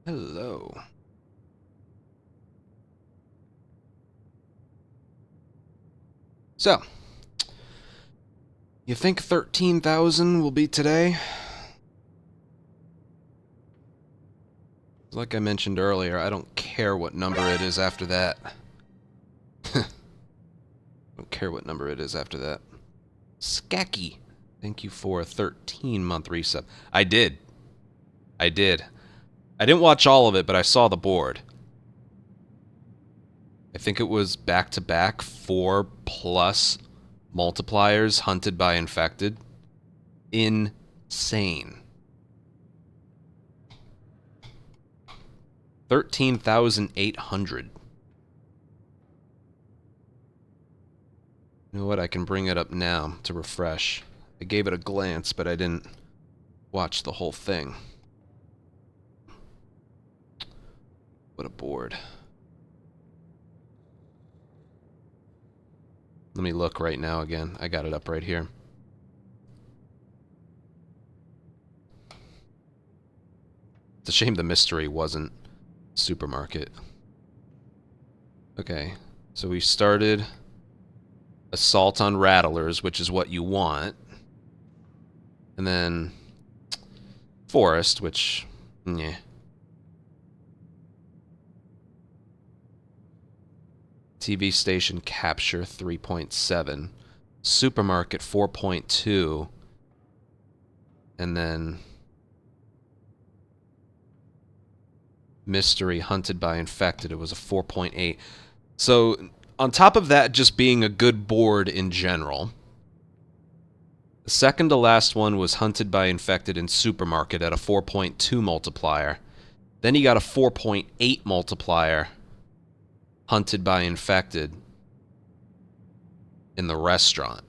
Hello. So, you think 13,000 will be today? Like I mentioned earlier, I don't care what number it is after that. Don't care what number it is after that. Skacky, thank you for a 13-month resub. I did. I didn't watch all of it, but I saw the board. I think it was back-to-back 4+ multipliers hunted by infected. Insane. 13,800. You know what? I can bring it up now to refresh. I gave it a glance, but I didn't watch the whole thing. What a board. Let me look right now again. I got it up right here. It's a shame the mystery wasn't supermarket. Okay, so we started assault on rattlers, which is what you want. And then forest, which, yeah. TV station capture 3.7. Supermarket 4.2. And then mystery hunted by infected, it was a 4.8. So on top of that just being a good board in general, the second to last one was hunted by infected in supermarket at a 4.2 multiplier. Then he got a 4.8 multiplier hunted by infected in the restaurant.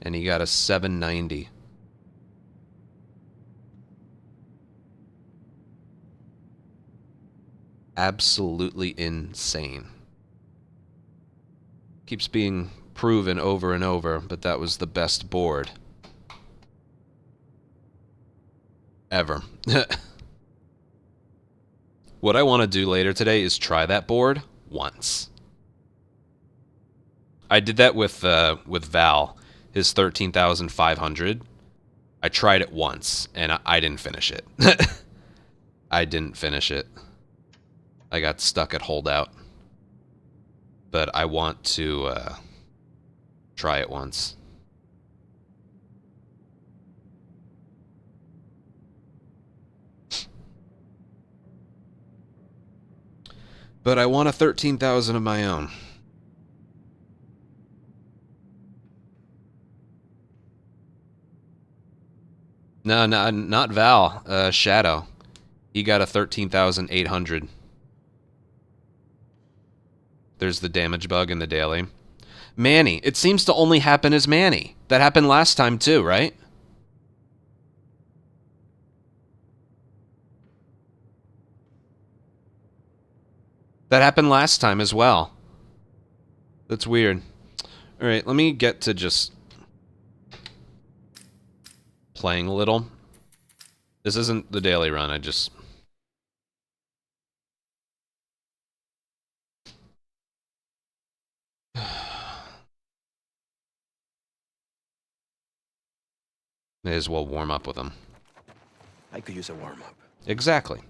And he got a 790. Absolutely insane. Keeps being proven over and over, but that was the best board ever. What I want to do later today is try that board once. I did that with Val, his 13,500. I tried it once, and I didn't finish it. I didn't finish it. I got stuck at holdout. But I want to try it once. But I want a 13,000 of my own. No, not Val. Shadow. He got a 13,800. There's the damage bug in the daily. Manny. It seems to only happen as Manny. That happened last time too, right? That happened last time as well. That's weird. Alright, let me get to just playing a little. This isn't the daily run, I just... May as well warm up with him. I could use a warm-up. Exactly.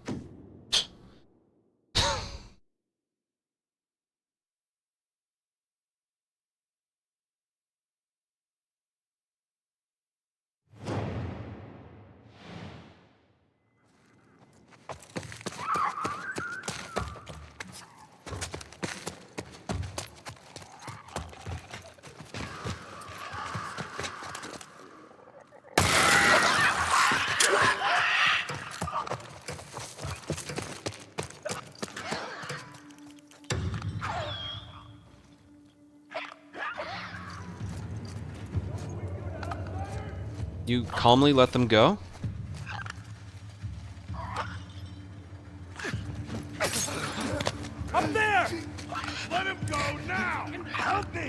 You calmly let them go? Up there! Let him go now! Help me!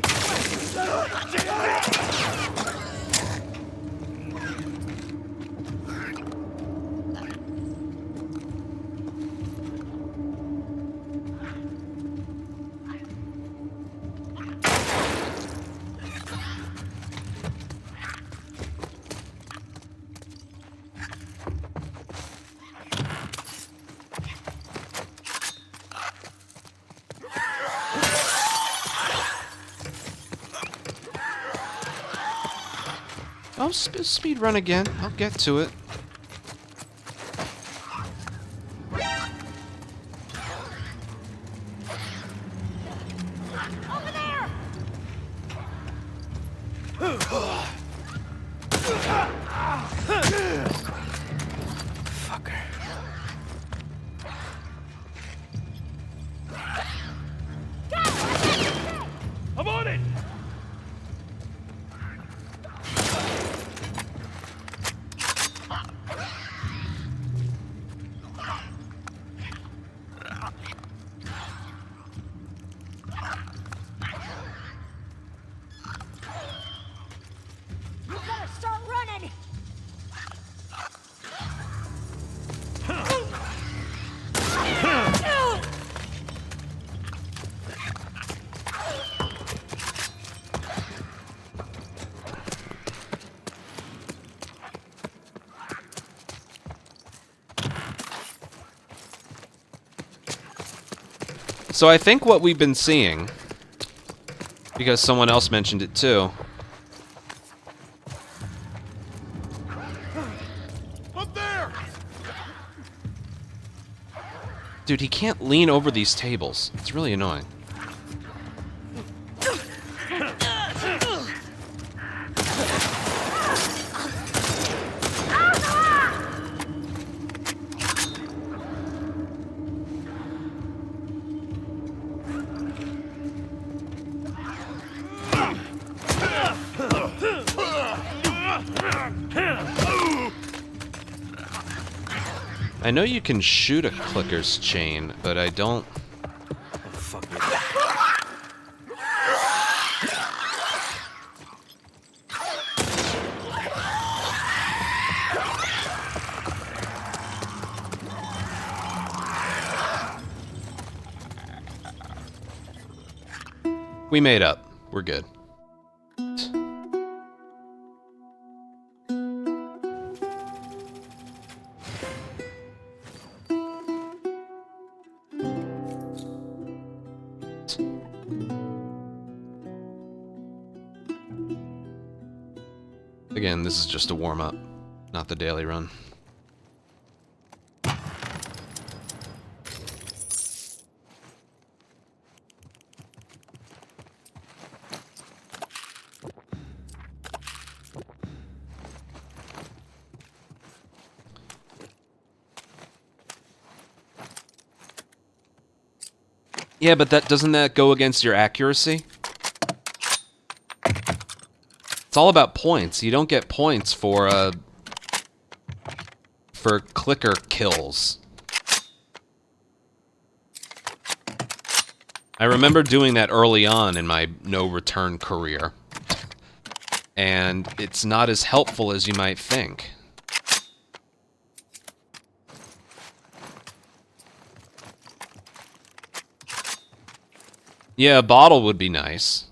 I'll speed run again. I'll get to it. Over there! Fucker. I'm on it! You better start running! So I think what we've been seeing, because someone else mentioned it too. Up there! Dude, he can't lean over these tables. It's really annoying. I know you can shoot a clicker's chain, but I don't... Oh, fuck me. We made up. We're good. Again, this is just a warm-up, not the daily run. Yeah, but doesn't that go against your accuracy? It's all about points. You don't get points for clicker kills. I remember doing that early on in my no-return career. And it's not as helpful as you might think. Yeah, a bottle would be nice.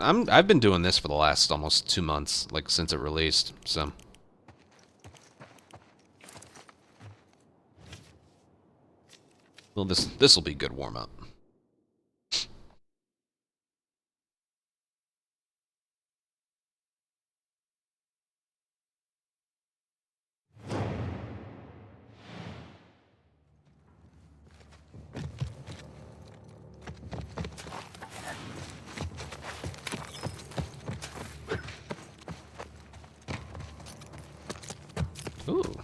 I've been doing this for the last almost 2 months, like since it released, so. Well, this will be good warm up. Ooh.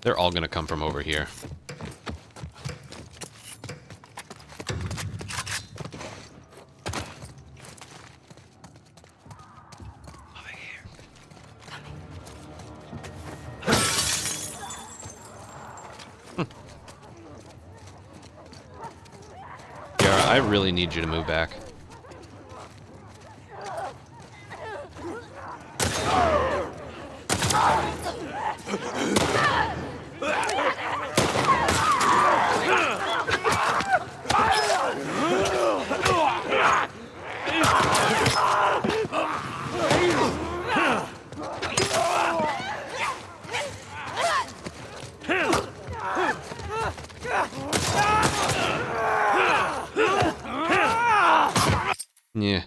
They're all gonna come from over here. Over here. Yara, I really need you to move back. Yeah.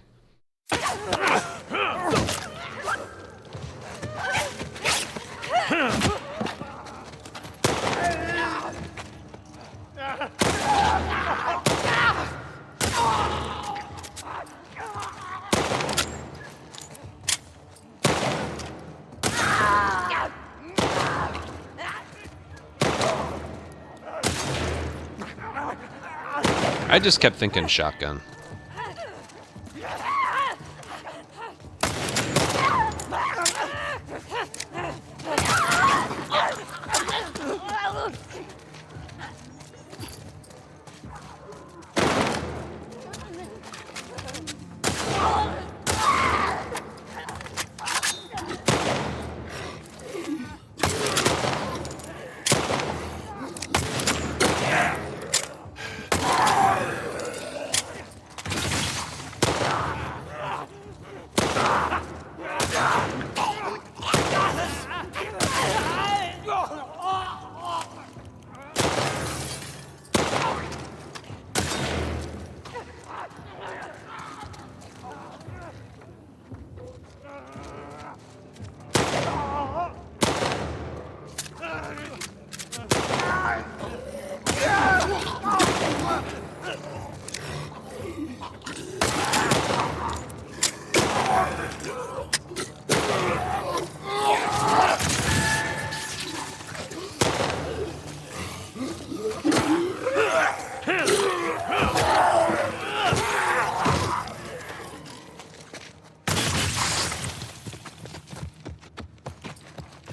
I just kept thinking shotgun.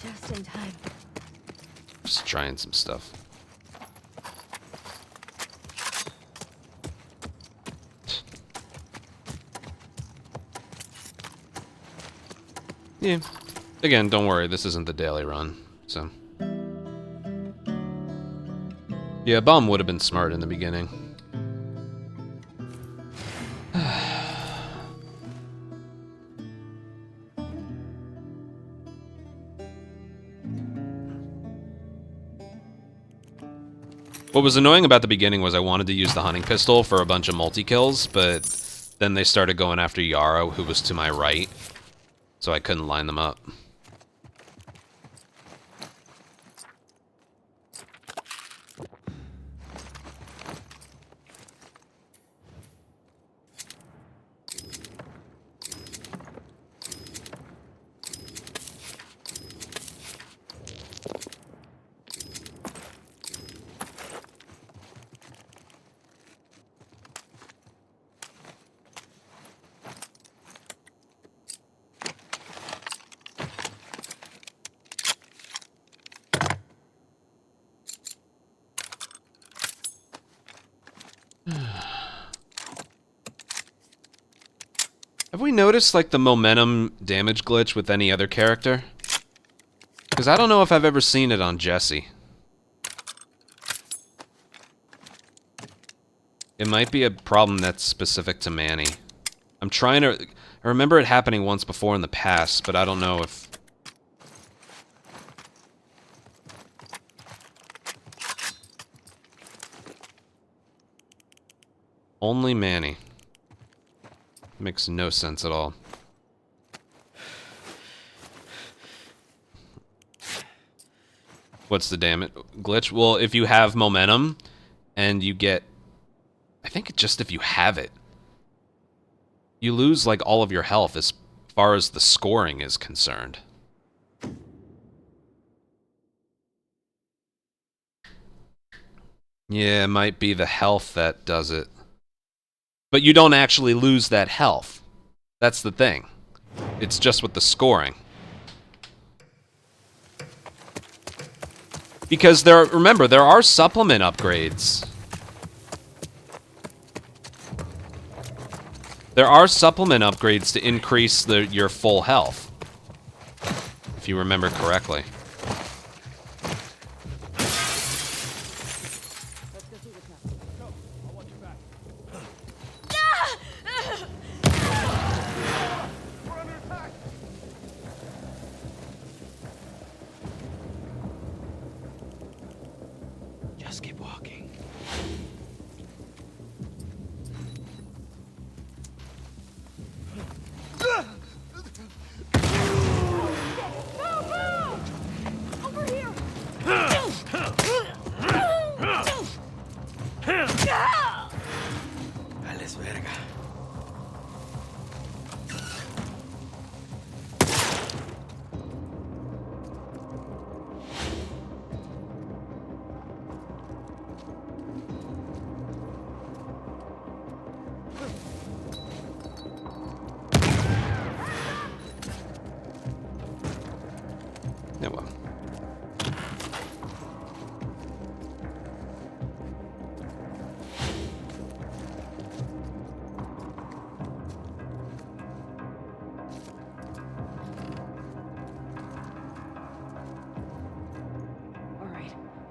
Just in time. Just trying some stuff. Yeah. Again, don't worry, this isn't the daily run, so. Yeah, bomb would have been smart in the beginning. What was annoying about the beginning was I wanted to use the hunting pistol for a bunch of multi-kills, but then they started going after Yara, who was to my right, so I couldn't line them up. Have we noticed, like, the momentum damage glitch with any other character? Because I don't know if I've ever seen it on Jesse. It might be a problem that's specific to Manny. I'm trying to... I remember it happening once before in the past, but I don't know if... Only Manny. Makes no sense at all. What's the damage glitch? Well, if you have momentum and you get... I think just if you have it. You lose, like, all of your health as far as the scoring is concerned. Yeah, it might be the health that does it. But you don't actually lose that health. That's the thing. It's just with the scoring. Because remember, there are supplement upgrades. There are supplement upgrades to increase your full health. If you remember correctly. Just keep walking.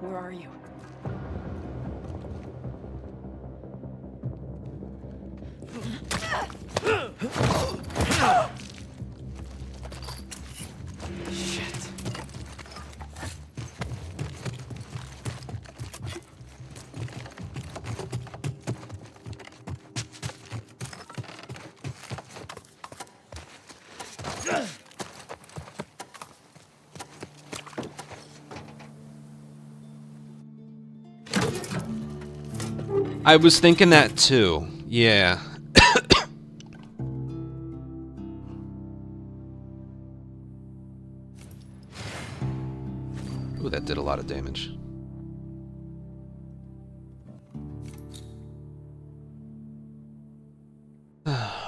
Where are you? Shit. I was thinking that too. Yeah. Ooh, that did a lot of damage. I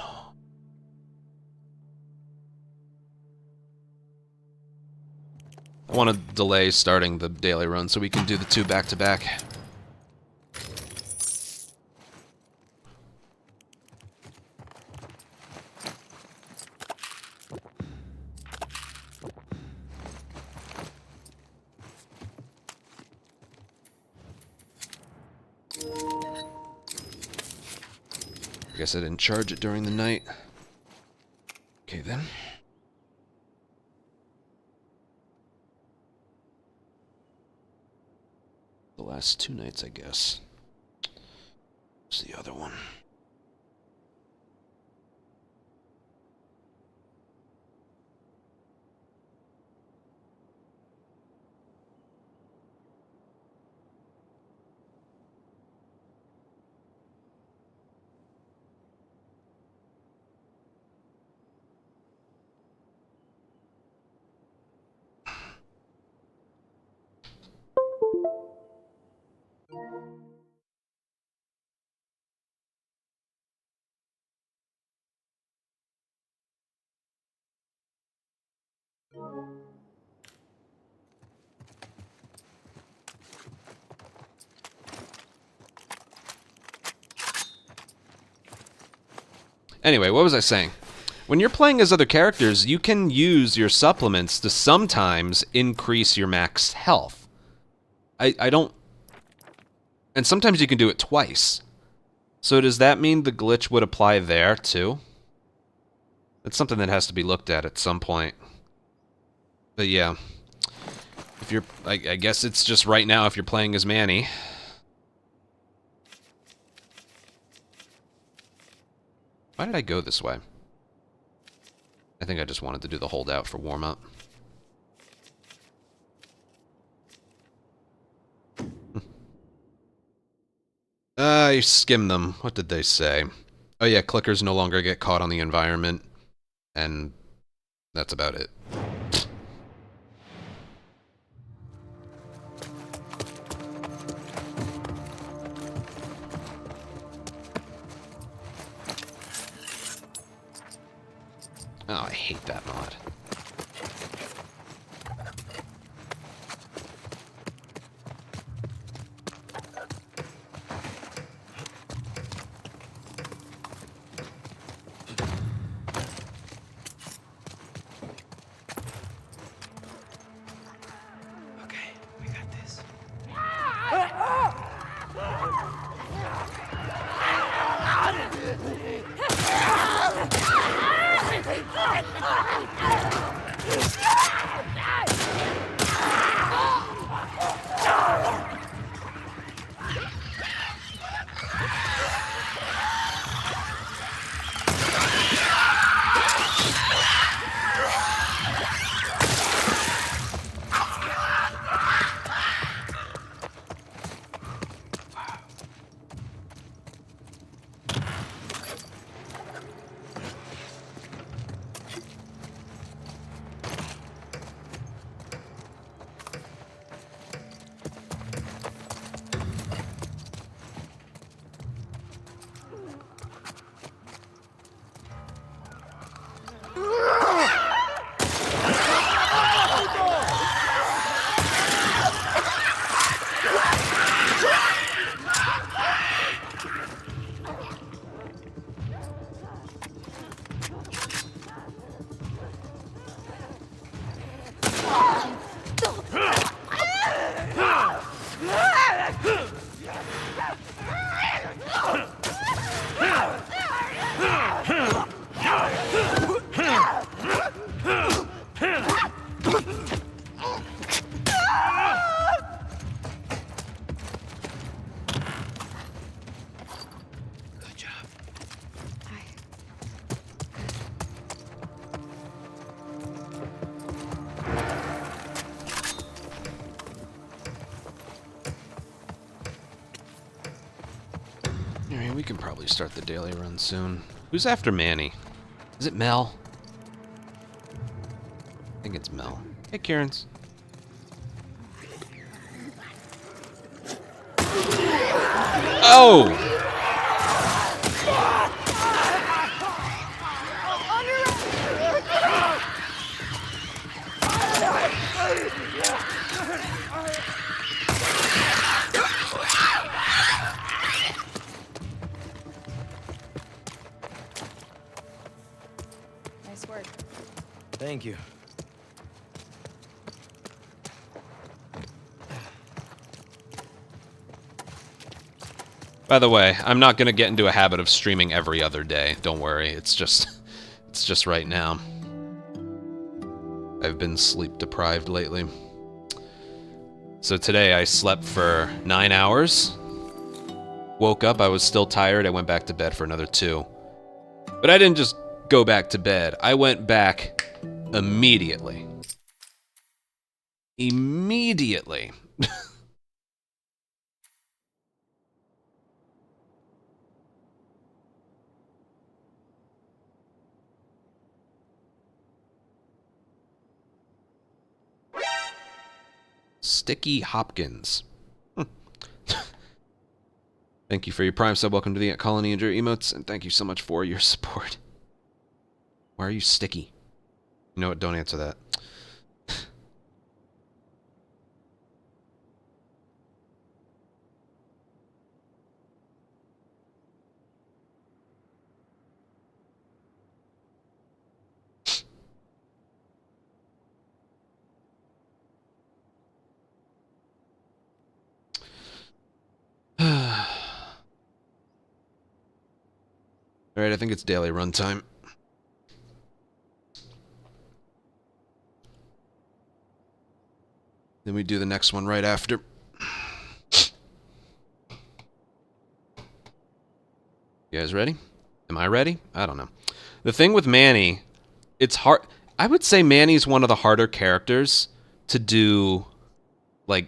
want to delay starting the daily run so we can do the 2 back-to-back. I guess I didn't charge it during the night. Okay, then. The last 2 nights, I guess. What's the other one? Anyway, what was I saying? When you're playing as other characters, you can use your supplements to sometimes increase your max health. I don't... And sometimes you can do it twice. So does that mean the glitch would apply there, too? That's something that has to be looked at some point. But yeah. If you're... I guess it's just right now if you're playing as Manny. Why did I go this way? I think I just wanted to do the holdout for warm-up. I skimmed them. What did they say? Oh yeah, clickers no longer get caught on the environment. And that's about it. Oh, I hate that mod. Okay, we got this. Alright, we can probably start the daily run soon. Who's after Manny? Is it Mel? I think it's Mel. Hey, Kieran's. Oh! Nice work. Thank you. By the way, I'm not gonna get into a habit of streaming every other day. Don't worry. It's just right now. I've been sleep deprived lately. So today I slept for 9 hours. Woke up, I was still tired. I went back to bed for another 2. But I didn't just go back to bed. I went back immediately. Immediately. Sticky Hopkins. Thank you for your Prime sub. Welcome to the Colony and your emotes, and thank you so much for your support. Why are you sticky? You know what? Don't answer that. Alright, I think it's daily runtime. Then we do the next one right after. You guys ready? Am I ready? I don't know. The thing with Manny, it's hard. I would say Manny's one of the harder characters to do, like,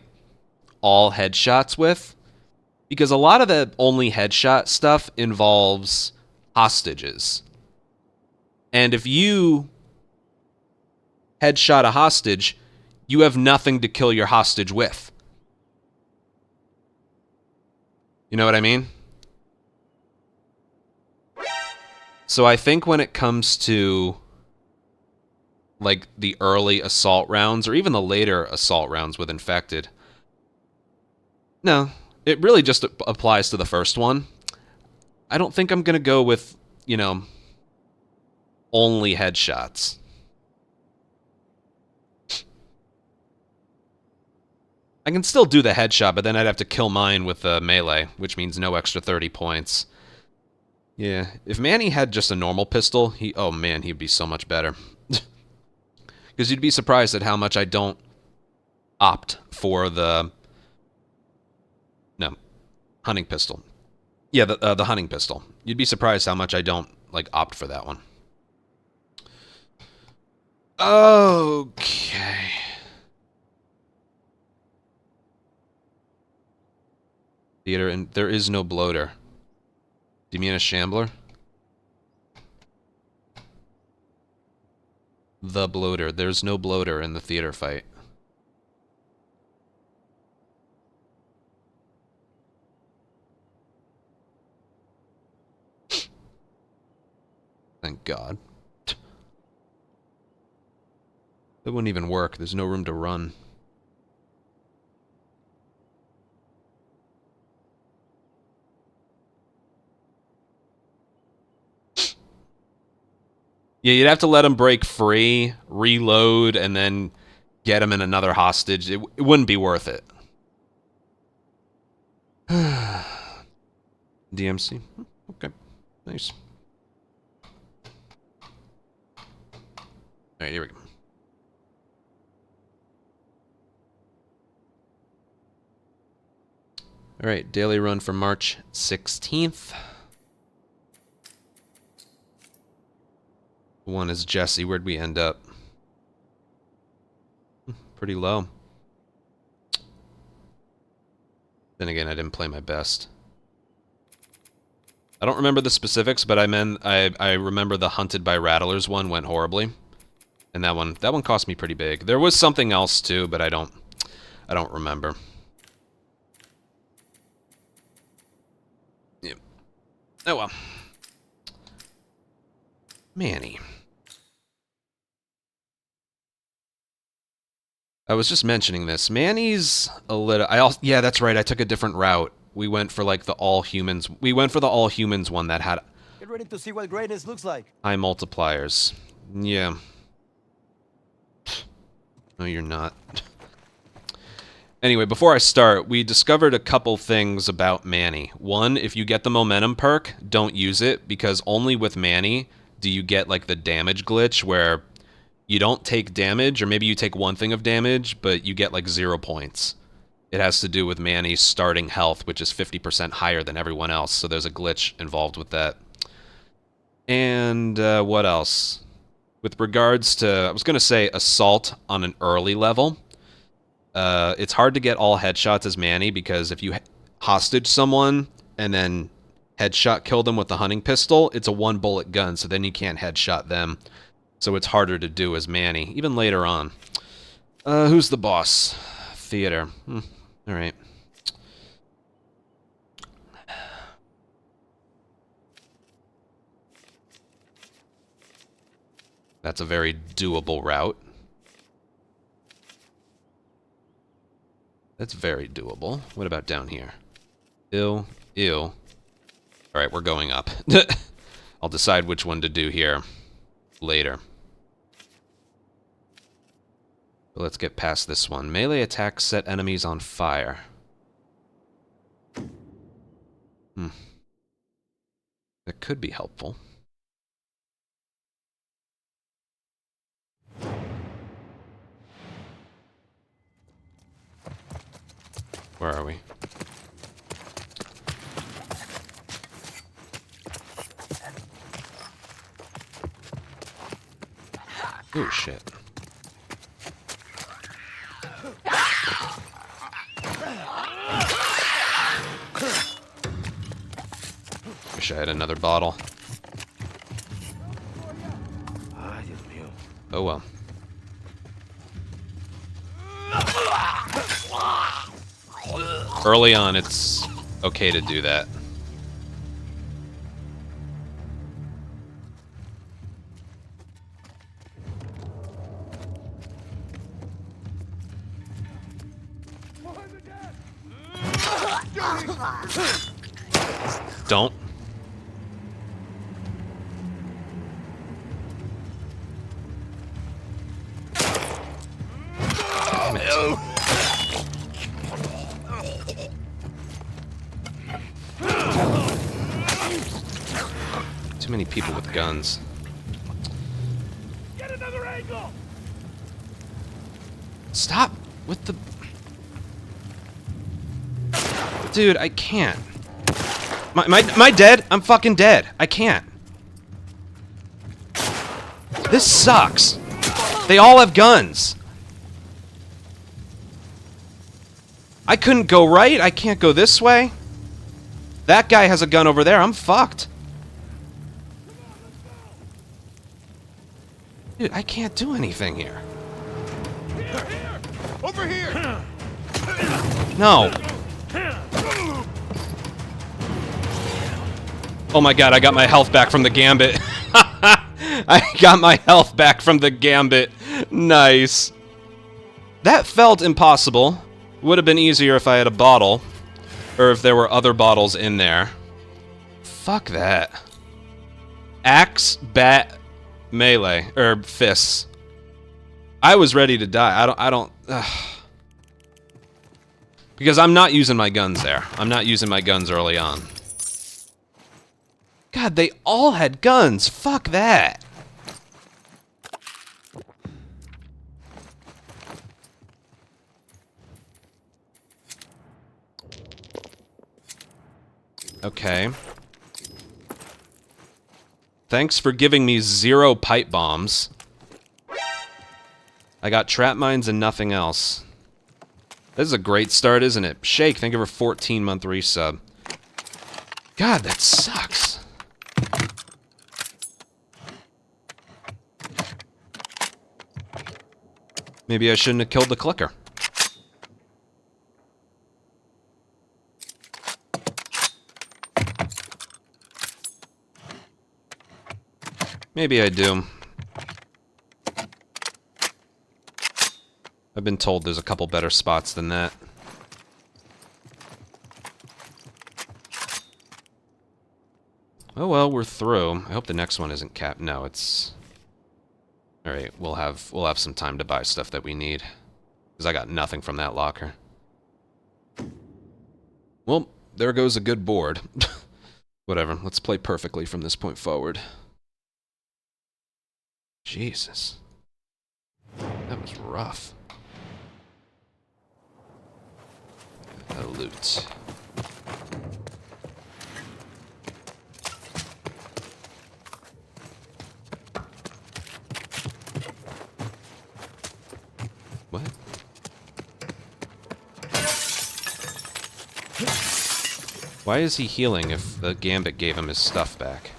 all headshots with. Because a lot of the only headshot stuff involves hostages. And if you headshot a hostage, you have nothing to kill your hostage with. You know what I mean? So I think when it comes to, like, the early assault rounds, or even the later assault rounds with Infected, no, it really just applies to the first one. I don't think I'm going to go with, you know, only headshots. I can still do the headshot, but then I'd have to kill mine with the melee, which means no extra 30 points. Yeah, if Manny had just a normal pistol, oh man, he'd be so much better. Because you'd be surprised at how much I don't opt for the... No, hunting pistol. Yeah, the hunting pistol. You'd be surprised how much I don't, like, opt for that one. Okay. Theater, and there is no bloater. Do you mean a shambler? The bloater. There's no bloater in the theater fight. Thank God. That wouldn't even work. There's no room to run. Yeah, you'd have to let him break free, reload, and then get him in another hostage. It wouldn't be worth it. DMC. Okay. Nice. Alright, here we go. Alright, daily run for March 16th. One is Jesse. Where'd we end up? Pretty low. Then again, I didn't play my best. I don't remember the specifics, but I remember the Hunted by Rattlers one went horribly. And that one cost me pretty big. There was something else too, but I don't remember. Yep. Oh well. Manny. I was just mentioning this. Manny's a little... yeah, that's right. I took a different route. We went for, like, the all-humans... We went for the all-humans one that had... Get ready to see what greatness looks like. high multipliers. Yeah. No, you're not. Anyway, before I start, we discovered a couple things about Manny. One, if you get the momentum perk, don't use it, because only with Manny do you get, like, the damage glitch where you don't take damage, or maybe you take one thing of damage, but you get, like, 0 points. It has to do with Manny's starting health, which is 50% higher than everyone else, so there's a glitch involved with that. And, what else? With regards to, I was going to say assault on an early level, it's hard to get all headshots as Manny, because if you hostage someone and then headshot kill them with the hunting pistol, it's a 1-bullet gun, so then you can't headshot them. So it's harder to do as Manny, even later on. Who's the boss? Theater. Alright. That's a very doable route. That's very doable. What about down here? Ew. Ew. Alright, we're going up. I'll decide which one to do here later. But let's get past this one. Melee attacks set enemies on fire. That could be helpful. Where are we? Oh, shit. Wish I had another bottle. Oh well. Early on, it's okay to do that. Don't. Damn it. Too many people with guns. Get another angle. Stop with the... Dude, I can't. Am I dead? I'm fucking dead. I can't. This sucks. They all have guns. I couldn't go right. I can't go this way. That guy has a gun over there. I'm fucked. Dude, I can't do anything here. Here. Over here. No. Oh my god, I got my health back from the gambit. I got my health back from the gambit. Nice. That felt impossible. Would have been easier if I had a bottle. Or if there were other bottles in there. Fuck that. Axe, bat, melee. Or fists. I was ready to die. I don't... Because I'm not using my guns there. I'm not using my guns early on. God, they all had guns. Fuck that. Okay. Thanks for giving me 0 pipe bombs. I got trap mines and nothing else. This is a great start, isn't it? Shake, thank you for 14-month resub. God, that sucks. Maybe I shouldn't have killed the clicker. Maybe I do. I've been told there's a couple better spots than that. Oh well, we're through. I hope the next one isn't capped. No, it's... Alright, we'll have some time to buy stuff that we need. Because I got nothing from that locker. Well, there goes a good board. Whatever, let's play perfectly from this point forward. Jesus. That was rough. Loot. What? Why is he healing if the Gambit gave him his stuff back?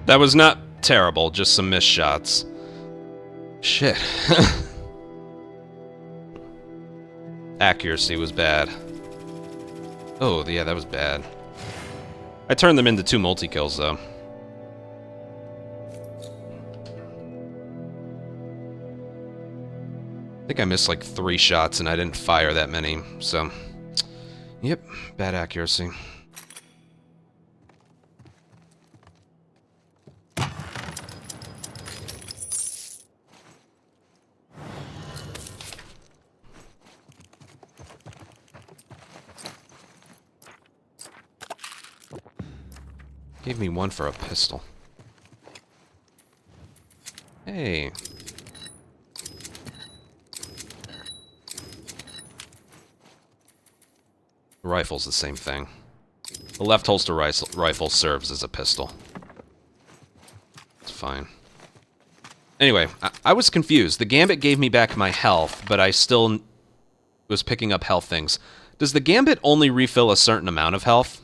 That was not terrible, just some missed shots. Shit. Accuracy was bad. Oh, yeah, that was bad. I turned them into 2 multi-kills, though. I think I missed like 3 shots and I didn't fire that many, so... Yep, bad accuracy. Gave me 1 for a pistol. Hey. The rifle's the same thing. The left holster rifle serves as a pistol. It's fine. Anyway, I was confused. The Gambit gave me back my health, but I still was picking up health things. Does the Gambit only refill a certain amount of health?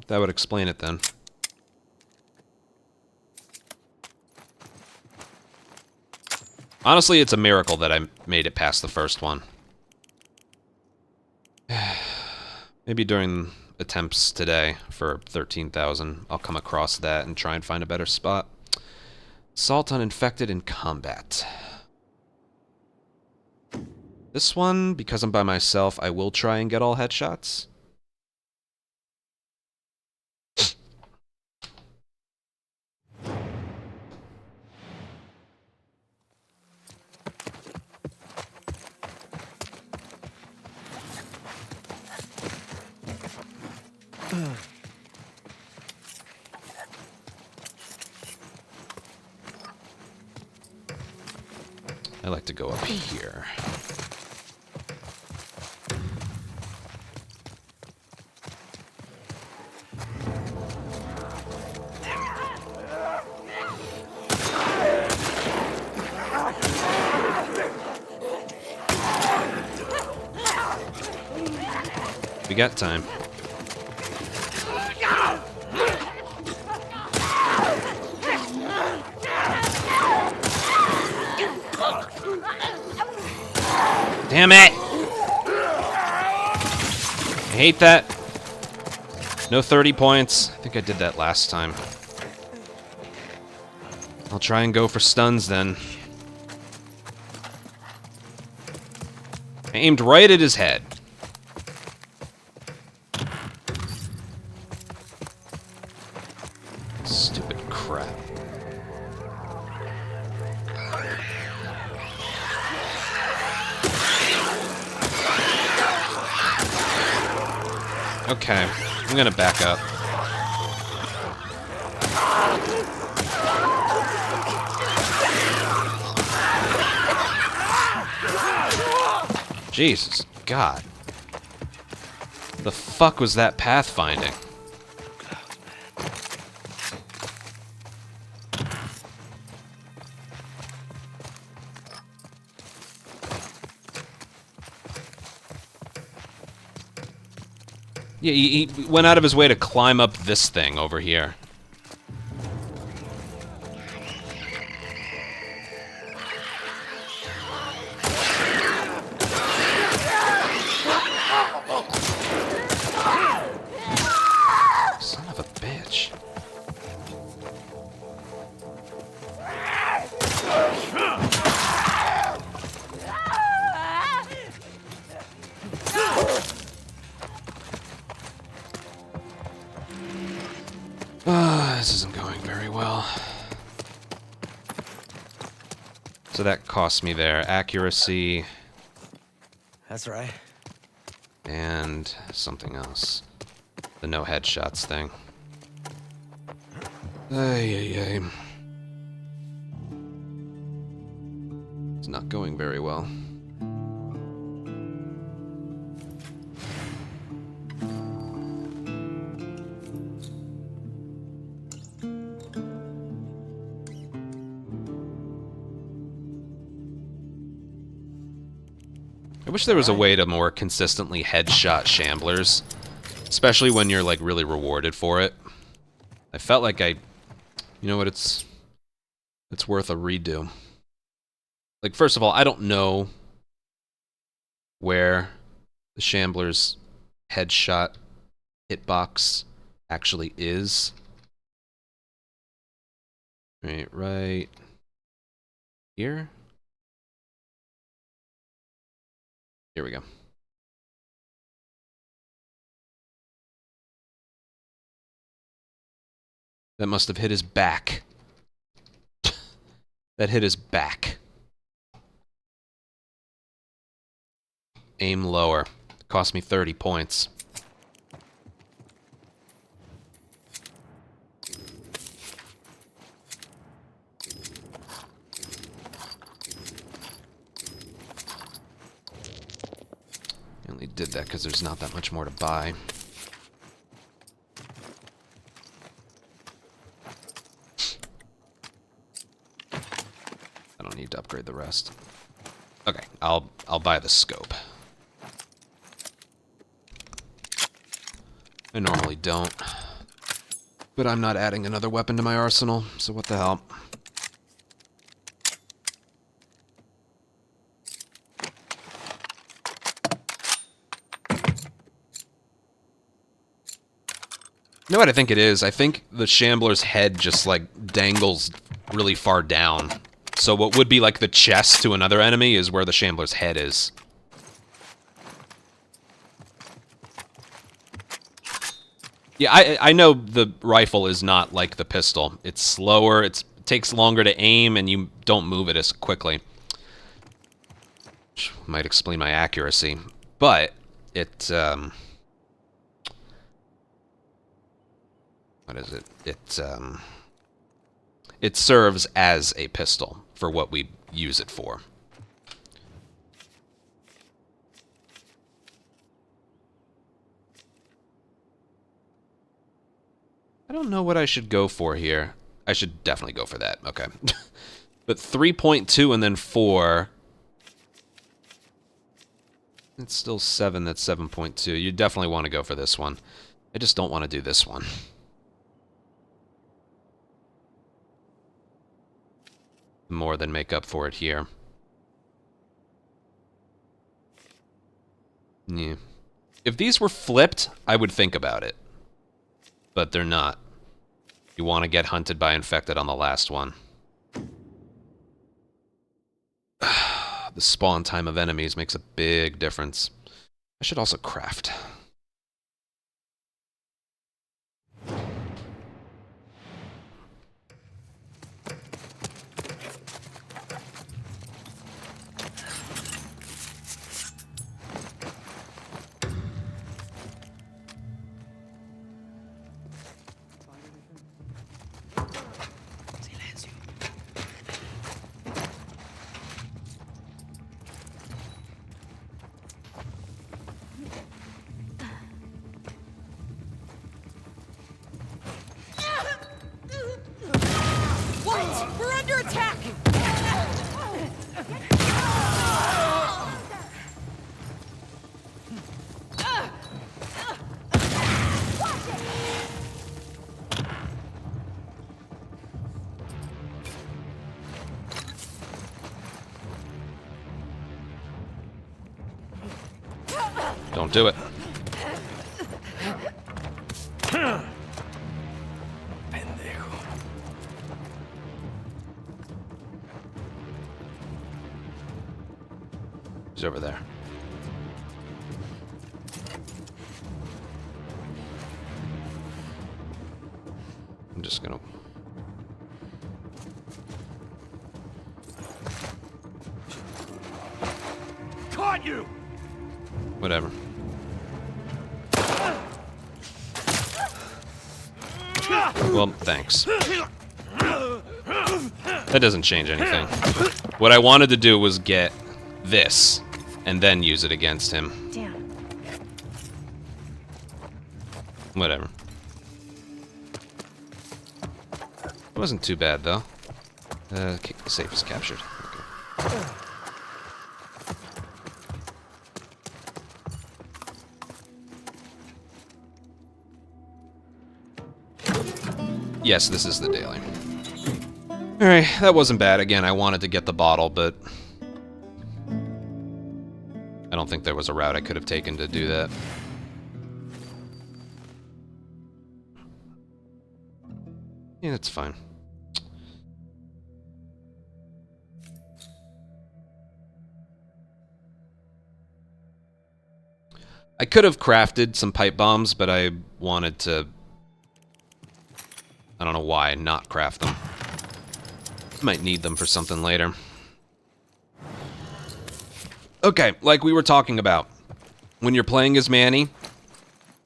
That would explain it then. Honestly, it's a miracle that I made it past the first one. Maybe during attempts today for 13,000, I'll come across that and try and find a better spot. Assault on infected in combat. This one, because I'm by myself, I will try and get all headshots. I like to go up here. We got time. Damn it! I hate that. No 30 points. I think I did that last time. I'll try and go for stuns then. I aimed right at his head. Stupid crap. Okay, I'm gonna back up. Jesus, God. The fuck was that pathfinding? Yeah, he went out of his way to climb up this thing over here. Son of a bitch. This isn't going very well. So that cost me there. Accuracy. That's right. And something else. The no headshots thing. Ay, ay, ay. It's not going very well. I wish there was a way to more consistently headshot shamblers, especially when you're like really rewarded for it. I felt like you know what, it's worth a redo. Like, first of all, I don't know where the shambler's headshot hitbox actually is. Right here. Here we go. That must have hit his back. That hit his back. Aim lower. Cost me 30 points. I only did that because there's not that much more to buy. I don't need to upgrade the rest. Okay, I'll buy the scope. I normally don't. But I'm not adding another weapon to my arsenal, so what the hell. You know what I think it is? I think the Shambler's head just, like, dangles really far down. So what would be, like, the chest to another enemy is where the Shambler's head is. Yeah, I know the rifle is not like the pistol. It's slower, it takes longer to aim, and you don't move it as quickly. Which might explain my accuracy. But it, what is it? It serves as a pistol for what we use it for. I don't know what I should go for here. I should definitely go for that. Okay. But 3.2 and then 4. It's still 7. That's 7.2. You definitely want to go for this one. I just don't want to do this one. More than make up for it here. Yeah. If these were flipped, I would think about it. But they're not. You want to get hunted by infected on the last one. The spawn time of enemies makes a big difference. I should also craft. We're under attack! Don't do it. He's over there. I'm just gonna... Caught you! Whatever. Well, thanks. That doesn't change anything. What I wanted to do was get this, and then use it against him. Damn. Whatever. It wasn't too bad, though. The safe is captured. Okay. Yes, this is the daily. Alright, that wasn't bad. Again, I wanted to get the bottle, but... I don't think there was a route I could have taken to do that. Yeah, that's fine. I could have crafted some pipe bombs, but I wanted to... I don't know why, not craft them. Might need them for something later. Okay, like we were talking about. When you're playing as Manny,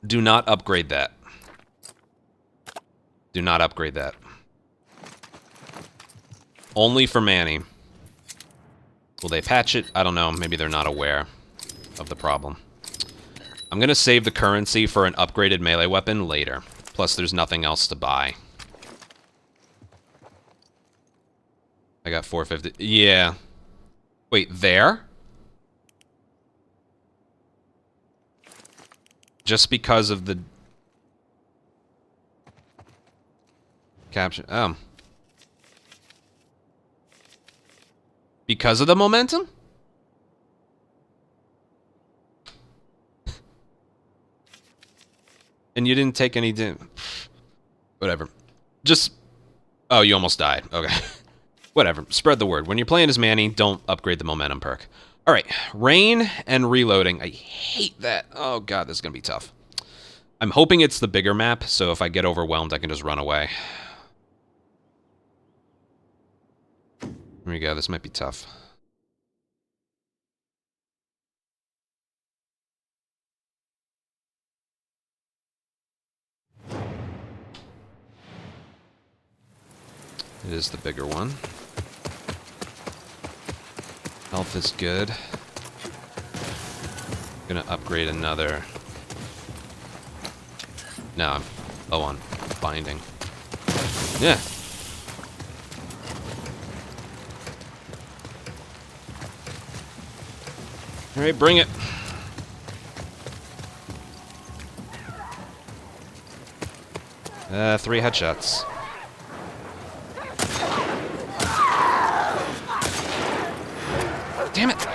do not upgrade that. Do not upgrade that. Only for Manny. Will they patch it? I don't know. Maybe they're not aware of the problem. I'm gonna save the currency for an upgraded melee weapon later. Plus, there's nothing else to buy. I got 450. Yeah. Wait, there? Just because of the... capture... Oh. Because of the momentum? And you didn't take any... Whatever. Just... Oh, you almost died. Okay. Whatever. Spread the word. When you're playing as Manny, don't upgrade the momentum perk. Alright. Rain and reloading. I hate that. Oh god, this is going to be tough. I'm hoping it's the bigger map, so if I get overwhelmed, I can just run away. Here we go, this might be tough. It is the bigger one. Health is good. Gonna upgrade another. No, I'm low on binding. Yeah. Alright, bring it. Three headshots. Damn it!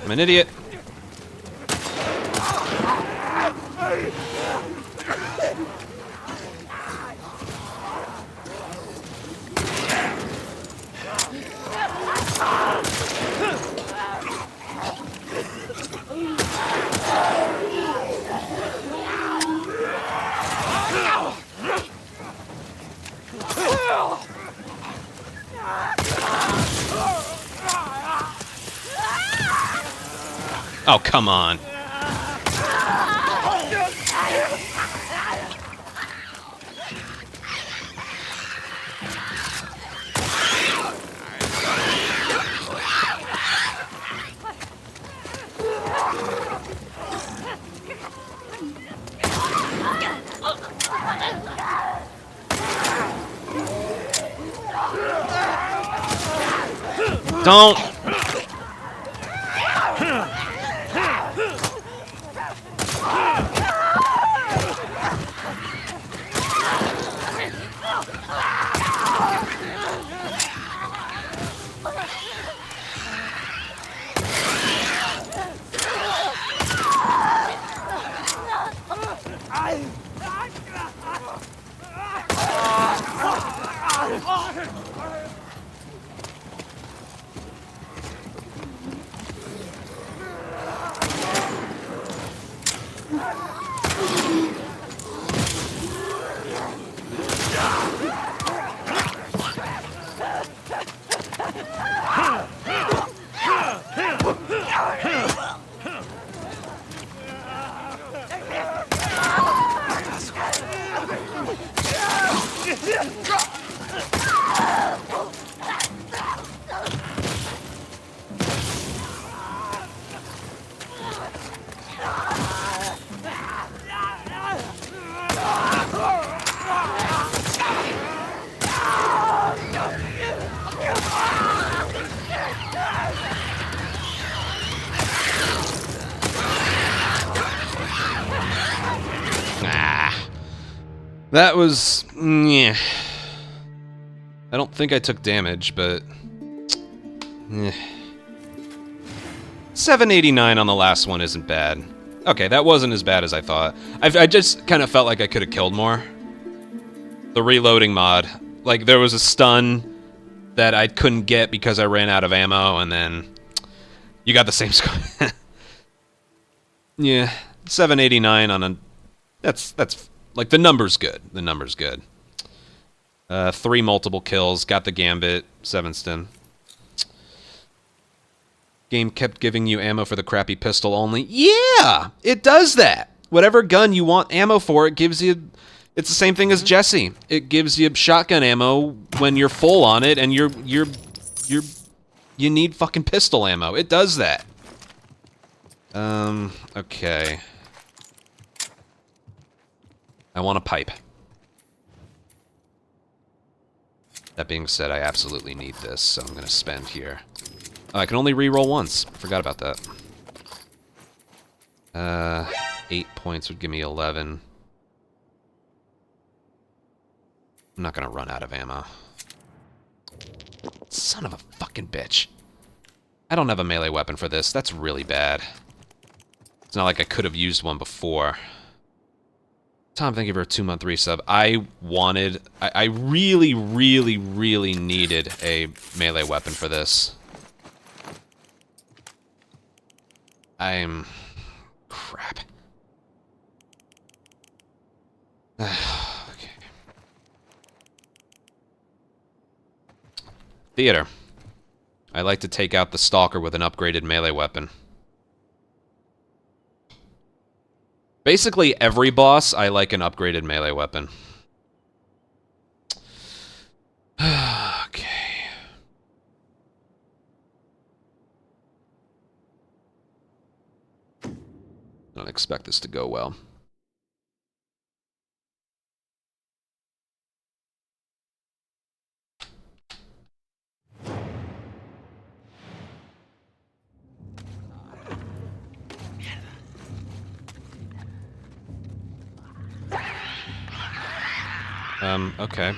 I'm an idiot. Oh, come on. Don't. That was... yeah. I don't think I took damage, but... 789 on the last one isn't bad. Okay, that wasn't as bad as I thought. I just kind of felt like I could have killed more. The reloading mod. Like, there was a stun that I couldn't get because I ran out of ammo, and then... you got the same score. Yeah, 789 on a... That's... like, the number's good. The number's good. 3 multiple kills. Got the Gambit. 7-stin. Game kept giving you ammo for the crappy pistol only. Yeah! It does that! Whatever gun you want ammo for, it gives you... It's the same thing as Jesse. It gives you shotgun ammo when you're full on it, and you need fucking pistol ammo. It does that. Okay. I want a pipe. That being said, I absolutely need this, so I'm gonna spend here. Oh, I can only re-roll once. Forgot about that. 8 points would give me 11. I'm not gonna run out of ammo. Son of a fucking bitch. I don't have a melee weapon for this. That's really bad. It's not like I could have used one before. Tom, thank you for a 2-month resub. I really, really, really needed a melee weapon for this. Crap. Theater. I like to take out the Stalker with an upgraded melee weapon. Basically, every boss, I like an upgraded melee weapon. Okay. I don't expect this to go well. Okay.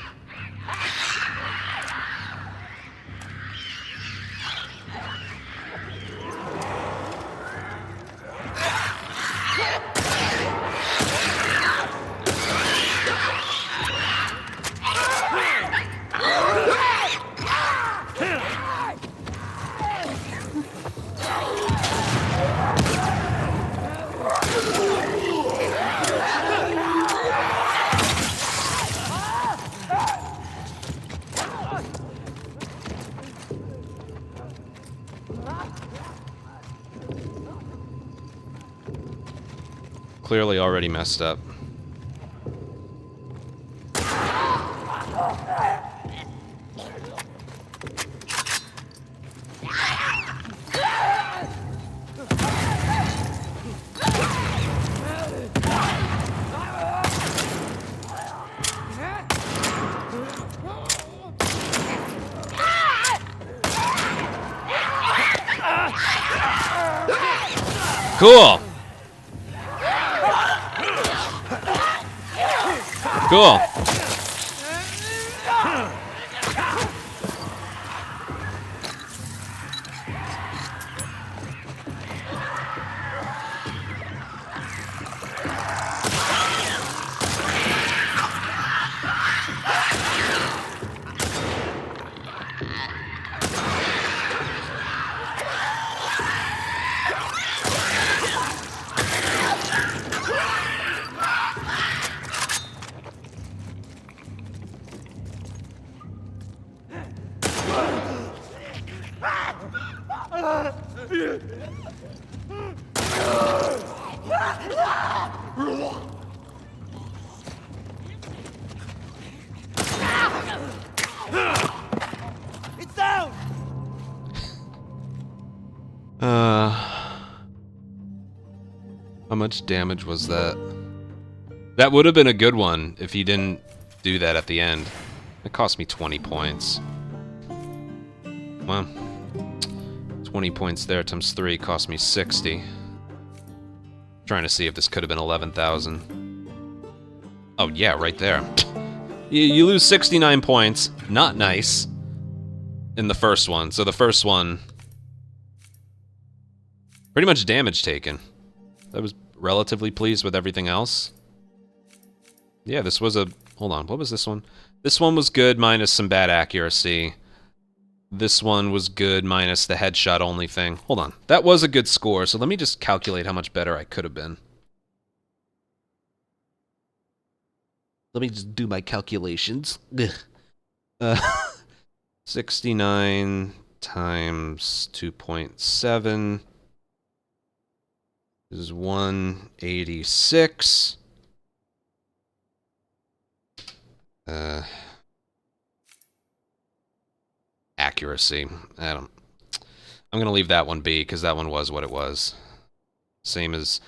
Clearly already messed up. Cool. Cool. It's down! How much damage was that? That would have been a good one if he didn't do that at the end. It cost me 20 points. Well, 20 points there times 3 cost me 60. Trying to see if this could have been 11,000. Oh yeah, right there. You lose 69 points. Not nice. In the first one. So the first one... pretty much damage taken. I was relatively pleased with everything else. Yeah, this was a... hold on, what was this one? This one was good minus some bad accuracy. This one was good minus the headshot only thing. Hold on. That was a good score, so let me just calculate how much better I could have been. Let me just do my calculations. 69 times 2.7 is 186. Accuracy. I'm gonna leave that one be because that one was what it was. Same as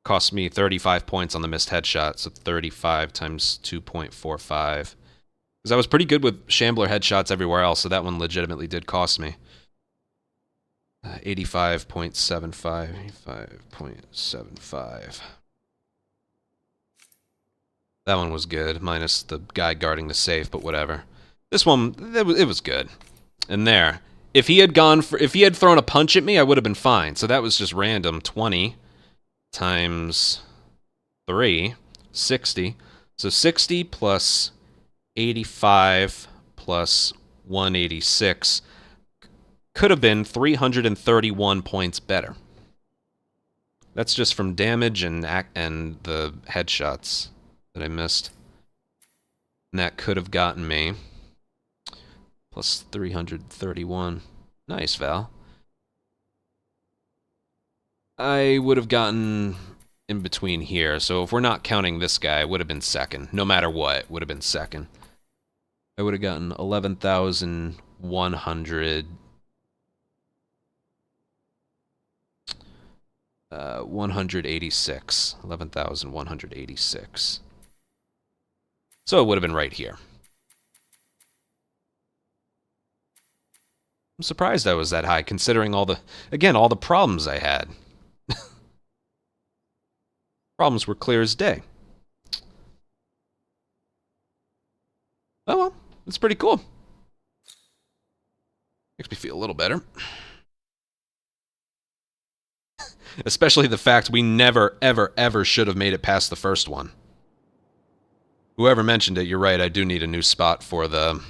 cost me 35 points on the missed headshot, so 35 times 2.45. Because I was pretty good with Shambler headshots everywhere else, so that one legitimately did cost me. 85.75. 85.75. That one was good, minus the guy guarding the safe, but whatever. This one, it was good. And there. If he had thrown a punch at me, I would have been fine. So that was just random. 20 times 3, 60. So 60 plus 85 plus 186 could have been 331 points better. That's just from damage and the headshots that I missed. And that could have gotten me Plus 331. Nice, Val. I would have gotten in between here, so if we're not counting this guy, it would have been second. No matter what, it would have been second. I would have gotten 11,100... 186. 11,186. So it would have been right here. I'm surprised I was that high, considering all the problems I had. Problems were clear as day. Oh well, it's pretty cool. Makes me feel a little better. Especially the fact we never, ever, ever should have made it past the first one. Whoever mentioned it, you're right, I do need a new spot for the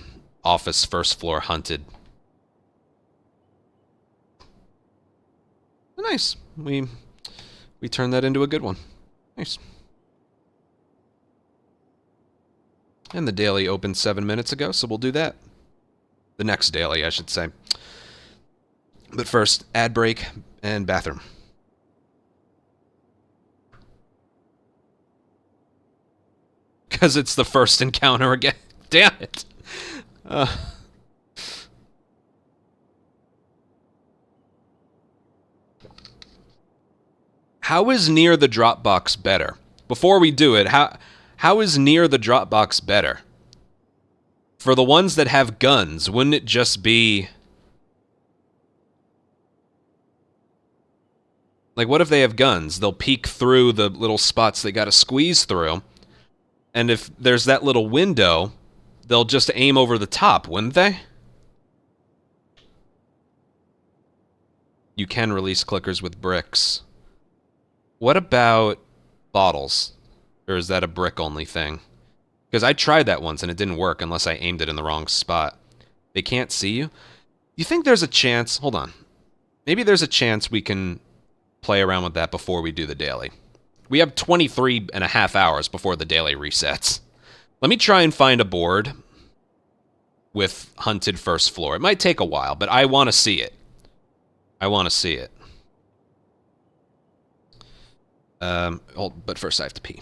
office first floor hunted. Nice. We turned that into a good one. Nice. And the daily opened 7 minutes ago, so we'll do that. The next daily, I should say. But first, ad break and bathroom. Because it's the first encounter again. Damn it. How is near the Dropbox better? Before we do it, how is near the Dropbox better? For the ones that have guns, wouldn't it just be... Like, what if they have guns? They'll peek through the little spots they gotta squeeze through. And if there's that little window, they'll just aim over the top, wouldn't they? You can release clickers with bricks. What about bottles? Or is that a brick-only thing? Because I tried that once and it didn't work unless I aimed it in the wrong spot. They can't see you? You think there's a chance... Hold on. Maybe there's a chance we can play around with that before we do the daily. We have 23 and a half hours before the daily resets. Let me try and find a board with hunted first floor. It might take a while, but I want to see it. I want to see it. But first I have to pee.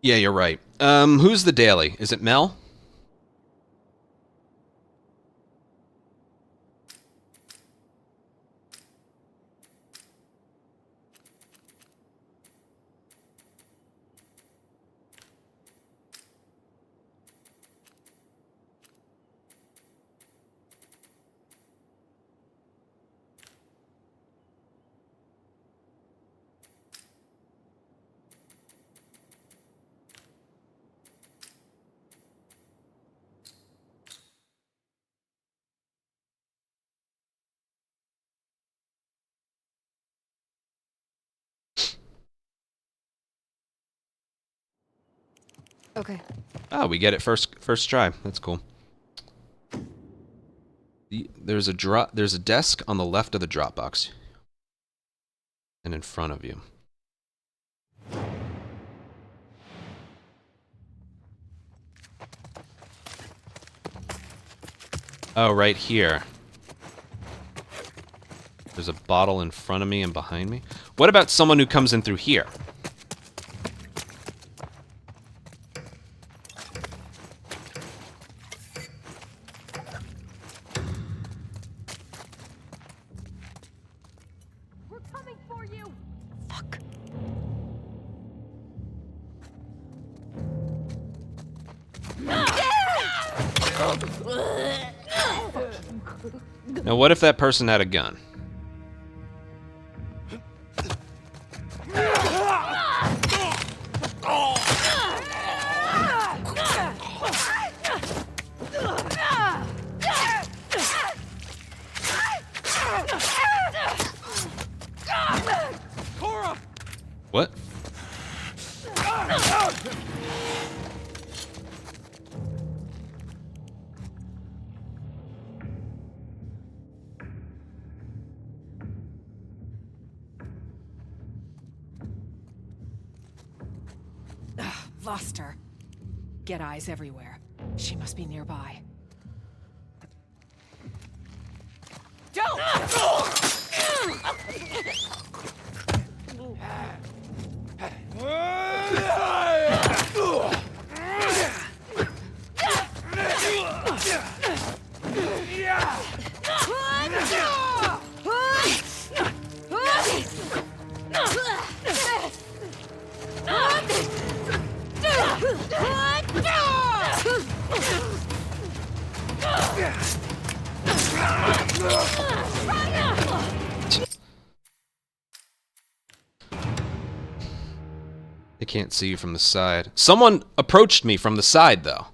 Yeah, you're right. Who's the daily? Is it Mel? Okay. Oh, we get it first try. That's cool. There's a desk on the left of the Dropbox. And in front of you. Oh, right here. There's a bottle in front of me and behind me. What about someone who comes in through here? We're coming for you. Fuck. Now, what if that person had a gun? Lost her. Get eyes everywhere. She must be nearby. Don't! They can't see you from the side. Someone approached me from the side, though.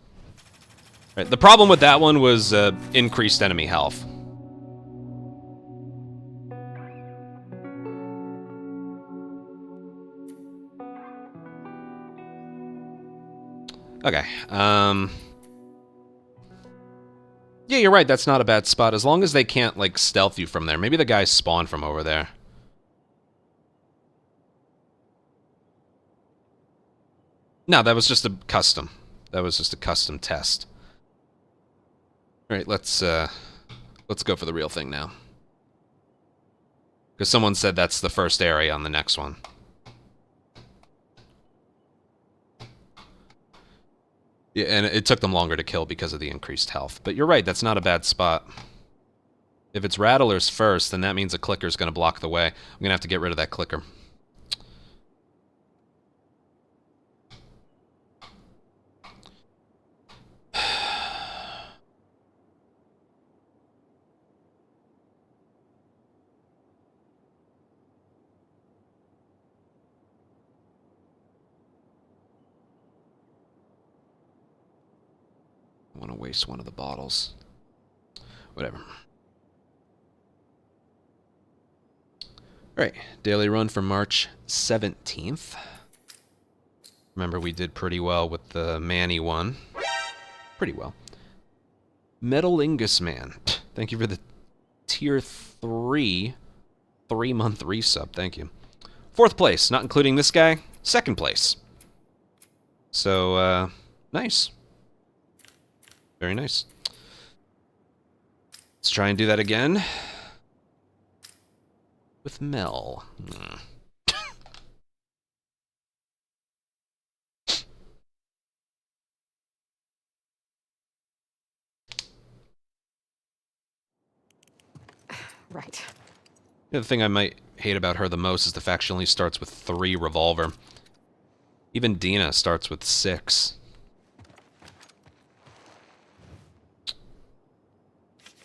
Right, the problem with that one was increased enemy health. Okay, yeah, you're right, that's not a bad spot, as long as they can't, like, stealth you from there. Maybe the guys spawn from over there. No, that was just a custom. That was just a custom test. Alright, let's go for the real thing now. Because someone said that's the first area on the next one. Yeah, and it took them longer to kill because of the increased health. But you're right, that's not a bad spot. If it's rattlers first, then that means a clicker's going to block the way. I'm going to have to get rid of that clicker. I want to waste one of the bottles. Whatever. Alright, daily run for March 17th. Remember, we did pretty well with the Manny one. Pretty well. Metalingus Man. Thank you for the tier 3 3-month resub. Thank you. 4th place, not including this guy. 2nd place. So, nice. Very nice. Let's try and do that again. With Mel. Right. The thing I might hate about her the most is the fact she only starts with 3 revolver. Even Dina starts with 6.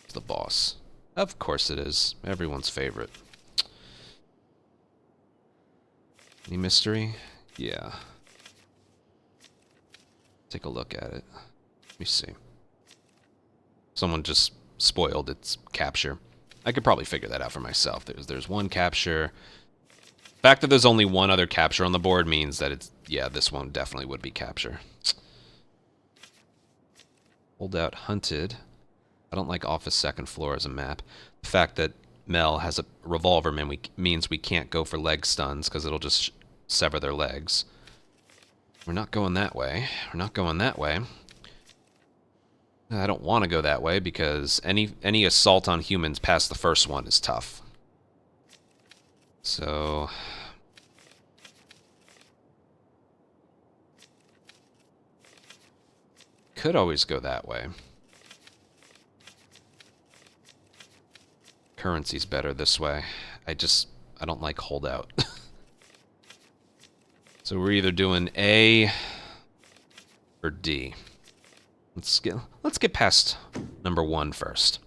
It's the boss. Of course it is. Everyone's favorite. Any mystery? Yeah. Take a look at it. Let me see. Someone just spoiled its capture. I could probably figure that out for myself. There's one capture. The fact that there's only one other capture on the board means that it's... Yeah, this one definitely would be capture. Holdout hunted. I don't like office 2nd floor as a map. The fact that Mel has a revolver means we can't go for leg stuns because it'll just sever their legs. We're not going that way. We're not going that way. I don't want to go that way because any assault on humans past the first one is tough. So... could always go that way. Currency's better this way. I don't like holdout. So we're either doing A or D. Let's get past number 1 first.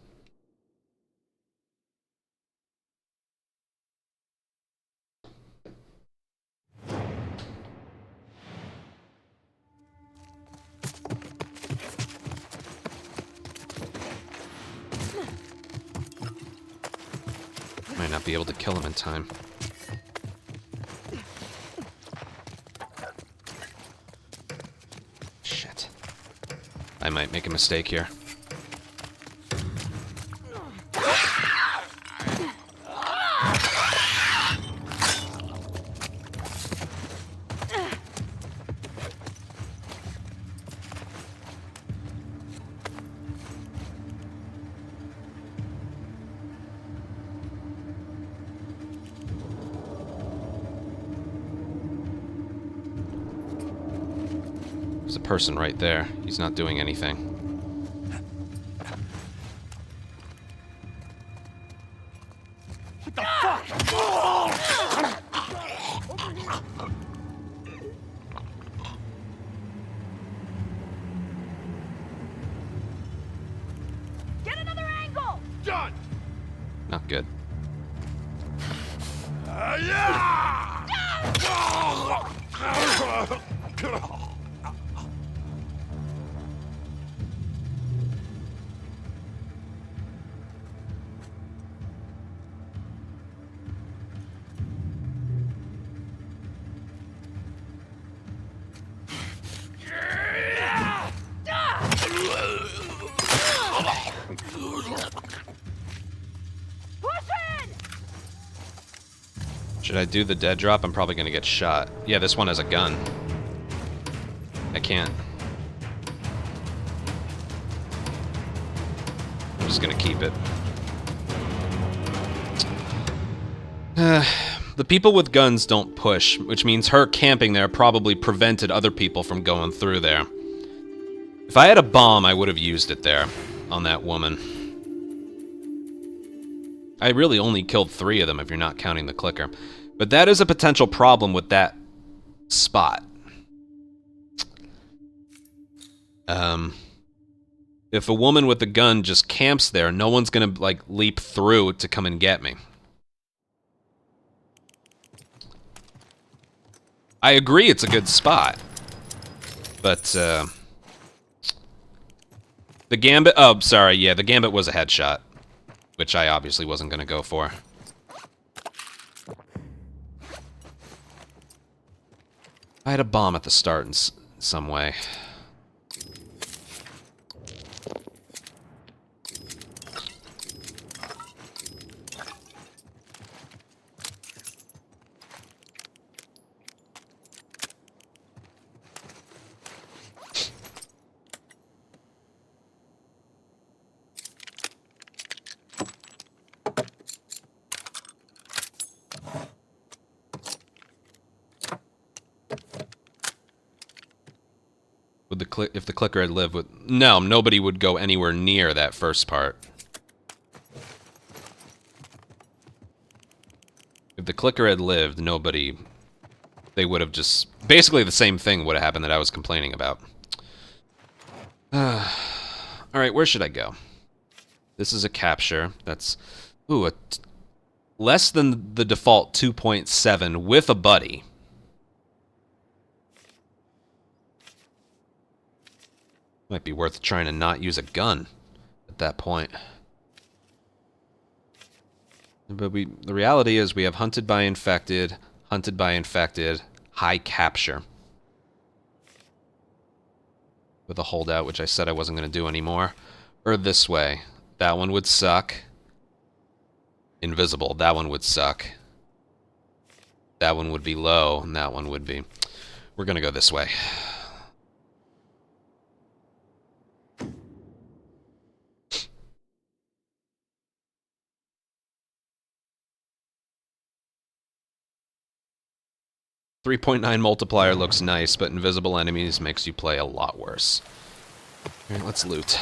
Might not be able to kill him in time. Shit. I might make a mistake here. person right there. He's not doing anything. What the fuck? Get another angle! Done. Not good. Yeah! Push in! Should I do the dead drop? I'm probably gonna get shot. Yeah, this one has a gun. I can't. I'm just gonna keep it. The people with guns don't push, which means her camping there probably prevented other people from going through there. If I had a bomb, I would have used it there, on that woman. I really only killed 3 of them if you're not counting the clicker. But that is a potential problem with that spot. If a woman with a gun just camps there, no one's gonna, like, leap through to come and get me. I agree it's a good spot. But, the Gambit... Oh, sorry, yeah, the Gambit was a headshot. Which I obviously wasn't gonna go for. I had a bomb at the start in some way. If the clicker had lived with... No, nobody would go anywhere near that first part. If the clicker had lived, nobody... They would have just... Basically the same thing would have happened that I was complaining about. Alright, where should I go? This is a capture. That's... Ooh, less than the default 2.7 with a buddy. Might be worth trying to not use a gun at that point. But the reality is we have hunted by infected, high capture. With a holdout, which I said I wasn't going to do anymore. Or this way. That one would suck. Invisible, that one would suck. That one would be low, and that one would be... We're going to go this way. 3.9 multiplier looks nice, but invisible enemies makes you play a lot worse. Alright, let's loot.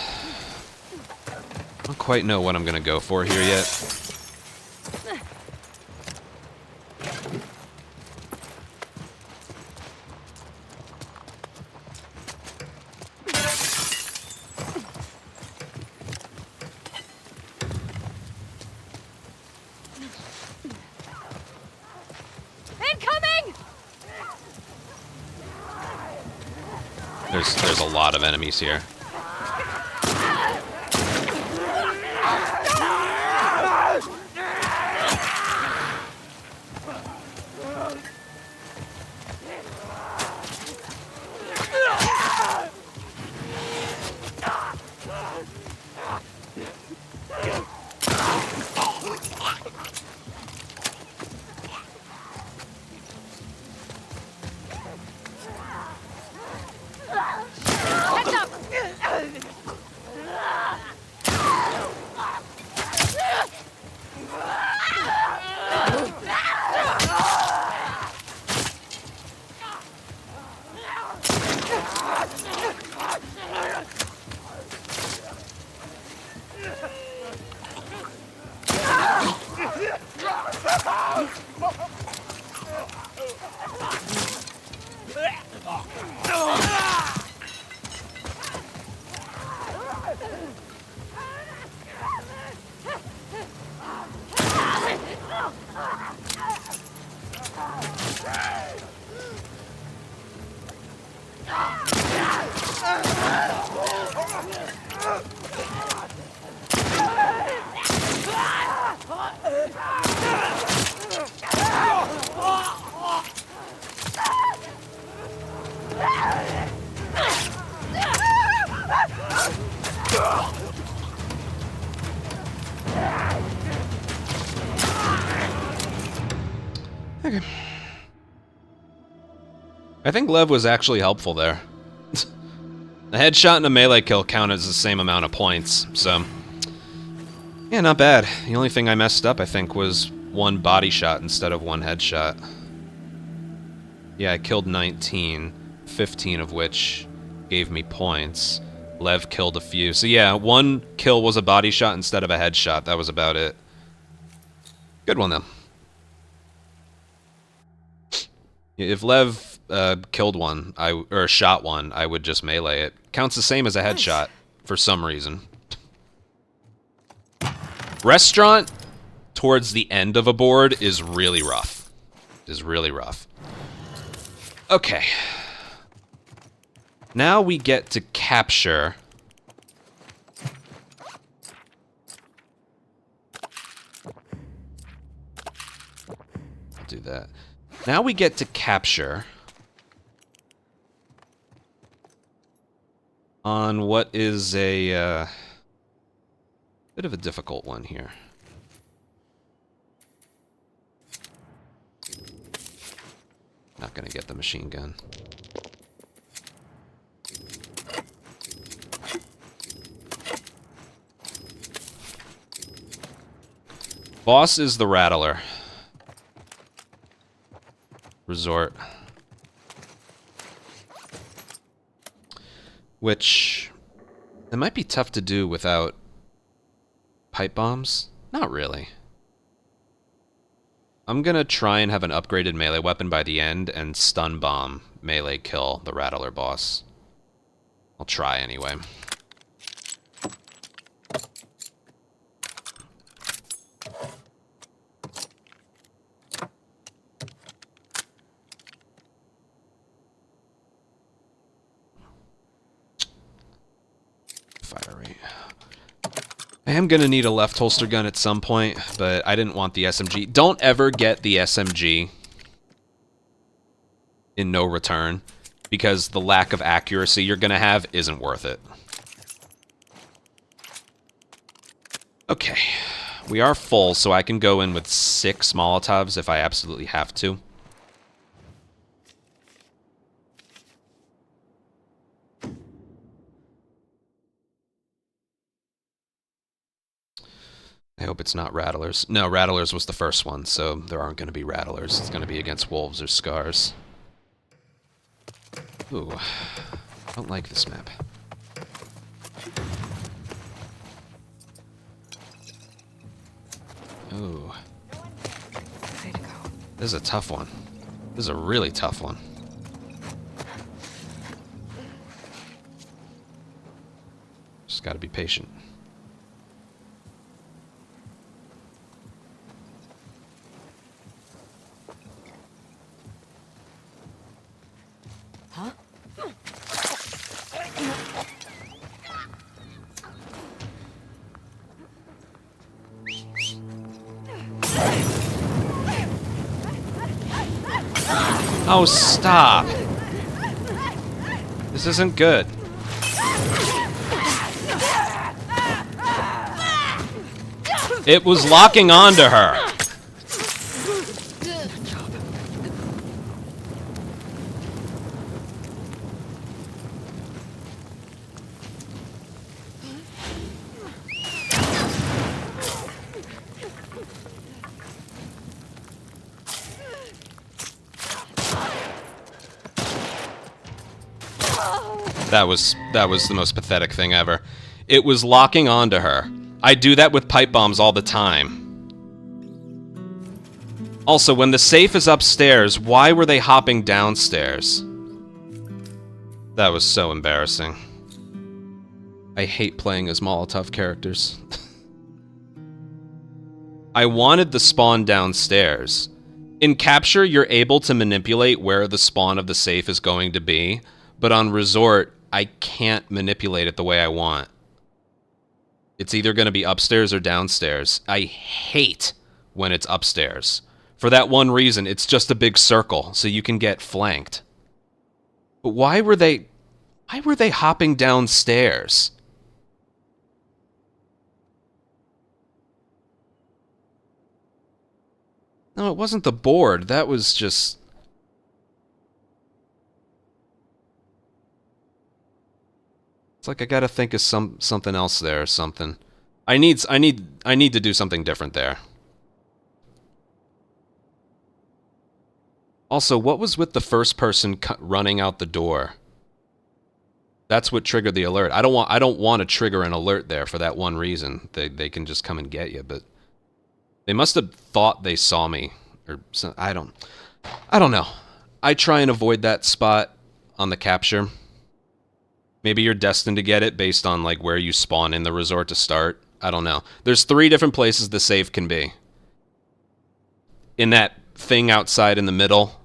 I don't quite know what I'm gonna go for here yet. Incoming! There's a lot of enemies here. Heads up! I think Lev was actually helpful there. A headshot and a melee kill count as the same amount of points, so... Yeah, not bad. The only thing I messed up, I think, was one body shot instead of one headshot. Yeah, I killed 19, 15 of which gave me points. Lev killed a few. So yeah, one kill was a body shot instead of a headshot. That was about it. Good one, though. If Lev killed one, or shot one, I would just melee it. Counts the same as a headshot, for some reason. Restaurant, towards the end of a board, is really rough. Is really rough. Okay. Now we get to capture... I'll do that. Now we get to capture... on what is a bit of a difficult one here. Not gonna get the machine gun. Boss is the Rattler. Resort. Which... it might be tough to do without... pipe bombs? Not really. I'm gonna try and have an upgraded melee weapon by the end and stun bomb melee kill the Rattler boss. I'll try anyway. Fire rate. I am gonna need a left holster gun at some point, but I didn't want the SMG. Don't ever get the SMG in no return, because the lack of accuracy you're gonna have isn't worth it. Okay, we are full, so I can go in with 6 Molotovs if I absolutely have to. I hope it's not Rattlers. No, Rattlers was the first one, so there aren't going to be Rattlers. It's going to be against Wolves or Scars. Ooh, I don't like this map. Ooh. Way to go. This is a tough one. This is a really tough one. Just got to be patient. Huh? Oh, stop! This isn't good. It was locking onto her. That was the most pathetic thing ever. It was locking onto her. I do that with pipe bombs all the time. Also, when the safe is upstairs, why were they hopping downstairs? That was so embarrassing. I hate playing as Molotov characters. I wanted the spawn downstairs. In Capture, you're able to manipulate where the spawn of the safe is going to be, but on Resort, I can't manipulate it the way I want. It's either going to be upstairs or downstairs. I hate when it's upstairs. For that one reason, it's just a big circle, so you can get flanked. But why were they hopping downstairs? No, it wasn't the board. That was just... like I gotta think of something else there or something. I need to do something different there. Also, what was with the first person running out the door? That's what triggered the alert. I don't want to trigger an alert there for that one reason. They can just come and get you, but they must have thought they saw me or so, I don't know. I try and avoid that spot on the capture. Maybe you're destined to get it based on like where you spawn in the resort to start. I don't know. There's 3 different places the save can be. In that thing outside in the middle,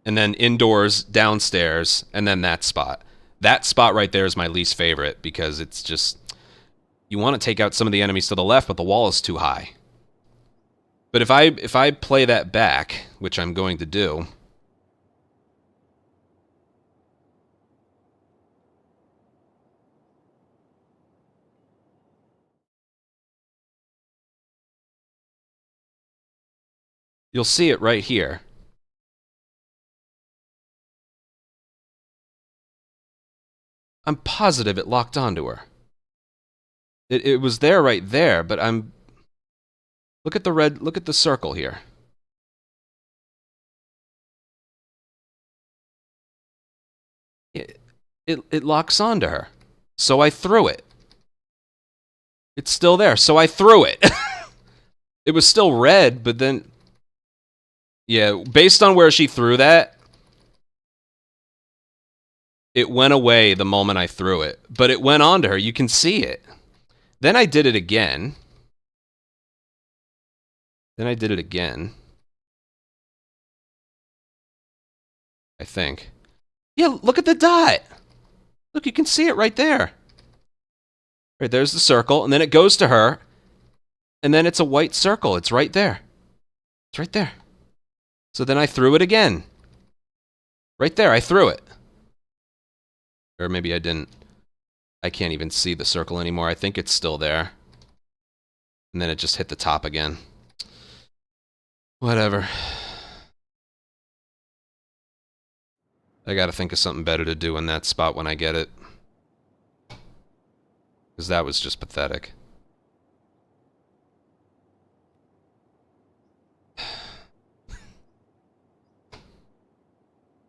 and then indoors, downstairs, and then that spot. That spot right there is my least favorite because it's just... You want to take out some of the enemies to the left, but the wall is too high. But if I play that back, which I'm going to do... You'll see it right here. I'm positive it locked onto her. It was there right there, but I'm... Look at the circle here. It locks onto her. So I threw it. It's still there, so I threw it. It was still red, but then... Yeah, based on where she threw that, it went away the moment I threw it. But it went onto her, you can see it. Then I did it again. I think. Yeah, look at the dot. Look, you can see it right there. Right, there's the circle, and then it goes to her, and then it's a white circle. It's right there. It's right there. So then I threw it again. Right there, I threw it. Or maybe I didn't. I can't even see the circle anymore. I think it's still there. And then it just hit the top again. Whatever. I gotta think of something better to do in that spot when I get it. Because that was just pathetic.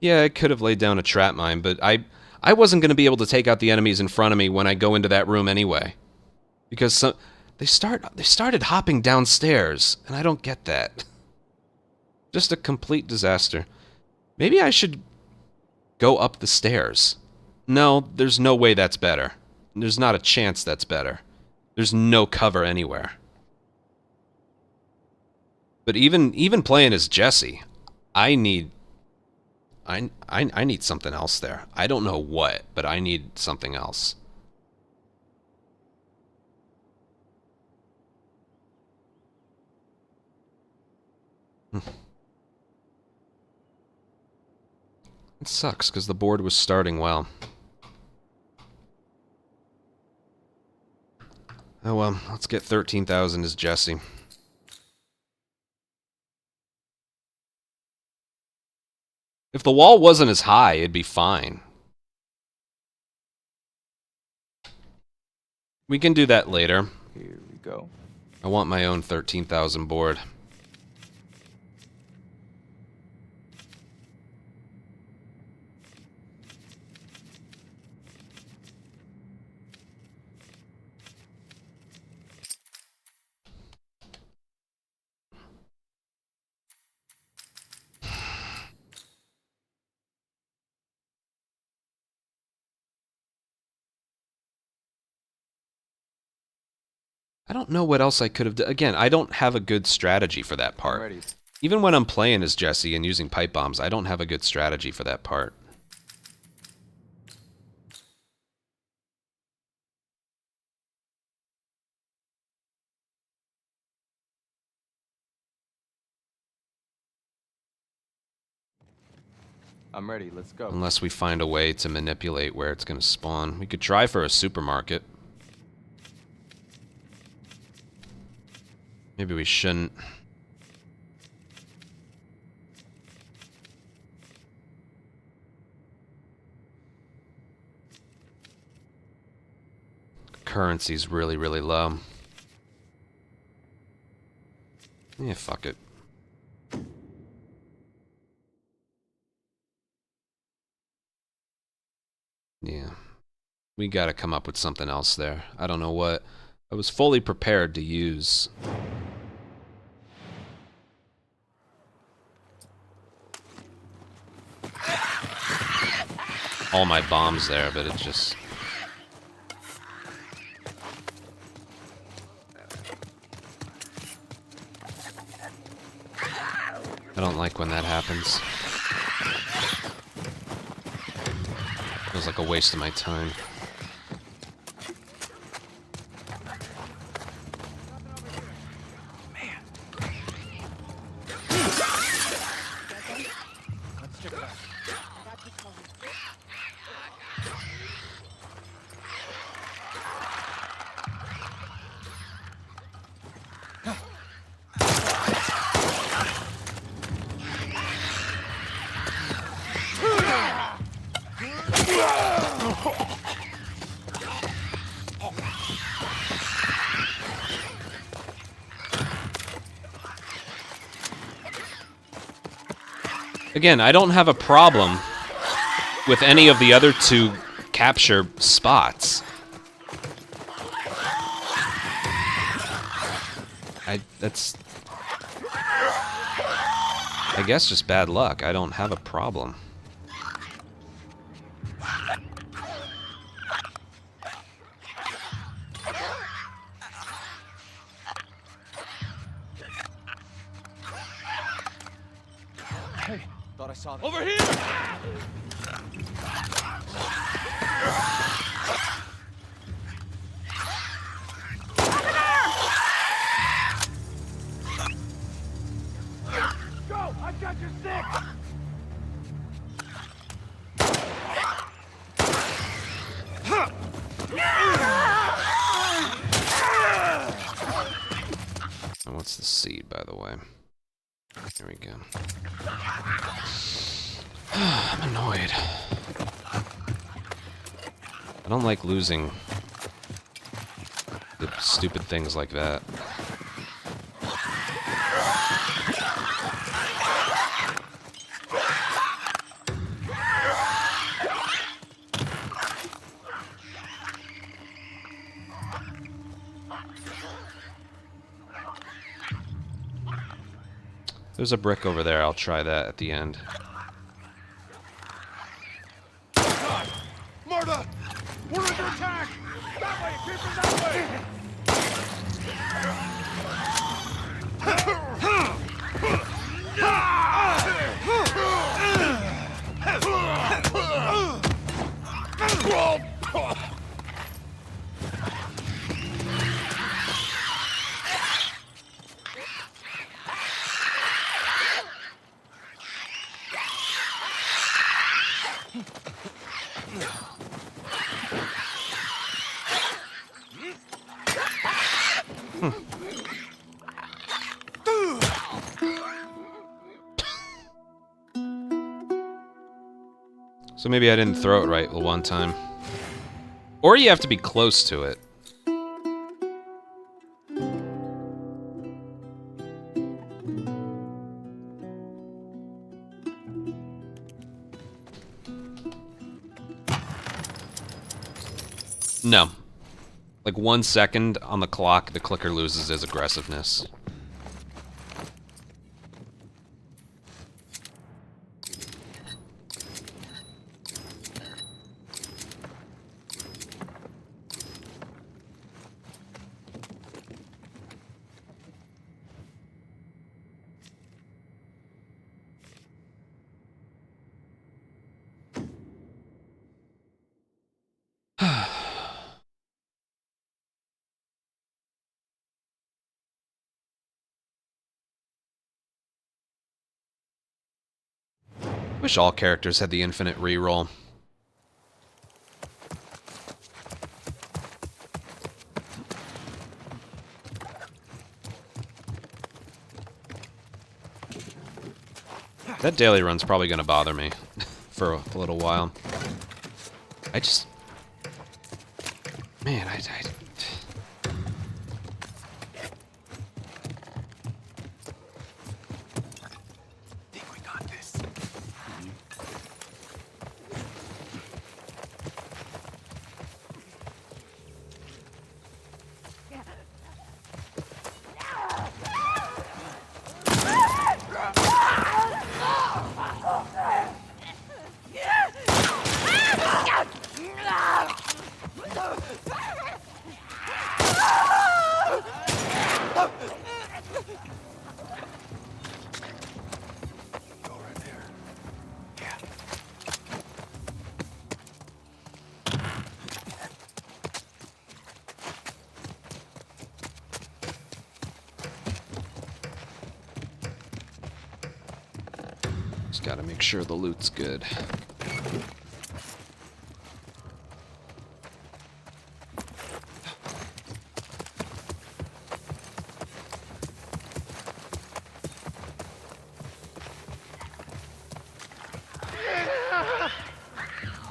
Yeah, I could have laid down a trap mine, but I wasn't going to be able to take out the enemies in front of me when I go into that room anyway. Because they started hopping downstairs, and I don't get that. Just a complete disaster. Maybe I should go up the stairs. No, there's no way that's better. There's not a chance that's better. There's no cover anywhere. But even playing as Jesse, I need something else there. I don't know what, but I need something else. It sucks because the board was starting well. Oh well, let's get 13,000 as Jesse. If the wall wasn't as high, it'd be fine. We can do that later. Here we go. I want my own 13,000 board. I don't know what else I could have done. Again, I don't have a good strategy for that part. Ready. Even when I'm playing as Jesse and using pipe bombs, I don't have a good strategy for that part. I'm ready. Let's go. Unless we find a way to manipulate where it's going to spawn. We could try for a supermarket. Maybe we shouldn't. currency's really, really low. Yeah, fuck it. Yeah. We gotta come up with something else there. I don't know what. I was fully prepared to use. All my bombs there, but it just... I don't like when that happens. Feels like a waste of my time. Again, I don't have a problem with any of the other two capture spots. That's... I guess just bad luck. I don't have a problem. Thought I saw that. Over here! Go! I got your stick! And what's the seed, by the way? Here we go. I'm annoyed. I don't like losing the stupid things like that. There's a brick over there. I'll try that at the end. Marta! We're under attack! That way! Creepers that way! So maybe I didn't throw it right the one time. Or you have to be close to it. No. Like 1 second on the clock, the clicker loses his aggressiveness. Wish all characters had the infinite reroll. That daily run's probably gonna bother me for a little while. I just... Man, Think we got this. Go right there. Yeah. just gotta make sure the loot's good.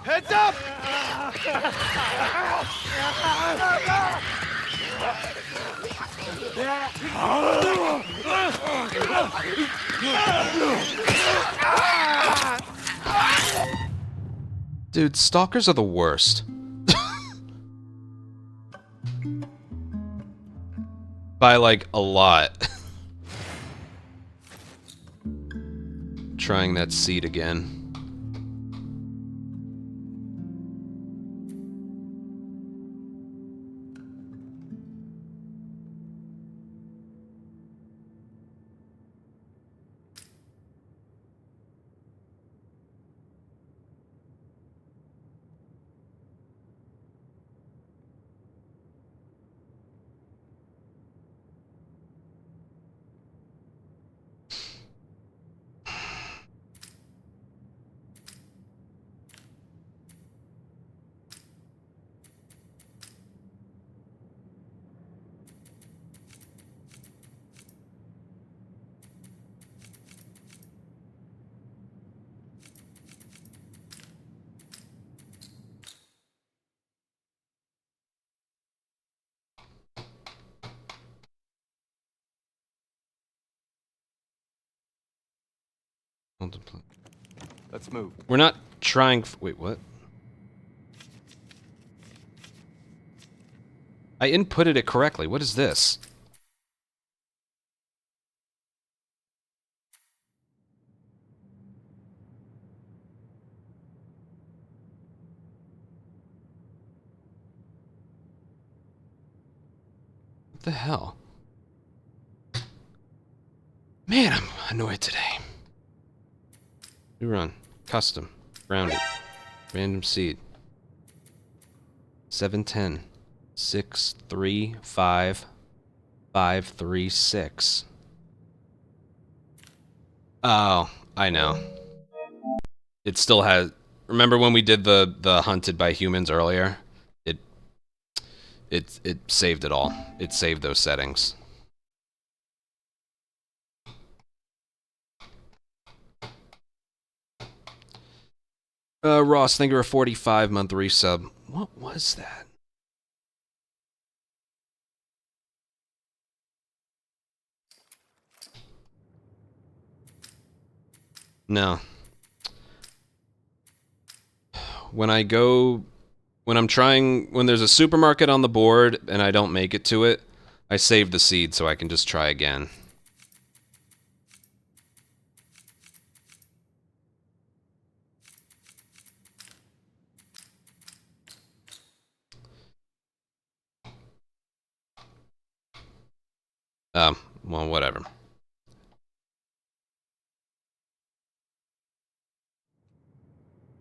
Heads up! Dude, stalkers are the worst. By like a lot. Trying that seat again. Let's move. We're not trying. Wait, what? I inputted it correctly. What is this? What the hell? Man, I'm annoyed today. New run. Custom. Grounded. Random seed. 710. 635 536. Oh, I know. It still has. Remember when we did the hunted by humans earlier? It saved it all. It saved those settings. Ross, thank you for a 45-month resub. What was that? No. When there's a supermarket on the board and I don't make it to it, I save the seed so I can just try again. Well, whatever.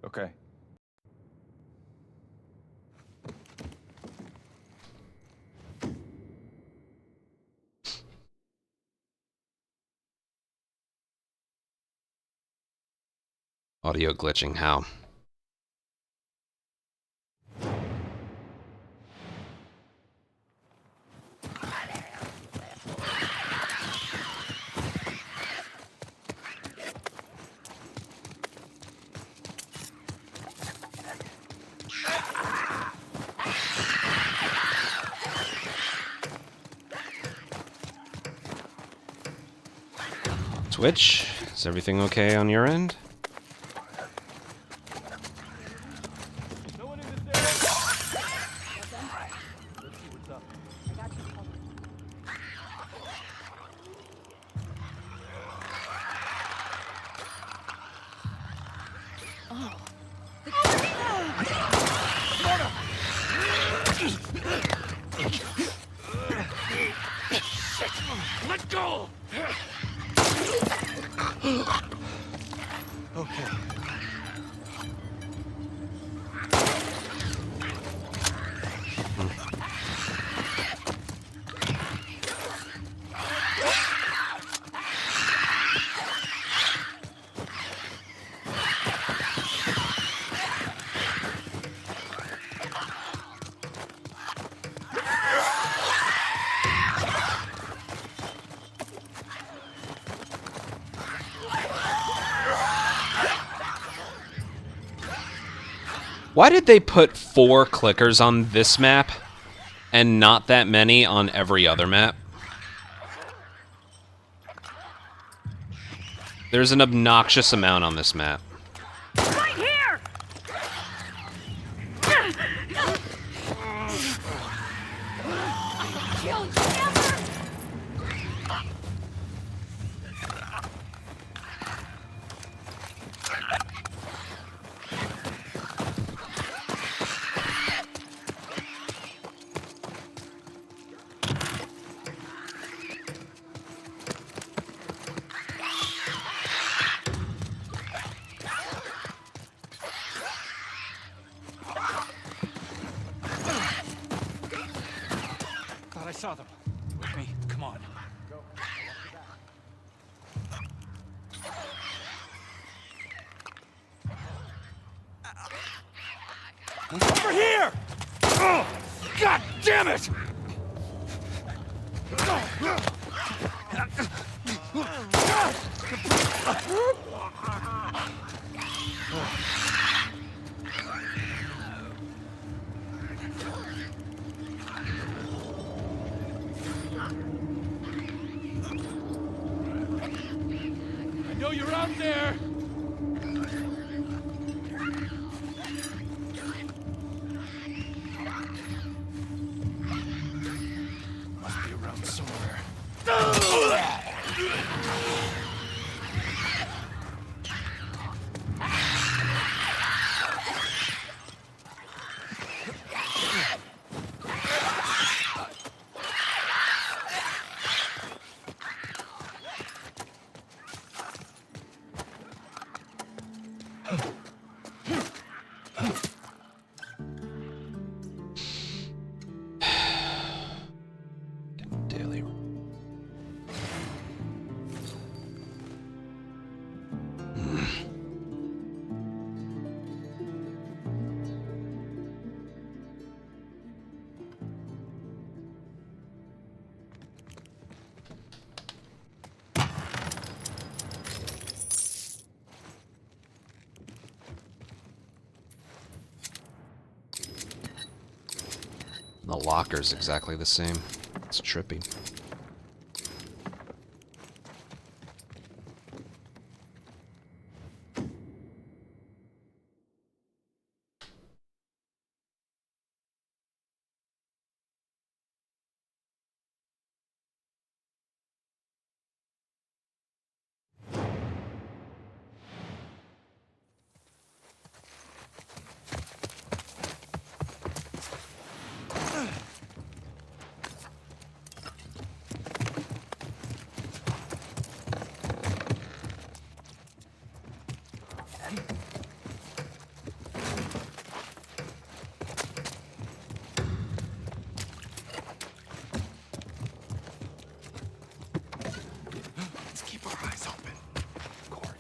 Okay. Audio glitching, how? Twitch, is everything okay on your end? Let go! Okay. Why did they put 4 clickers on this map and not that many on every other map? There's an obnoxious amount on this map. Right here! Killed Amber! Thought I saw them. With me. Come on. Over here! Oh, God damn it! I know you're out there! Must be around somewhere. Daily. The locker's exactly the same. It's trippy. Let's keep our eyes open. Cord.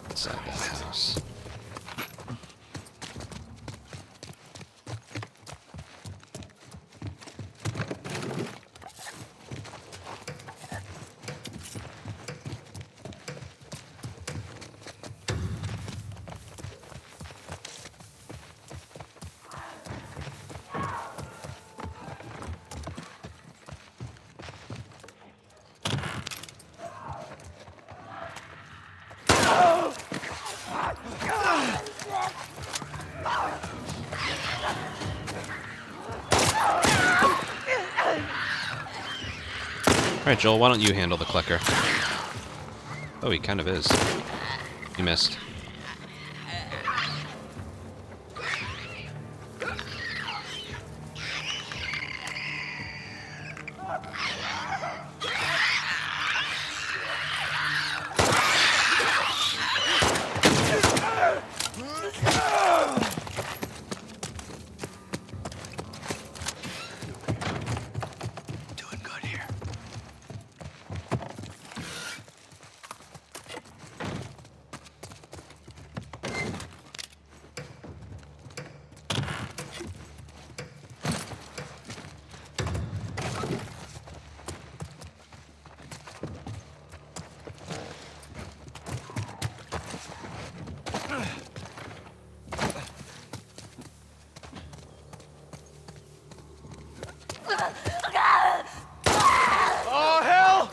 Inside that house. Alright, Joel, why don't you handle the clicker? Oh, he kind of is. You missed. Doing good here. Oh, hell!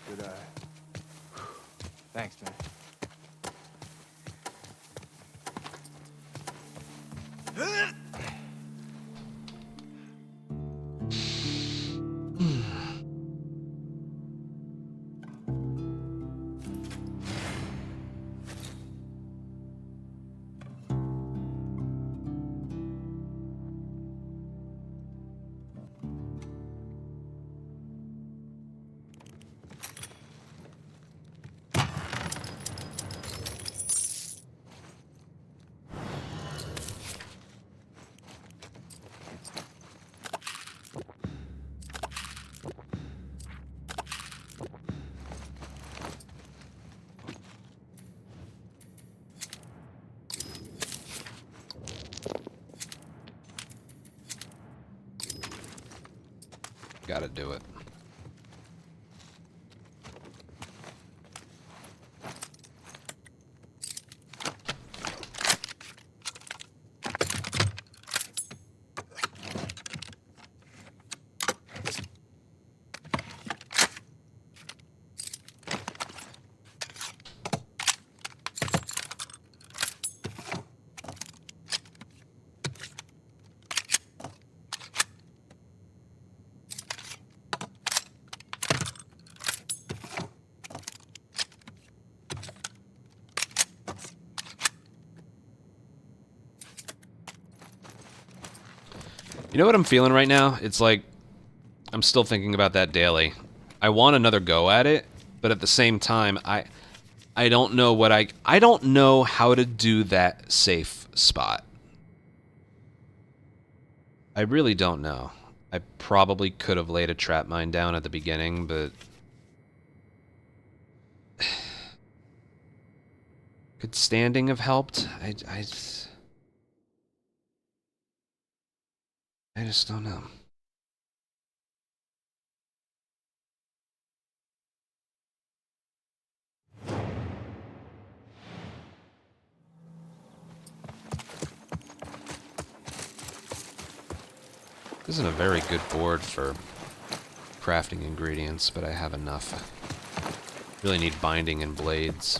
Good eye. Thanks, man. Gotta do it. You know what I'm feeling right now? It's like I'm still thinking about that daily. I want another go at it, but at the same time, I don't know what I don't know how to do that safe spot. I really don't know. I probably could have laid a trap mine down at the beginning, but could standing have helped? I just don't know. This isn't a very good board for crafting ingredients, but I have enough. Really need binding and blades,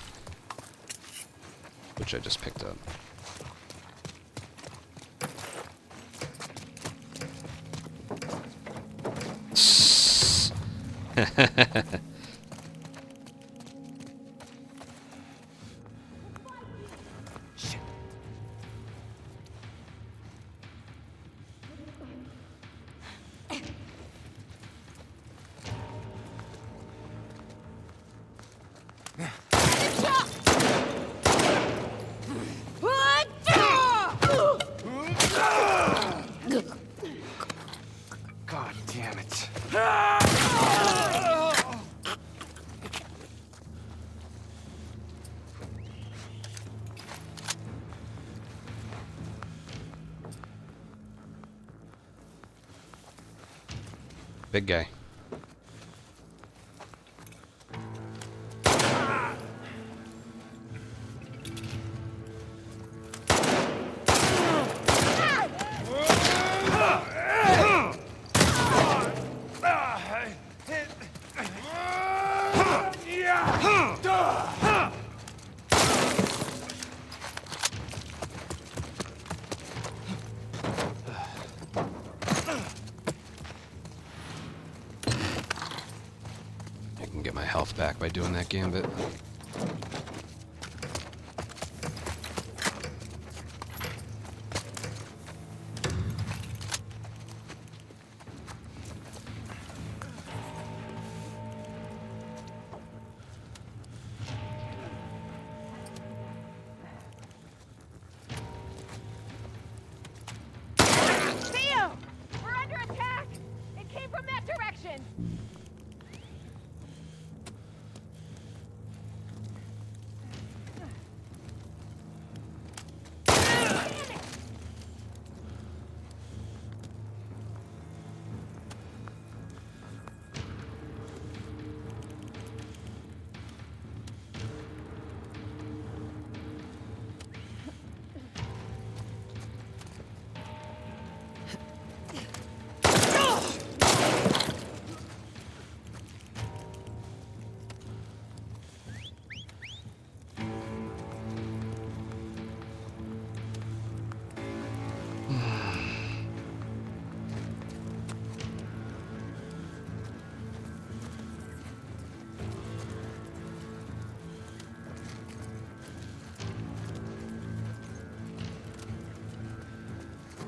which I just picked up. God damn it. Big guy. I can get my health back by doing that gambit. Theo! We're under attack! It came from that direction!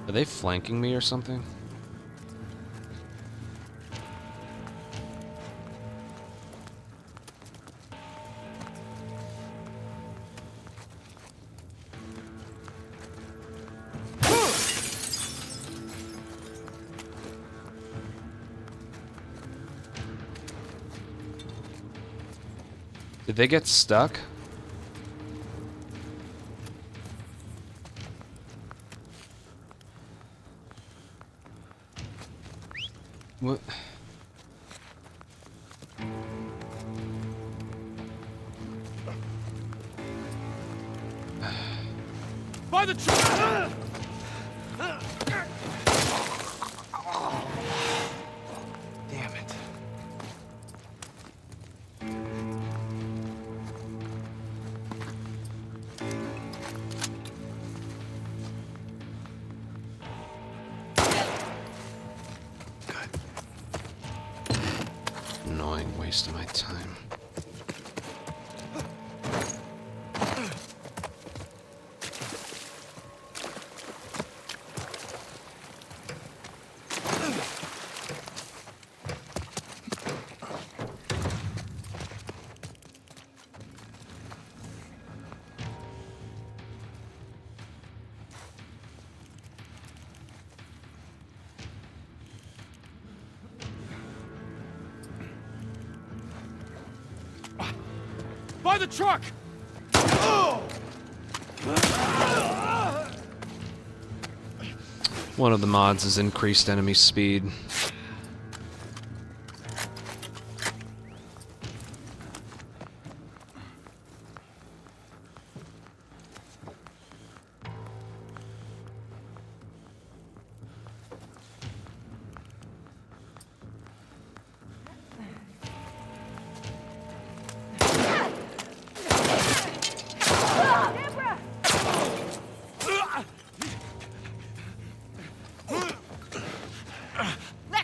Are they flanking me or something? Did they get stuck? What? By the truck! Damn it. Annoying waste of my time. By the truck! One of the mods is increased enemy speed. Deborah! Let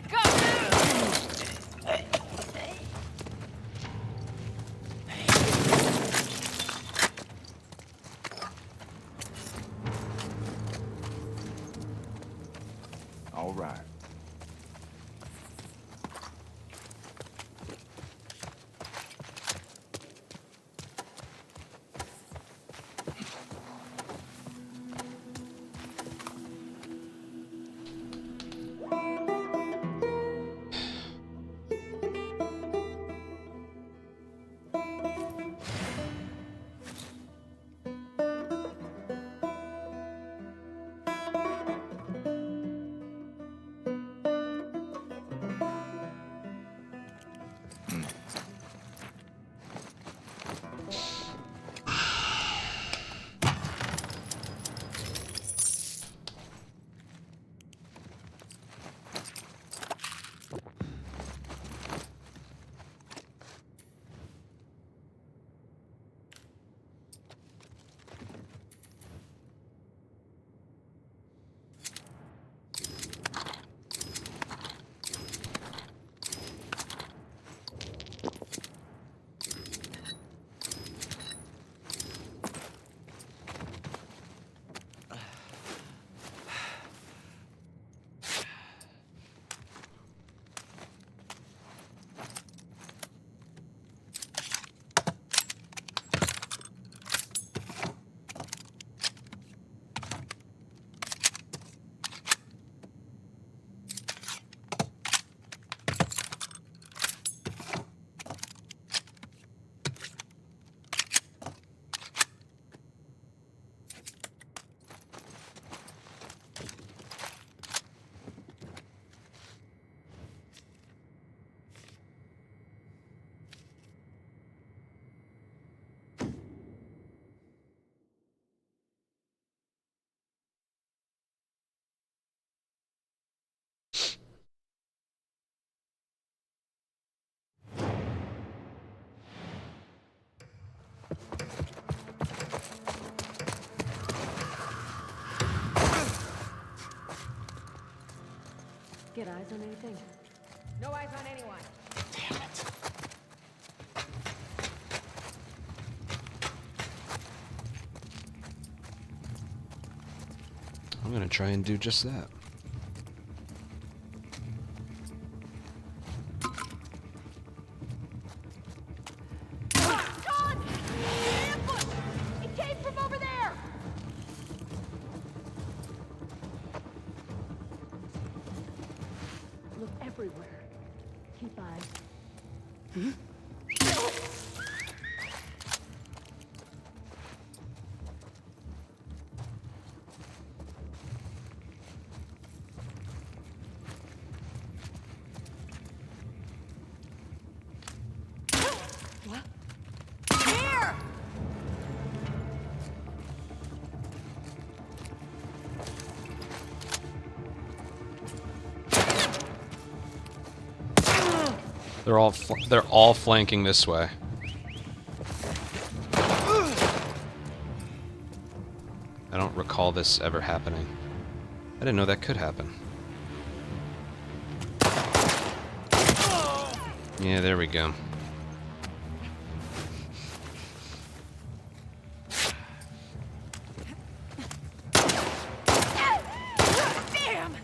Get eyes on anything? No eyes on anyone. Damn it. I'm gonna try and do just that. John! Ambush! It came from over there! Look everywhere. Keep eyes. What? Here! They're all flanking this way. I don't recall this ever happening. I didn't know that could happen. Yeah, there we go. Damn!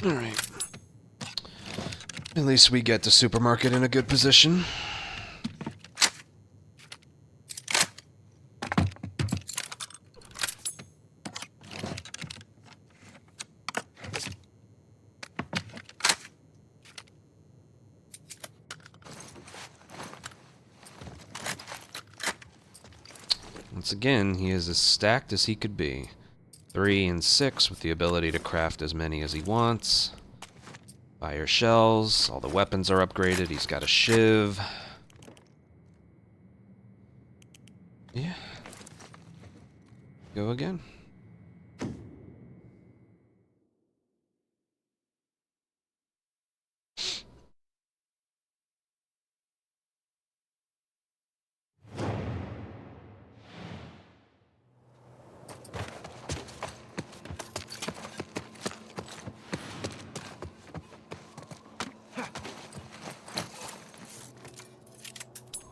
Alright. At least we get the supermarket in a good position. Once again, he is as stacked as he could be. 3 and 6 with the ability to craft as many as he wants. Fire shells, all the weapons are upgraded, he's got a shiv. Yeah. Go again.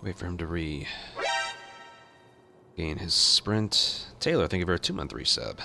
Wait for him to regain his sprint. Taylor, thank you for a 2-month resub.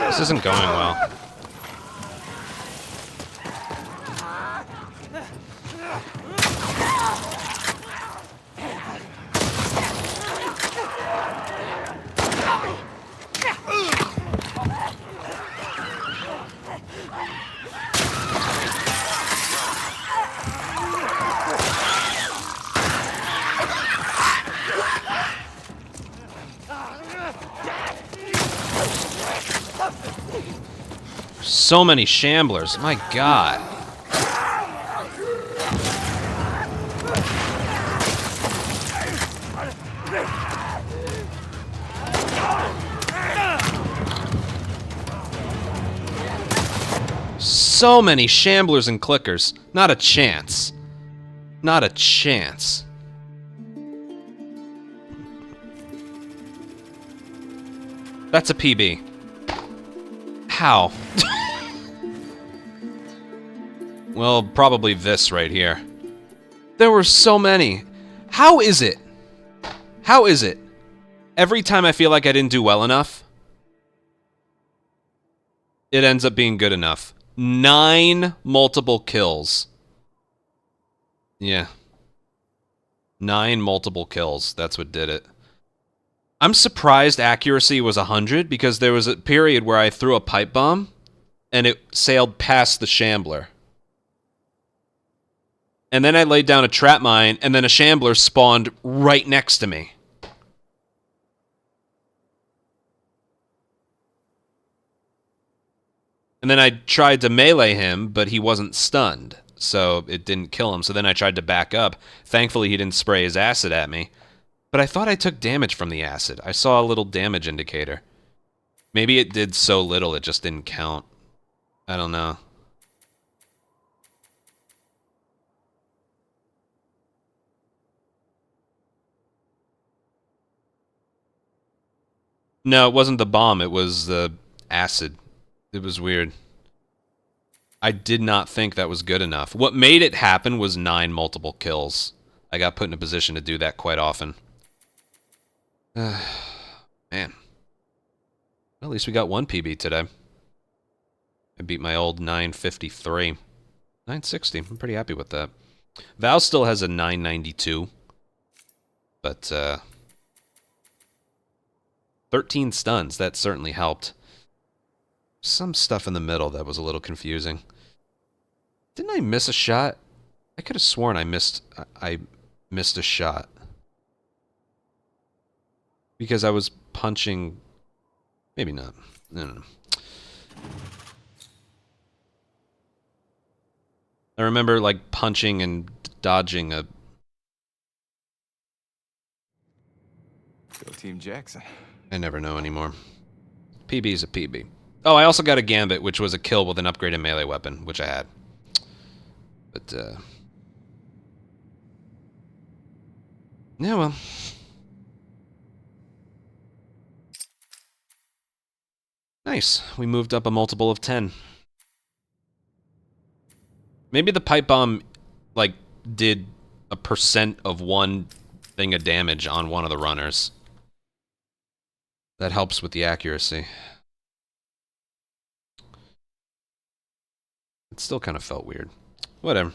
This isn't going well. So many shamblers, my god. So many shamblers and clickers. Not a chance. Not a chance. That's a PB. How? Well, probably this right here. There were so many. How is it? How is it? Every time I feel like I didn't do well enough, it ends up being good enough. 9 multiple kills. Yeah. 9 multiple kills. That's what did it. I'm surprised accuracy was 100 because there was a period where I threw a pipe bomb and it sailed past the shambler. And then I laid down a trap mine and then a shambler spawned right next to me. And then I tried to melee him, but he wasn't stunned, so it didn't kill him. So then I tried to back up. Thankfully, he didn't spray his acid at me. But I thought I took damage from the acid. I saw a little damage indicator. Maybe it did so little it just didn't count. I don't know. No, it wasn't the bomb. It was the acid. It was weird. I did not think that was good enough. What made it happen was 9 multiple kills. I got put in a position to do that quite often. Man. Well, at least we got 1 PB today. I beat my old 953. 960. I'm pretty happy with that. Val still has a 992. But, 13 stuns. That certainly helped. Some stuff in the middle that was a little confusing. Didn't I miss a shot? I could have sworn I missed a shot. Because I was punching... Maybe not. I don't know. I remember, like, punching and dodging a... Go Team Jackson. I never know anymore. PB is a PB. Oh, I also got a Gambit, which was a kill with an upgraded melee weapon, which I had. But, yeah, well. Nice. We moved up a multiple of 10. Maybe the pipe bomb, like, did a % of 1 thing of damage on one of the runners. That helps with the accuracy. It still kind of felt weird. Whatever.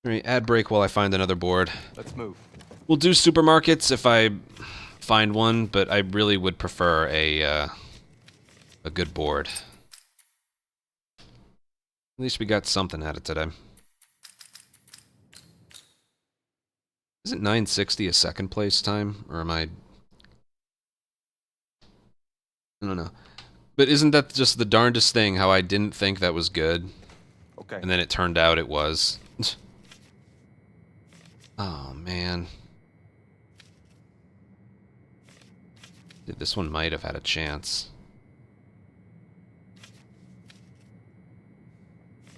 Alright, ad break while I find another board. Let's move. We'll do supermarkets if I find one, but I really would prefer a good board. At least we got something at it today. Isn't 960 a second place time? Or am I don't know. But isn't that just the darndest thing, how I didn't think that was good? Okay. And then it turned out it was. Oh, man. Dude, this one might have had a chance.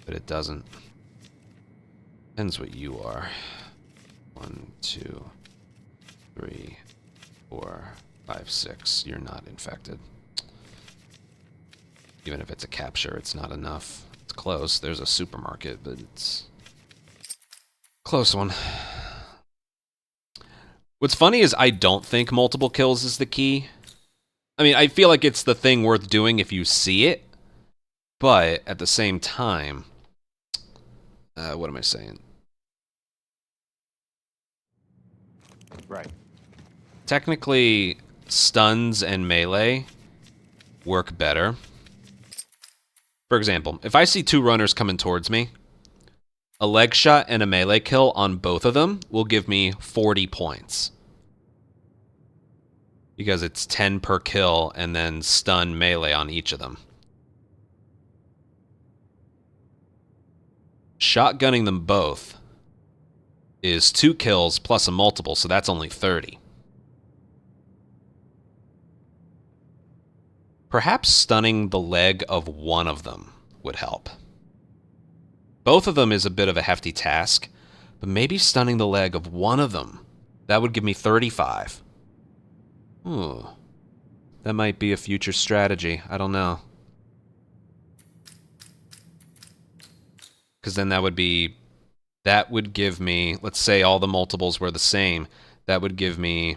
But it doesn't. Depends what you are. 1, 2, 3, 4, 5, 6. You're not infected. Even if it's a capture, it's not enough. It's close. There's a supermarket, but it's... close one. What's funny is I don't think multiple kills is the key. I mean, I feel like it's the thing worth doing if you see it. But, at the same time... what am I saying? Right. Technically, stuns and melee work better. For example, if I see 2 runners coming towards me, a leg shot and a melee kill on both of them will give me 40 points. Because it's 10 per kill and then stun melee on each of them. Shotgunning them both is 2 kills plus a multiple, so that's only 30. Perhaps stunning the leg of one of them would help. Both of them is a bit of a hefty task, but maybe stunning the leg of one of them, that would give me 35. Ooh. That might be a future strategy. I don't know. Because then that would give me, let's say all the multiples were the same, that would give me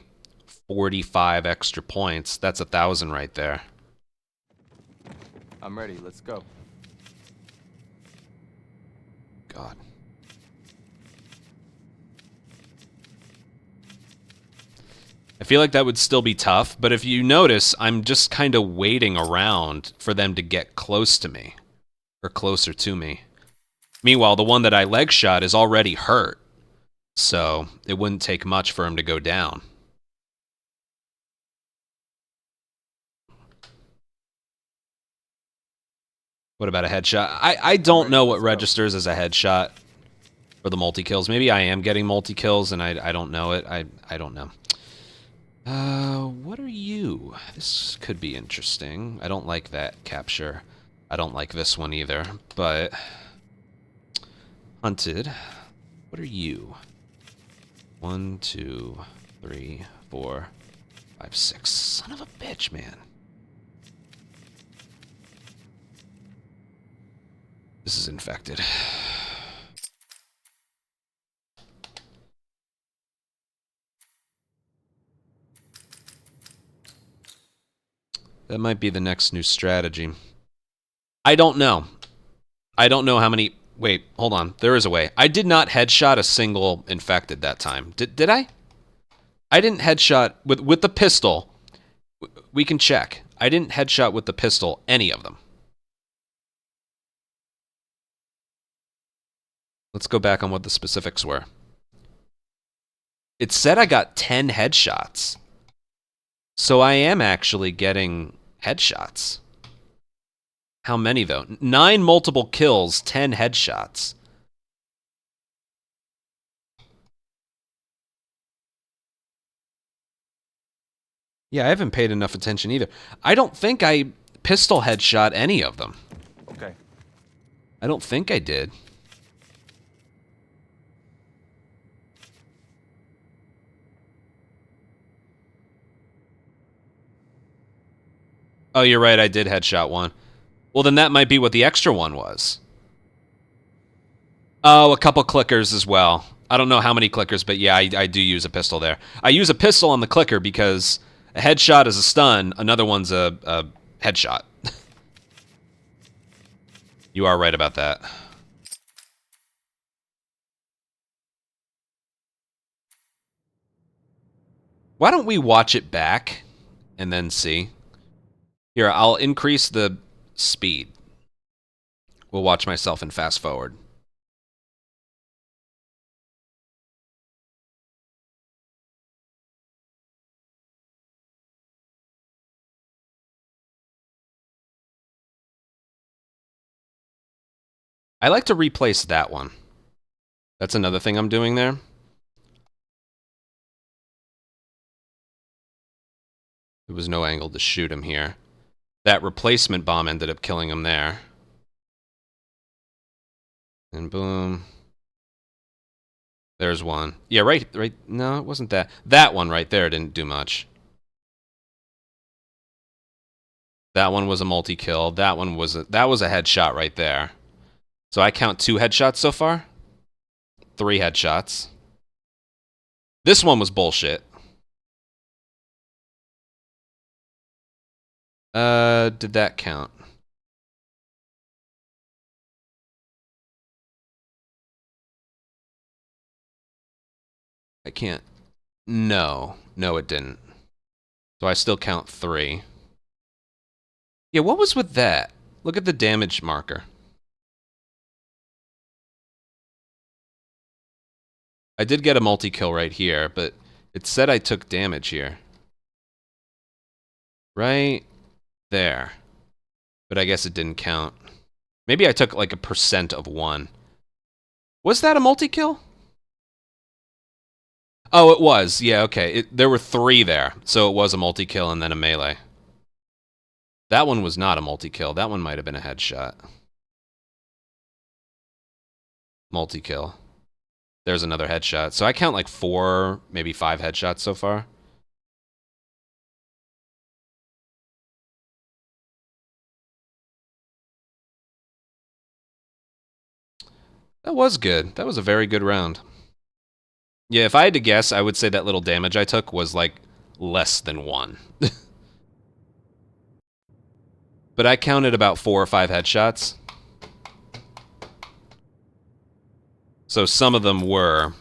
45 extra points. That's 1,000 right there. I'm ready. Let's go. God. I feel like that would still be tough, but if you notice, I'm just kind of waiting around for them to get close to me. Or closer to me. Meanwhile, the one that I leg shot is already hurt. So, it wouldn't take much for him to go down. What about a headshot? I don't know what let's go. registers as a headshot for the multi-kills. Maybe I am getting multi-kills and I don't know it. I don't know. What are you? This could be interesting. I don't like that capture. I don't like this one either, but... Hunted. What are you? 1, 2, 3, 4, 5, 6. Son of a bitch, man. This is infected. That might be the next new strategy. I don't know. I don't know how many... Wait, hold on. There is a way. I did not headshot a single infected that time. Did I? I didn't headshot with the pistol. We can check. I didn't headshot with the pistol any of them. Let's go back on what the specifics were. It said I got 10 headshots. So I am actually getting headshots. How many, though? 9 multiple kills, 10 headshots. Yeah, I haven't paid enough attention either. I don't think I pistol headshot any of them. Okay. I don't think I did. Oh, you're right, I did headshot one. Well, then that might be what the extra one was. Oh, a couple clickers as well. I don't know how many clickers, but yeah, I do use a pistol there. I use a pistol on the clicker because a headshot is a stun, another one's a headshot. You are right about that. Why don't we watch it back and then see? Here, I'll increase the speed. We'll watch myself and fast forward. I like to replace that one. That's another thing I'm doing there. There was no angle to shoot him here. That replacement bomb ended up killing him there. And boom. There's one. Yeah, right. No, it wasn't that. That one right there didn't do much. That one was a multi-kill. That was a headshot right there. So I count 2 headshots so far. 3 headshots. This one was bullshit. Did that count? I can't. No, it didn't. So I still count 3. Yeah, what was with that? Look at the damage marker. I did get a multi-kill right here, but it said I took damage here. Right there. But I guess it didn't count. Maybe I took like a % of 1. Was that a multi-kill? Oh, it was. Yeah, okay. There were 3 there, so it was a multi-kill and then a melee. That one was not a multi-kill. That one might have been a headshot. Multi-kill. There's another headshot. So I count like 4, maybe 5 headshots so far. That was good. That was a very good round. Yeah, if I had to guess, I would say that little damage I took was like less than 1. But I counted about 4 or 5 headshots. So some of them were...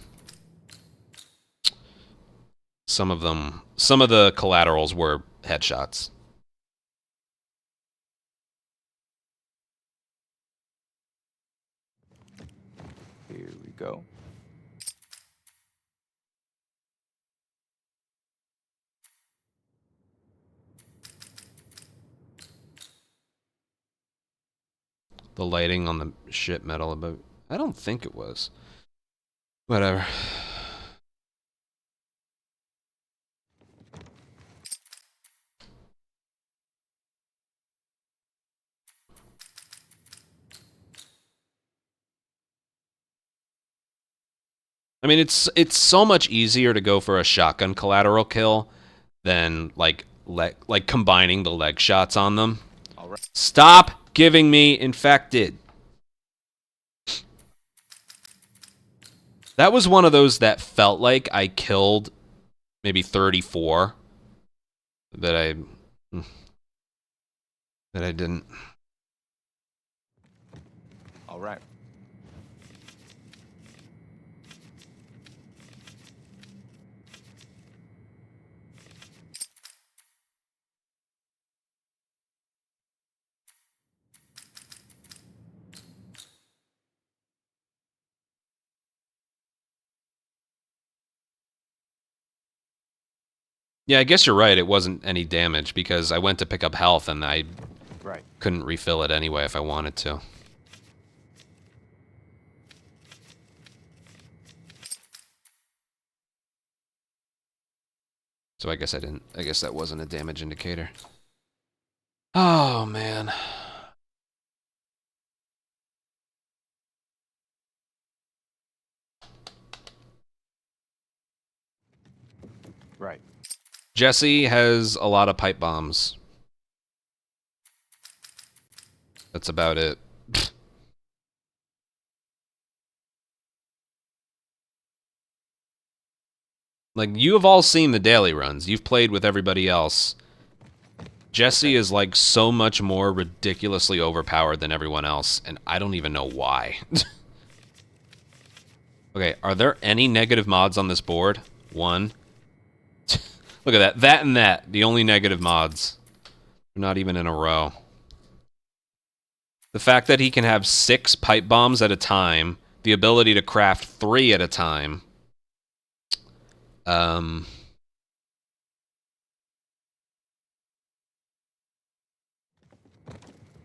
Some of the collaterals were headshots. Here we go. the lighting on the ship metal, but I don't think it was. Whatever. I mean, it's so much easier to go for a shotgun collateral kill than like combining the leg shots on them. All right. Stop giving me infected. That was one of those that felt like I killed maybe 34 that I didn't. All right. Yeah, I guess you're right. It wasn't any damage because I went to pick up health and I Right. couldn't refill it anyway if I wanted to. So I guess I didn't. I guess that wasn't a damage indicator. Oh, man. Right. Jesse has a lot of pipe bombs. That's about it. Like, you have all seen the daily runs. You've played with everybody else. Jesse is, like, so much more ridiculously overpowered than everyone else, and I don't even know why. Okay, are there any negative mods on this board? One. Look at that. That and that. The only negative mods. They're not even in a row. The fact that he can have 6 pipe bombs at a time, the ability to craft 3 at a time.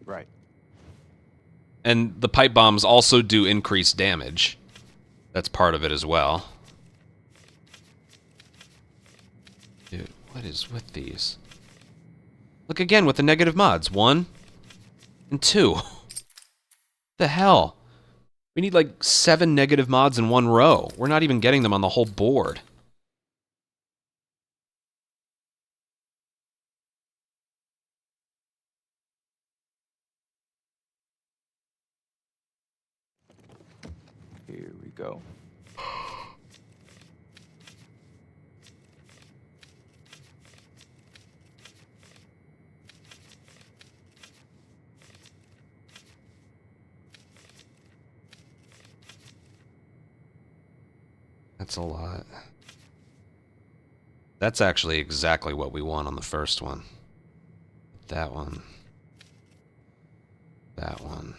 Right. And the pipe bombs also do increase damage. That's part of it as well. Dude, what is with these? Look again with the negative mods. 1 and 2. The hell? We need like 7 negative mods in one row. We're not even getting them on the whole board. Here we go. That's a lot. That's actually exactly what we want on the first one. That one. That one.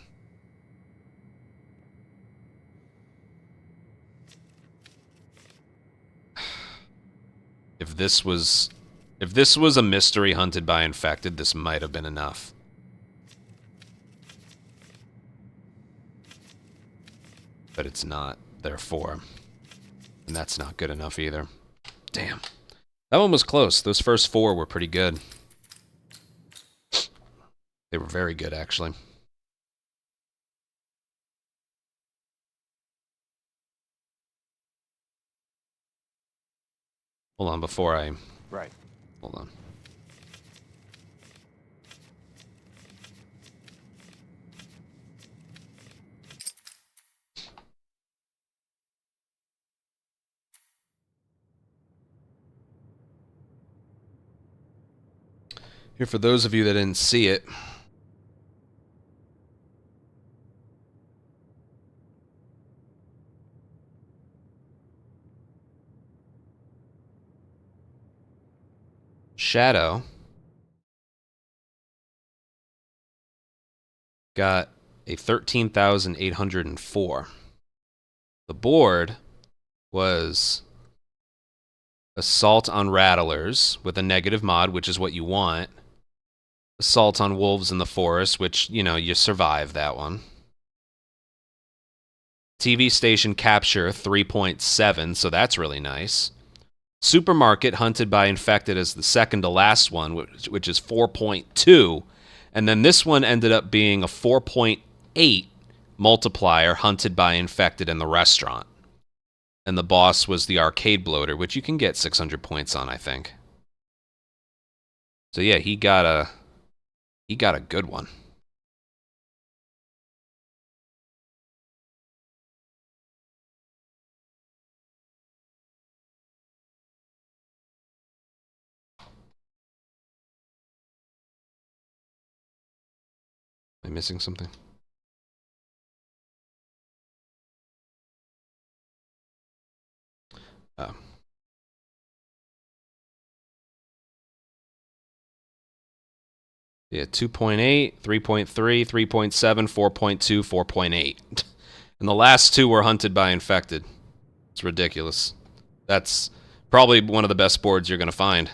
If this was a mystery hunted by infected, this might have been enough. But it's not, therefore. And that's not good enough either. Damn. That one was close. Those first 4 were pretty good. They were very good, actually. Hold on, before I... Right. Hold on. Here, for those of you that didn't see it, Shadow got a 13,804. The board was Assault on Rattlers with a negative mod, which is what you want, Assault on wolves in the forest, which, you know, you survive that one. TV station capture 3.7, so that's really nice. Supermarket hunted by infected as the second to last one, which is 4.2. And then this one ended up being a 4.8 multiplier hunted by infected in the restaurant. And the boss was the arcade bloater, which you can get 600 points on, I think. So yeah, he got a good one. Am I missing something? Oh. Yeah, 2.8, 3.3, 3.7, 4.2, 4.8. And the last two were hunted by infected. It's ridiculous. That's probably one of the best boards you're going to find.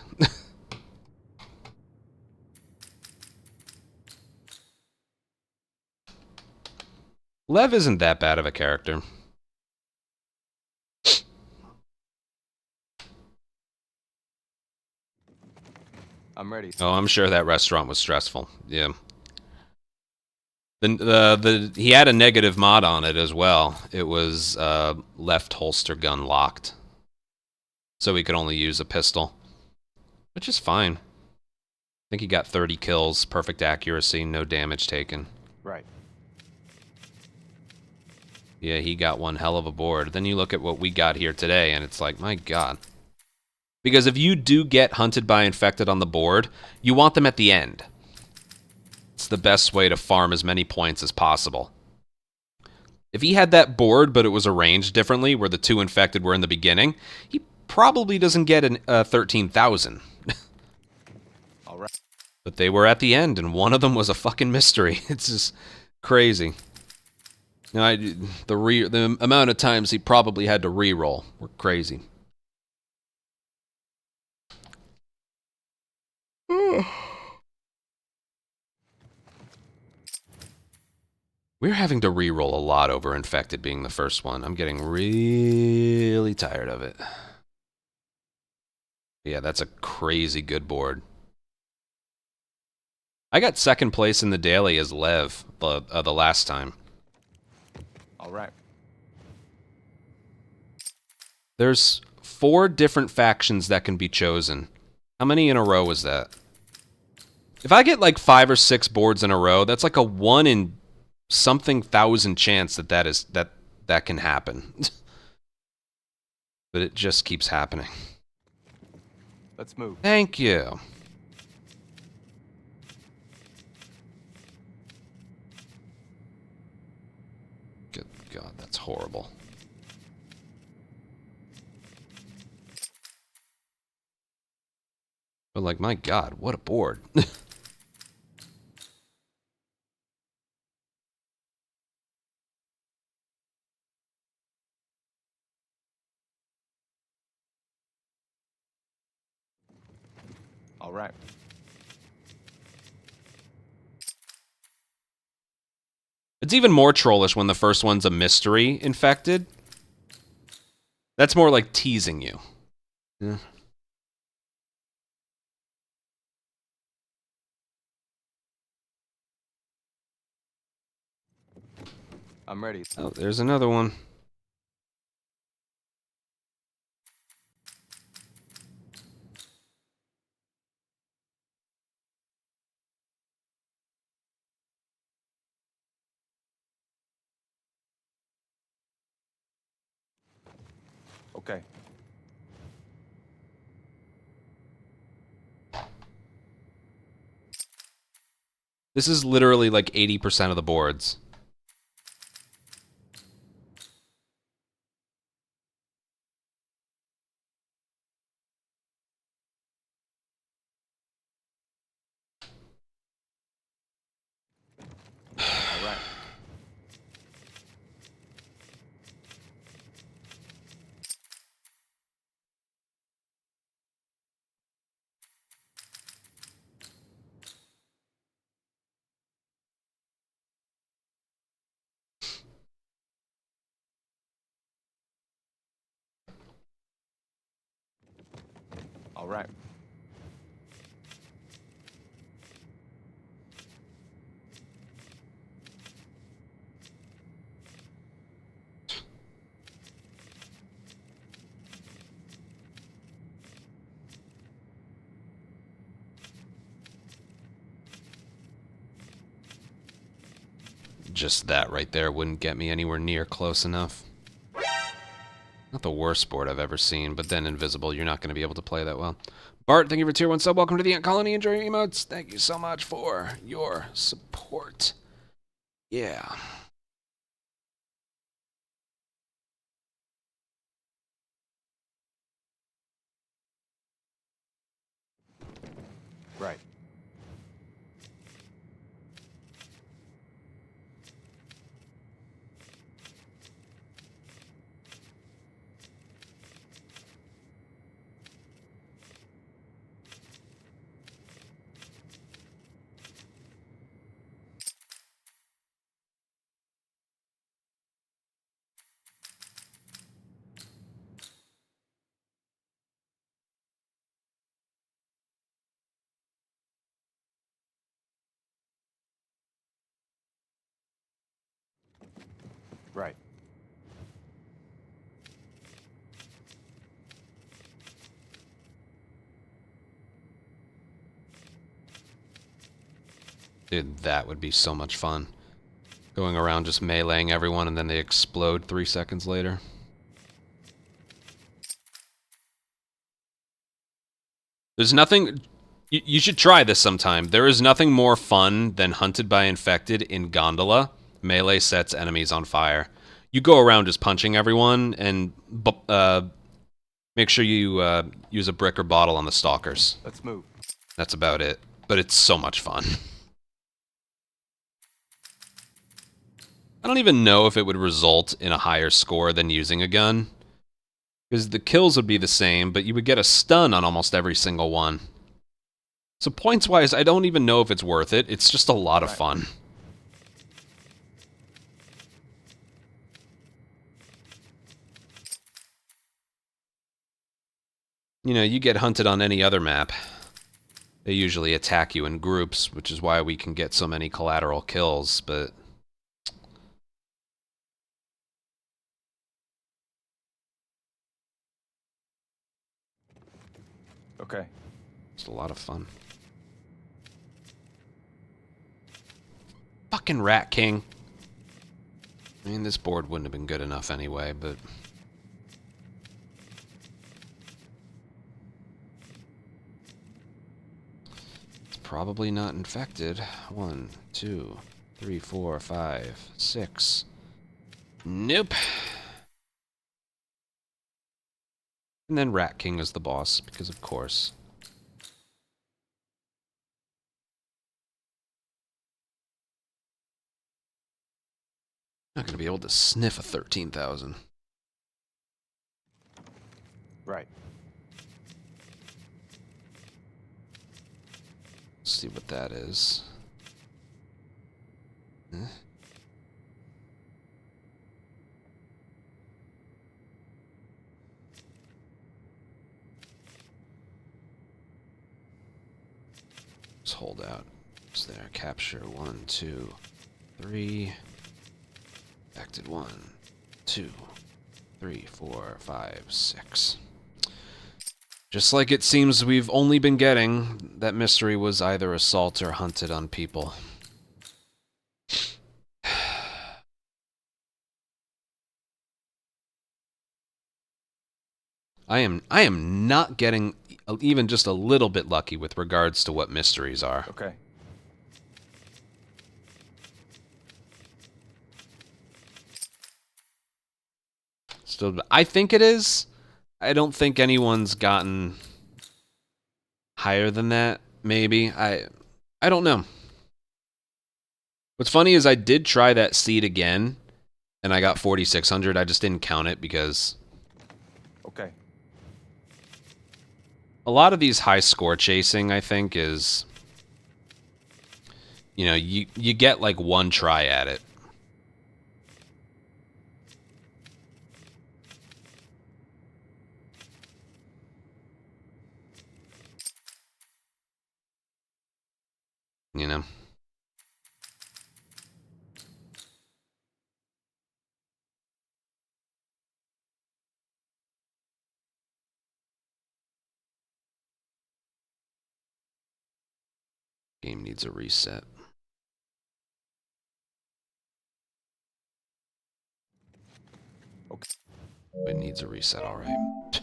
Lev isn't that bad of a character. I'm ready. Oh, I'm sure that restaurant was stressful. Yeah. He had a negative mod on it as well. It was left holster gun locked, so he could only use a pistol, which is fine. I think he got 30 kills, perfect accuracy, no damage taken. Right. Yeah, he got one hell of a board. Then you look at what we got here today, and it's like, my God. Because if you do get hunted by infected on the board, you want them at the end. It's the best way to farm as many points as possible. If he had that board, but it was arranged differently, where the two infected were in the beginning, he probably doesn't get an 13,000. All right. But they were at the end, and one of them was a fucking mystery. It's just crazy. Now, the amount of times he probably had to re-roll were crazy. We're having to re-roll a lot over infected being the first one. I'm getting really tired of it. Yeah, that's a crazy good board. I got second place in the daily as Lev the last time. All right. There's 4 different factions that can be chosen. How many in a row was that? If I get like 5 or 6 boards in a row, that's like a 1 in something thousand chance that can happen. But it just keeps happening. Let's move. Thank you. Good God, that's horrible. But like, my God, what a board. All right. It's even more trollish when the first one's a mystery infected. That's more like teasing you. Yeah. I'm ready. Oh, there's another one. Okay. This is literally like 80% of the boards. All right. All right. Just that right there wouldn't get me anywhere near close enough. Not the worst board I've ever seen, but then Invisible, you're not going to be able to play that well. Bart, thank you for tier 1 sub. Welcome to the Ant Colony. Enjoy your emotes. Thank you so much for your support. Yeah. Right. Right. Dude, that would be so much fun. Going around just meleeing everyone and then they explode 3 seconds later. There's nothing... You should try this sometime. There is nothing more fun than Hunted by Infected in Gondola. Melee sets enemies on fire. You go around just punching everyone and make sure you use a brick or bottle on the stalkers. Let's move. That's about it. But it's so much fun. I don't even know if it would result in a higher score than using a gun. Because the kills would be the same, but you would get a stun on almost every single one. So points-wise, I don't even know if it's worth it. It's just a lot of fun. You know, you get hunted on any other map. They usually attack you in groups, which is why we can get so many collateral kills, but... Okay. It's a lot of fun. Fucking Rat King. I mean, this board wouldn't have been good enough anyway, but... It's probably not infected. 1, 2, 3, 4, 5, 6. Nope. And then Rat King is the boss, because of course. Not gonna be able to sniff a 13,000. Right. Let's see what that is. Eh? Just hold out. It's there. Capture 1, 2, 3. Acted 1, 2, 3, 4, 5, 6. Just like it seems we've only been getting, that mystery was either assault or hunted on people. I am not getting even just a little bit lucky with regards to what mysteries are. Okay. Still, I think it is. I don't think anyone's gotten higher than that. Maybe I don't know. What's funny is I did try that seed again, and I got 4,600. I just didn't count it because Okay. a lot of these high score chasing, I think, is, you know, you get like one try at it. you know. Game needs a reset. Okay. It needs a reset, alright.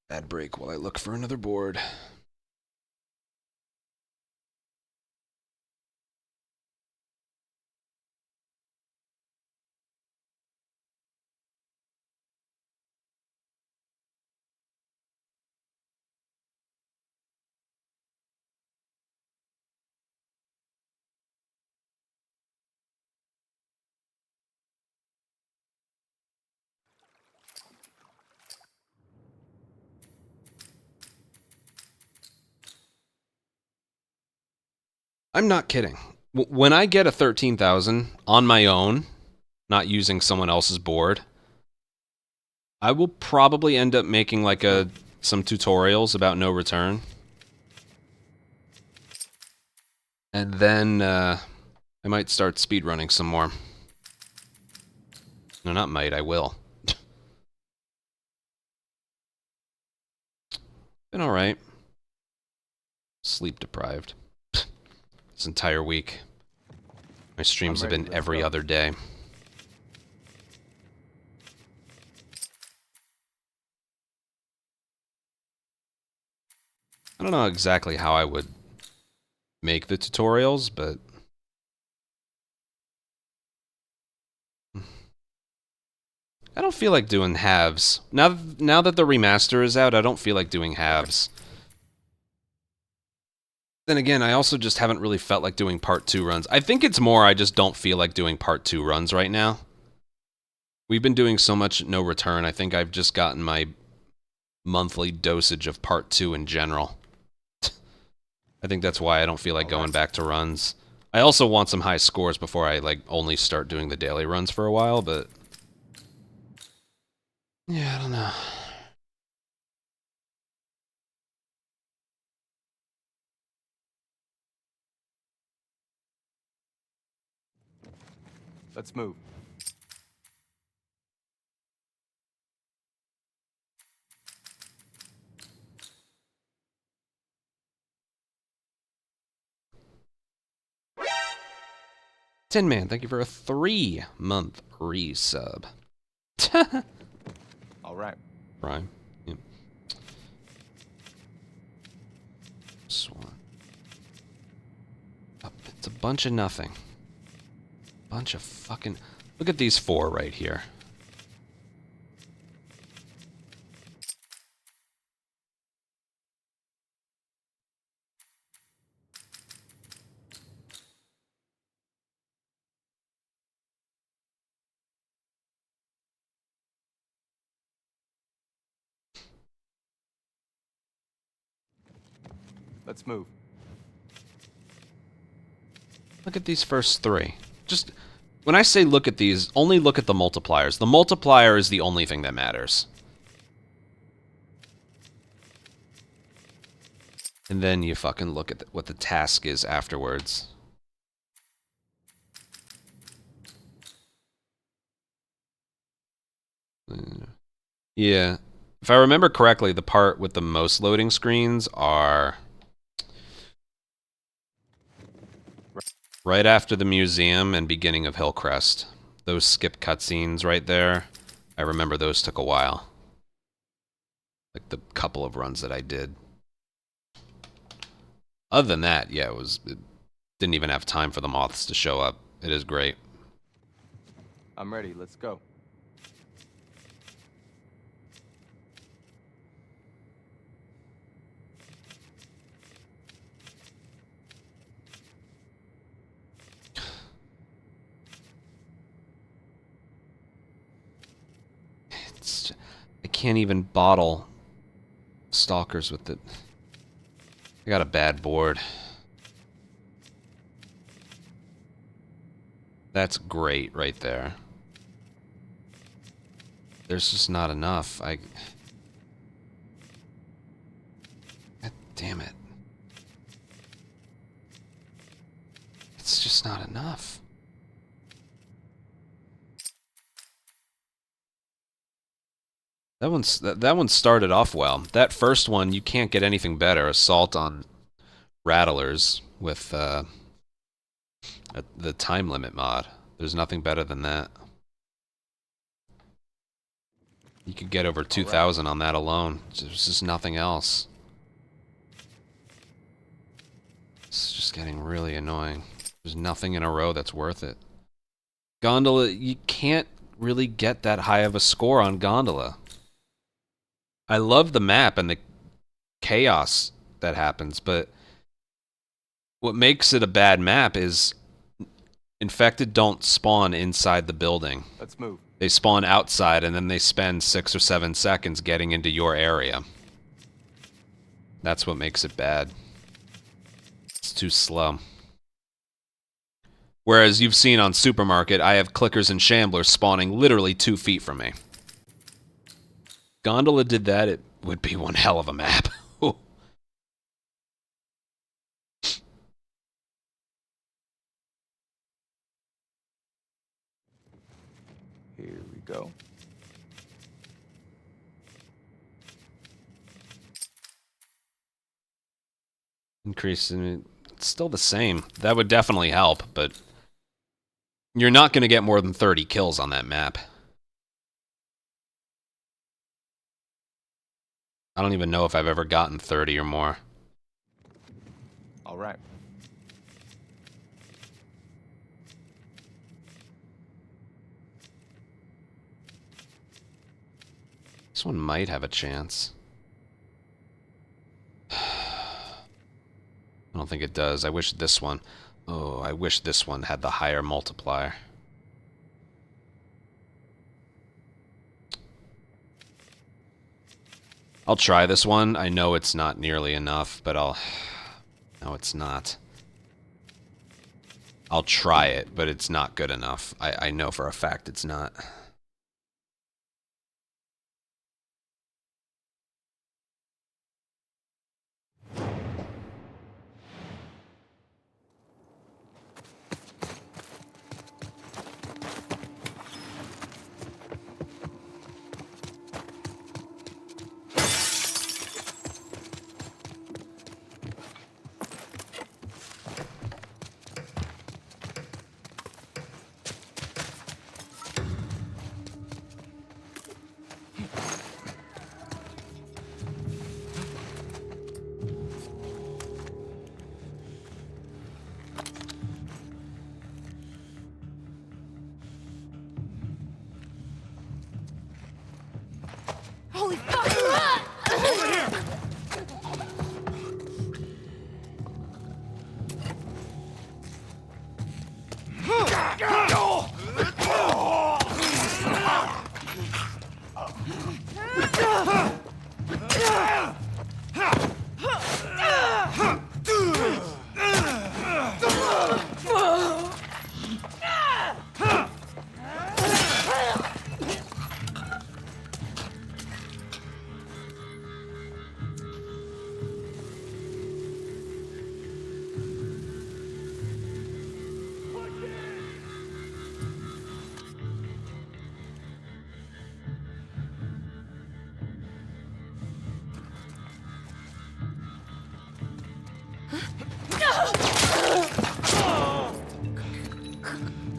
Bad break while I look for another board. I'm not kidding. When I get a 13,000 on my own, not using someone else's board, I will probably end up making like some tutorials about no return. And then I might start speedrunning some more. No, not might, I will. Been alright. Sleep deprived. This entire week. My streams have been every other day. I don't know exactly how I would make the tutorials, but I don't feel like doing halves. Now that the remaster is out, I don't feel like doing halves. Then again, I also just haven't really felt like doing part 2 runs. I think it's more I just don't feel like doing part 2 runs right now. We've been doing so much no return, I think I've just gotten my monthly dosage of part 2 in general. I think that's why I don't feel like going back to runs. I also want some high scores before I like only start doing the daily runs for a while, but yeah, I don't know. Let's move. Tin Man, thank you for a 3-month resub. All right. Prime. Yep. Swan. It's a bunch of nothing. Bunch of fucking... Look at these 4 right here. Let's move. Look at these first 3. Just... When I say look at these, only look at the multipliers. The multiplier is the only thing that matters. And then you fucking look at what the task is afterwards. Yeah. If I remember correctly, the part with the most loading screens are right after the museum and beginning of Hillcrest. Those skip cutscenes right there, I remember those took a while. Like the couple of runs that I did. Other than that, yeah, it didn't even have time for the moths to show up. It is great. I'm ready. Let's go. I can't even bottle stalkers with it. I got a bad board. That's great right there. There's just not enough. God damn it. just not enough. That one started off well. That first one, you can't get anything better. Assault on Rattlers with the time limit mod. There's nothing better than that. You could get over 2,000 on that alone. There's just nothing else. It's just getting really annoying. There's nothing in a row that's worth it. Gondola, you can't really get that high of a score on Gondola. I love the map and the chaos that happens, but what makes it a bad map is infected don't spawn inside the building. Let's move. They spawn outside and then they spend 6 or 7 seconds getting into your area. That's what makes it bad. It's too slow. Whereas you've seen on Supermarket, I have clickers and shamblers spawning literally 2 feet from me. Gondola did that, it would be one hell of a map. Here we go. Increase in it. It's still the same. That would definitely help, but you're not going to get more than 30 kills on that map. I don't even know if I've ever gotten 30 or more. All right. This one might have a chance. I don't think it does. I wish this one... Oh, I wish this one had the higher multiplier. I'll try this one. I know it's not nearly enough, but I'll... No, it's not. I'll try it, but it's not good enough. I know for a fact it's not. Holy fuck! Over here!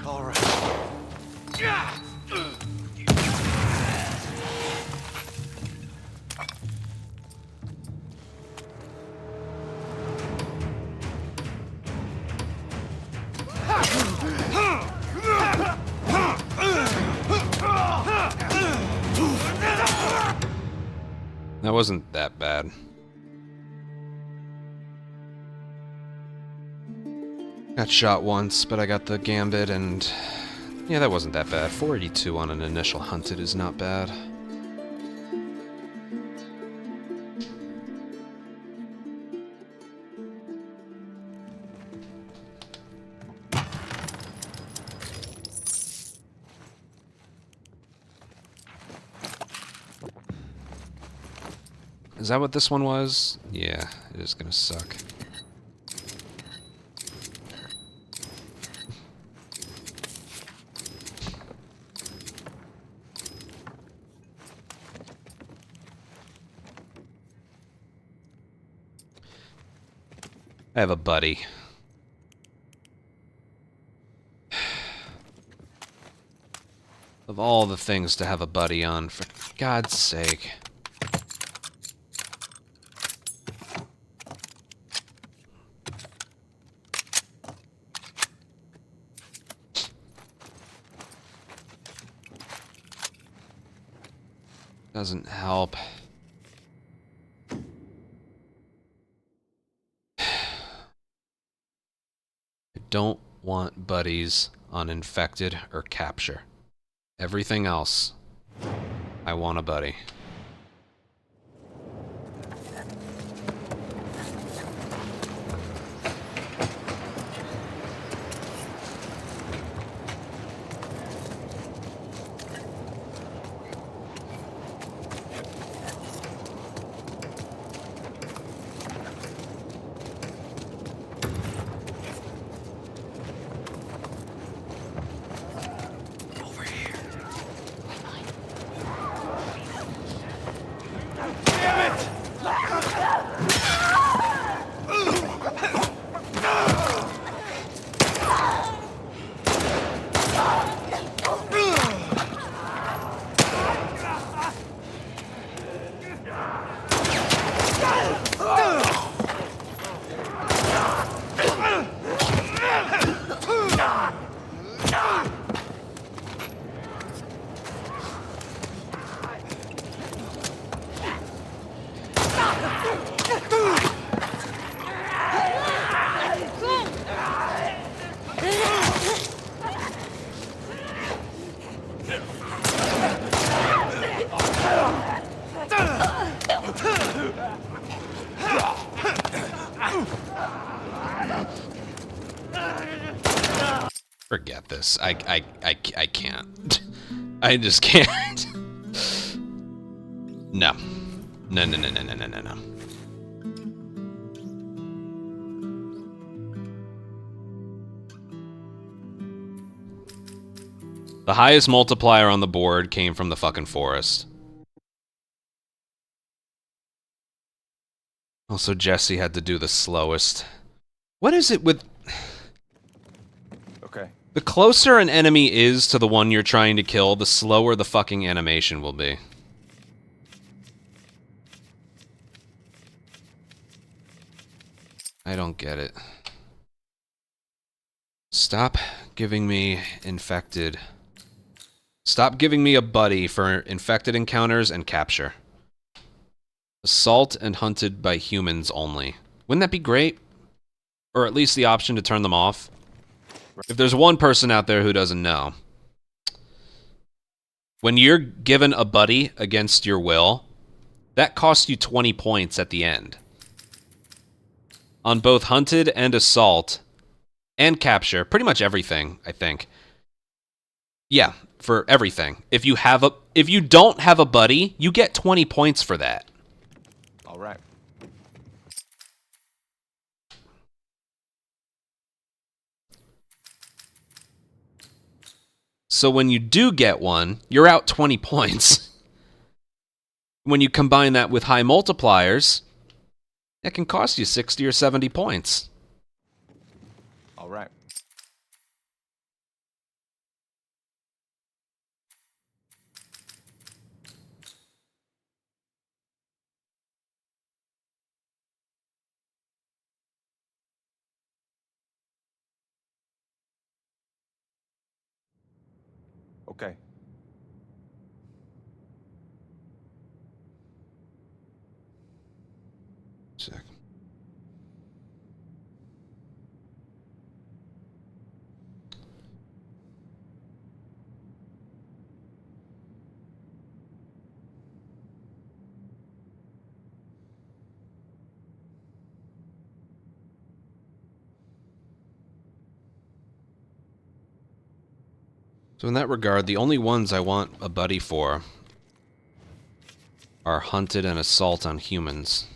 All right. That wasn't that bad. Got shot once, but I got the gambit, and yeah, that wasn't that bad. 482 on an initial hunted is not bad. Is that what this one was? Yeah, it is gonna suck. I have a buddy. Of all the things to have a buddy on, for God's sake. Doesn't help. I don't want buddies on infected or capture. Everything else, I want a buddy. Forget this. I can't. I just can't. No. No, no, no, no, no, no, no, no. The highest multiplier on the board came from the fucking forest. Also, Jesse had to do the slowest. What is it with... Okay. The closer an enemy is to the one you're trying to kill, the slower the fucking animation will be. I don't get it. Stop giving me infected. Stop giving me a buddy for infected encounters and capture. Assault and hunted by humans only. Wouldn't that be great? Or at least the option to turn them off? If there's one person out there who doesn't know, when you're given a buddy against your will, that costs you 20 points at the end. On both hunted and assault and capture, pretty much everything, I think. Yeah, for everything. If you don't have a buddy, you get 20 points for that. All right. So when you do get one, you're out 20 points. When you combine that with high multipliers, it can cost you 60 or 70 points. All right. Okay. Check. So in that regard, the only ones I want a buddy for are hunted and assault on humans.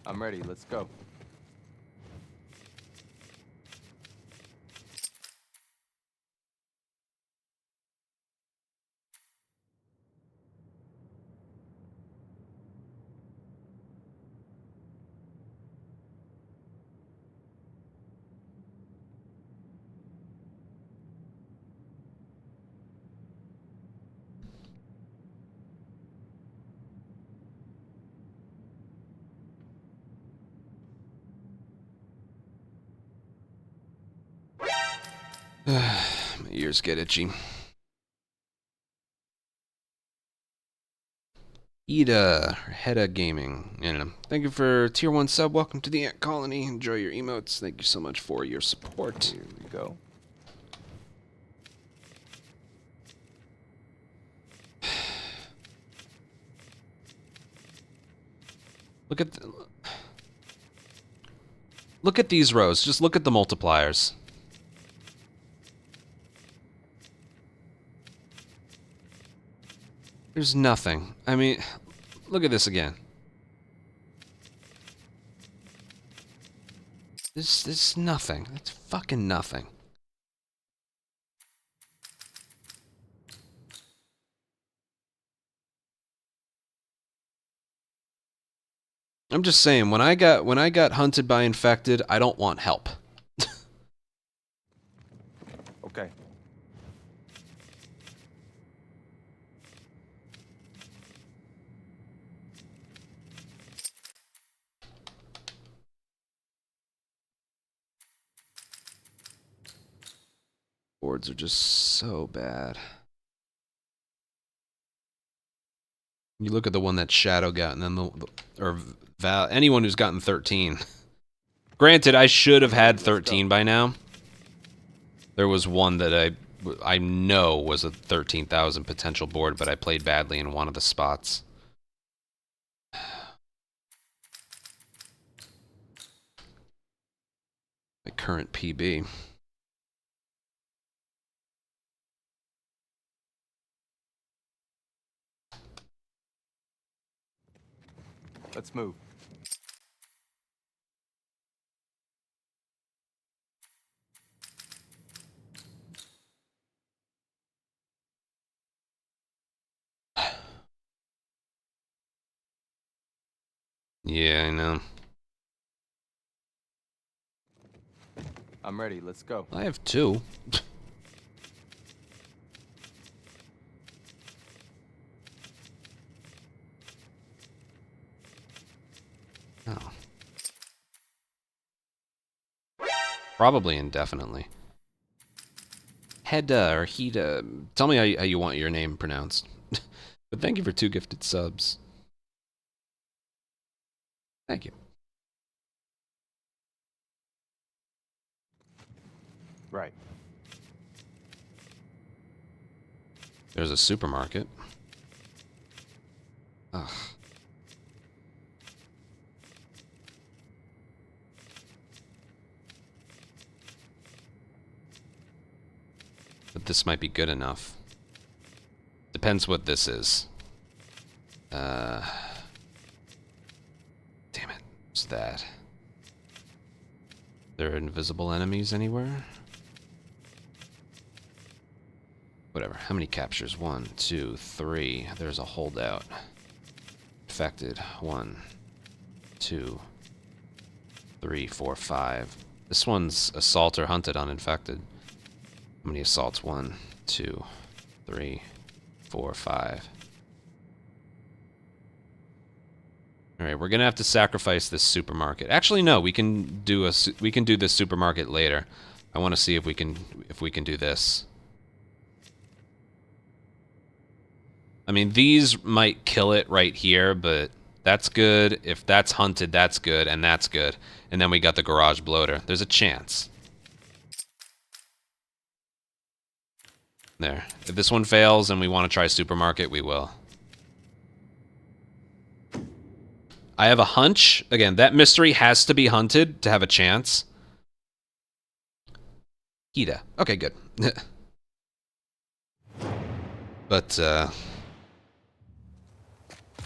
I'm ready. Let's go. My ears get itchy. Ida, Hedda Gaming. I don't know. Thank you for tier 1 sub. Welcome to the Ant Colony. Enjoy your emotes. Thank you so much for your support. Here we go. Look at these rows. Just look at the multipliers. There's nothing. I mean, look at this again. This is nothing. It's fucking nothing. I'm just saying, when I got hunted by infected, I don't want help. Okay. Boards are just so bad. You look at the one that Shadow got, and then anyone who's gotten 13. Granted, I should have had 13 by now. There was one that I know was a 13,000 potential board, but I played badly in one of the spots. My current PB. Let's move. Yeah, I know. I'm ready. Let's go. I have 2. Oh. Probably indefinitely. Hedda or Heda. Tell me how you want your name pronounced. But thank you for 2 gifted subs. Thank you. Right. There's a supermarket. Ugh. But this might be good enough. Depends what this is. Damn it. What's that? There are invisible enemies anywhere? Whatever. How many captures? 1, 2, 3. There's a holdout. Infected. 1, 2, 3, 4, 5. This one's assault or hunted on infected. How many assaults? 1, 2, 3, 4, 5. Alright, we're gonna have to sacrifice this supermarket. Actually, no, we can do this supermarket later. I want to see if we can do this. I mean, these might kill it right here, but that's good. If that's hunted, that's good, and that's good. And then we got the garage bloater. There's a chance. There. If this one fails and we want to try supermarket, we will. I have a hunch. Again, that mystery has to be hunted to have a chance. Hida. Okay, good. But,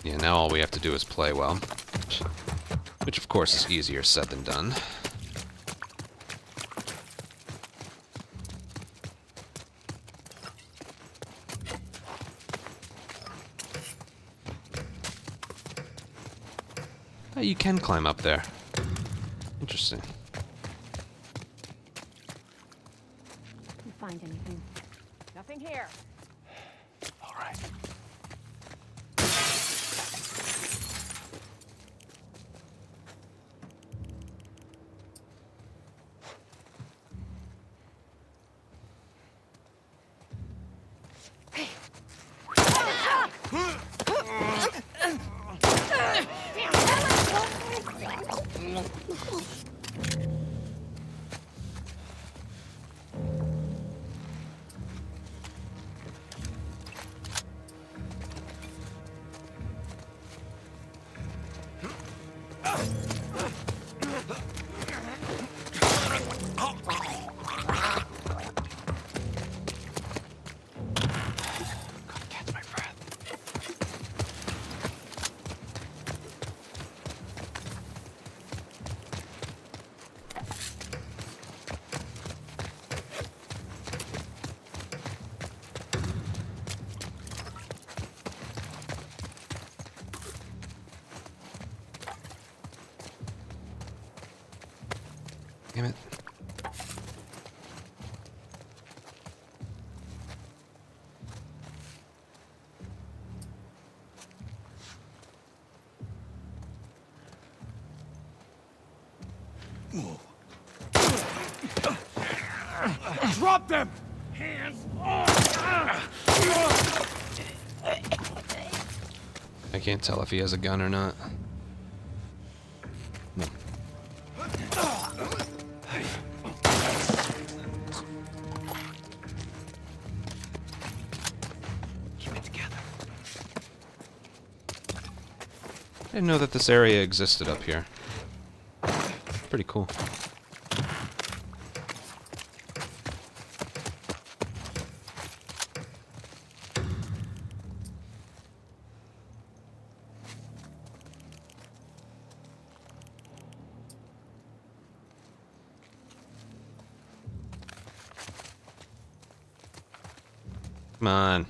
yeah, now all we have to do is play well. Which, of course, is easier said than done. Oh, you can climb up there. Interesting. You find anything? Nothing here. All right. Catch my breath. Damn it. Drop them! Hands off! I can't tell if he has a gun or not. No. Keep it together. I didn't know that this area existed up here. Pretty cool. Come on.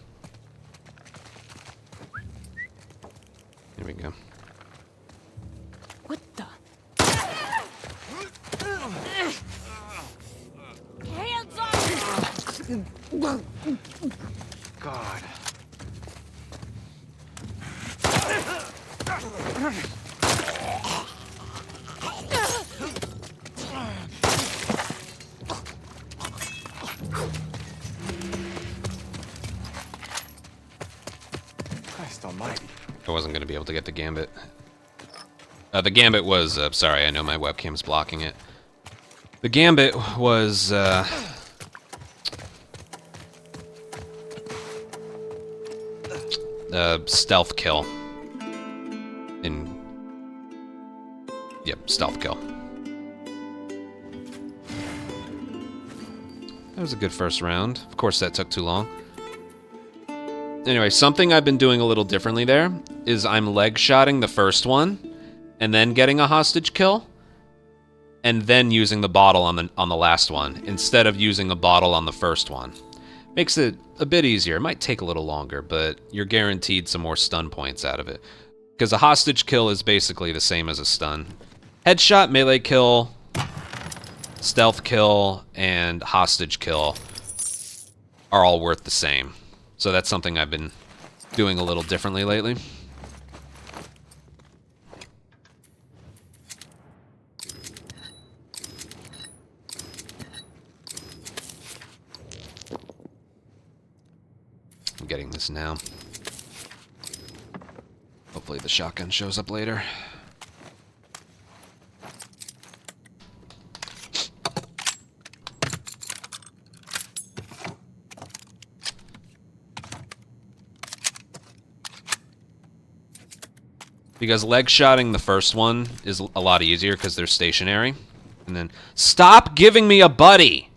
Here we go. What the? Hands off! God. Christ almighty. I wasn't going to be able to get the gambit. The gambit was... sorry, I know my webcam's blocking it. The gambit was... stealth kill. Yep, stealth kill. That was a good first round. Of course, that took too long. Anyway, something I've been doing a little differently there is I'm leg-shotting the first one, and then getting a hostage kill, and then using the bottle on the last one, instead of using the bottle on the first one. Makes it a bit easier. It might take a little longer, but you're guaranteed some more stun points out of it. Because a hostage kill is basically the same as a stun. Headshot, melee kill, stealth kill, and hostage kill are all worth the same. So that's something I've been doing a little differently lately. I'm getting this now. Hopefully the shotgun shows up later. Because leg shotting the first one is a lot easier because they're stationary. And then, stop giving me a buddy!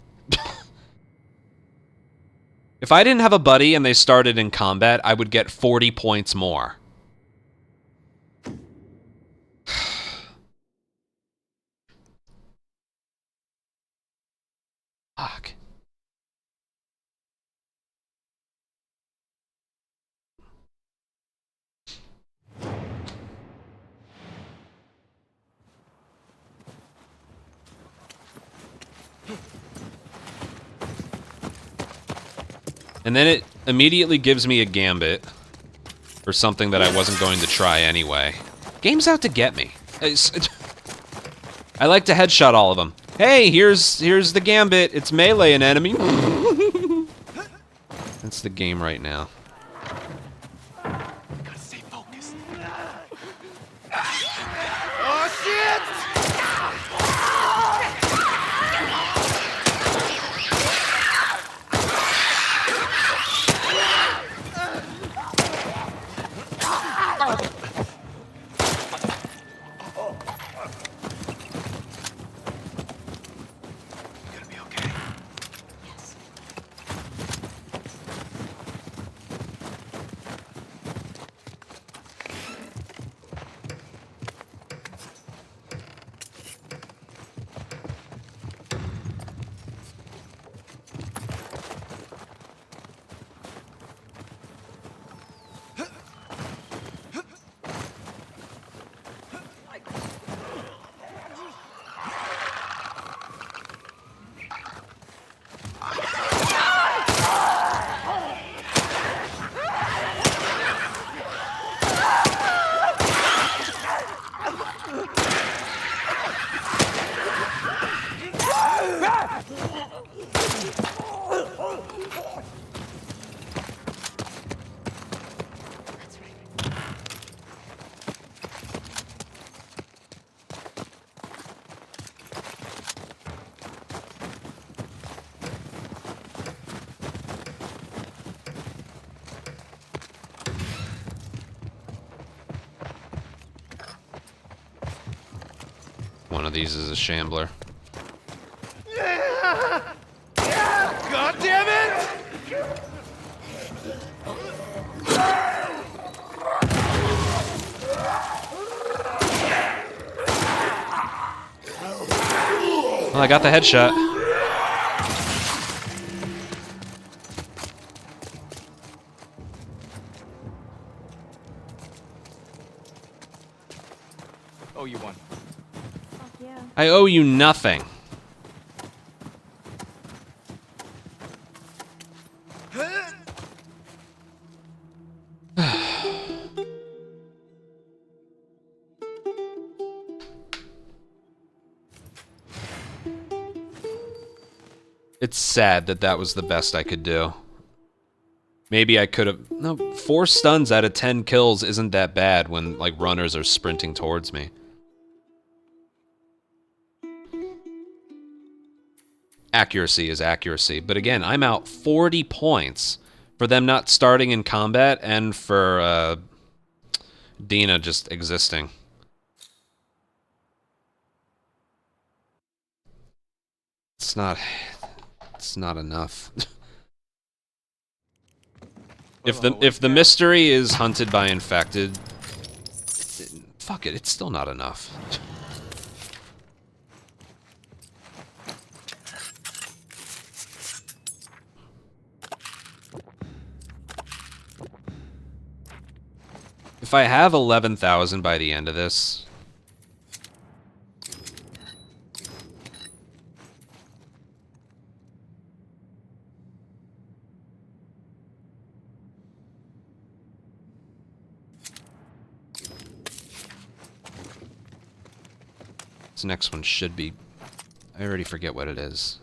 If I didn't have a buddy and they started in combat, I would get 40 points more. And then it immediately gives me a gambit for something that I wasn't going to try anyway. Game's out to get me. I like to headshot all of them. Hey, here's the gambit. It's melee an enemy. That's the game right now. Gotta stay focused. Oh shit! Gonna be okay. Yes. That's right. One of these is a shambler. God damn it! Well, I got the headshot. Oh, you won. I owe you nothing. It's sad that that was the best I could do. Maybe I could have... No, 4 stuns out of 10 kills isn't that bad when, like, runners are sprinting towards me. Accuracy is accuracy. But again, I'm out 40 points for them not starting in combat and for Dina just existing. It's not enough. If the mystery is hunted by infected, fuck it, it's still not enough. If I have 11,000 by the end of this, this next one should be... I already forget what it is.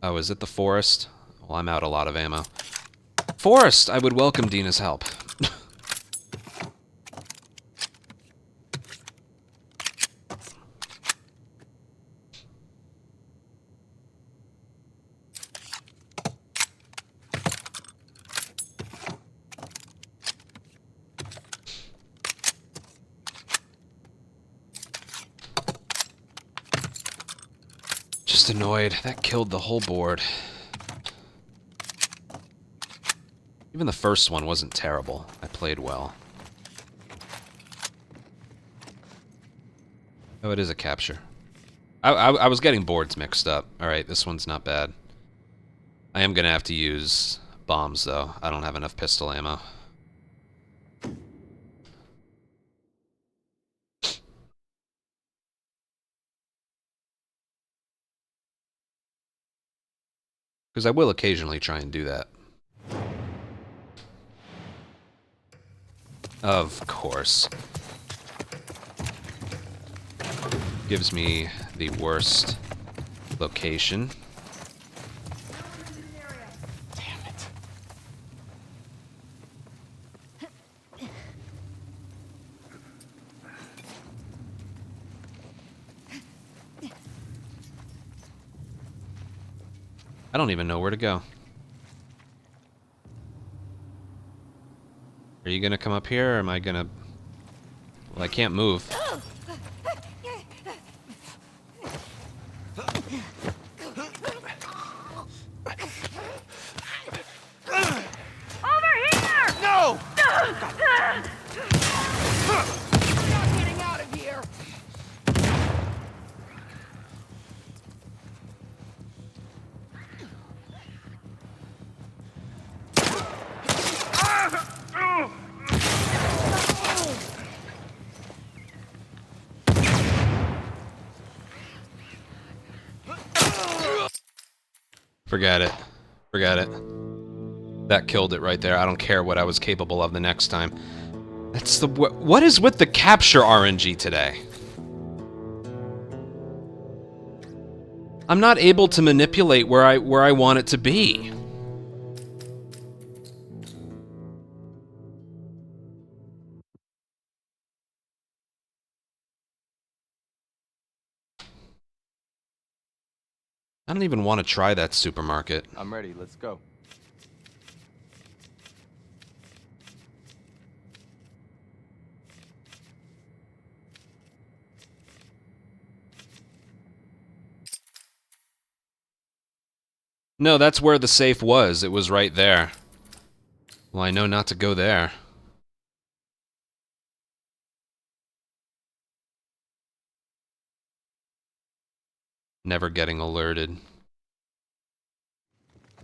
Oh, is it the forest? Well, I'm out a lot of ammo. Forest! I would welcome Dina's help. Just annoyed. That killed the whole board. Even the first one wasn't terrible. I played well. Oh, it is a capture. I was getting boards mixed up. Alright, this one's not bad. I am gonna have to use bombs, though. I don't have enough pistol ammo. Because I will occasionally try and do that. Of course. Gives me the worst location. Damn it. I don't even know where to go. Are you gonna come up here, or am I gonna... Well, I can't move. Over here! No! Not getting out of here! Forget it. Forget it. That killed it right there. I don't care what I was capable of the next time. That's the... What is with the capture RNG today? I'm not able to manipulate where I want it to be. I don't even want to try that supermarket. I'm ready. Let's go. No, that's where the safe was. It was right there. Well, I know not to go there. Never getting alerted.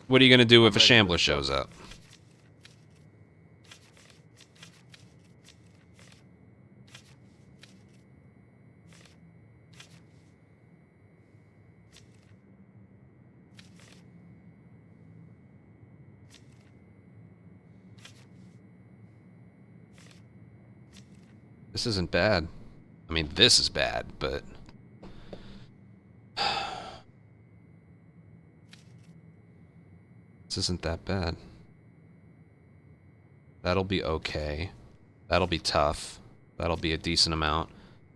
What are you gonna do if a shambler shows up? This isn't bad. I mean, this is bad, but... This isn't that bad. That'll be okay. That'll be tough. That'll be a decent amount.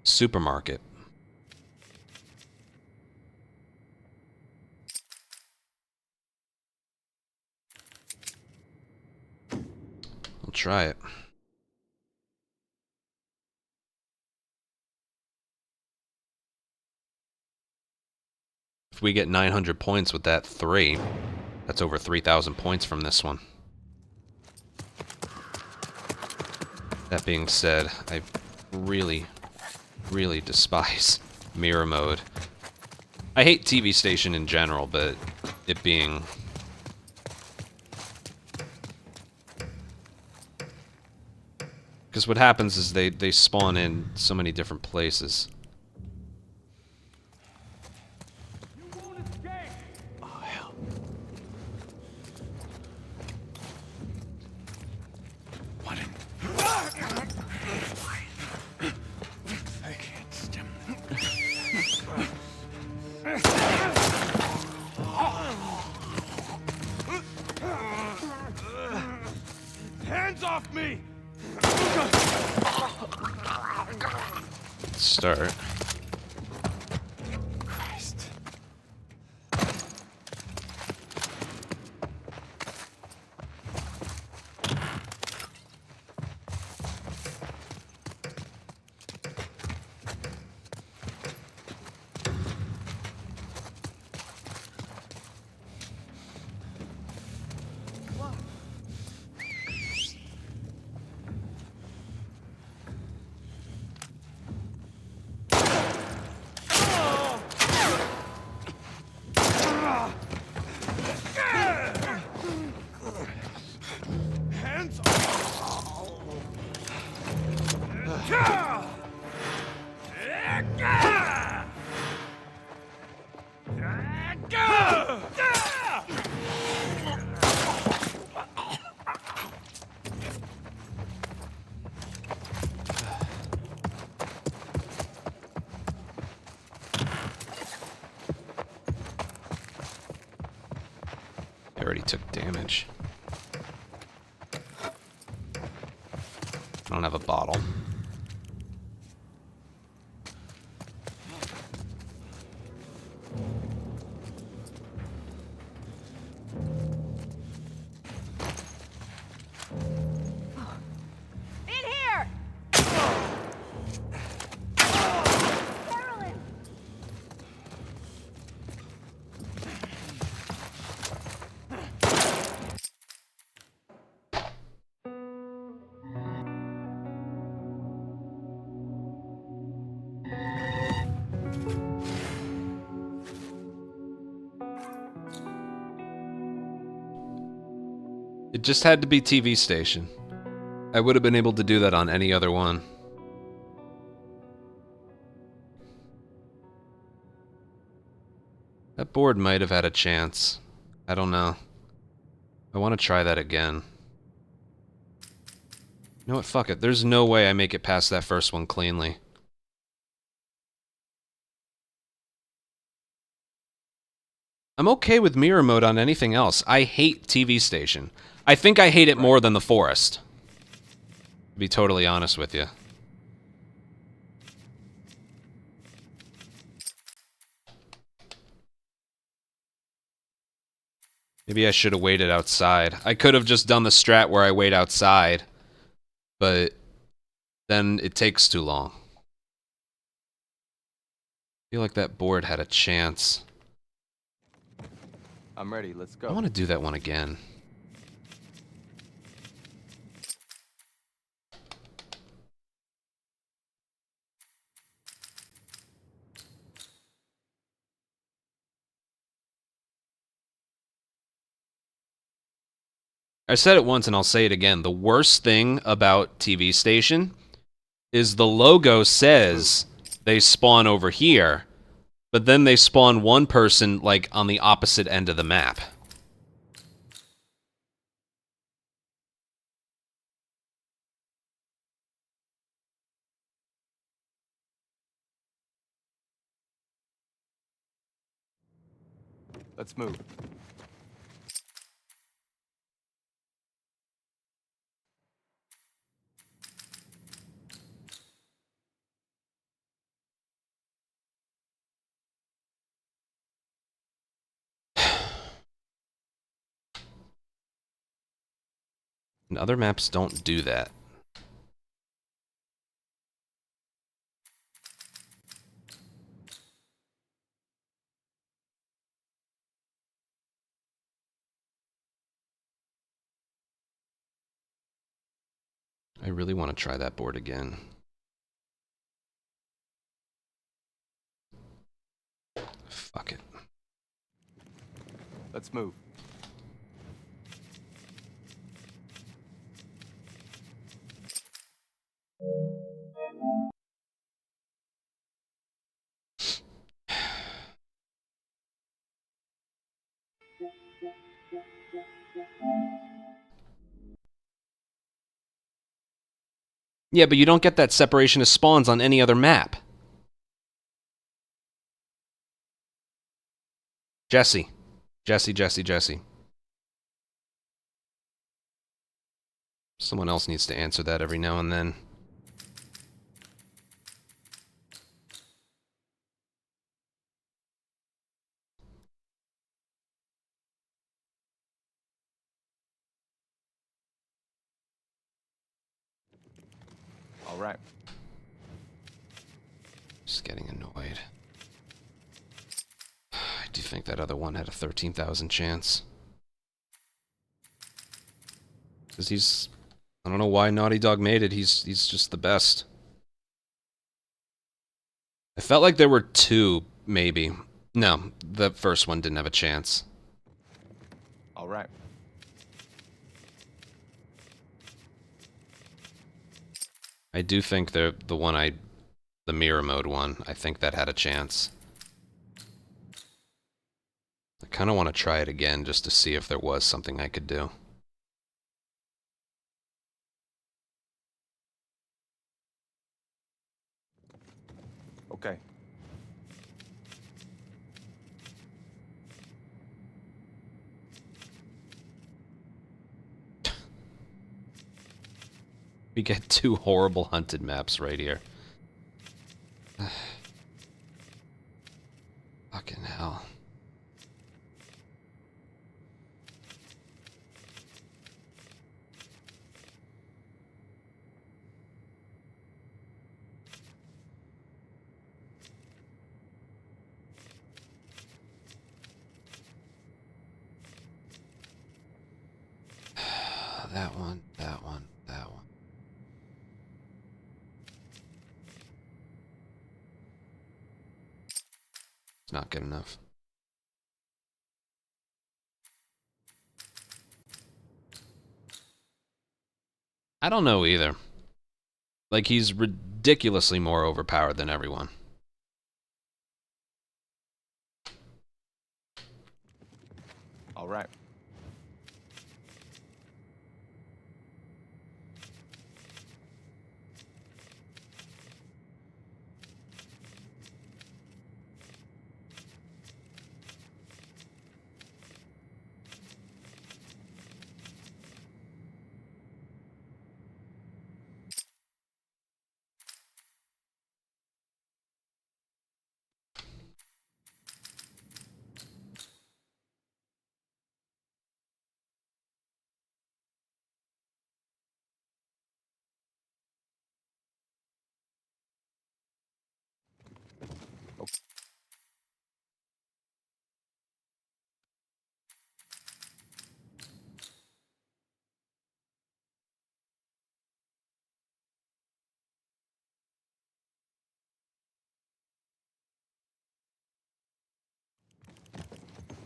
Supermarket. I'll try it. If we get 900 points with that 3, that's over 3,000 points from this one. That being said, I really, really despise mirror mode. I hate TV station in general, but it being... Because what happens is they spawn in so many different places. Oh, hell. What in... I can't stem them. Hands off me! Let's start. Christ. Hands off! already took damage. I don't have a bottle. In here! Carolyn! It just had to be TV station. I would have been able to do that on any other one. That board might have had a chance. I don't know. I want to try that again. You know what? Fuck it. There's no way I make it past that first one cleanly. I'm okay with mirror mode on anything else. I hate TV station. I think I hate it more than the forest. To be totally honest with you. Maybe I should have waited outside. I could have just done the strat where I wait outside, but then it takes too long. I feel like that board had a chance. I'm ready. Let's I go. want to do that one again. I said it once and I'll say it again. The worst thing about TV station is the logo says they spawn over here, but then they spawn one person like on the opposite end of the map. Let's move. And other maps don't do that. I really want to try that board again. Fuck it. Let's move. Yeah, but you don't get that separation of spawns on any other map. Jesse. Jesse. Someone else needs to answer that every now and then. All right. Just getting annoyed. I do think that other one had a 13,000 chance. Because he's... I don't know why Naughty Dog made it. He's just the best. I felt like there were two, maybe. No, the first one didn't have a chance. All right. I do think the mirror mode one, I think that had a chance. I kind of want to try it again just to see if there was something I could do. Okay. We get 2 horrible hunted maps right here. Fucking hell. That one, that one, that one. It's not good enough. I don't know either. Like, he's ridiculously more overpowered than everyone. All right.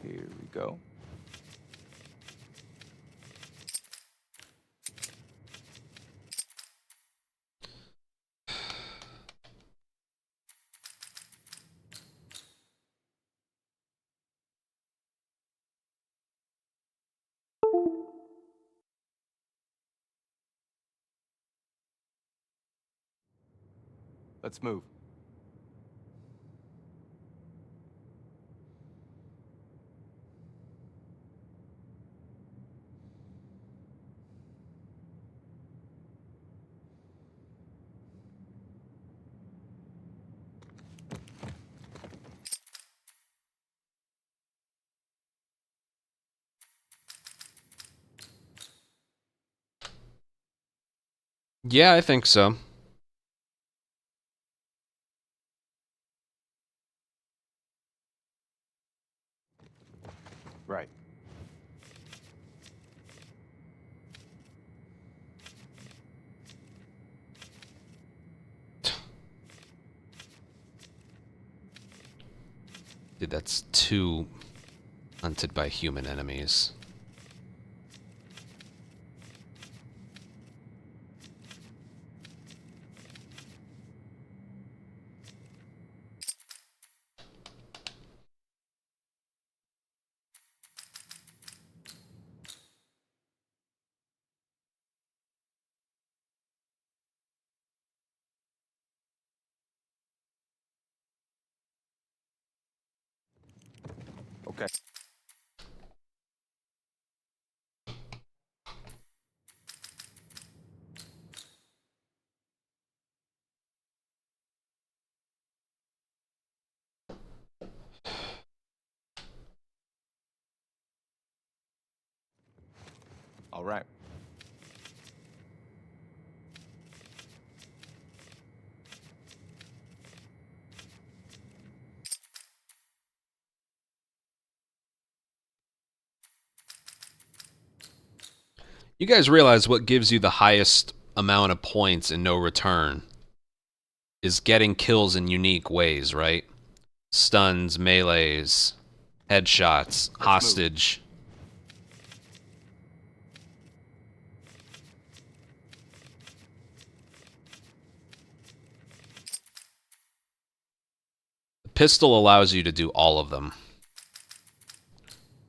Here we go. Let's move. Yeah, I think so. Right. Dude, that's 2 hunted by human enemies. Okay. All right. You guys realize what gives you the highest amount of points and no return is getting kills in unique ways, right? Stuns, melees, headshots, hostage. The pistol allows you to do all of them.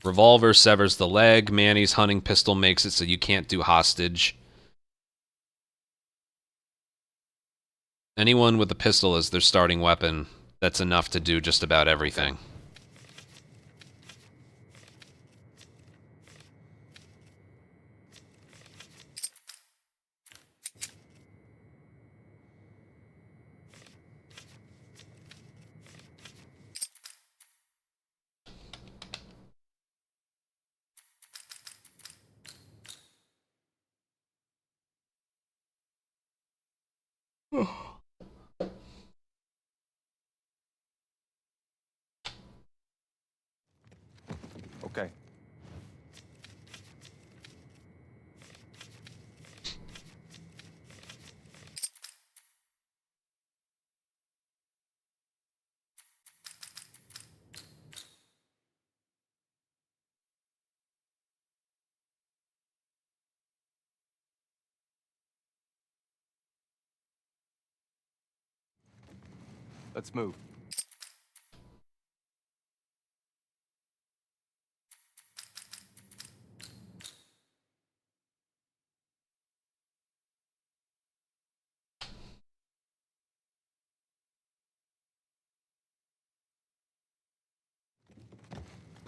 Revolver severs the leg. Manny's hunting pistol makes it so you can't do hostage. Anyone with a pistol as their starting weapon, that's enough to do just about everything. Okay. Let's move.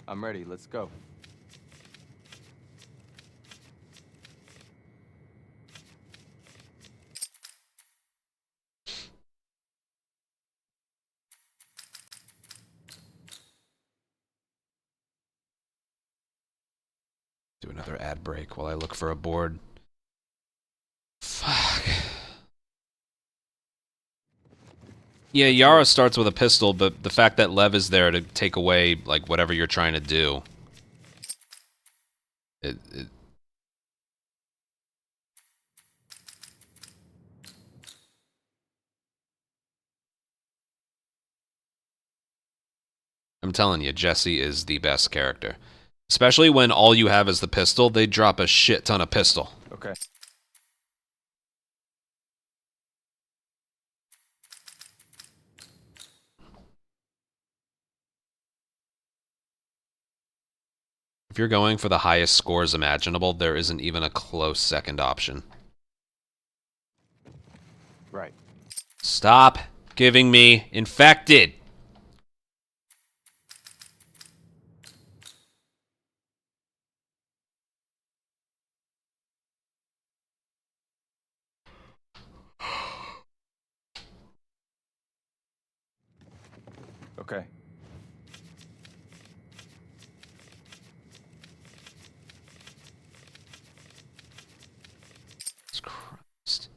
I'm ready. Let's go. Do another ad break while I look for a board. Fuck. Yeah, Yara starts with a pistol, but the fact that Lev is there to take away, like, whatever you're trying to do. I'm telling you, Jesse is the best character. Especially when all you have is the pistol, they drop a shit ton of pistol. Okay. If you're going for the highest scores imaginable, there isn't even a close second option. Right. Stop giving me infected! Okay. Jesus Christ.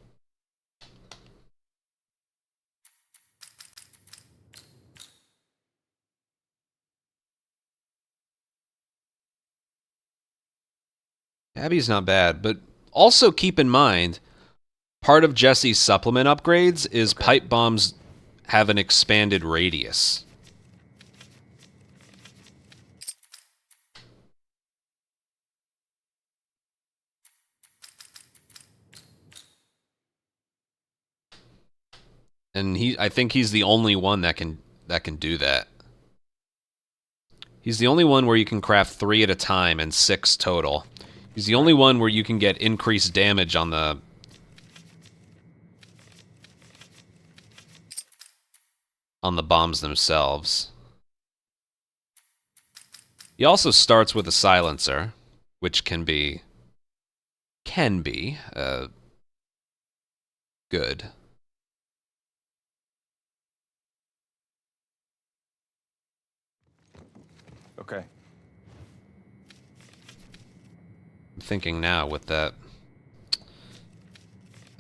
Abby's not bad, but also keep in mind, part of Jesse's supplement upgrades is pipe bombs have an expanded radius. And I think he's the only one that can do that. He's the only one where you can craft 3 at a time and 6 total. He's the only one where you can get increased damage on the bombs themselves. He also starts with a silencer, which can be good. Okay. I'm thinking now with that.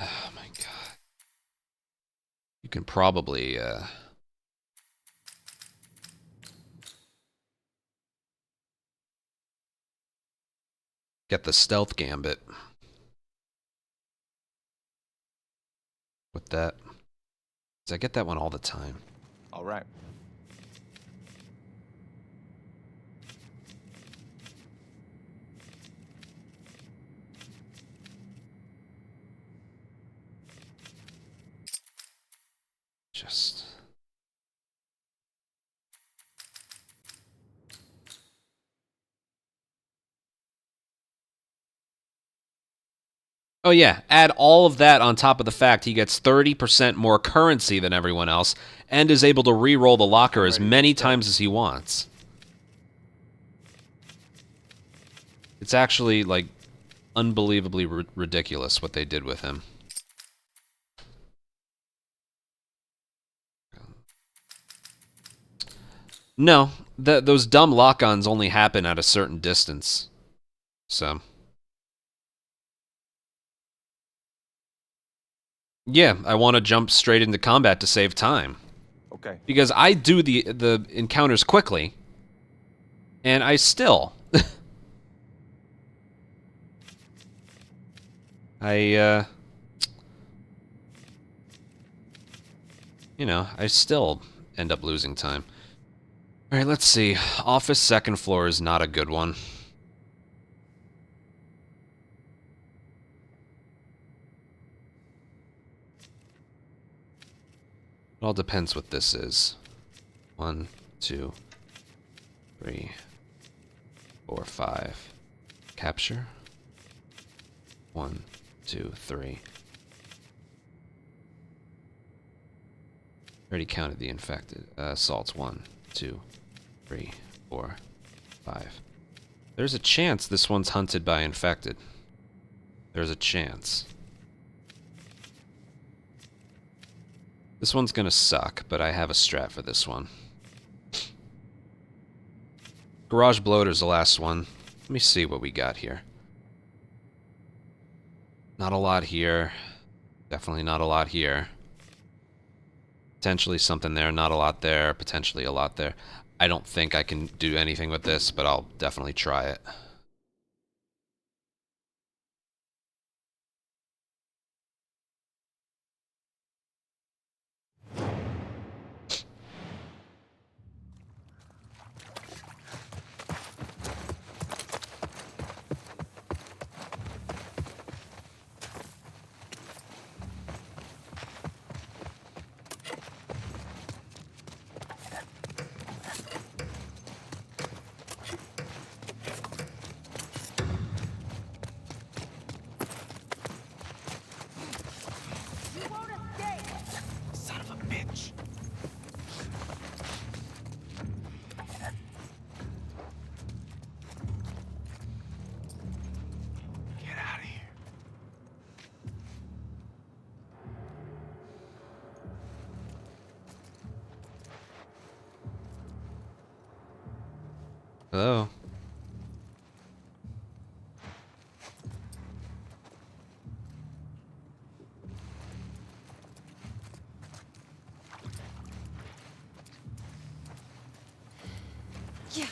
Oh my god. You can probably get the stealth gambit with that. 'Cause I get that one all the time. All right. Just oh yeah, add all of that on top of the fact he gets 30% more currency than everyone else and is able to re-roll the locker as many times as he wants. It's actually, like, unbelievably ridiculous what they did with him. No, those dumb lock-ons only happen at a certain distance. So Yeah, I want to jump straight into combat to save time. Okay. Because I do the encounters quickly, and I still... I still end up losing time. Alright, let's see. Office second floor is not a good one. It all depends what this is. 1, 2, 3, 4, 5. Capture. 1, 2, 3. Already counted the infected. Assaults. 1, 2, 3, 4, 5. There's a chance this one's hunted by infected. There's a chance. This one's gonna suck, but I have a strat for this one. Garage bloater's the last one. Let me see what we got here. Not a lot here. Definitely not a lot here. Potentially something there, not a lot there, potentially a lot there. I don't think I can do anything with this, but I'll definitely try it. You won't escape! Son of a bitch. Get out of here. Hello? Yeah.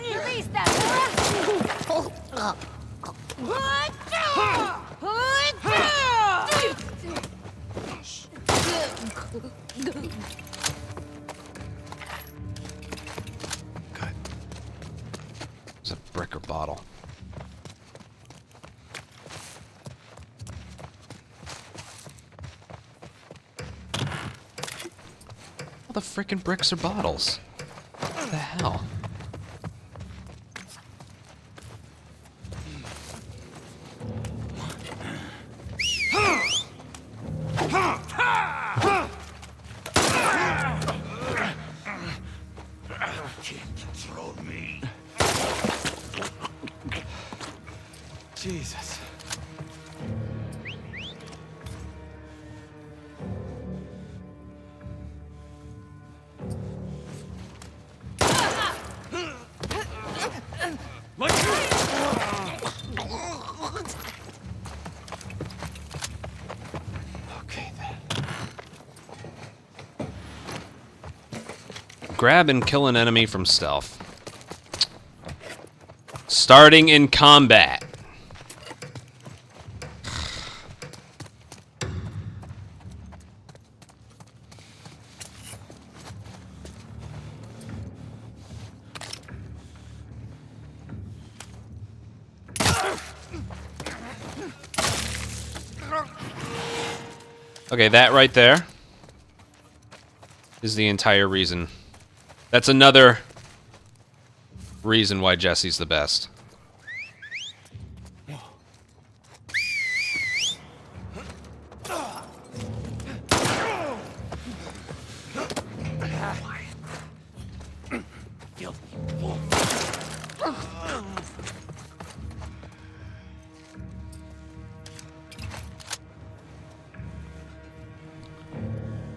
Release that! Good. There's a brick or bottle. All the frickin' bricks or bottles. What the hell? Control me. Jesus. Okay then. Grab and kill an enemy from stealth. Starting in combat. Okay, that right there is the entire reason. That's another reason why Jesse's the best.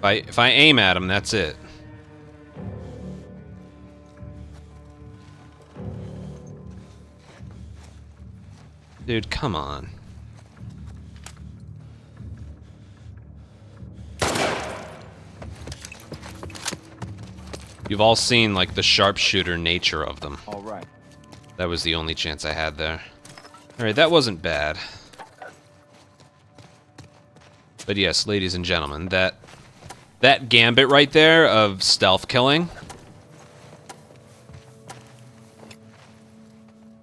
If I aim at him, that's it. Dude, come on. You've all seen, like, the sharpshooter nature of them. All right. That was the only chance I had there. Alright, that wasn't bad. But yes, ladies and gentlemen, that gambit right there of stealth killing,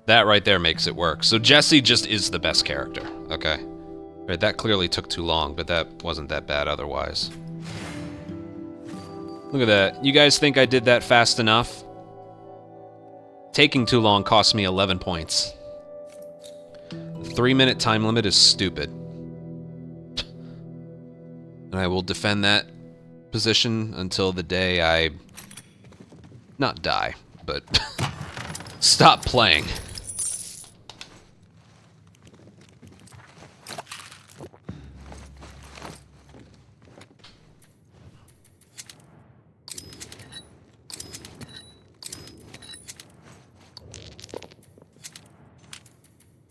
that right there makes it work. So Jesse just is the best character, okay? Right, that clearly took too long, but that wasn't that bad otherwise. Look at that. You guys think I did that fast enough? Taking too long cost me 11 points. The 3-minute time limit is stupid. And I will defend that position until the day I... not die, but stop playing.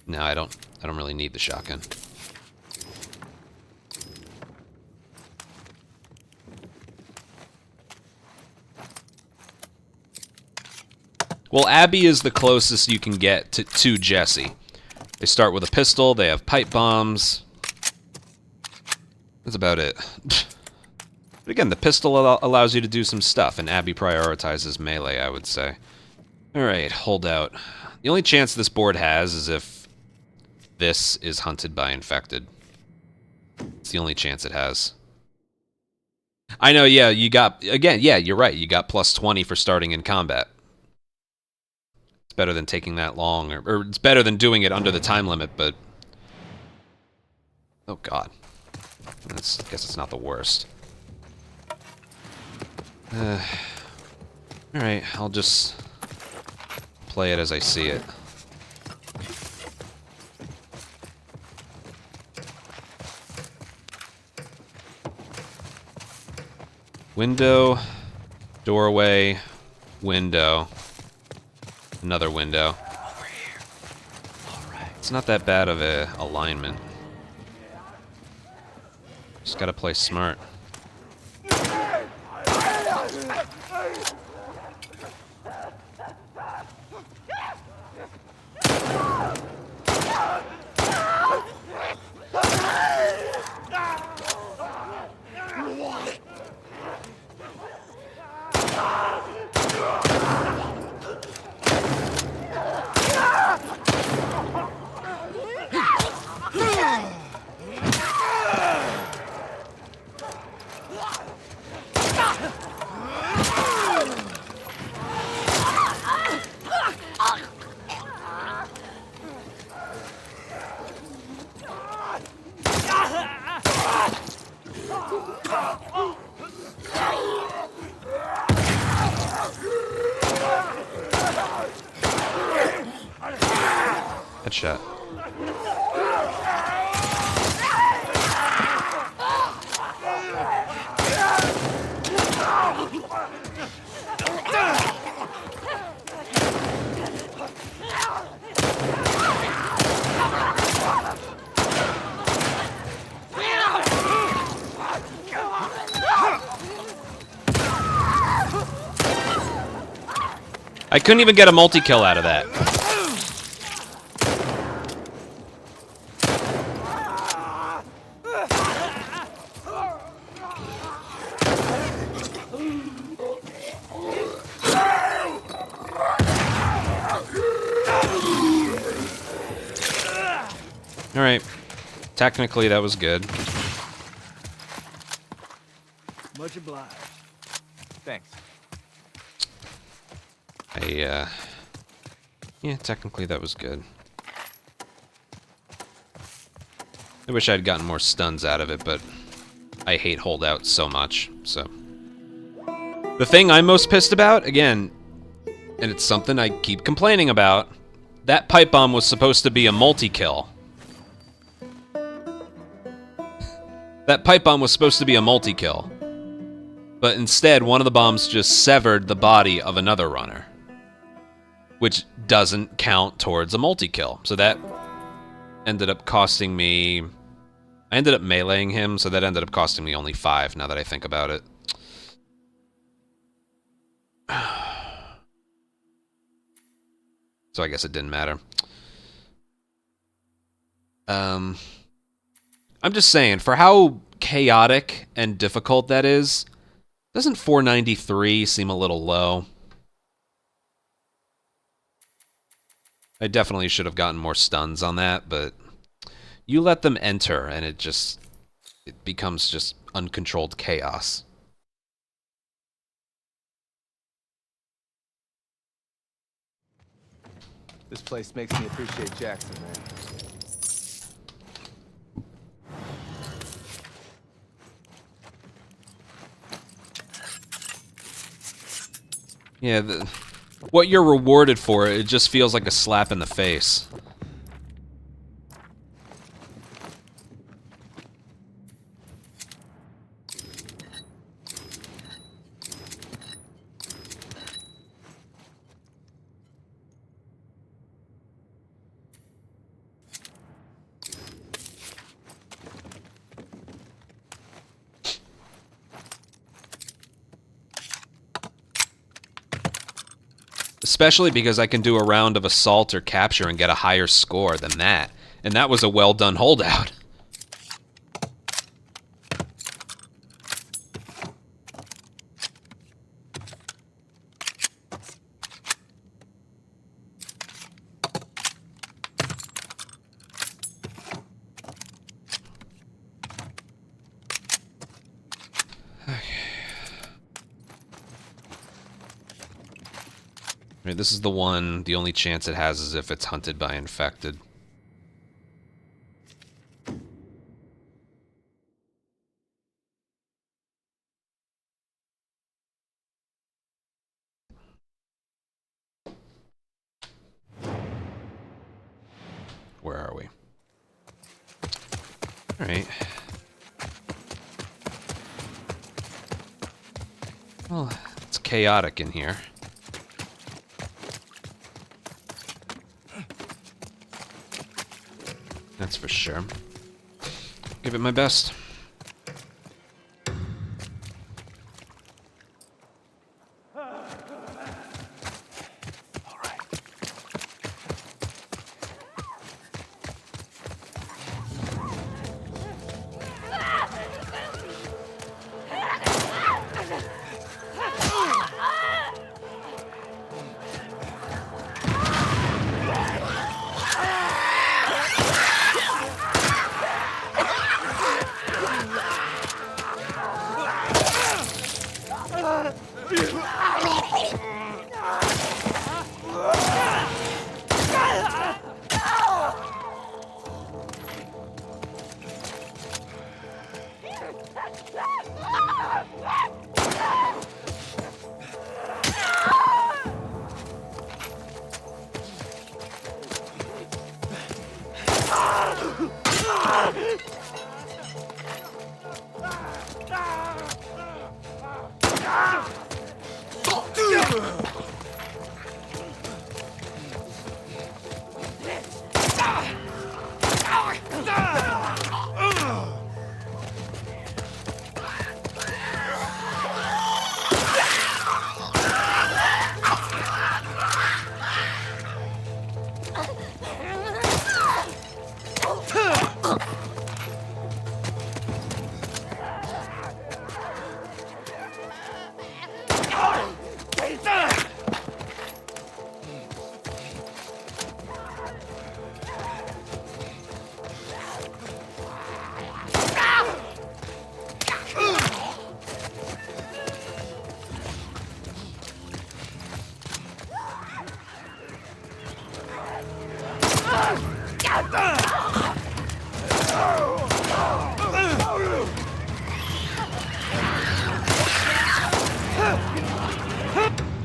No, I don't really need the shotgun. Well, Abby is the closest you can get to Jesse. They start with a pistol, they have pipe bombs. That's about it. But again, the pistol allows you to do some stuff, and Abby prioritizes melee, I would say. Alright, hold out. The only chance this board has is if this is hunted by infected. It's the only chance it has. I know, yeah, you got... Again, yeah, you're right. You got plus 20 for starting in combat. It's better than taking that long, or it's better than doing it under the time limit, but... Oh, God. I guess it's not the worst. Alright, I'll just play it as I see it. Window, doorway, window, another window. Over here. All right. It's not that bad of a alignment. Just gotta play smart. Headshot. I couldn't even get a multi-kill out of that. Alright. Technically, that was good. Much obliged. Thanks. Yeah, technically that was good. I wish I'd gotten more stuns out of it, but I hate holdouts so much, so. The thing I'm most pissed about, again, and it's something I keep complaining about, that pipe bomb was supposed to be a multi-kill. That pipe bomb was supposed to be a multi-kill. But instead, one of the bombs just severed the body of another runner, which doesn't count towards a multi-kill. So that ended up costing me... I ended up meleeing him, so that ended up costing me only 5, now that I think about it. So I guess it didn't matter. I'm just saying, for how chaotic and difficult that is, doesn't 493 seem a little low? I definitely should have gotten more stuns on that, but you let them enter and it becomes just uncontrolled chaos. This place makes me appreciate Jackson, man. Yeah, what you're rewarded for, it just feels like a slap in the face. Especially because I can do a round of assault or capture and get a higher score than that. And that was a well-done holdout. Right, this is the one, the only chance it has is if it's hunted by infected. Where are we? Alright. Well, it's chaotic in here. That's for sure. Give it my best.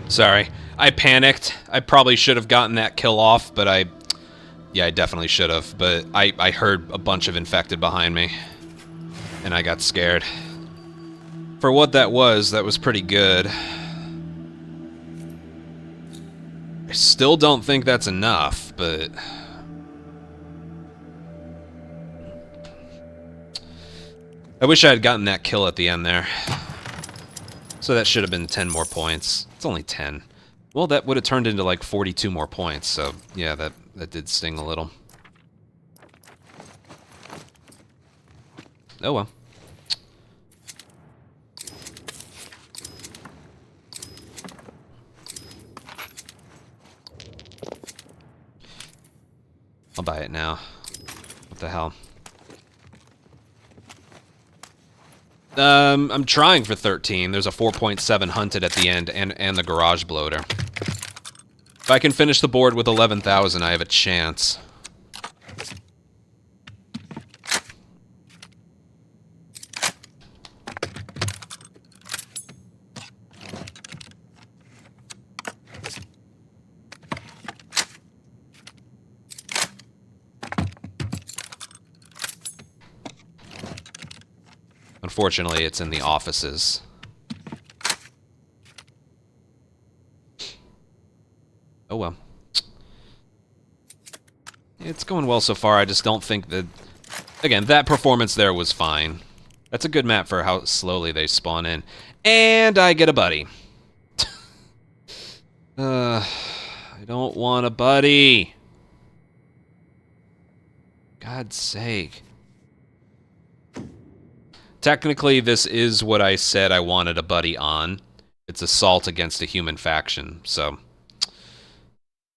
Sorry, I panicked. I probably should have gotten that kill off, but yeah, I definitely should have, but I heard a bunch of infected behind me, and I got scared. For what that was pretty good. I still don't think that's enough, but... I wish I had gotten that kill at the end there. So that should have been 10 more points. It's only 10. Well, that would have turned into like 42 more points, so yeah, that did sting a little. Oh well. I'll buy it now. What the hell? I'm trying for 13. There's a 4.7 hunted at the end and the garage bloater. If I can finish the board with 11,000, I have a chance. Unfortunately, it's in the offices. Oh well. It's going well so far, I just don't think that... Again, that performance there was fine. That's a good map for how slowly they spawn in. And I get a buddy. I don't want a buddy. God's sake. Technically, this is what I said I wanted a buddy on. It's assault against a human faction, so...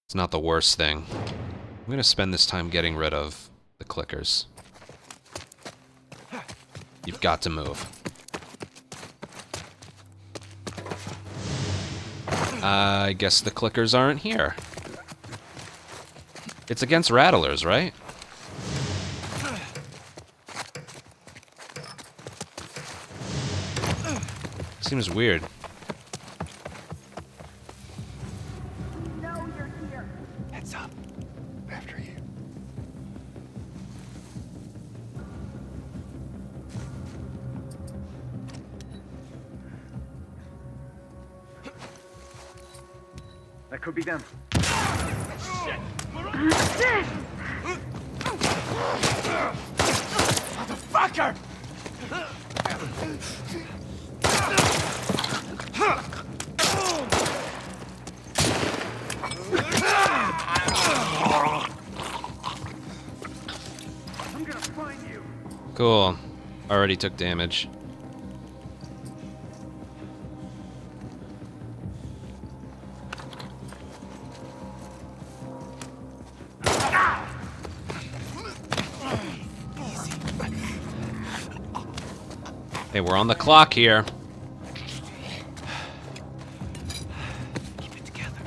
It's not the worst thing. I'm gonna spend this time getting rid of the clickers. You've got to move. I guess the clickers aren't here. It's against rattlers, right? Seems weird. No, you're here. Heads up. After you. That could be them. Motherfucker! I'm gonna find you. Cool. Already took damage. Hey, we're on the clock here. Keep it together.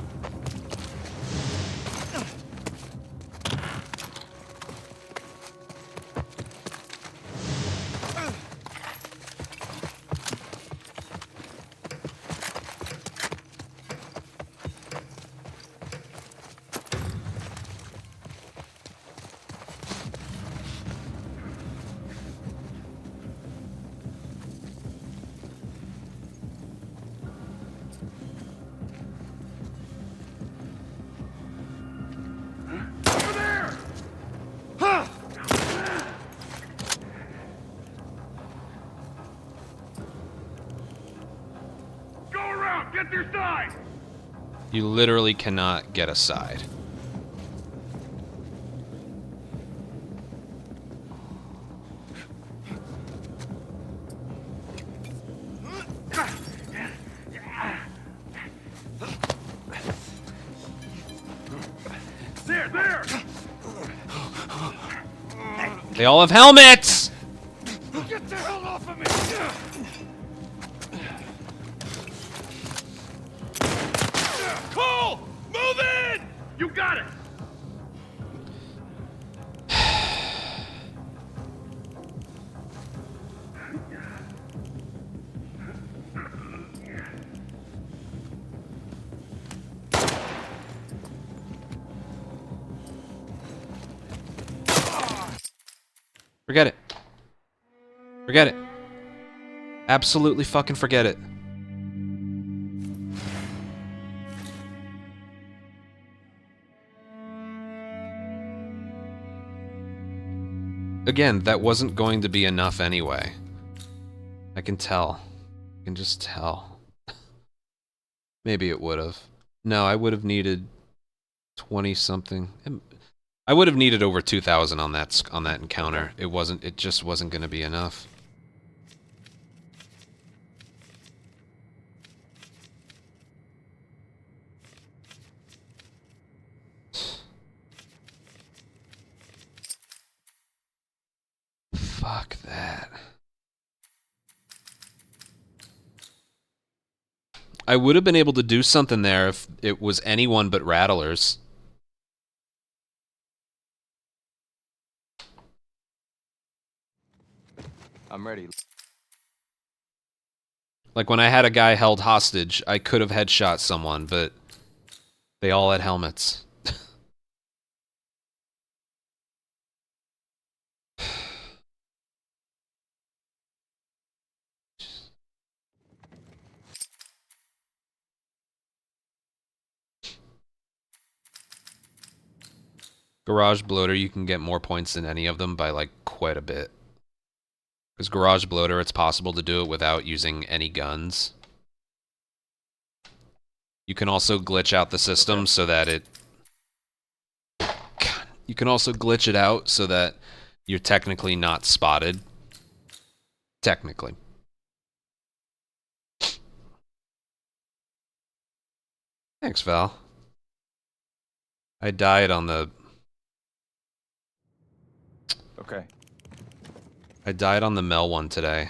Go around! Get their side! You literally cannot get a side. There, there! They all have helmets! Get the hell off of me! Cole! Move in! You got it! Forget it. Forget it. Absolutely fucking forget it. Again, that wasn't going to be enough anyway. can tell. I can just tell. Maybe it would have. No, I would have needed 20-something. I would have needed over 2,000 on that encounter. It just wasn't going to be enough. Fuck that. I would have been able to do something there if it was anyone but rattlers. I'm ready. Like when I had a guy held hostage, I could have headshot someone, but they all had helmets. Garage Bloater, you can get more points than any of them by like quite a bit. Because Garage Bloater, it's possible to do it without using any guns. You can also glitch out the system so that it... God. You can also glitch it out so that you're technically not spotted. Technically. Thanks, Val. I died on the... Okay. I died on the Mel one today.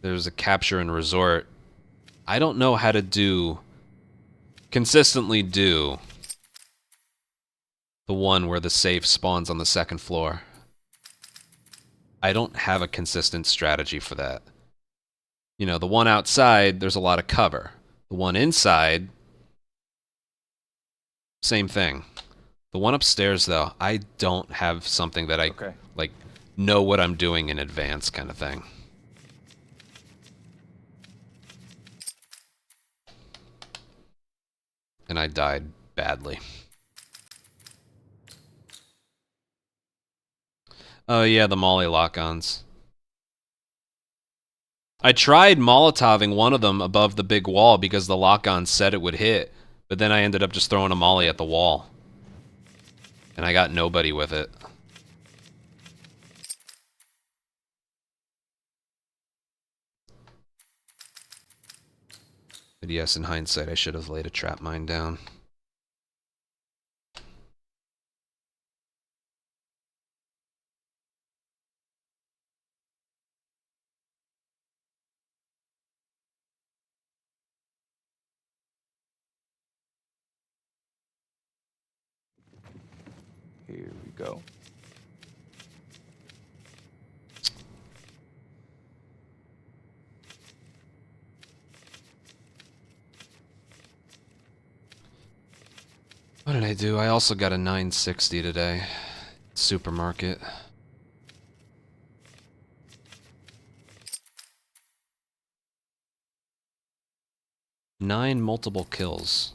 There's a capture and resort. I don't know how to consistently do the one where the safe spawns on the second floor. I don't have a consistent strategy for that. You know, the one outside, there's a lot of cover. The one inside, same thing. The one upstairs, though, I don't have something that I, like, know what I'm doing in advance kind of thing. And I died badly. Oh, yeah, the Molly lock-ons. I tried Molotoving one of them above the big wall because the lock-on said it would hit, but then I ended up just throwing a Molly at the wall. And I got nobody with it. But yes, in hindsight, I should have laid a trap mine down. Here we go. What did I do? I also got a 960 today. Supermarket. Nine multiple kills.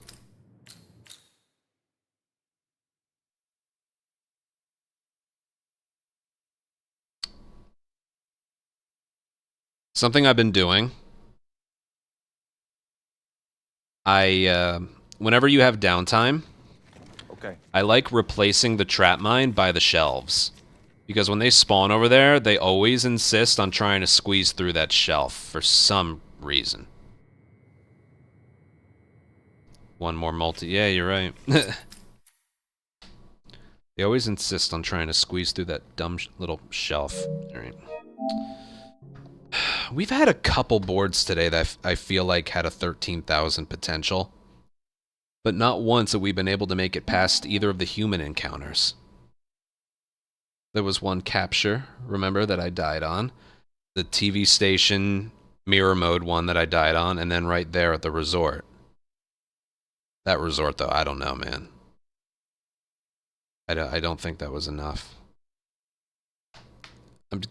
Something I've been doing. Whenever you have downtime, I like replacing the trap mine by the shelves. Because when they spawn over there, they always insist on trying to squeeze through that shelf for some reason. One more multi... Yeah, you're right. They always insist on trying to squeeze through that dumb little shelf. All right. We've had a couple boards today that I feel like had a 13,000 potential. But not once have we been able to make it past either of the human encounters. There was one capture, remember, that I died on. The TV station mirror mode one that I died on, and then right there at the resort. That resort, though, I don't know, man. I don't think that was enough.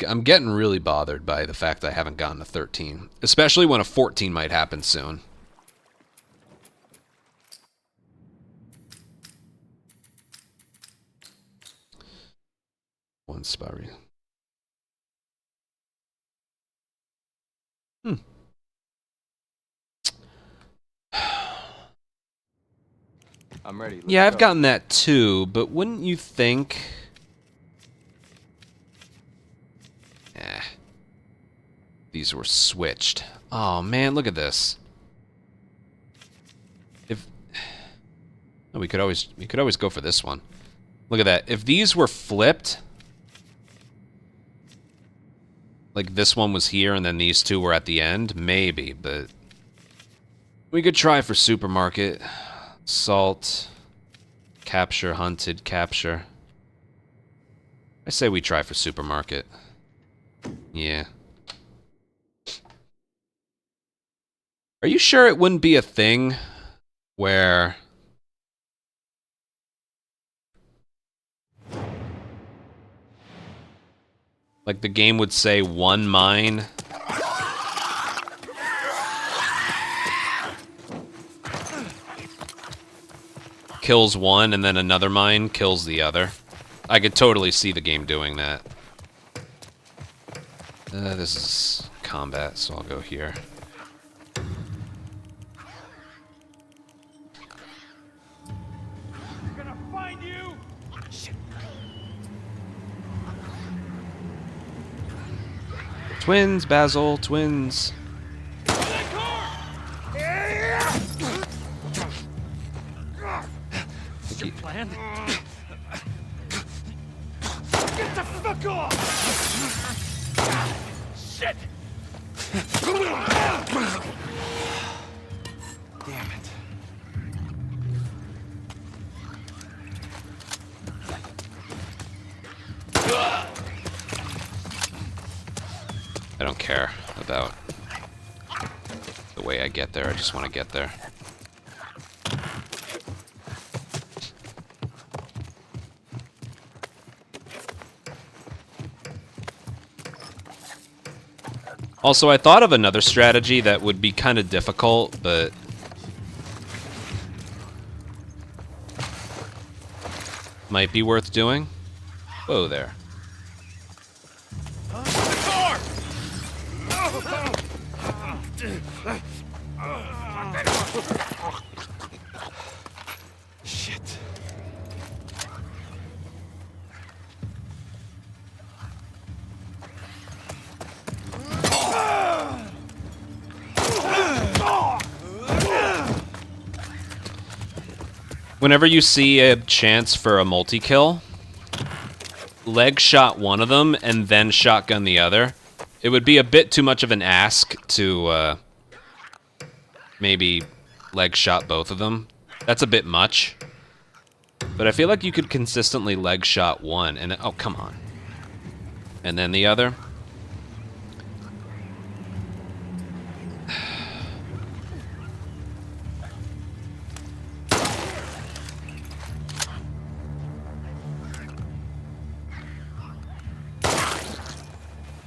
I'm getting really bothered by the fact that I haven't gotten a 13. Especially when a 14 might happen soon. One spot. I'm ready. Let's Yeah, I've go. gotten that too, but wouldn't you think... These were switched. Oh man, look at this. If oh, we could always go for this one. Look at that. If these were flipped, like this one was here and then these two were at the end, maybe, but we could try for supermarket. Salt, capture, hunted, capture. I say we try for supermarket. Yeah. Are you sure it wouldn't be a thing where like the game would say one mine kills one and then another mine kills the other? I could totally see the game doing that. This is combat, so I'll go here. I'm gonna find you! Twins, Basil, twins. That car! Plan? Get the fuck off! Shit! Damn it. I don't care about the way I get there, I just want to get there. Also, I thought of another strategy that would be kind of difficult, but might be worth doing. Whoa there. Shit. Whenever you see a chance for a multi-kill, leg shot one of them and then shotgun the other. It would be a bit too much of an ask to maybe leg shot both of them. That's a bit much. But I feel like you could consistently leg shot one and oh, come on. And then the other.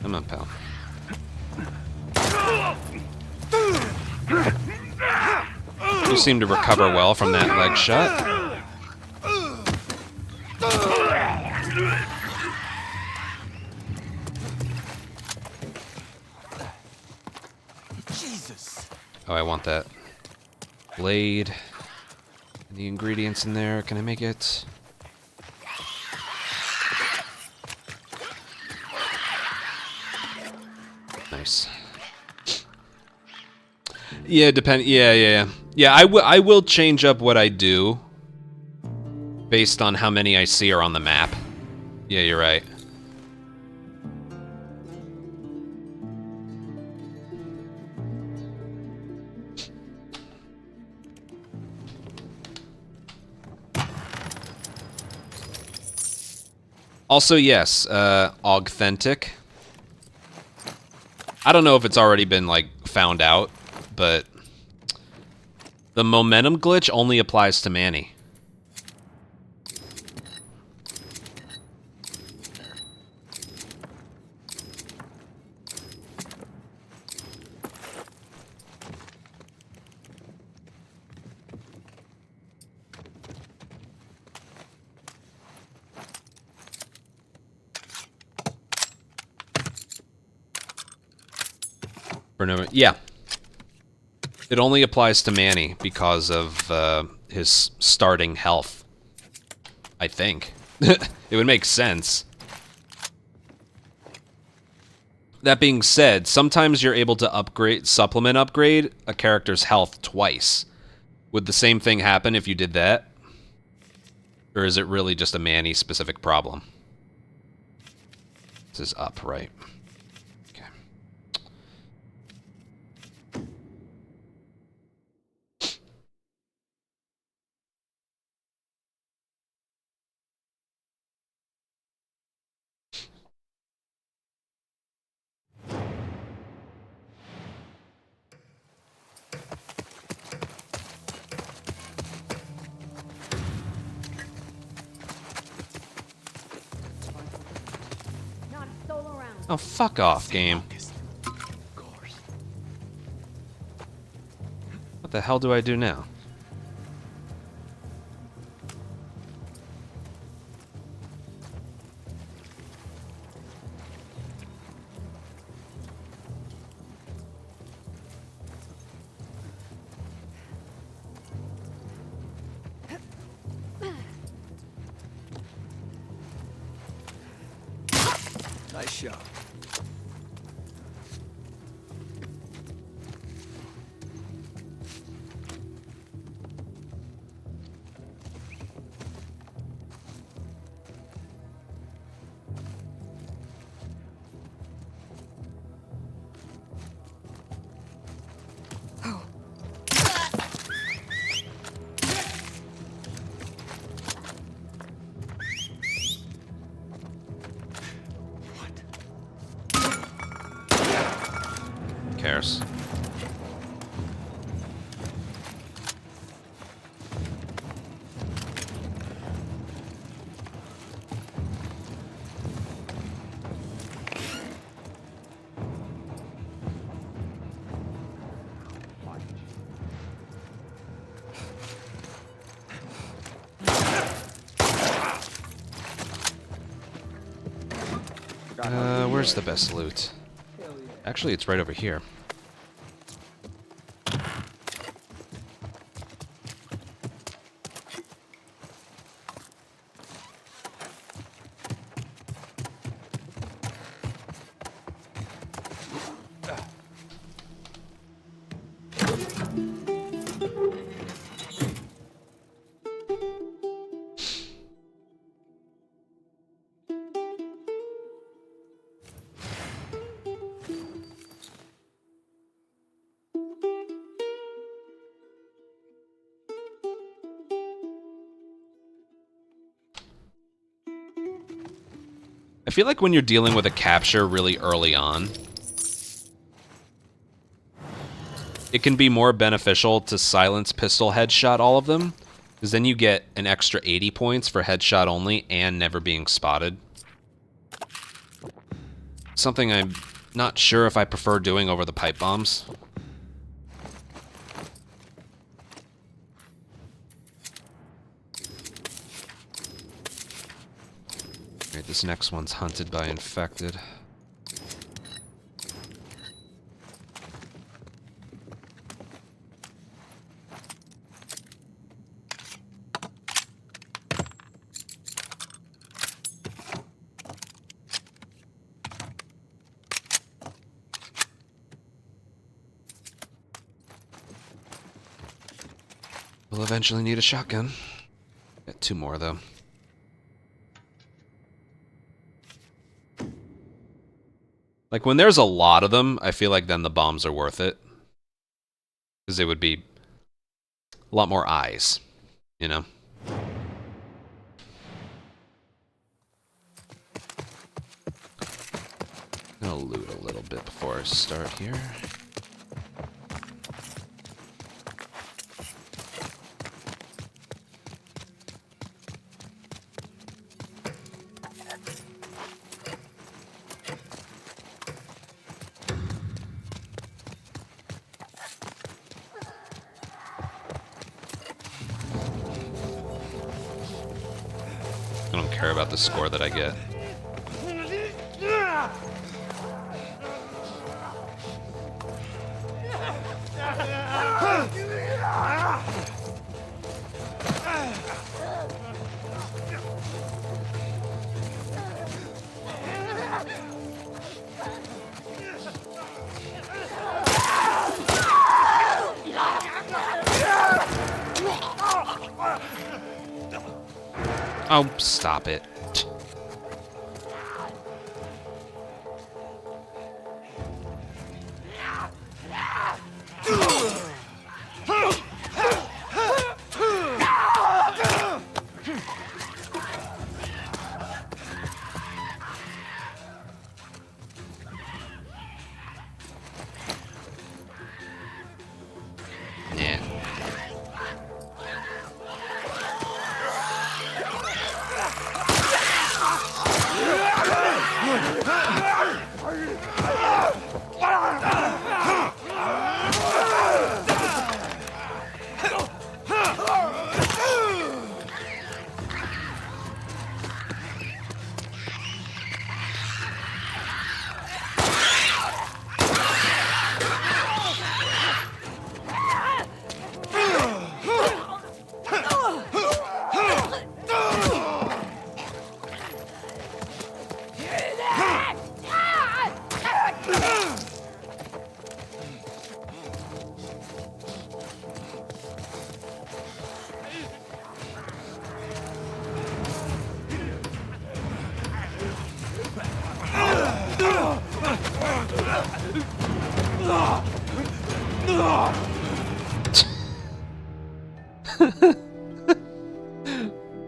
Come on, pal. You seem to recover well from that leg shot. Jesus. Oh, I want that blade. The ingredients in there. Can I make it? Nice. Yeah, Yeah, I will change up what I do based on how many I see are on the map. Yeah, you're right. Also, yes, authentic. I don't know if it's already been, like, found out, but the momentum glitch only applies to Manny. For no, yeah. It only applies to Manny because of his starting health. I think. It would make sense. That being said, sometimes you're able to supplement upgrade a character's health twice. Would the same thing happen if you did that? Or is it really just a Manny-specific problem? This is up, right? Okay. Not a soul around. Oh, fuck off, game. What the hell do I do now? Nice shot. Cares. Where's the best loot? Actually, it's right over here. I feel like when you're dealing with a capture really early on, it can be more beneficial to silence pistol headshot all of them, because then you get an extra 80 points for headshot only and never being spotted. Something I'm not sure if I prefer doing over the pipe bombs. Alright, this next one's hunted by infected. We'll eventually need a shotgun. Got 2 more, though. Like, when there's a lot of them, I feel like then the bombs are worth it. Because it would be a lot more eyes, you know? I'm gonna loot a little bit before I start here. I don't care about the score that I get. Oh, stop it. Yeah.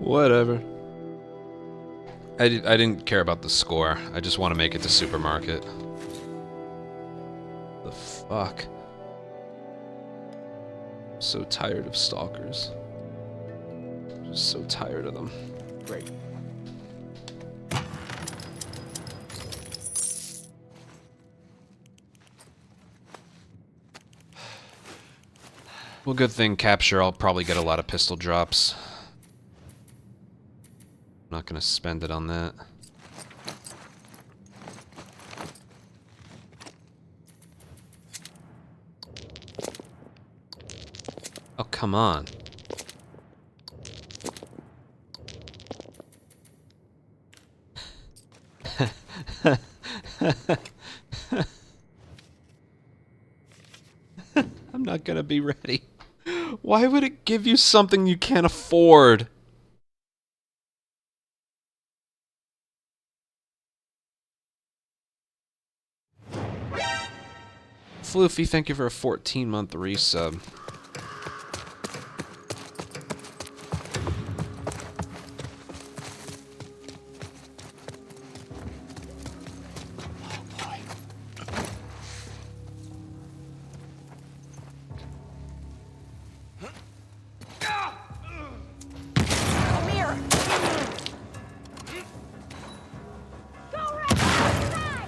Whatever. I didn't care about the score. I just want to make it to supermarket. The fuck? I'm so tired of stalkers. Just so tired of them. Great. Well, good thing capture. I'll probably get a lot of pistol drops. I'm not gonna spend it on that. Oh, come on. I'm not gonna be ready. Why would it give you something you can't afford? Floofy, thank you for a 14-month resub. Come here! Go right inside!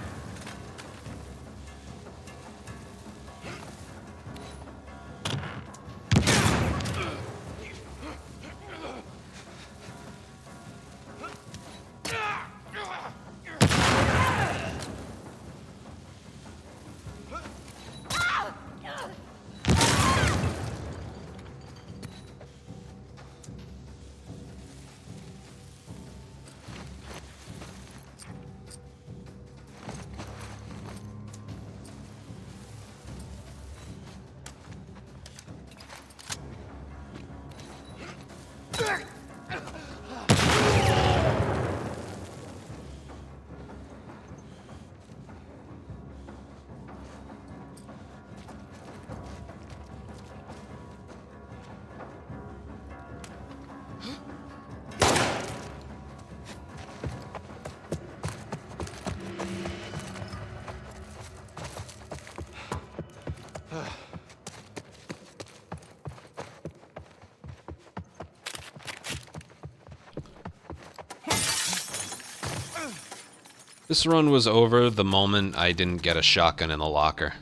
This run was over the moment I didn't get a shotgun in the locker.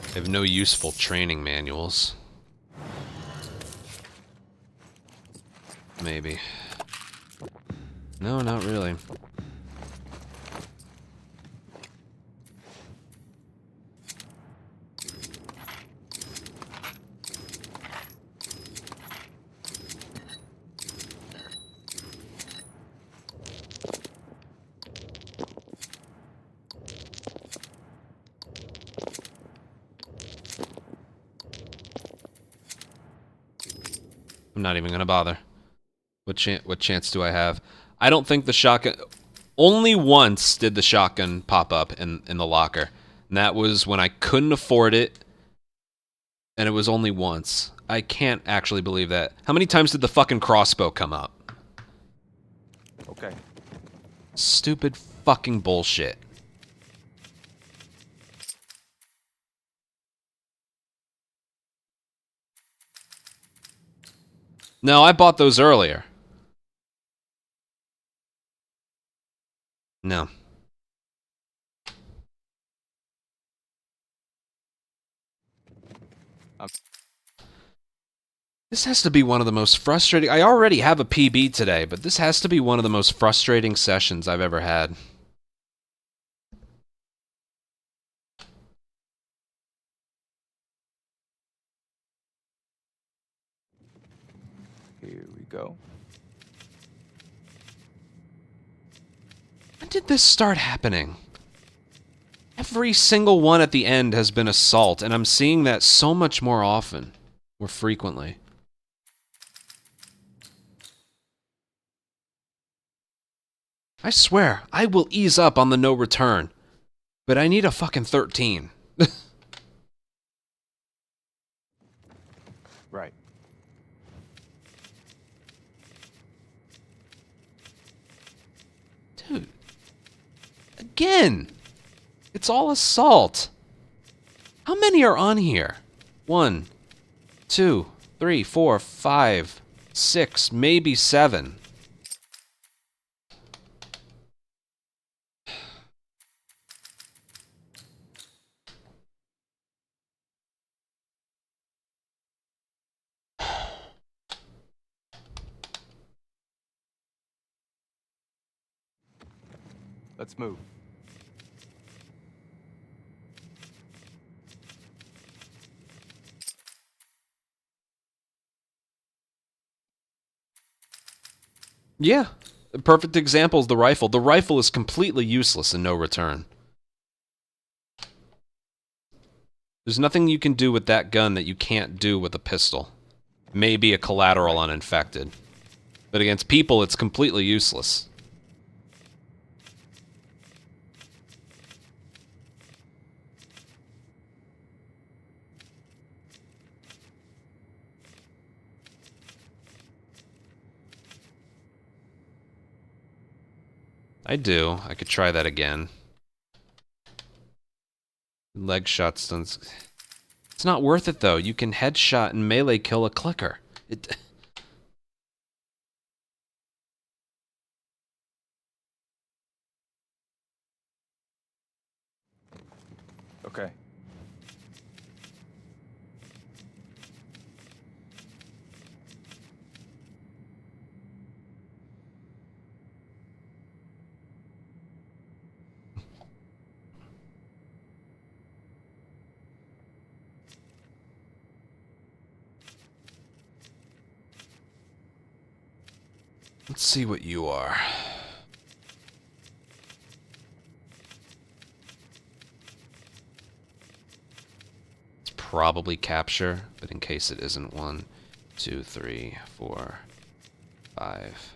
I have no useful training manuals. Maybe. No, not really. I'm not even gonna bother. What chance do I have? I don't think the shotgun... Only once did the shotgun pop up in the locker. And that was when I couldn't afford it. And it was only once. I can't actually believe that. How many times did the fucking crossbow come up? Okay. Stupid fucking bullshit. No, I bought those earlier. No. This has to be one of the most frustrating... I already have a PB today, but this has to be one of the most frustrating sessions I've ever had. Here we go. When did this start happening? Every single one at the end has been assault, and I'm seeing that so much more often, more frequently. I swear, I will ease up on the no return, but I need a fucking 13. Right. Dude. Again! It's all assault. How many are on here? 1, 2, 3, 4, 5, 6, maybe 7. Let's move. Yeah. A perfect example is the rifle. The rifle is completely useless in no return. There's nothing you can do with that gun that you can't do with a pistol. Maybe a collateral on infected. But against people, it's completely useless. I do. I could try that again. Leg shot stunts. It's not worth it, though. You can headshot and melee kill a clicker. It... Okay. Let's see what you are. It's probably capture, but in case it isn't, 1, 2, 3, 4, 5.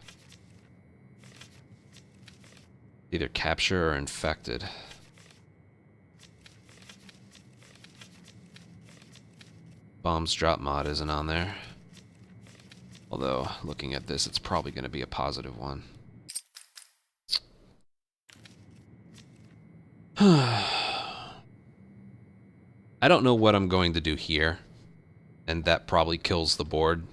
Either capture or infected. Bombs drop mod isn't on there. Although, looking at this, it's probably going to be a positive one. I don't know what I'm going to do here, and that probably kills the board.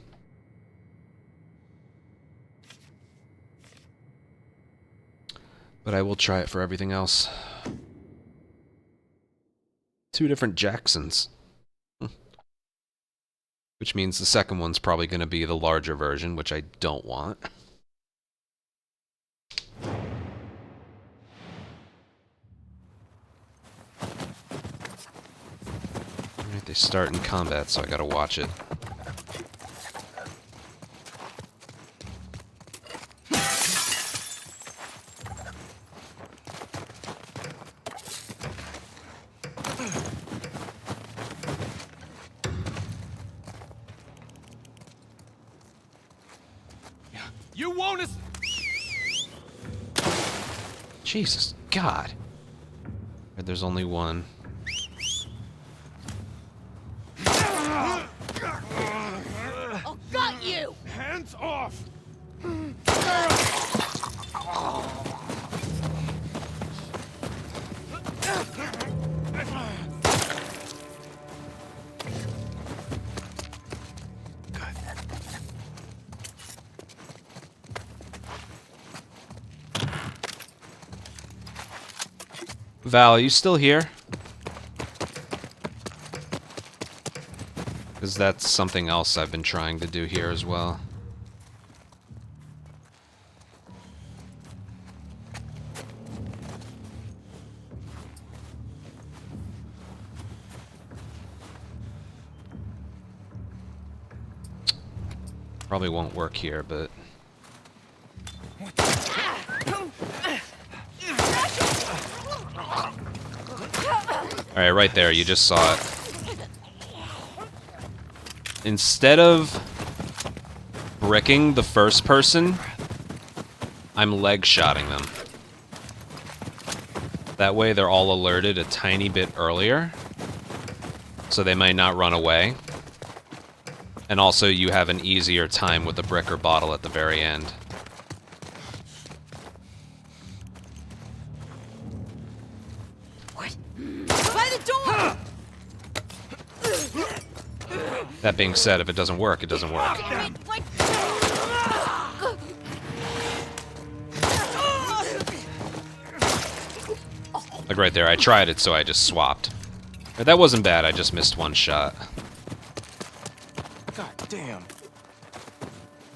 But I will try it for everything else. 2 different Jacksons. Which means the second one's probably going to be the larger version, which I don't want. Alright, they start in combat, so I gotta watch it. You won't Jesus, God. There's only one. Oh, got you! Hands off! Val, are you still here? Because that's something else I've been trying to do here as well. Probably won't work here, but... Alright, right there, you just saw it. Instead of bricking the first person, I'm leg-shotting them. That way they're all alerted a tiny bit earlier, so they might not run away. And also you have an easier time with the brick or bottle at the very end. What? By the door! That being said, if it doesn't work, it doesn't work. Like right there, I tried it, so I just swapped. But that wasn't bad, I just missed one shot. God damn.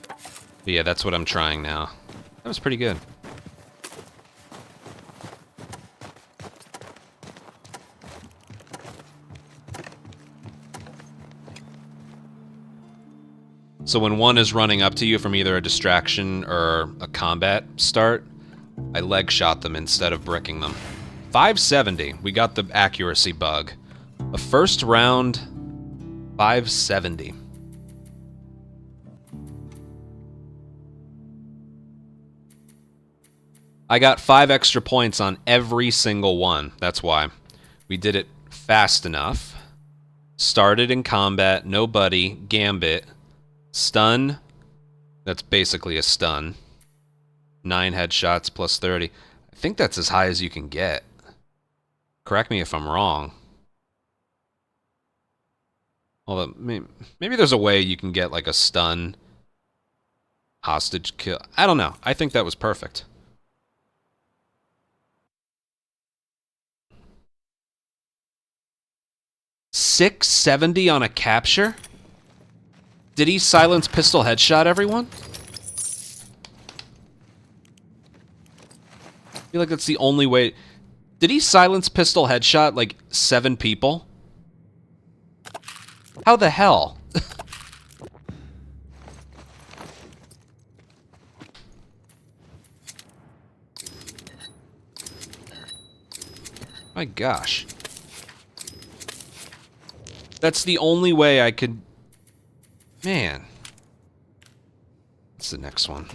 But yeah, that's what I'm trying now. That was pretty good. So when one is running up to you from either a distraction or a combat start, I leg shot them instead of bricking them. 570. We got the accuracy bug. The first round, 570. I got 5 extra points on every single one. That's why. We did it fast enough. Started in combat, no buddy, gambit, stun. That's basically a stun. 9 headshots plus 30. I think that's as high as you can get. Correct me if I'm wrong. Although, maybe there's a way you can get like a stun hostage kill. I don't know. I think that was perfect. $670 on a capture? Did he silence pistol headshot everyone? I feel like that's the only way. Did he silence pistol headshot like 7 people? How the hell? My gosh. That's the only way I could... Man. What's the next one?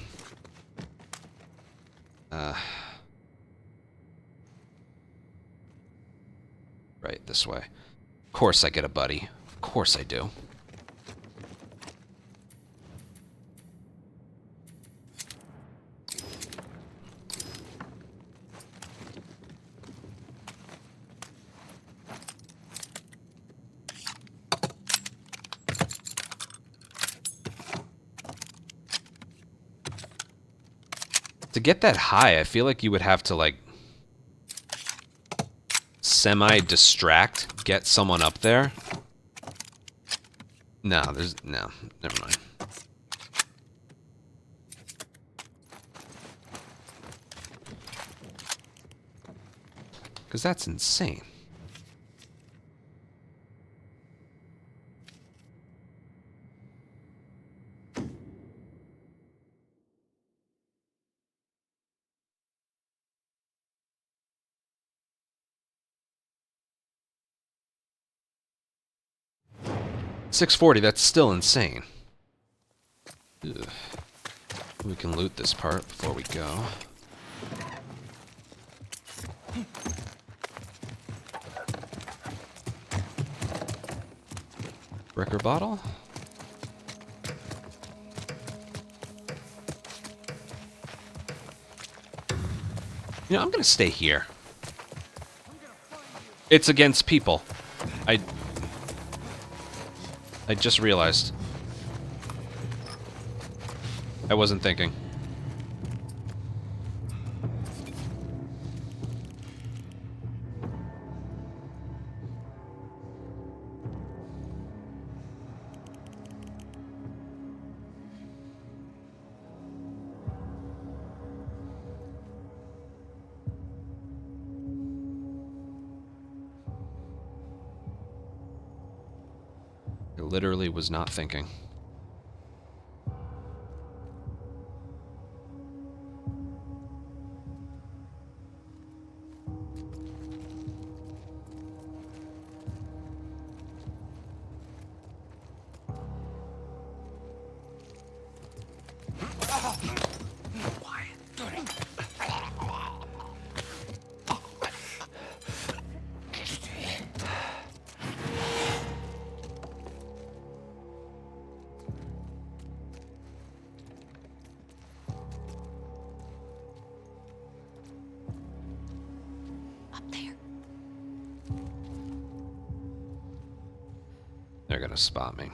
Right, this way. Of course I get a buddy. Of course I do. To get that high, I feel like you would have to, like, semi-distract, get someone up there. No, no, never mind. Because that's insane. $640, that's still insane. Ugh. We can loot this part before we go. Bricker bottle? You know, I'm gonna stay here. It's against people. I just realized. I wasn't thinking. I literally was not thinking. Up there. They're gonna spot me.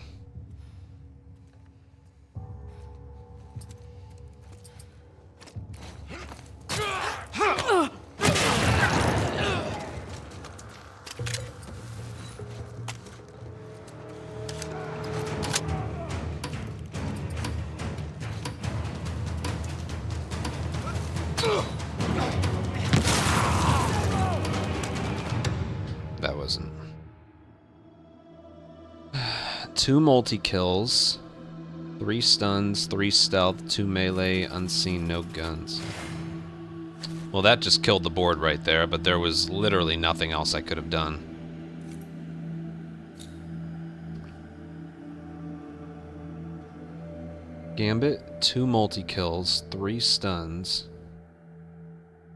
That wasn't. 2 multi-kills, 3 stuns, 3 stealth, 2 melee, unseen, no guns. Well, that just killed the board right there, but there was literally nothing else I could have done. Gambit, 2 multi-kills, 3 stuns.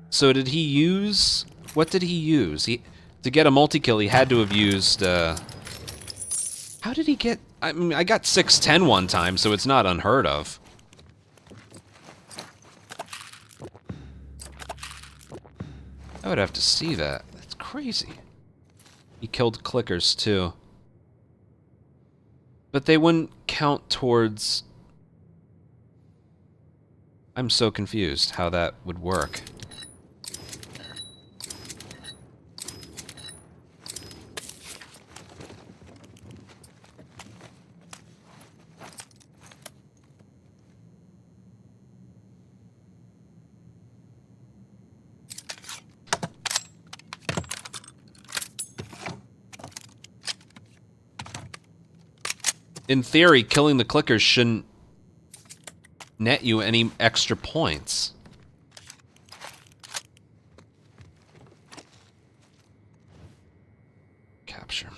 So did he use... What did he use? To get a multi-kill, he had to have used... How did he get... I mean, I got 610 one time, so it's not unheard of. I would have to see that. That's crazy. He killed clickers, too. But they wouldn't count towards... I'm so confused how that would work. In theory, killing the clickers shouldn't net you any extra points. Capture.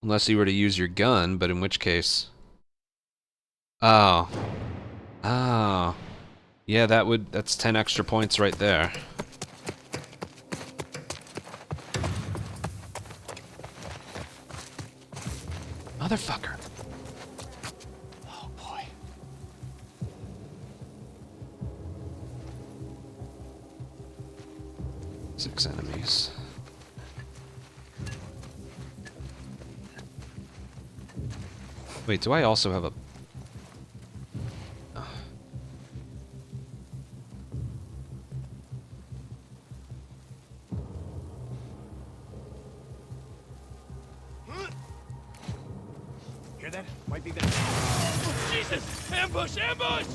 Unless you were to use your gun, but in which case... Oh. Oh. Yeah, that's 10 extra points right there. Motherfucker. Oh boy. Six enemies. Wait, do I also have a... Hear that? Might be them. Jesus! Ambush! Ambush!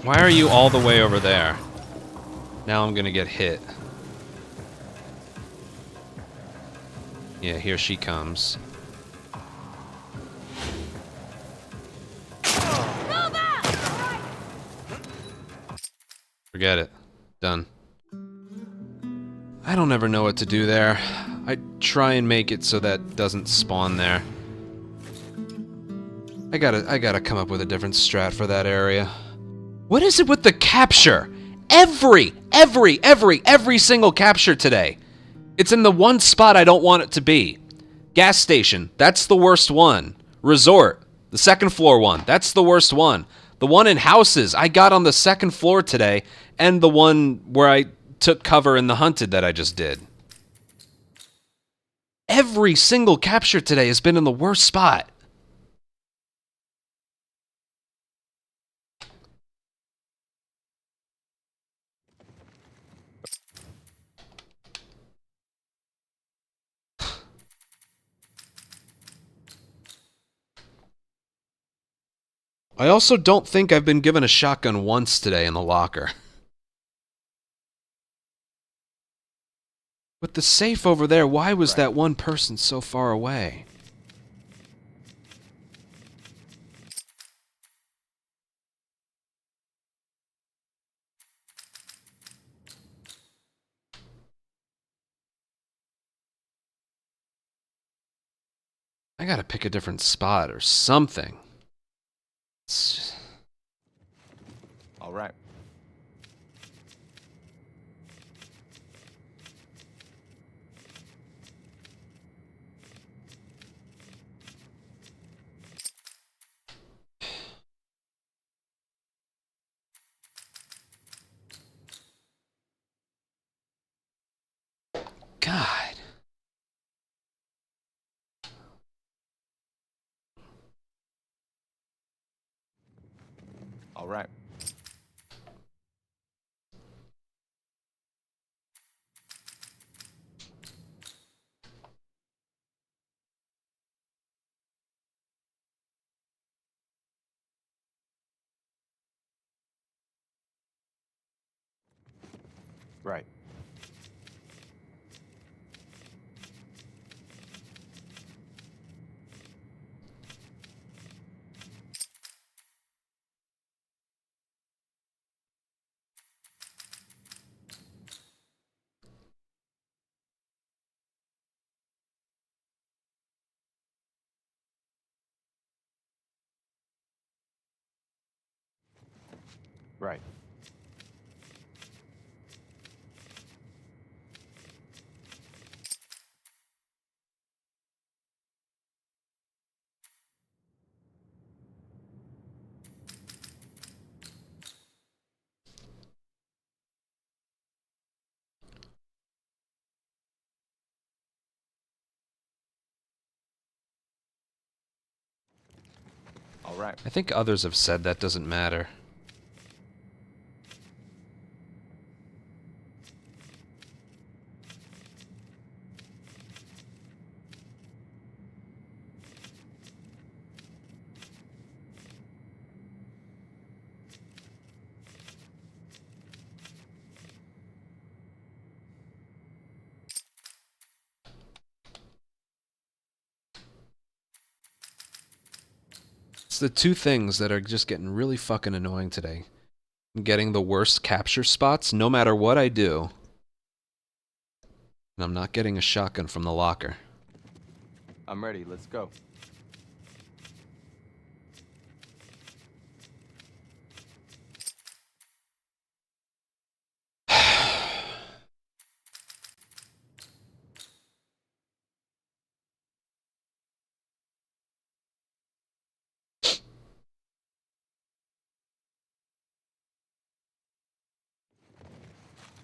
Why are you all the way over there? Now I'm gonna get hit. Yeah, here she comes. Move out! Forget it. Done. I don't ever know what to do there. I try and make it so that doesn't spawn there. I gotta come up with a different strat for that area. What is it with the capture? Every single capture today. It's in the one spot I don't want it to be. Gas station, that's the worst one. Resort, the second floor one, that's the worst one. The one in houses, I got on the second floor today, and the one where I took cover in the hunted that I just did. Every single capture today has been in the worst spot. I also don't think I've been given a shotgun once today in the locker. With the safe over there, why was that one person so far away? I gotta pick a different spot or something. All right. God. All right. Right. Right. All right. I think others have said that doesn't matter. It's the two things that are just getting really fucking annoying today. I'm getting the worst capture spots no matter what I do. And I'm not getting a shotgun from the locker. I'm ready. Let's go.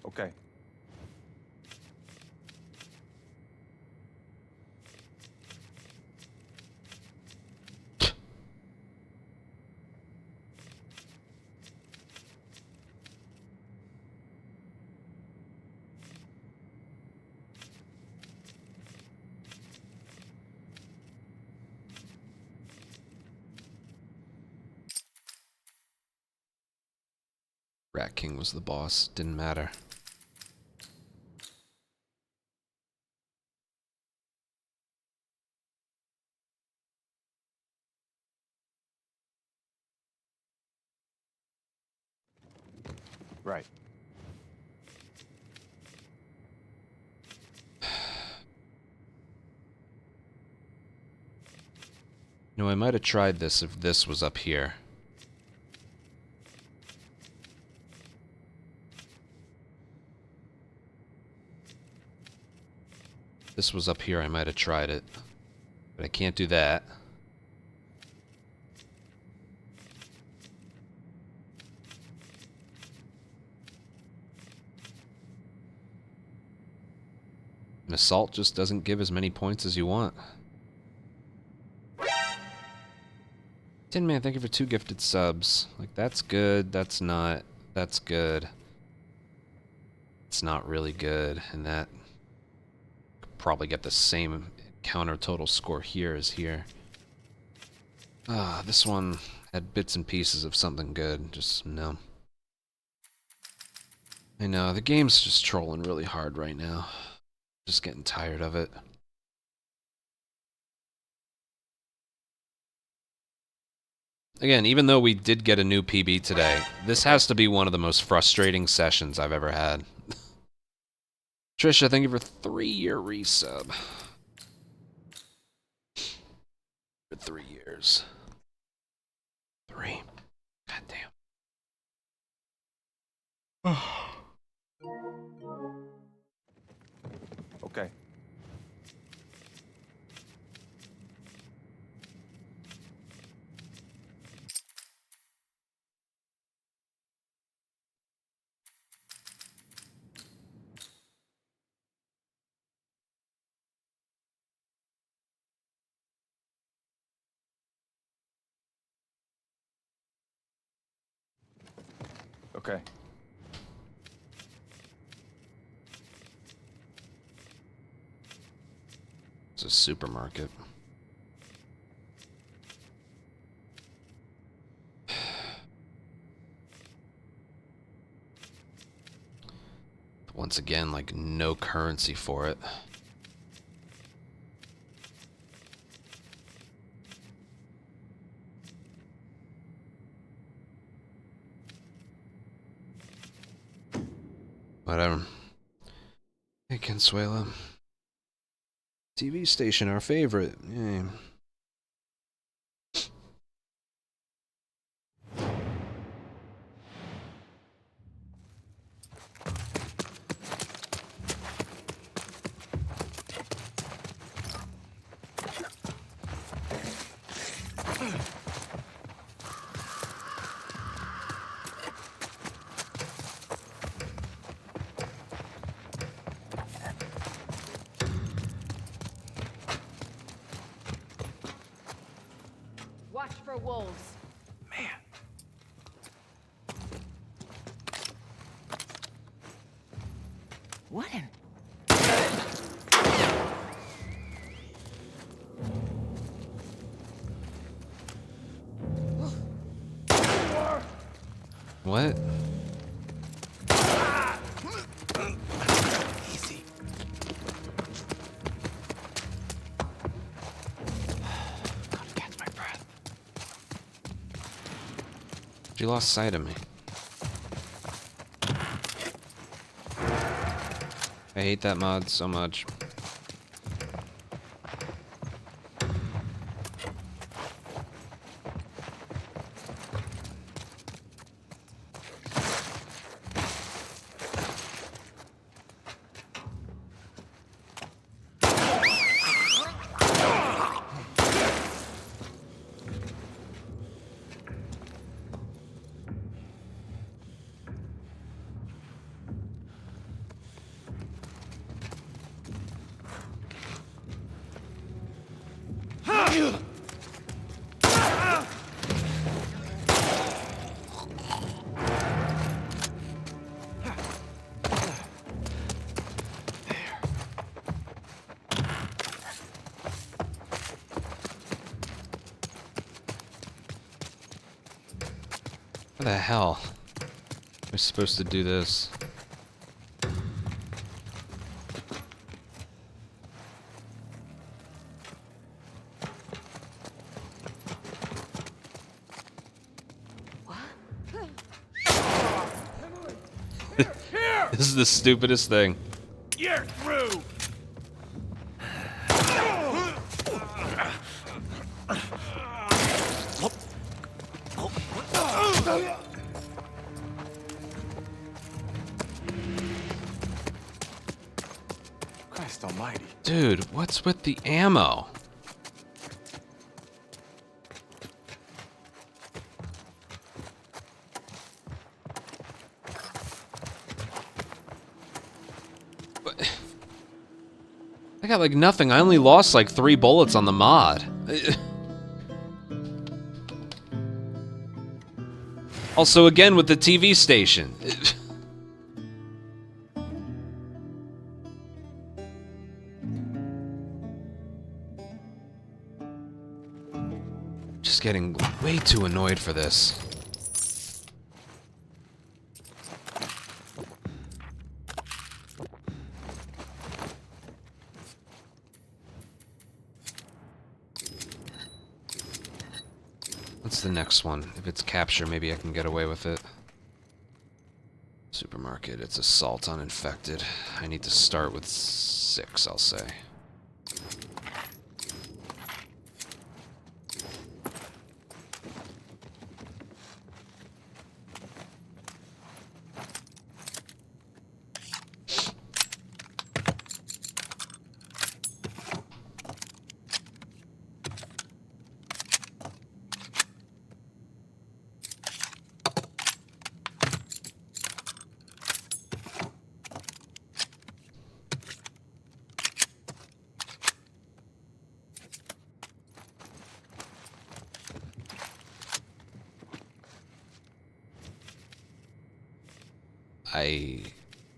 Okay. Rat King was the boss. Didn't matter. Right. You know, I might have tried this if this was up here. If this was up here, I might have tried it. But I can't do that. An assault just doesn't give as many points as you want. Tin Man, thank you for 2 gifted subs. Like, that's good, that's not, that's good. It's not really good, and that could probably get the same counter total score here as here. Ah, this one had bits and pieces of something good, just no. I know, the game's just trolling really hard right now. Just getting tired of it. Again, even though we did get a new PB today, this has to be one of the most frustrating sessions I've ever had. Trisha, thank you for 3-year resub. For 3 years. 3. God damn. Okay. Okay. It's a supermarket. Once again, like, no currency for it. Whatever. Hey, Consuela. TV station, our favorite. Yay. Watch for wolves. What in... What? Easy. Gotta catch my breath. She lost sight of me. I hate that mod so much. How the hell am I supposed to do this? Here! This is the stupidest thing. You're through! Christ almighty. Dude, what's with the ammo? What? I got like nothing. I only lost like 3 bullets on the mod. Also, again with the TV station. Just getting way too annoyed for this. What's the next one? If it's capture, maybe I can get away with it. Supermarket, it's assault on infected. I need to start with 6, I'll say.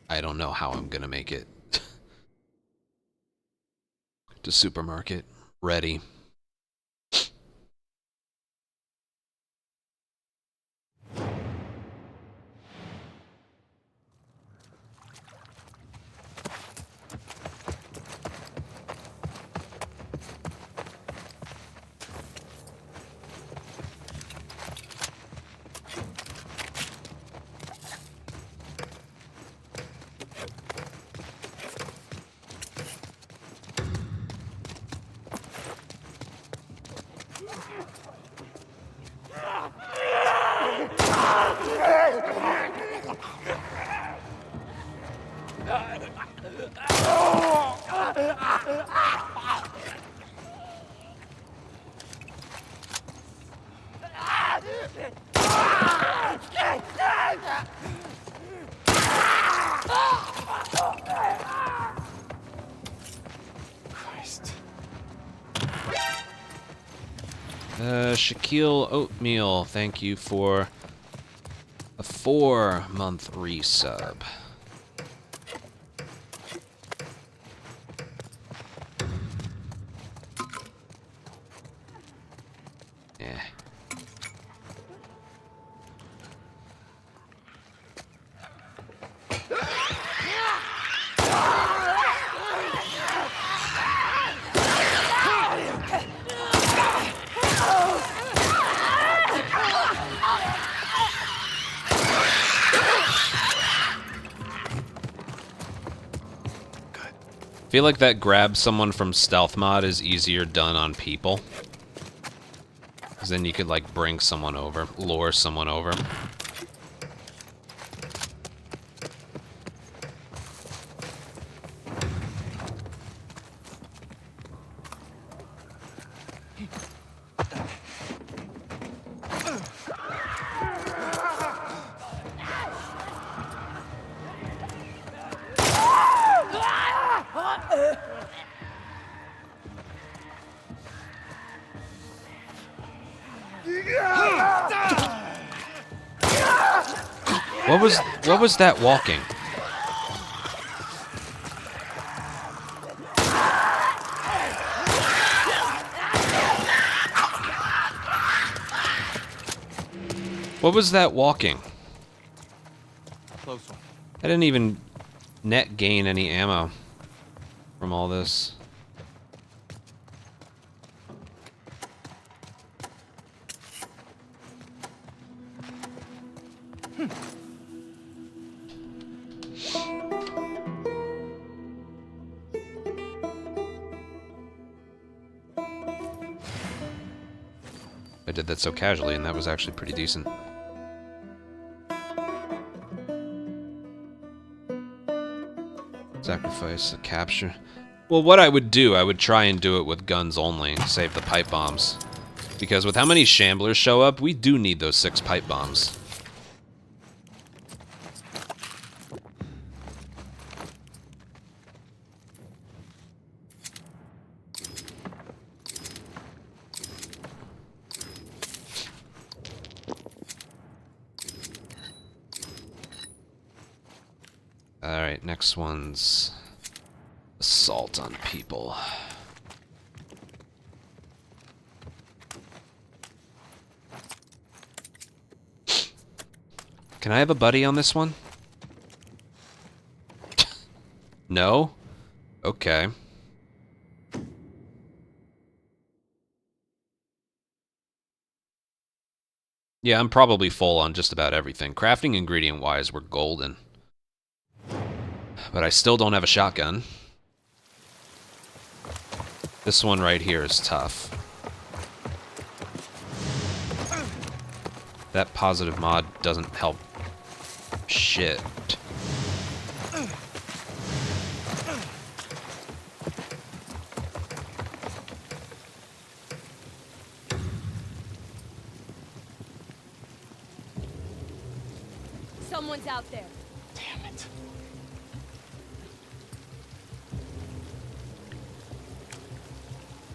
I don't know how I'm gonna make it to supermarket. Ready. Christ. Shaquille Oatmeal, thank you for a 4-month resub. Yeah. I feel like that grab someone from stealth mod is easier done on people. Because then you could like bring someone over, lure someone over. What was that walking? What was that walking? Close one. I didn't even net gain any ammo from all this. did that so casually, and that was actually pretty decent. Sacrifice a capture. Well, what I would do, I would try and do it with guns only, save the pipe bombs. Because with how many shamblers show up, we do need those 6 pipe bombs. Alright, next one's assault on people. Can I have a buddy on this one? No? Okay. Yeah, I'm probably full on just about everything. Crafting ingredient-wise, we're golden. But I still don't have a shotgun. This one right here is tough. That positive mod doesn't help shit. Someone's out there. Damn it.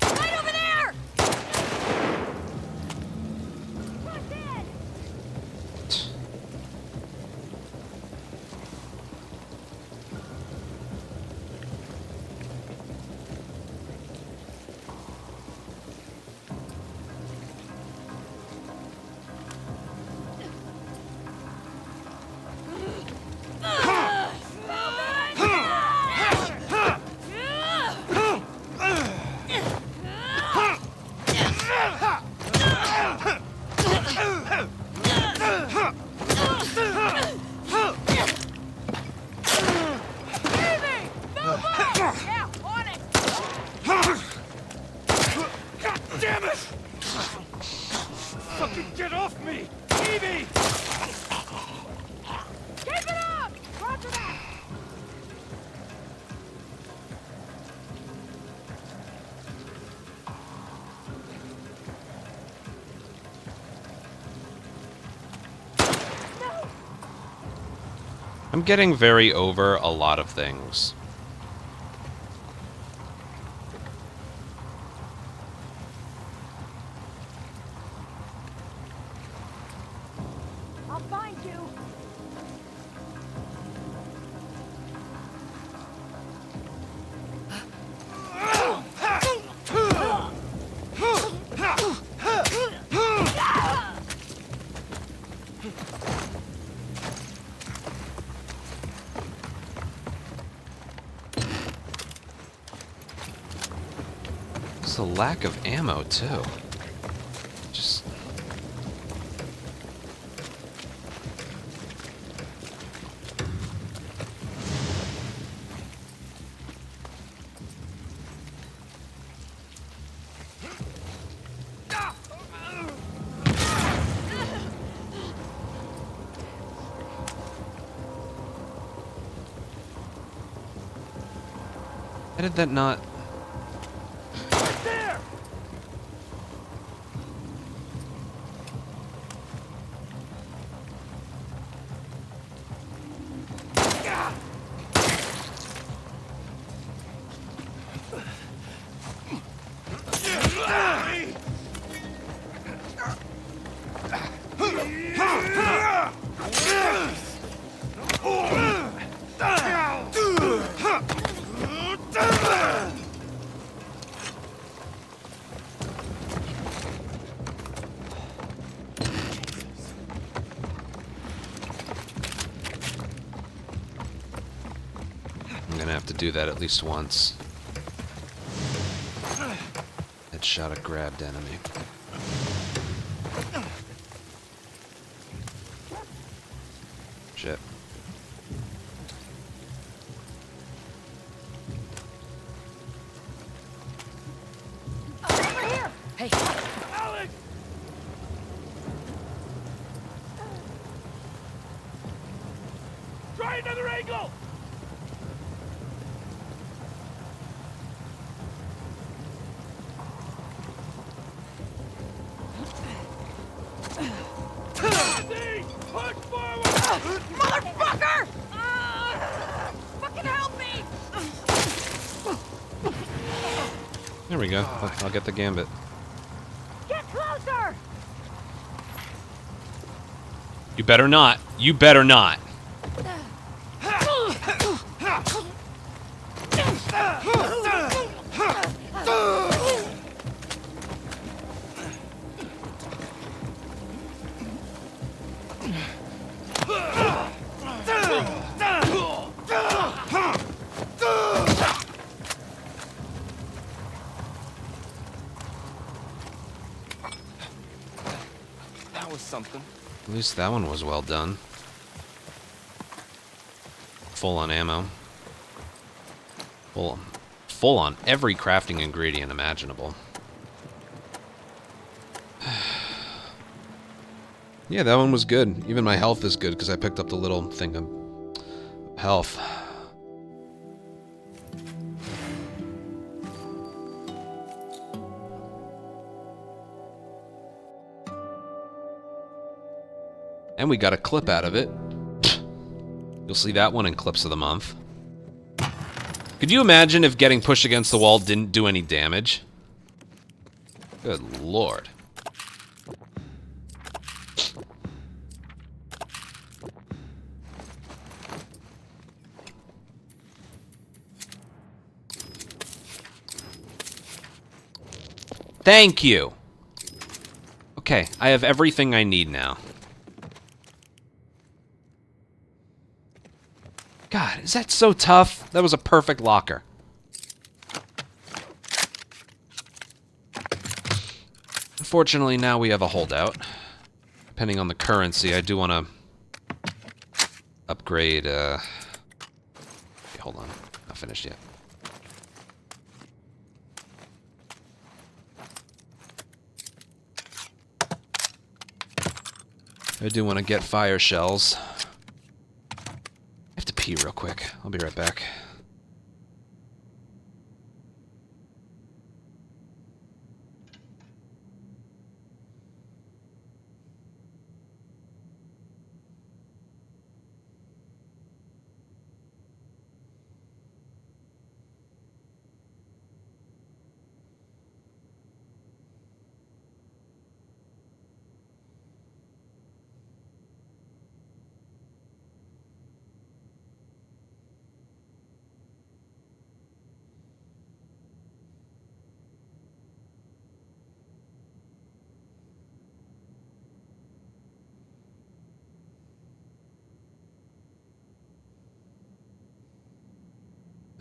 Right over there! Not dead! Damn it! Fucking get off me! Evie! Keep it up! Roger that! I'm getting very over a lot of things. I'll find you. It's a lack of ammo, too. Just... How did that not... There! I'm gonna have to do that at least once. Headshot a grabbed enemy. Shit. Over here! Hey, Alex! another angle! Andy! Push forward! Motherfucker! Fucking help me! There we go. I'll get the gambit. Get closer! You better not. You better not. That was something. At least that one was well done. Full on ammo. Full on every crafting ingredient imaginable. Yeah, that one was good. Even my health is good because I picked up the little thing of health. And we got a clip out of it. You'll see that one in Clips of the Month. Could you imagine if getting pushed against the wall didn't do any damage? Good lord. Thank you! Okay, I have everything I need now. God, is that so tough? That was a perfect locker. Unfortunately, now we have a holdout. Depending on the currency, I do want to upgrade, okay, hold on. Not finished yet. I do want to get fire shells. I have to pee real quick. I'll be right back.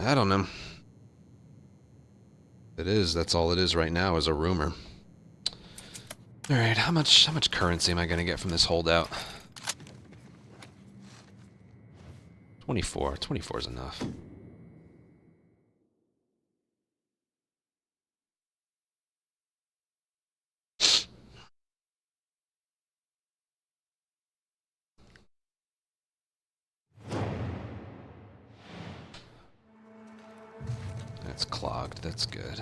I don't know. It is. That's all it is right now, is a rumor. All right, how much currency am I gonna get from this holdout? 24. 24 is enough. That's clogged. That's good.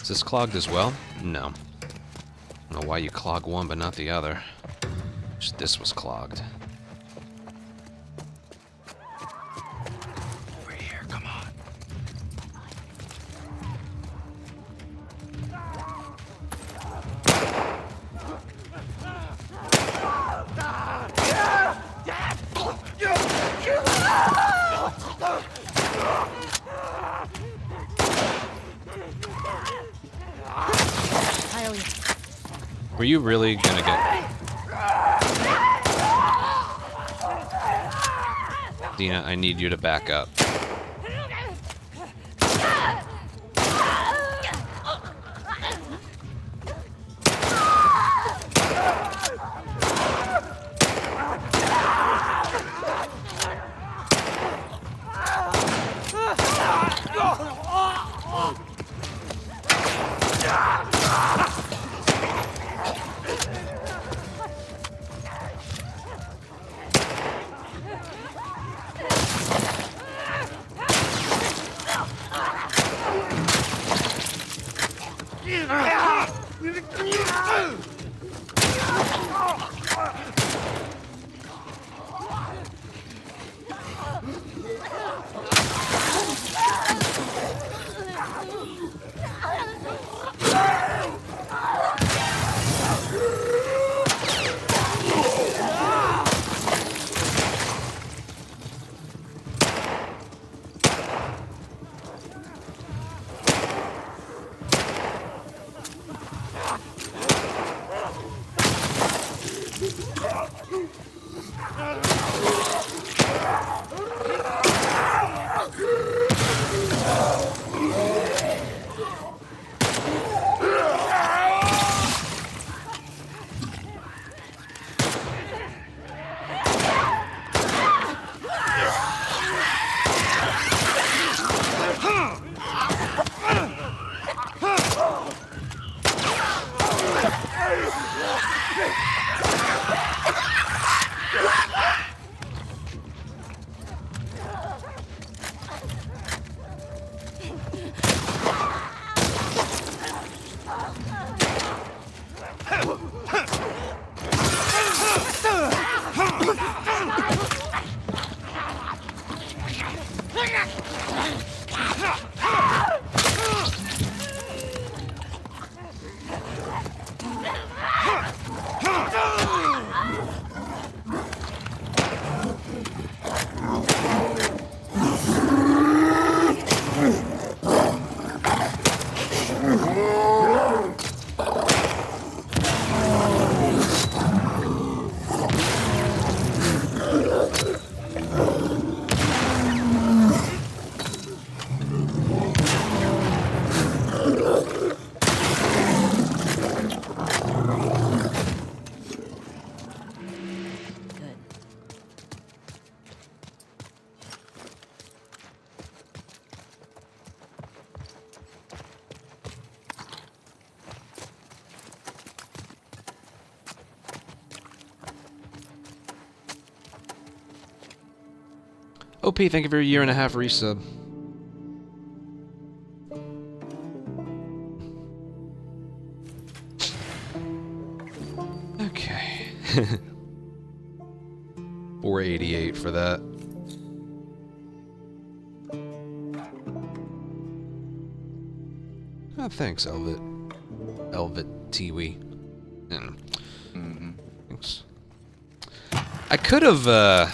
Is this clogged as well? No. I don't know why you clog one but not the other. Just this was clogged. Over here, come on. Were you really gonna get... Dina, I need you to back up. OP, thank you for a 1.5 year resub. Okay. 488 for that. Oh, thanks, Elvit. Elvit Tiwi. Thanks. I could have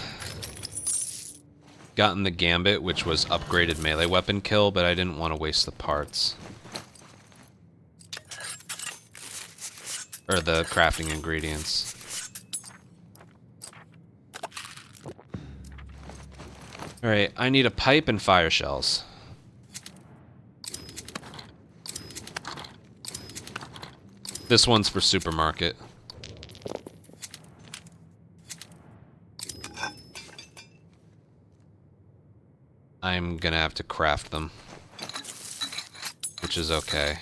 gotten the Gambit, which was upgraded melee weapon kill, but I didn't want to waste the parts. Or the crafting ingredients. Alright, I need a pipe and fire shells. This one's for supermarket. I'm gonna have to craft them. Which is okay.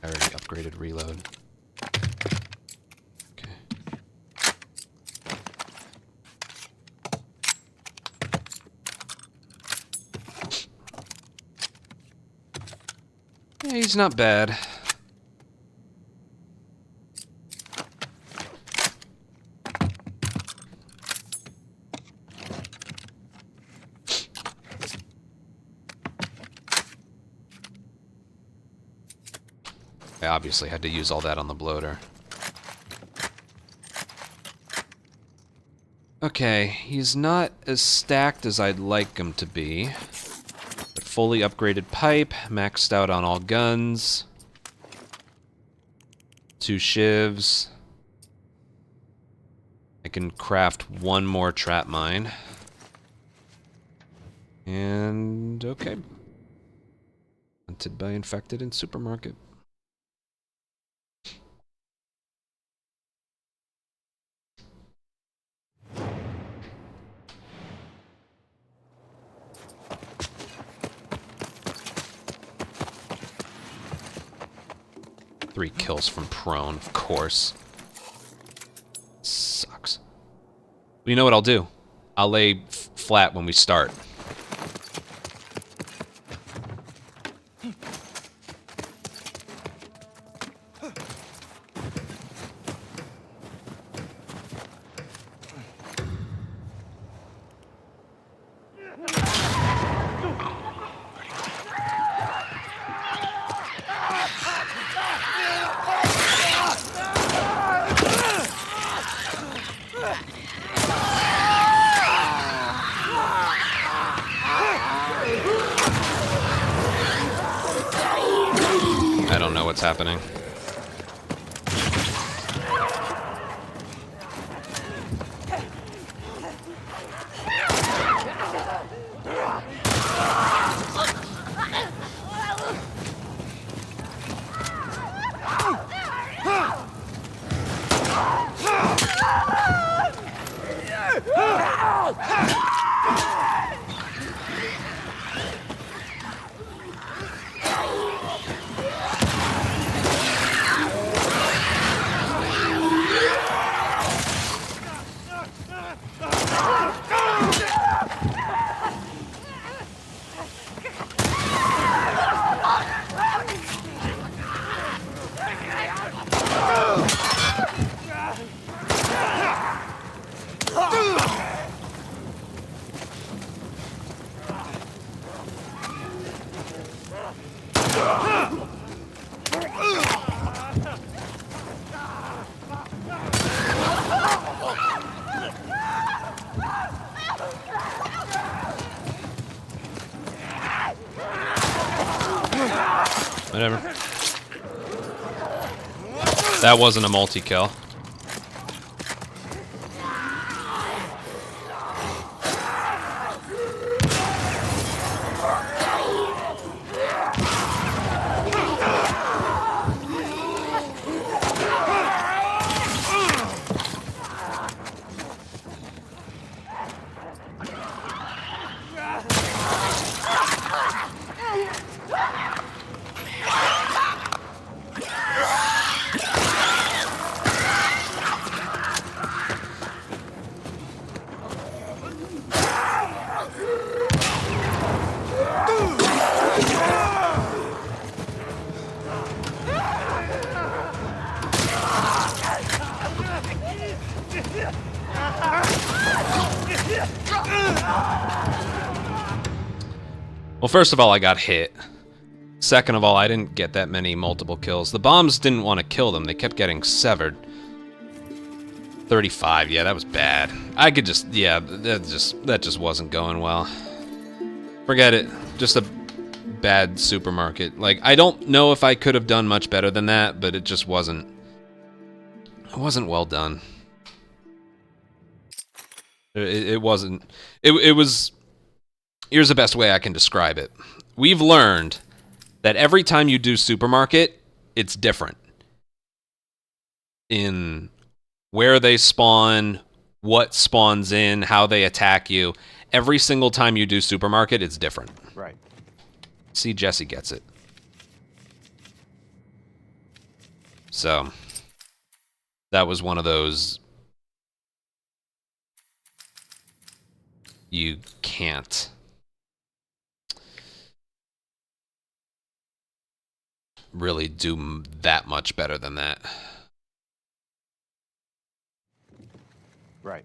I already upgraded reload. Okay. Yeah, he's not bad. I obviously had to use all that on the bloater. Okay, he's not as stacked as I'd like him to be. But fully upgraded pipe, maxed out on all guns. 2 shivs. I can craft 1 more trap mine. And okay. Hunted by infected in supermarket. Three kills from prone, of course. Sucks. Well, you know what I'll do? I'll lay flat when we start. I don't know what's happening. Whatever. That wasn't a multi-kill. Well, first of all, I got hit. Second of all, I didn't get that many multiple kills. The bombs didn't want to kill them. They kept getting severed. 35, yeah, that was bad. I could just, yeah, that just wasn't going well. Forget it. Just a bad supermarket. Like, I don't know if I could have done much better than that, but it just wasn't. It wasn't well done. It wasn't. It was. Here's the best way I can describe it. We've learned that every time you do supermarket, it's different. In where they spawn, what spawns in, how they attack you. Every single time you do supermarket, it's different. Right. See, Jesse gets it. So, that was one of those... You can't really do that much better than that. Right.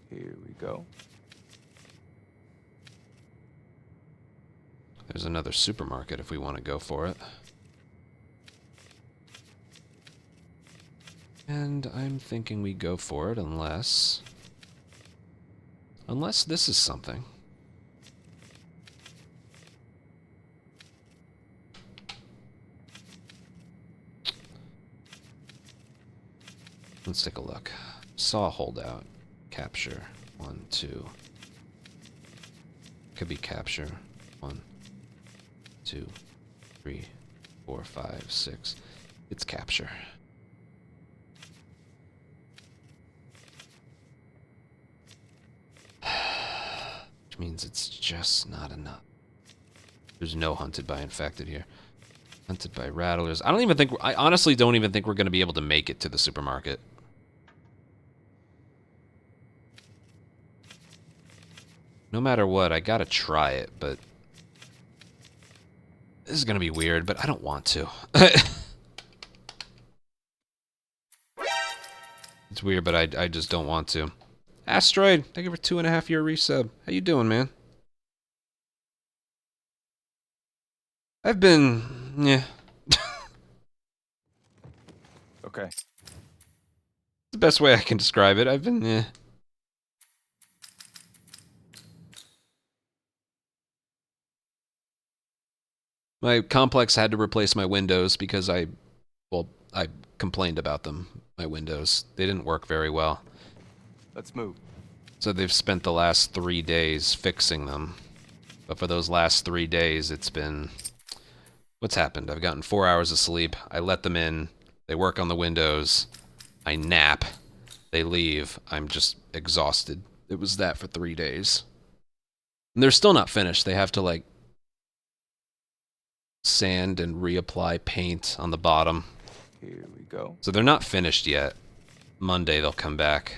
Here we go. There's another supermarket if we want to go for it. And I'm thinking we go for it unless this is something. Let's take a look. Saw holdout. Capture. 1, 2. Could be capture. 1, 2, 3, 4, 5, 6. It's capture. Which means it's just not enough. There's no hunted by infected here. Hunted by rattlers. I honestly don't even think we're going to be able to make it to the supermarket. No matter what, I gotta try it, but... This is gonna be weird, but I don't want to. It's weird, but I just don't want to. Asteroid, thank you for 2.5-year resub. How you doing, man? I've been... yeah. Okay. The best way I can describe it. I've been... yeah. My complex had to replace my windows because I complained about them, my windows. They didn't work very well. Let's move. So they've spent the last 3 days fixing them. But for those last 3 days, it's been... What's happened? I've gotten 4 hours of sleep. I let them in. They work on the windows. I nap. They leave. I'm just exhausted. It was that for 3 days. And they're still not finished. They have to, like, sand and reapply paint on the bottom. Here we go. So they're not finished yet. Monday they'll come back.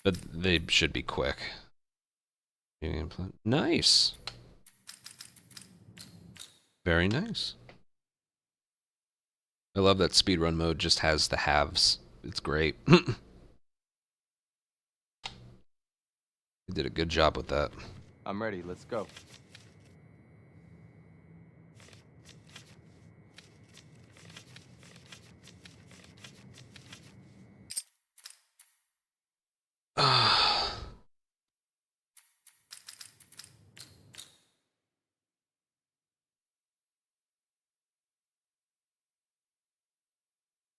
But they should be quick. Nice. Very nice. I love that speedrun mode just has the halves. It's great. They did a good job with that. I'm ready. Let's go.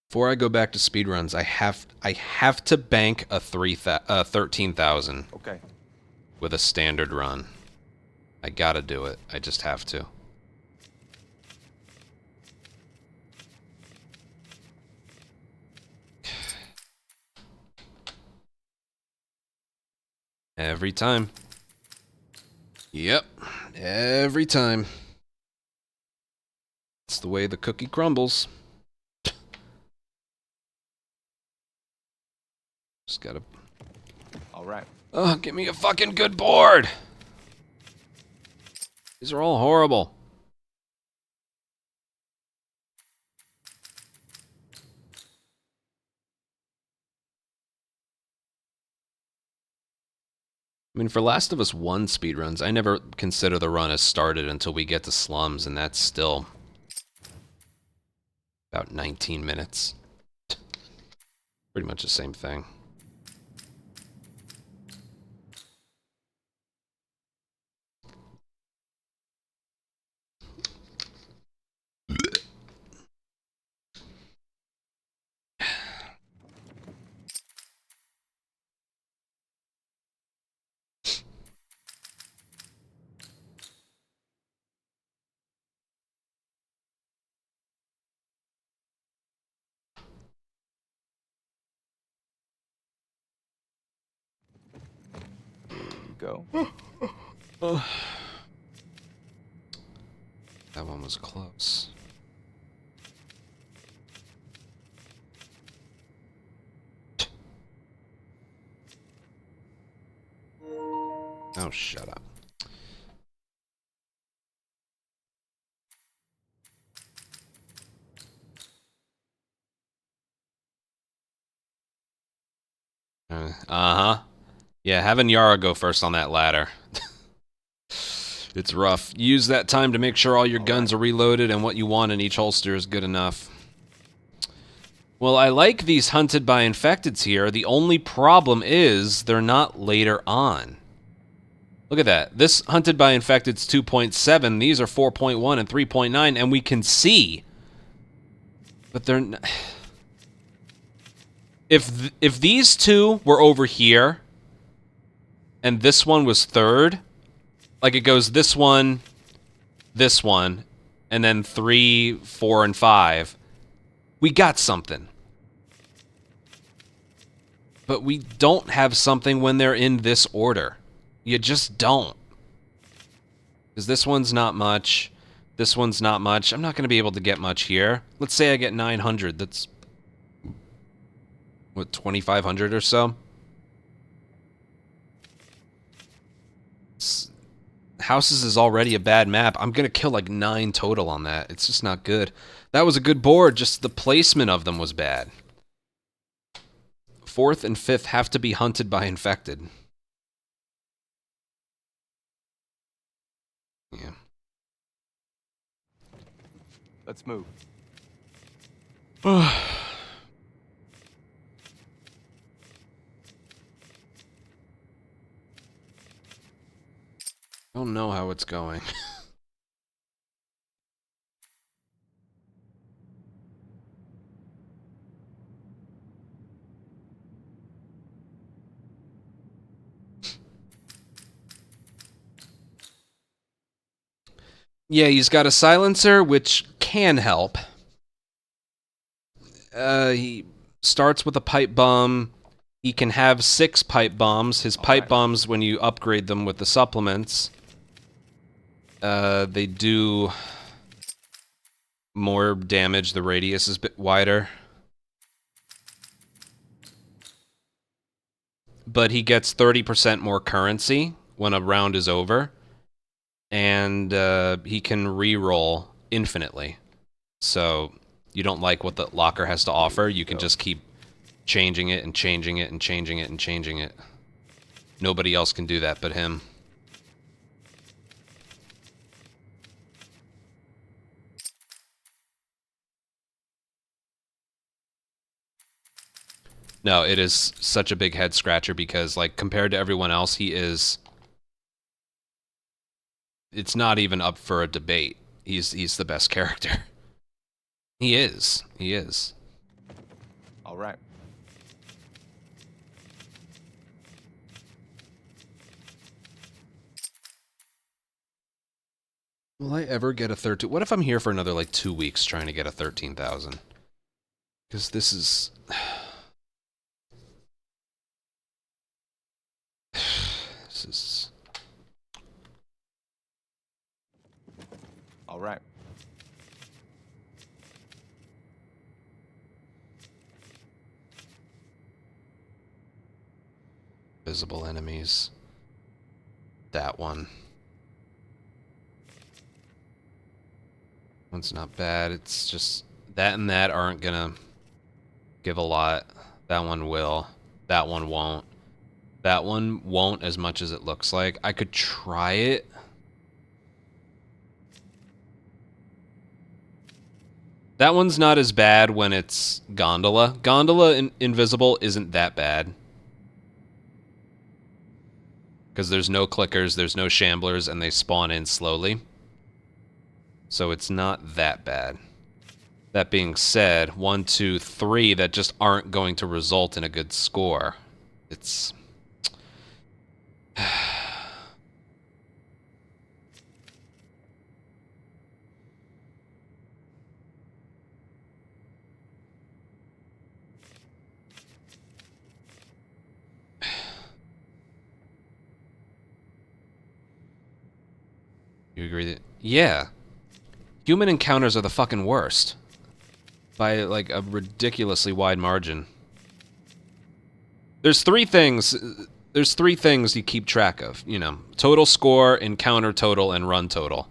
Before I go back to speedruns, I have to bank a 13,000 Okay. with a standard run. I gotta do it. I just have to. Every time. Yep. Every time. It's the way the cookie crumbles. Just gotta... All right. Oh, give me a fucking good board! These are all horrible. I mean, for Last of Us 1 speedruns, I never consider the run as started until we get to slums, and that's still about 19 minutes. Pretty much the same thing. Go. That one was close. Oh, shut up. Uh-huh. Yeah, having Yara go first on that ladder. It's rough. Use that time to make sure all your guns are reloaded and what you want in each holster is good enough. Well, I like these hunted by infecteds here. The only problem is they're not later on. Look at that. This hunted by infected's 2.7. These are 4.1 and 3.9, and we can see. But they're... If these two were over here, and this one was third, like it goes this one, and then 3, 4, and 5, we got something. But we don't have something when they're in this order. You just don't. Because this one's not much. This one's not much. I'm not going to be able to get much here. Let's say I get 900. That's... what, 2,500 or so? Houses is already a bad map. I'm going to kill like 9 total on that. It's just not good. That was a good board, just the placement of them was bad. 4th and 5th have to be hunted by infected. Yeah. Let's move. I don't know how it's going. Yeah, he's got a silencer, which can help. He starts with a pipe bomb. He can have 6 pipe bombs. His pipe bombs, when you upgrade them with the supplements, they do more damage. The radius is a bit wider. But he gets 30% more currency when a round is over. And he can re-roll infinitely. So you don't like what the locker has to offer, you can just keep changing it and changing it and changing it and changing it. Nobody else can do that but him. No, it is such a big head scratcher because, like, compared to everyone else, he is... it's not even up for a debate. He's the best character. He is. He is. All right. Will I ever get a 13? What if I'm here for another, like, 2 weeks trying to get a 13,000? Because this is... this is... All right. Visible enemies. That one. One's not bad. It's just that and that aren't gonna give a lot. That one will. That one won't. That one won't as much as it looks like. I could try it. That one's not as bad when it's Gondola. Gondola Invisible isn't that bad. Because there's no clickers, there's no shamblers, and they spawn in slowly. So it's not that bad. That being said, 1, 2, 3 that just aren't going to result in a good score. It's... You agree that... Yeah. Human encounters are the fucking worst. By, like, a ridiculously wide margin. There's three things you keep track of, you know. Total score, encounter total, and run total.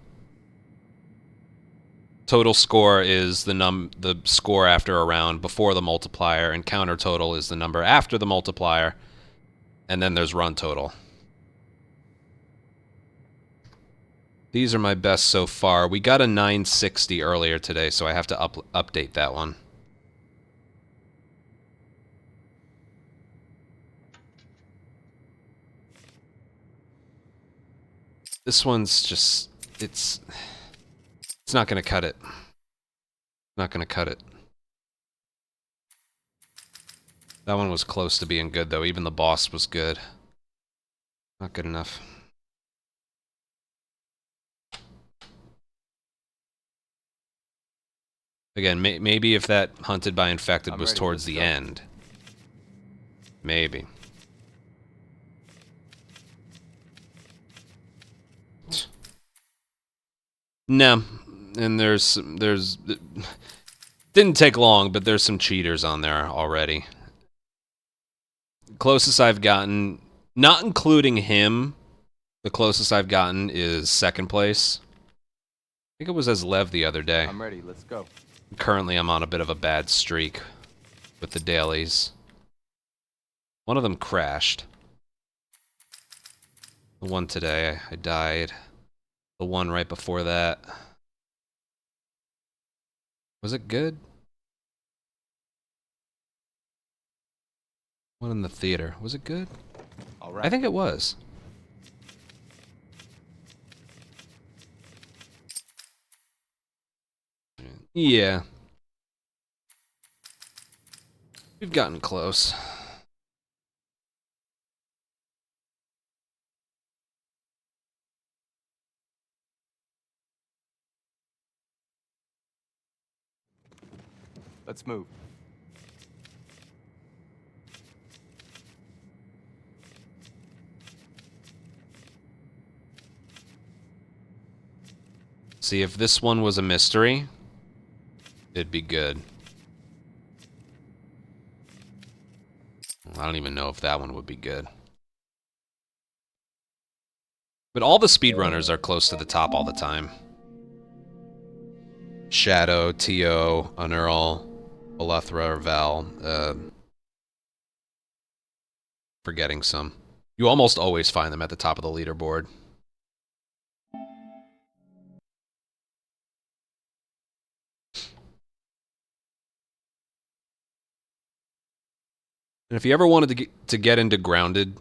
Total score is the score after a round before the multiplier. Encounter total is the number after the multiplier. And then there's run total. These are my best so far. We got a 960 earlier today, so I have to update that one. This one's just... It's not gonna cut it. Not gonna cut it. That one was close to being good, though. Even the boss was good. Not good enough. Again, maybe if that Hunted by Infected was towards the end. Maybe. No. And there's... Didn't take long, but there's some cheaters on there already. Closest I've gotten, not including him, the closest I've gotten is second place. I think it was as Lev the other day. I'm ready. Let's go. Currently, I'm on a bit of a bad streak with the dailies. One of them crashed. The one today, I died. The one right before that. Was it good? One in the theater. Was it good? All right. I think it was. Yeah. We've gotten close. Let's move. See, if this one was a mystery, it'd be good. I don't even know if that one would be good. But all the speedrunners are close to the top all the time. Shadow, T.O., Unearl, Olethra, or Val. Forgetting some. You almost always find them at the top of the leaderboard. And if you ever wanted to get into Grounded,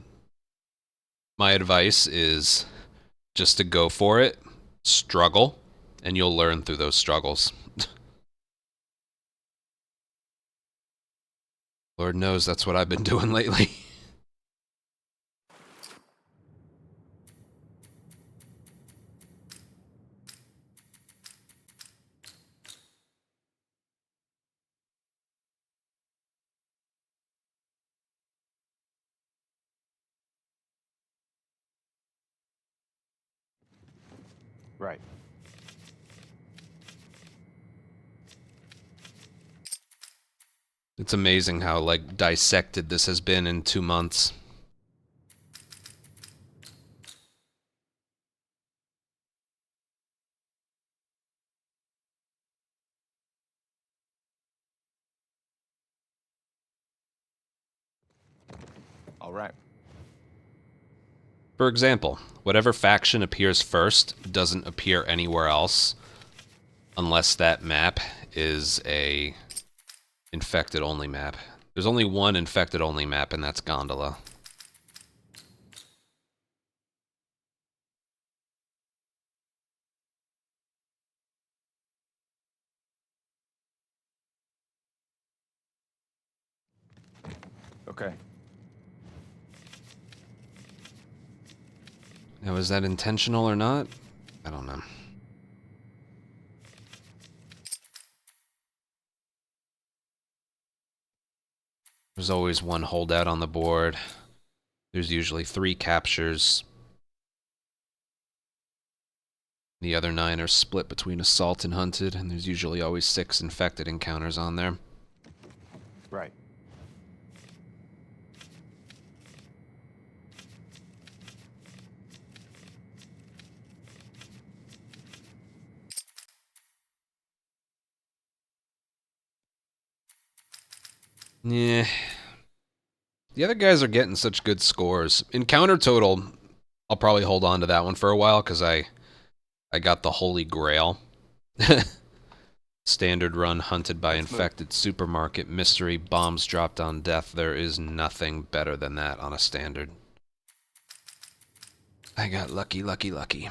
my advice is just to go for it, struggle, and you'll learn through those struggles. Lord knows that's what I've been doing lately. Right. It's amazing how, like, dissected this has been in 2 months. All right. For example, whatever faction appears first doesn't appear anywhere else unless that map is a infected-only map. There's only one infected-only map, and that's Gondola. Okay. Now, is that intentional or not? I don't know. There's always one holdout on the board. There's usually 3 captures. The other 9 are split between assault and hunted, and there's usually always 6 infected encounters on there. Right. Yeah. The other guys are getting such good scores. Encounter total, I'll probably hold on to that one for a while, because I got the Holy Grail. Standard run, hunted by infected, supermarket, mystery, bombs dropped on death. There is nothing better than that on a standard. I got lucky, lucky, lucky.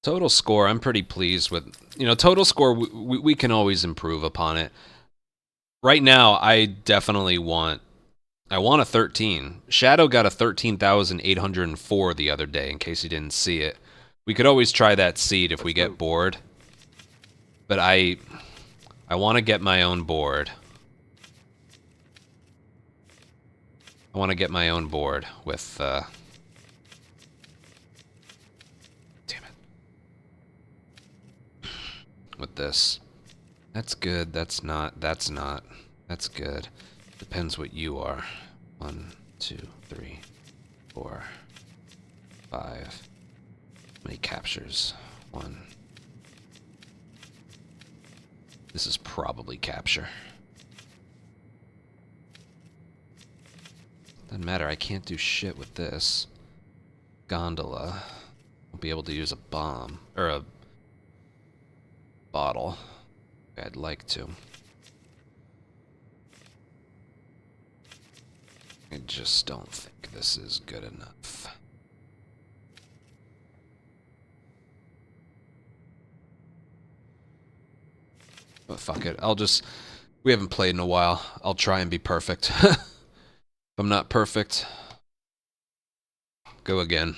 Total score, I'm pretty pleased with. You know, total score, we can always improve upon it. Right now, I definitely want a 13. Shadow got a 13,804 the other day, in case you didn't see it. We could always try that seed if we get bored. But I want to get my own board. I want to get my own board with, damn it. With this. That's good, that's not, that's not. That's good. Depends what you are. 1, 2, 3, 4, 5. How many captures? 1. This is probably capture. Doesn't matter, I can't do shit with this. Gondola. Won't be able to use a bomb. Or a bottle. I'd like to. I just don't think this is good enough. But fuck it, we haven't played in a while. I'll try and be perfect. If I'm not perfect, go again.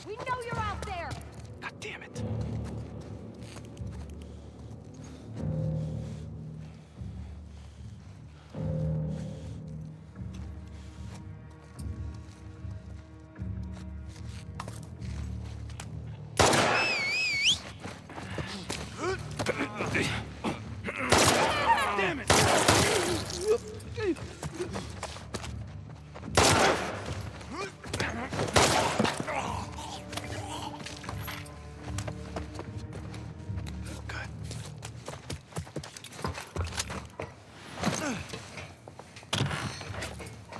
We know you're out there! God damn it. Damn it!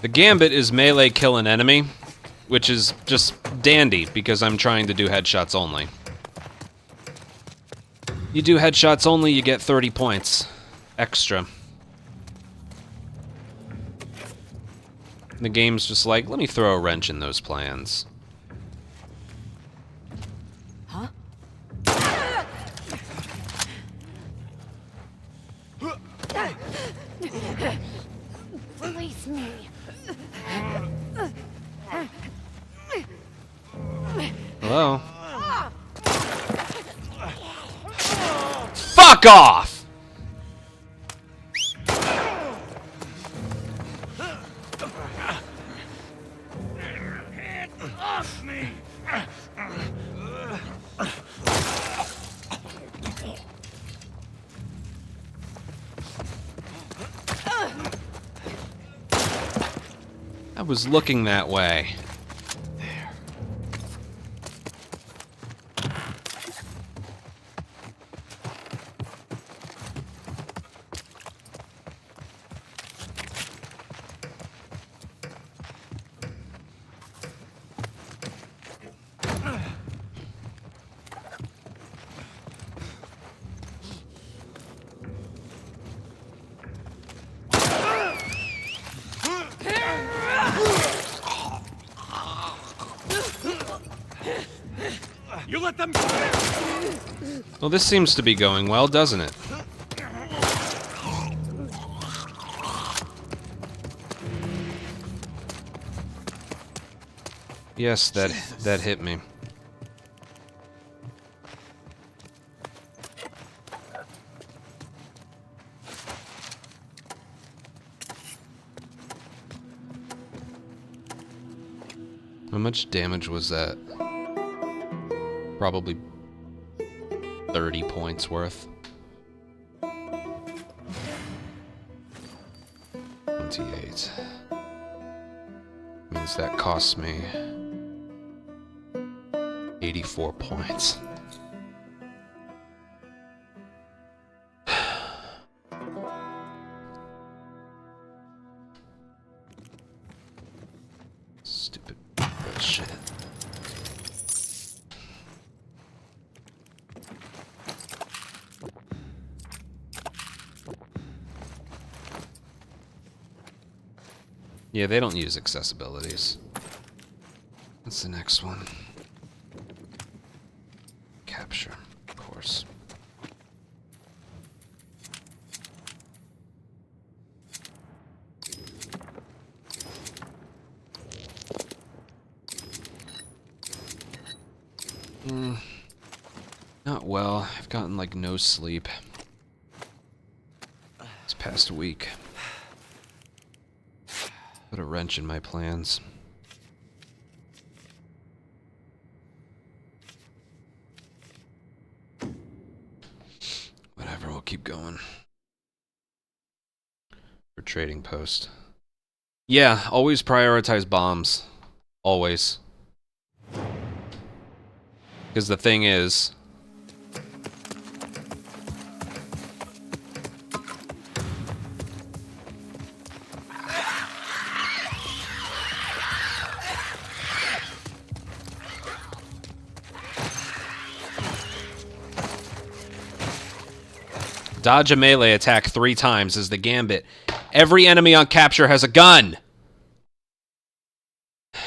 The Gambit is melee kill an enemy, which is just dandy because I'm trying to do headshots only. You do headshots only, you get 30 points extra. The game's just like, let me throw a wrench in those plans. Huh? Release me! fuck off! Hands off me! I was looking that way. You let them. Well, this seems to be going well, doesn't it? Yes, that hit me. How much damage was that? Probably 30 points worth. 28. Means that costs me 84 points. Stupid bullshit. Yeah, they don't use accessibilities. What's the next one? Capture, of course. Not well. I've gotten like no sleep this past week. Put a wrench in my plans. Whatever, we'll keep going. For trading post. Yeah, always prioritize bombs. Always. Because the thing is... Dodge a melee attack 3 times is the gambit. Every enemy on capture has a gun! I'll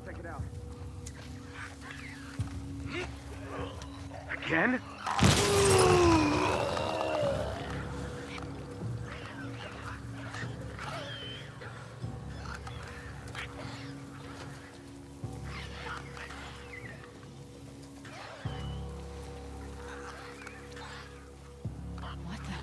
check it out. Again? What the?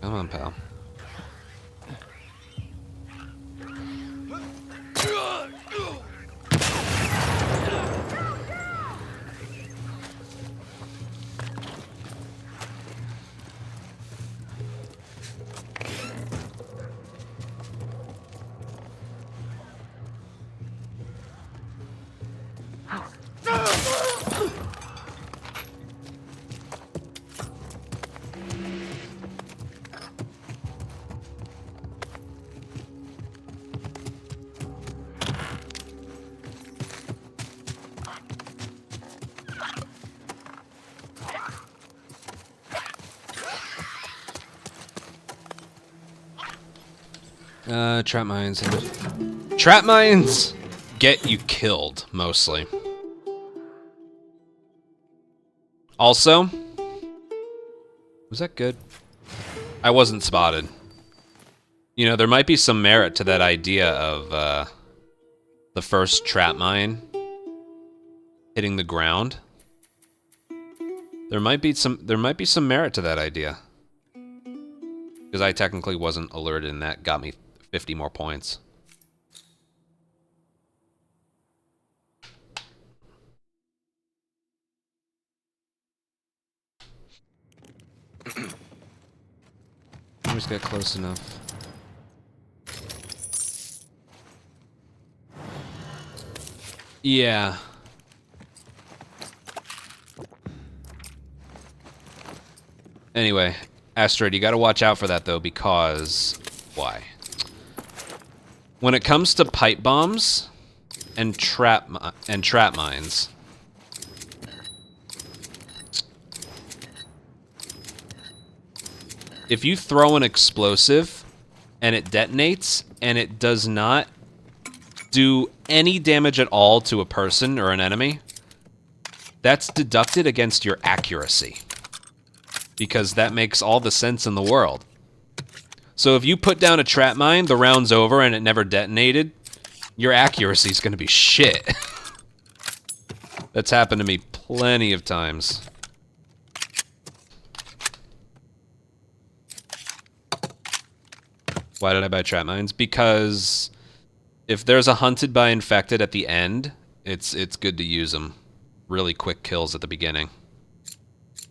Come on, pal. Trap mines. Trap mines get you killed, mostly. Also, was that good? I wasn't spotted. You know, there might be some merit to that idea of the first trap mine hitting the ground. There might be some merit to that idea. Because I technically wasn't alerted, and that got me 50 more points. Always get close enough. Yeah. Anyway, Asteroid, you gotta watch out for that, though, because... Why? When it comes to pipe bombs and trap mines... If you throw an explosive and it detonates and it does not do any damage at all to a person or an enemy, that's deducted against your accuracy. Because that makes all the sense in the world. So if you put down a trap mine, the round's over, and it never detonated, your accuracy is going to be shit. That's happened to me plenty of times. Why did I buy trap mines? Because if there's a hunted by infected at the end, it's good to use them. Really quick kills at the beginning.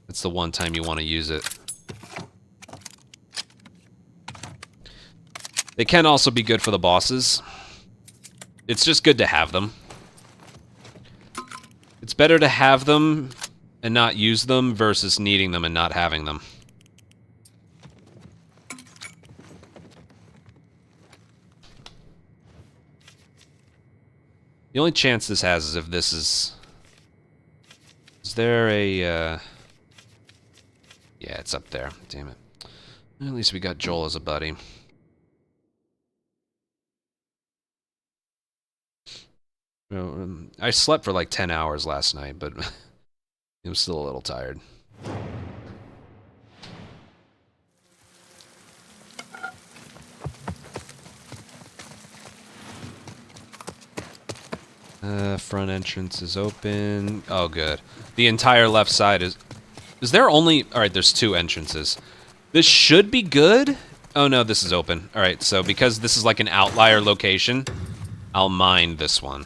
It's the one time you want to use it. They can also be good for the bosses. It's just good to have them. It's better to have them and not use them versus needing them and not having them. The only chance this has is if this is... Is there a... Yeah, it's up there. Damn it. At least we got Joel as a buddy. Well, I slept for like 10 hours last night, but I was still a little tired. Front entrance is open. Oh, good. The entire left side is... Is there only... Alright, there's 2 entrances. This should be good. Oh, no, this is open. Alright, so because this is like an outlier location, I'll mine this one.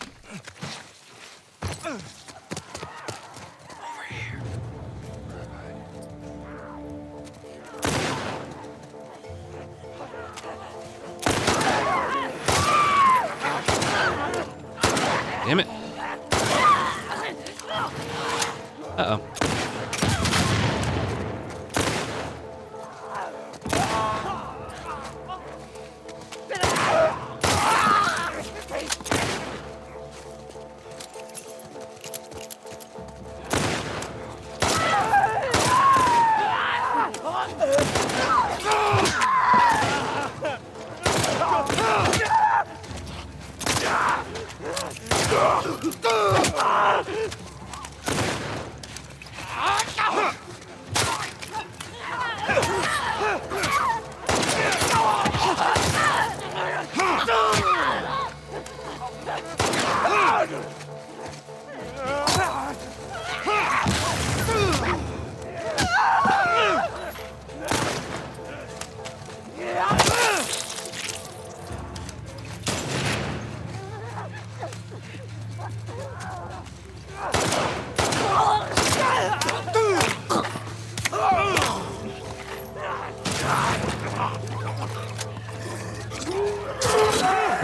Damn it. Uh-oh.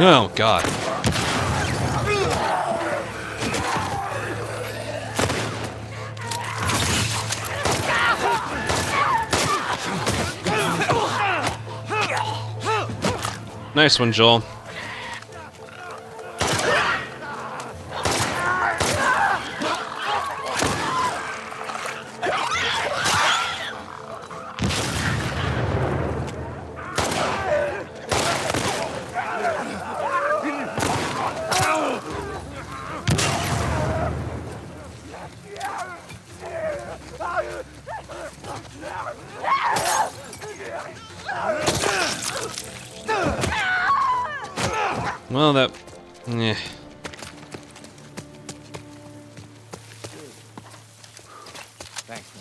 Oh, God. Nice one, Joel. Well, that... Eh. Thanks,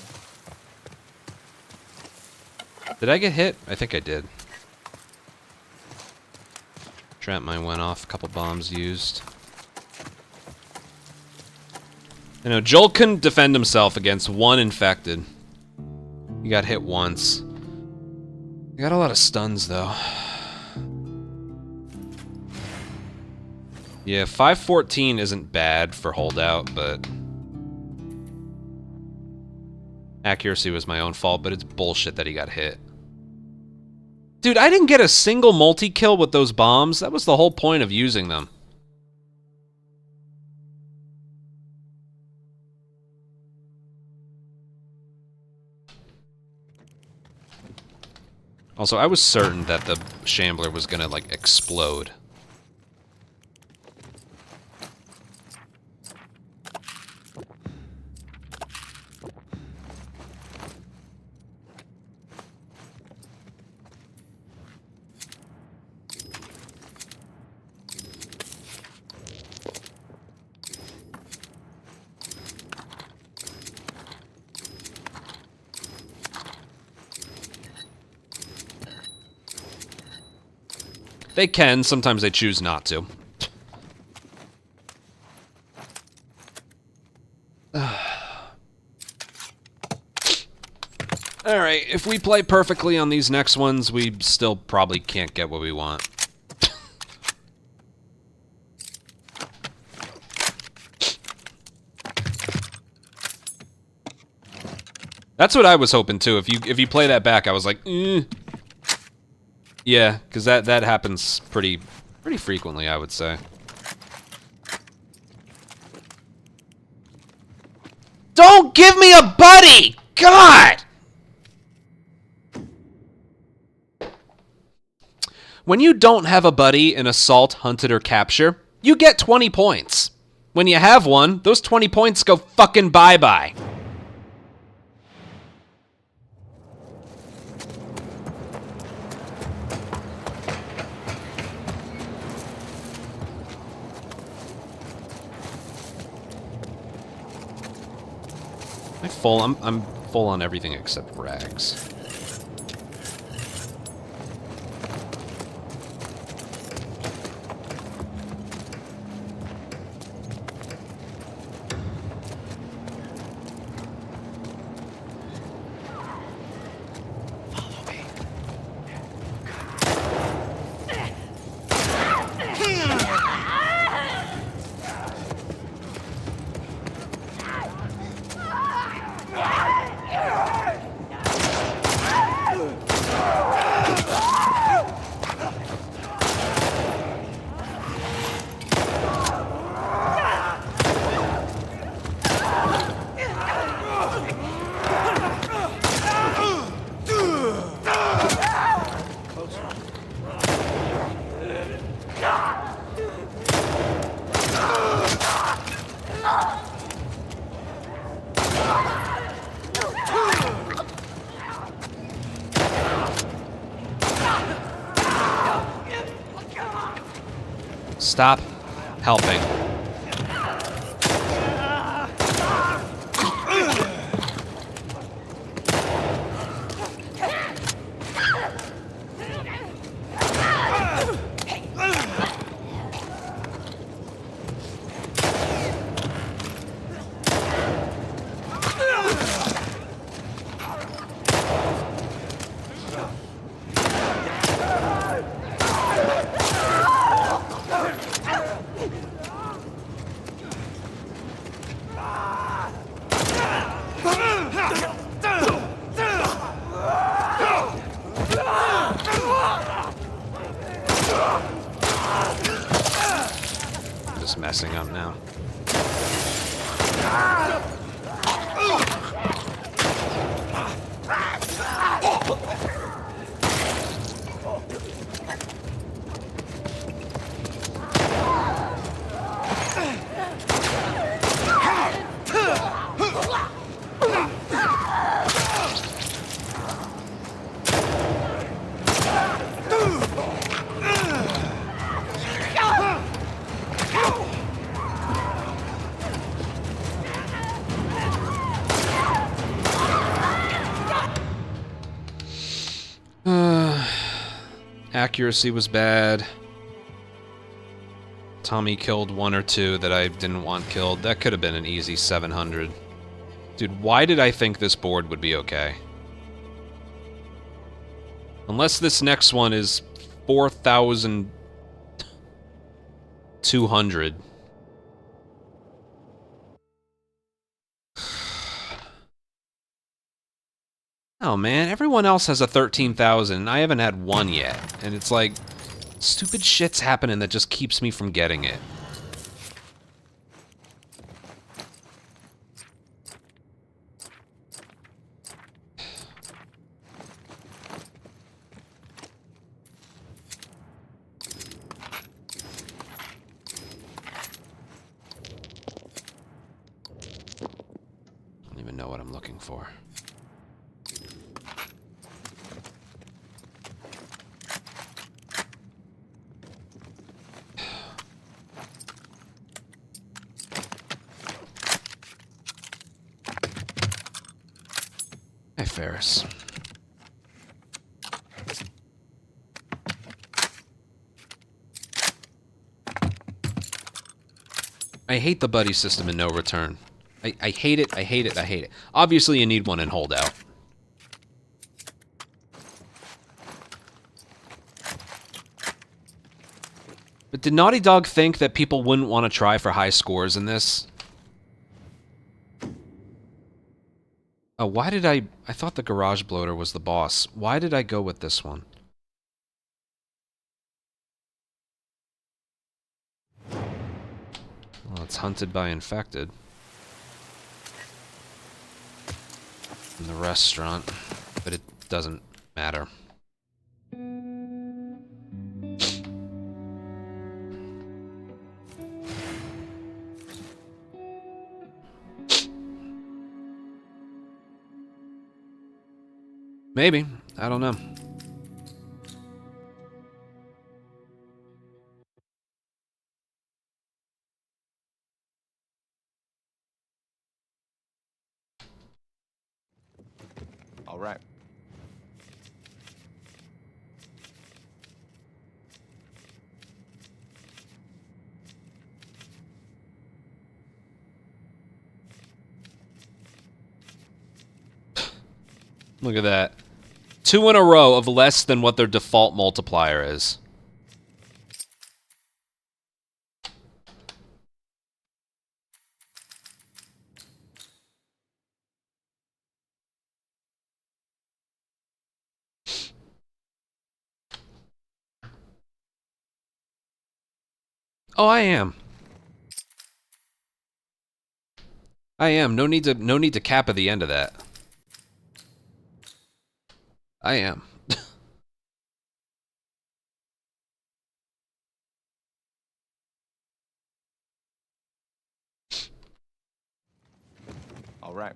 man. Did I get hit? I think I did. Trap mine went off, a couple bombs used. I know, Joel couldn't defend himself against one infected. He got hit once. He got a lot of stuns, though. Yeah, 514 isn't bad for holdout, but... accuracy was my own fault, but it's bullshit that he got hit. Dude, I didn't get a single multi-kill with those bombs. That was the whole point of using them. Also, I was certain that the Shambler was gonna, like, explode. They can, sometimes they choose not to. Alright, if we play perfectly on these next ones, we still probably can't get what we want. That's what I was hoping too. If you play that back, I was like, yeah, because that happens pretty frequently, I would say. Don't give me a buddy! God! When you don't have a buddy in Assault, Hunted, or Capture, you get 20 points. When you have one, those 20 points go fucking bye-bye. I'm full on everything except rags. Stop helping. Just messing up now. accuracy was bad. Tommy killed 1 or 2 that I didn't want killed. That could have been an easy 700. Dude, why did I think this board would be okay? Unless this next one is 4,200. Oh man, everyone else has a 13,000 and I haven't had one yet. And it's like, stupid shit's happening that just keeps me from getting it. I don't even know what I'm looking for. Hey, Ferris. I hate the buddy system in No Return. I hate it, I hate it, I hate it. Obviously, you need one in Holdout. But did Naughty Dog think that people wouldn't want to try for high scores in this? Oh, why did I thought the Garage Bloater was the boss. Why did I go with this one? Well, it's hunted by infected. In the restaurant, but it doesn't matter. Maybe. I don't know. All right. Look at that. 2 in a row of less than what their default multiplier is. Oh, I am. I am. No need to cap at the end of that. I am. All right.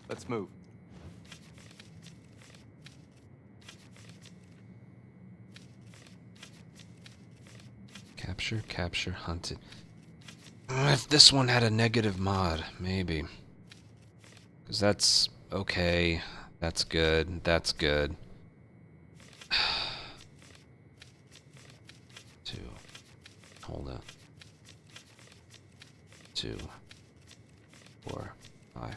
Let's move. Capture, capture, hunted. If this one had a negative mod, maybe. Because that's okay. That's good. That's good. 2. Hold up. 2. 4. 5.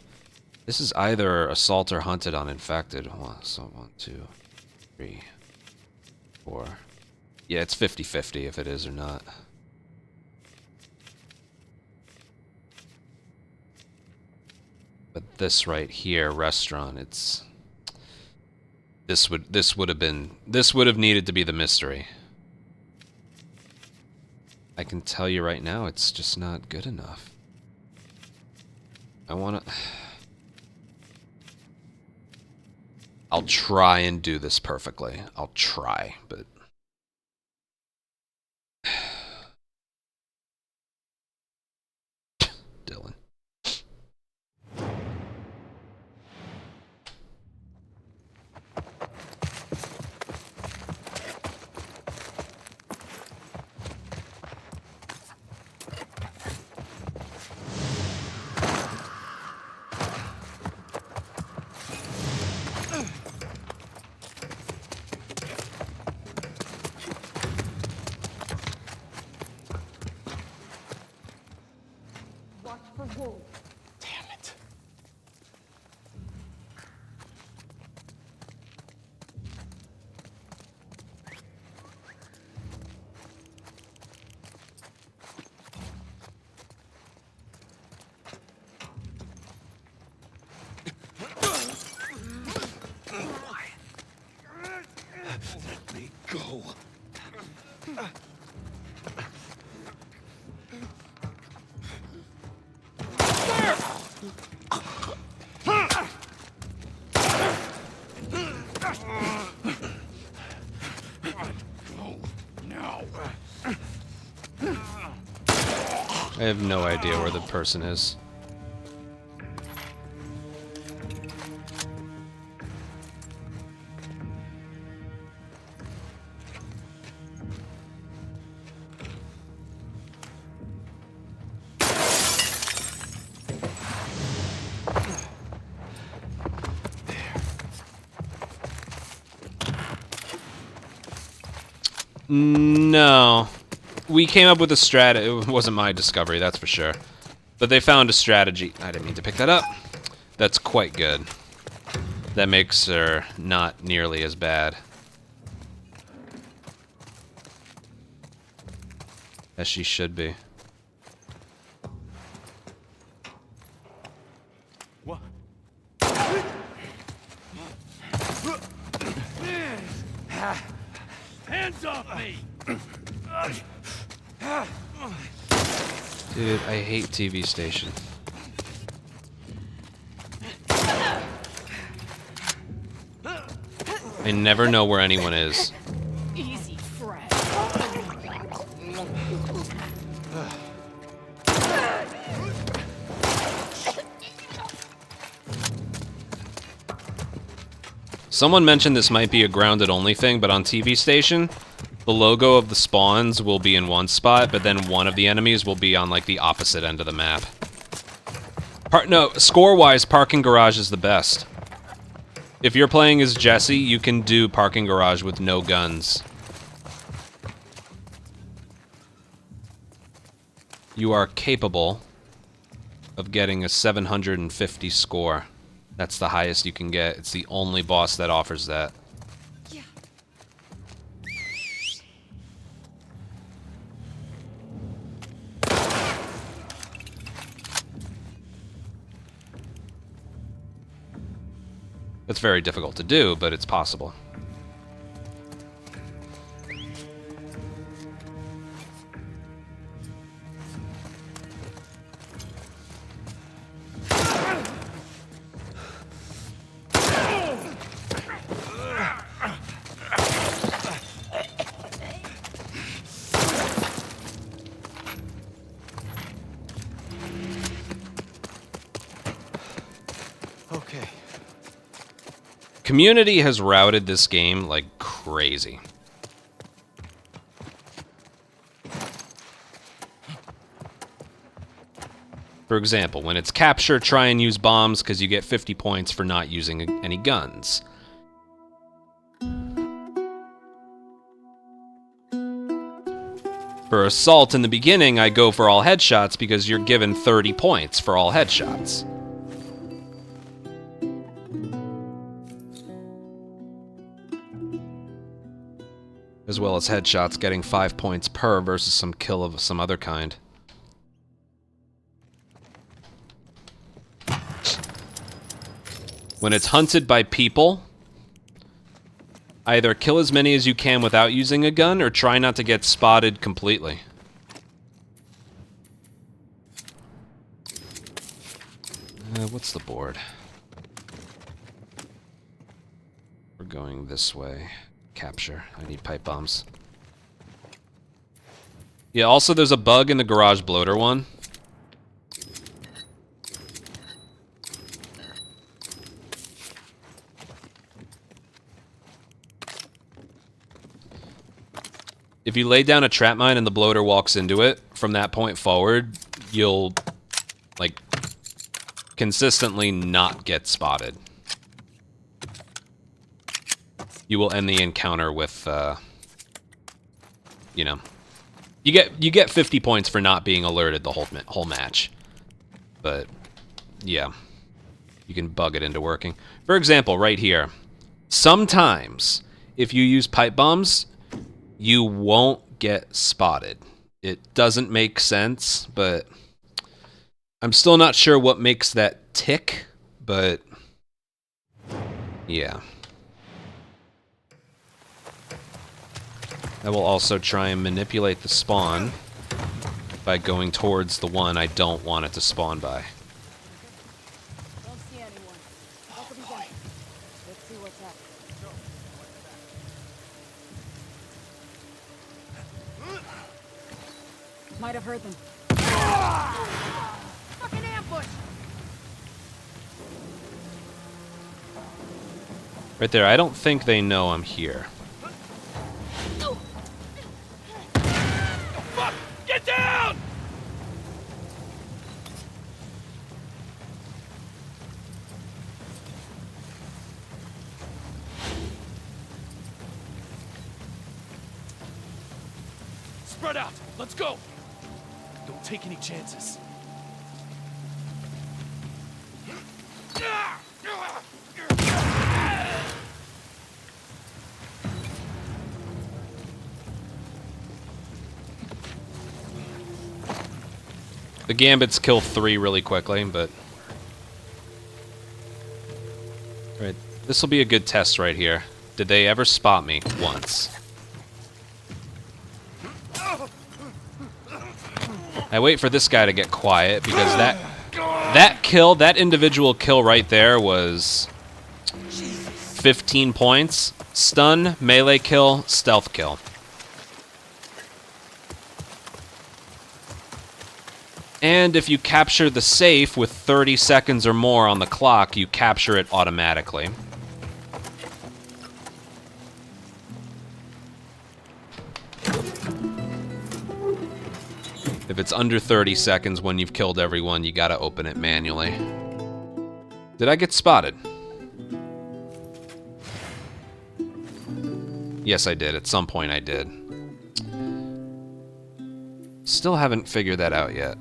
This is either assault or hunted on infected. So 1, 2, 3, 4. Yeah, it's 50-50 if it is or not. But this right here, restaurant, it's this would have needed to be the mystery. I can tell you right now, it's just not good enough. I wanna I'll try and do this perfectly. I'll try, but Dylan. wool. Damn it. Let me go. Go now. I have no idea where the person is. No. We came up with a strat. It wasn't my discovery, that's for sure. But they found a strategy. I didn't mean to pick that up. That's quite good. That makes her not nearly as bad as she should be. What? Hands off me! Dude, I hate TV station. I never know where anyone is. Easy, Fred. Someone mentioned this might be a grounded only thing, but on TV station, the logo of the spawns will be in one spot, but then one of the enemies will be on like the opposite end of the map. No, score-wise, parking garage is the best. If you're playing as Jesse, you can do parking garage with no guns. You are capable of getting a 750 score. That's the highest you can get. It's the only boss that offers that. Yeah. It's very difficult to do, but it's possible. Okay. Community has routed this game like crazy. For example, when it's capture, try and use bombs because you get 50 points for not using any guns. For assault in the beginning, I go for all headshots because you're given 30 points for all headshots. As well as headshots getting 5 points per versus some kill of some other kind. When it's hunted by people, either kill as many as you can without using a gun or try not to get spotted completely. What's the board? We're going this way. Capture. I need pipe bombs. Yeah, also there's a bug in the garage bloater one. If you lay down a trap mine and the bloater walks into it, from that point forward, you'll, like, consistently not get spotted. You will end the encounter with, you know, you get 50 points for not being alerted the whole match. But, yeah. You can bug it into working. For example, right here. Sometimes, if you use pipe bombs, you won't get spotted. It doesn't make sense, but I'm still not sure what makes that tick, but yeah. I will also try and manipulate the spawn by going towards the one I don't want it to spawn by. Don't see anyone. That could be them. Let's see what's up. Might have heard them. Fucking ambush! Right there, I don't think they know I'm here. Fuck! Get down! Spread out. Let's go. Don't take any chances. The Gambits kill 3 really quickly, but... Alright, this will be a good test right here. Did they ever spot me once? I wait for this guy to get quiet, because that individual kill right there was 15 points. Stun, melee kill, stealth kill. And if you capture the safe with 30 seconds or more on the clock, you capture it automatically. If it's under 30 seconds when you've killed everyone, you gotta open it manually. Did I get spotted? Yes, I did. At some point I did. Still haven't figured that out yet.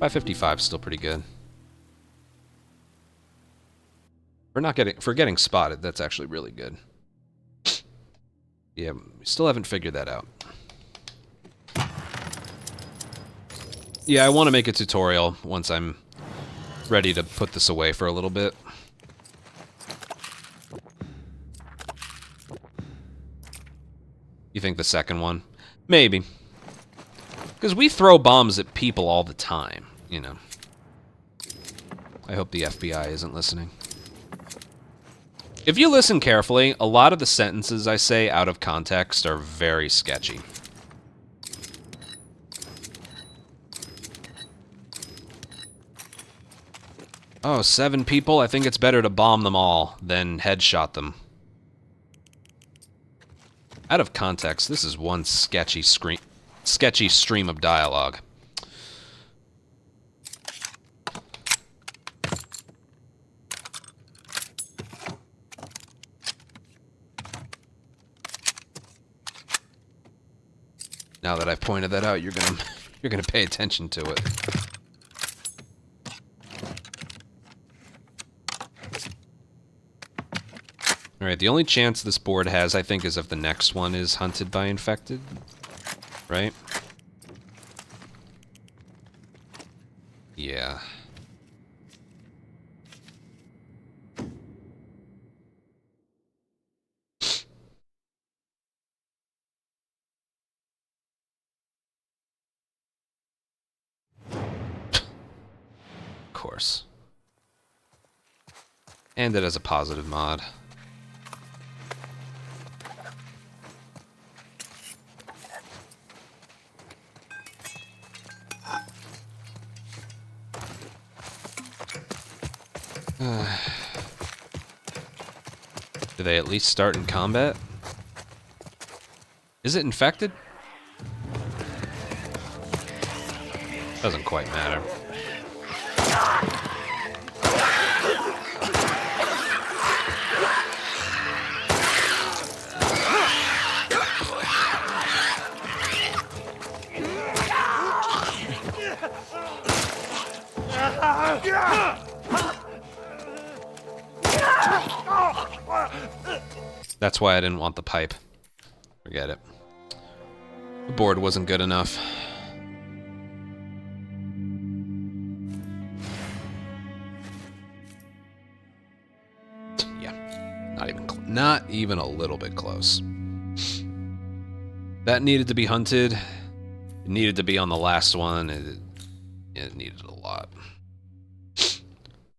555 is still pretty good. For getting spotted, that's actually really good. Yeah, we still haven't figured that out. Yeah, I want to make a tutorial once I'm ready to put this away for a little bit. You think the second one? Maybe. Because we throw bombs at people all the time, you know. I hope the FBI isn't listening. If you listen carefully, a lot of the sentences I say out of context are very sketchy. Oh, 7 people? I think it's better to bomb them all than headshot them. Out of context, this is one sketchy stream of dialogue. Now that I've pointed that out, you're gonna pay attention to it. Alright, the only chance this board has, I think, is if the next one is hunted by infected. Right? Yeah. Of course. And it has a positive mod. Do they at least start in combat? Is it infected? Doesn't quite matter. That's why I didn't want the pipe. Forget it. The board wasn't good enough. Yeah, not even a little bit close. That needed to be hunted. It needed to be on the last one. It needed a lot.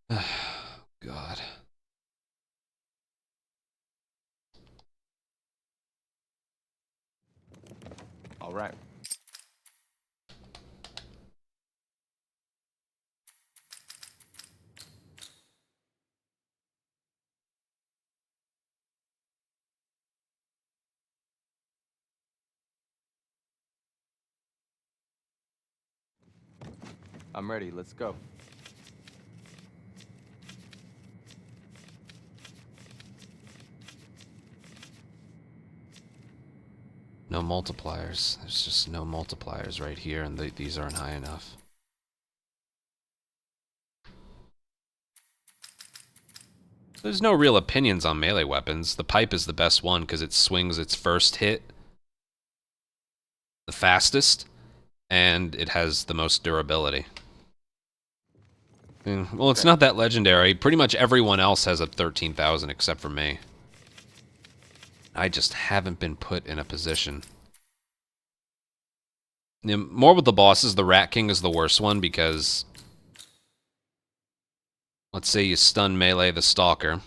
God. All right. I'm ready. Let's go. No multipliers. There's just no multipliers right here, and these aren't high enough. There's no real opinions on melee weapons. The pipe is the best one because it swings its first hit the fastest, and it has the most durability. Well, it's not that legendary. Pretty much everyone else has a 13,000 except for me. I just haven't been put in a position. More with the bosses, the Rat King is the worst one because... Let's say you stun melee the Stalker.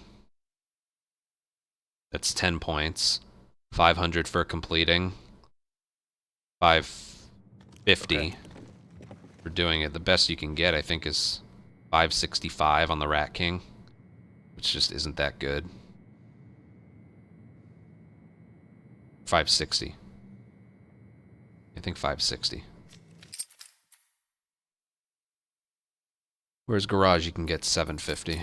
That's 10 points. 500 for completing. 550 for doing it. The best you can get, I think, is 565 on the Rat King, which just isn't that good. 560. I think 560. Whereas Garage, you can get 750.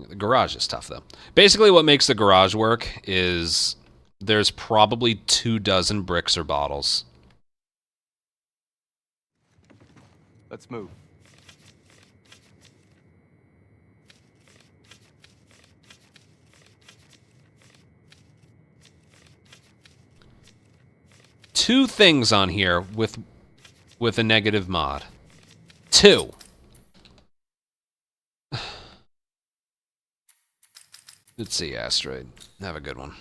The Garage is tough, though. Basically, what makes the Garage work is there's probably 24 bricks or bottles. Let's move. Two things on here with a negative mod. Two. Let's see, Asteroid. Have a good one.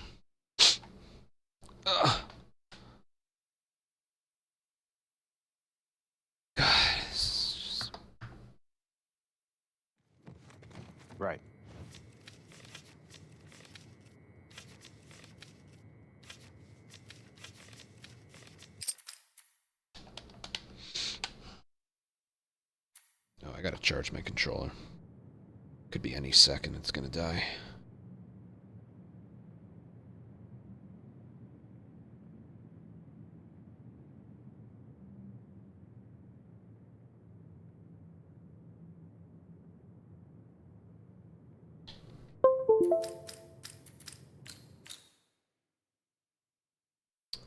Ugh. God. Right. Oh, I gotta charge my controller. Could be any second it's gonna die.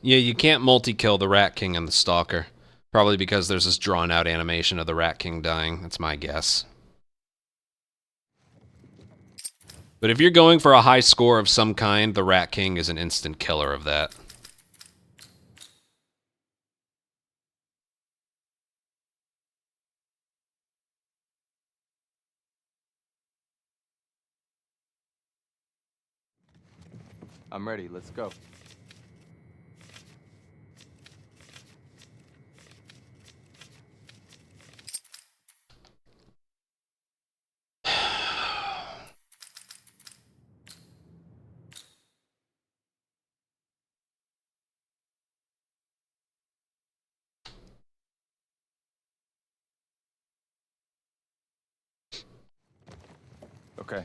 Yeah, you can't multi-kill the Rat King and the Stalker. Probably because there's this drawn-out animation of the Rat King dying. That's my guess. But if you're going for a high score of some kind, the Rat King is an instant killer of that. I'm ready. Let's go. Okay.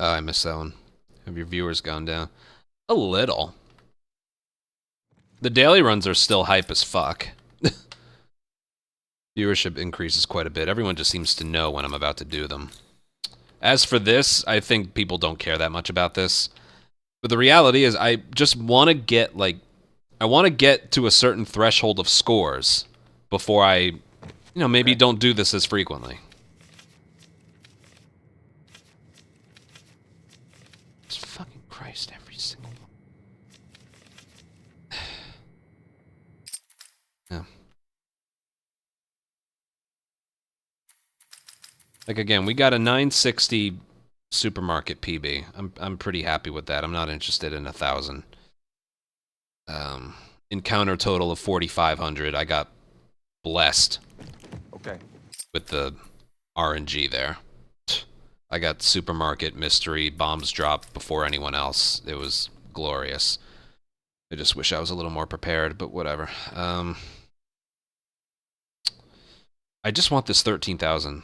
Oh, I missed that one. Have your viewers gone down? A little. The daily runs are still hype as fuck. Viewership increases quite a bit. Everyone just seems to know when I'm about to do them. As for this, I think people don't care that much about this. But the reality is I just want to get, like, I want to get to a certain threshold of scores before I, you know, maybe don't do this as frequently. Just fucking Christ, every single one. Yeah. Like, again, we got a 960 supermarket PB. I'm pretty happy with that. I'm not interested in 1,000. Encounter total of 4,500. I got blessed. Okay. With the RNG there. I got supermarket mystery bombs dropped before anyone else. It was glorious. I just wish I was a little more prepared, but whatever. I just want this 13,000.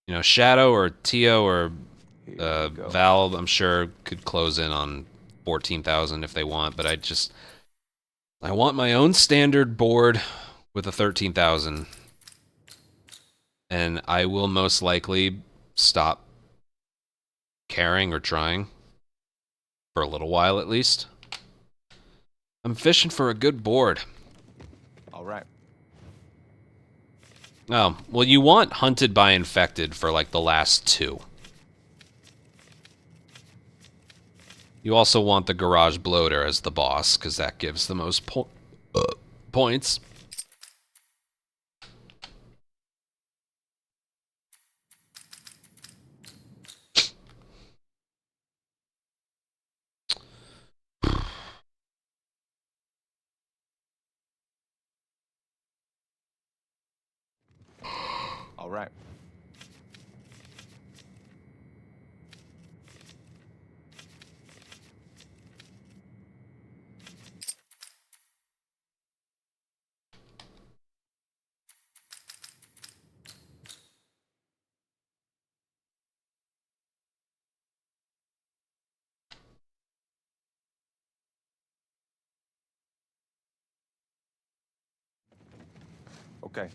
You know, Shadow or Tio or Valve, I'm sure, could close in on 14,000 if they want, but I want my own standard board with a 13,000. And I will most likely stop caring or trying. For a little while, at least. I'm fishing for a good board. All right. Oh, well, you want Hunted by Infected for, like, the last 2. You also want the Garage Bloater as the boss, because that gives the most points. All right. Okay.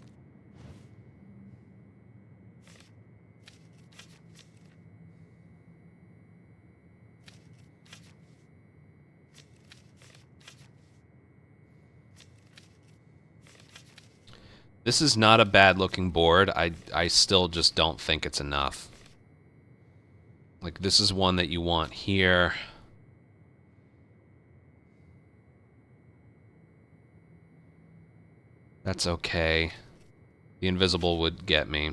This is not a bad-looking board. I still just don't think it's enough. Like, this is one that you want here. That's okay. The invisible would get me.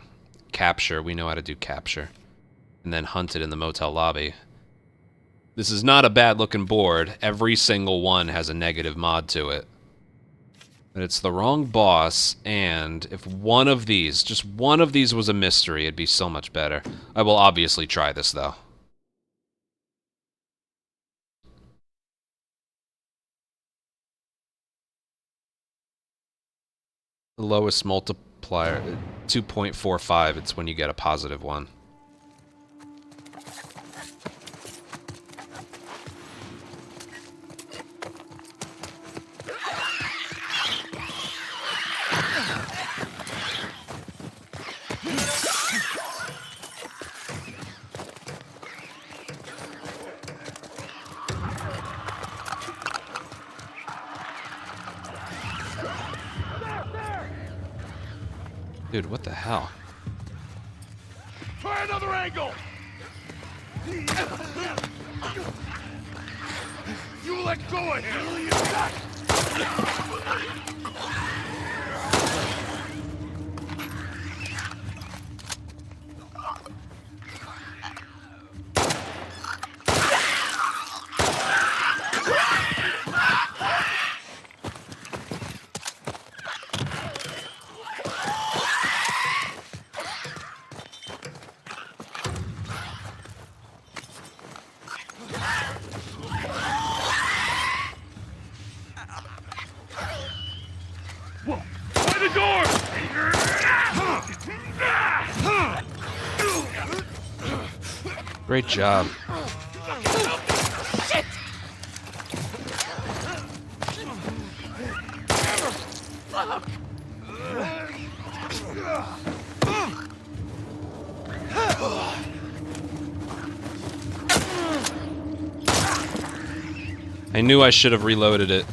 Capture, we know how to do capture. And then Hunted in the motel lobby. This is not a bad-looking board. Every single one has a negative mod to it. But it's the wrong boss, and if one of these, just one of these was a mystery, it'd be so much better. I will obviously try this, though. The lowest multiplier, 2.45, it's when you get a positive one. Dude, what the hell? Try another angle! You let go of him! Great job. I knew I should have reloaded it.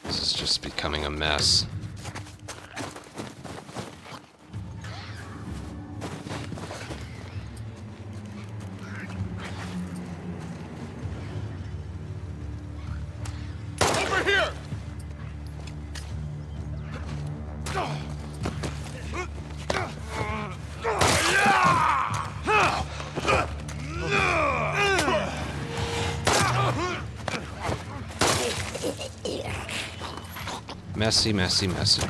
This is just becoming a mess. Over here! Messy, messy, messy.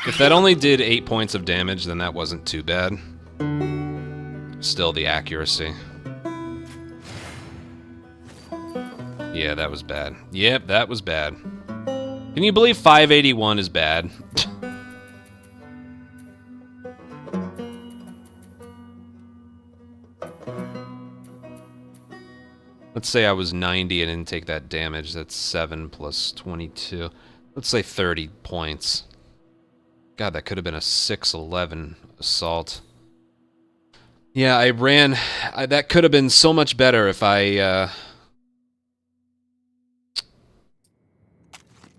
If that only did 8 points of damage, then that wasn't too bad. Still the accuracy. Yeah, that was bad. Yep, that was bad. Can you believe 581 is bad? Let's say I was 90 and didn't take that damage. That's 7 plus 22. Let's say 30 points. God, that could have been a 611 assault. Yeah, I ran... that could have been so much better if I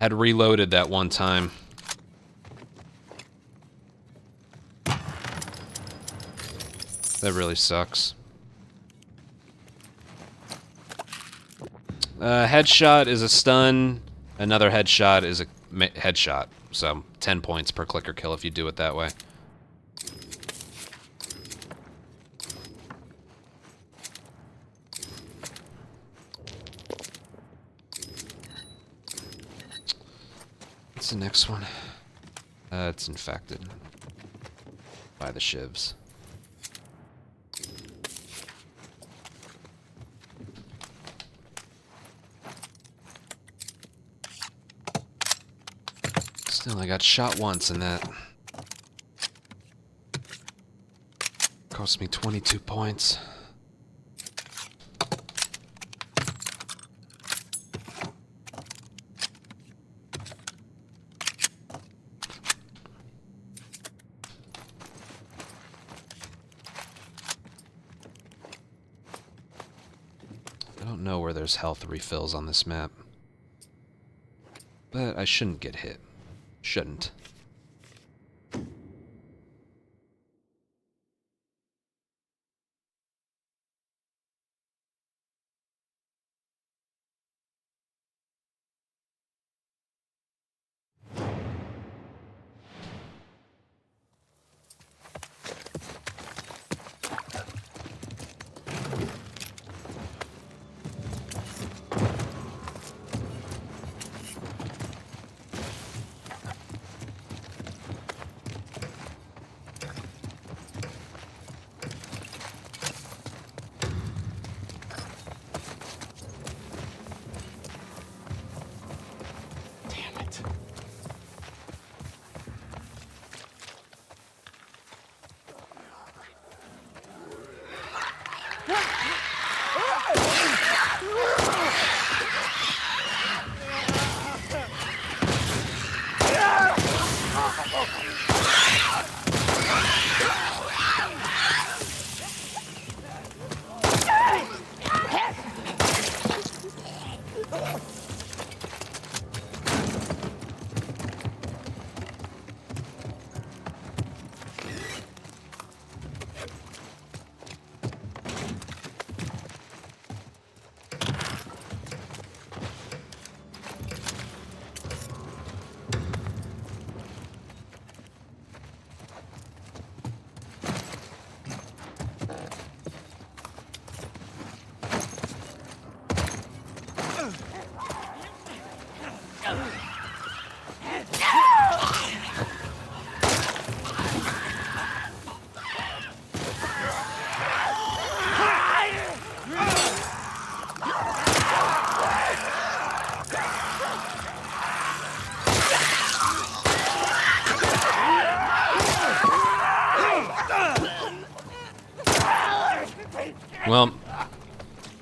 had reloaded that one time. That really sucks. Headshot is a stun. Another headshot is a headshot. So 10 points per clicker kill if you do it that way. What's the next one? It's infected by the shivs. Still, I got shot once and that cost me 22 points. I don't know where there's health refills on this map, but I shouldn't get hit. Shouldn't. Well,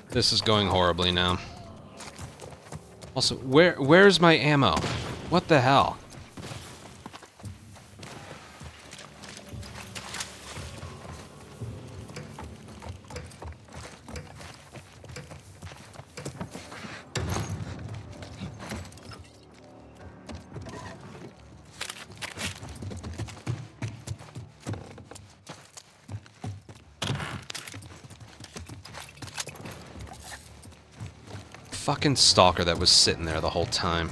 this is going horribly now. Also, where's my ammo? What the hell? Fucking stalker that was sitting there the whole time.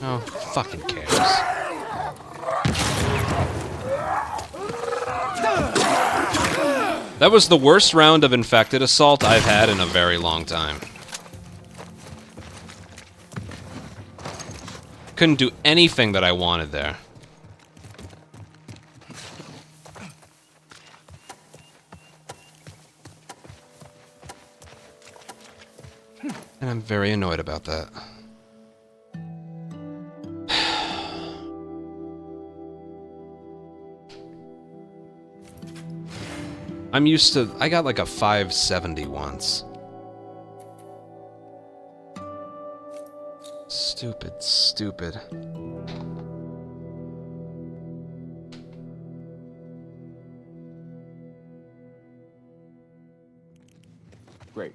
Oh, fucking cares. That was the worst round of infected assault I've had in a very long time. Couldn't do anything that I wanted there. And I'm very annoyed about that. I'm used to... I got like a 570 once. Stupid, stupid. Great.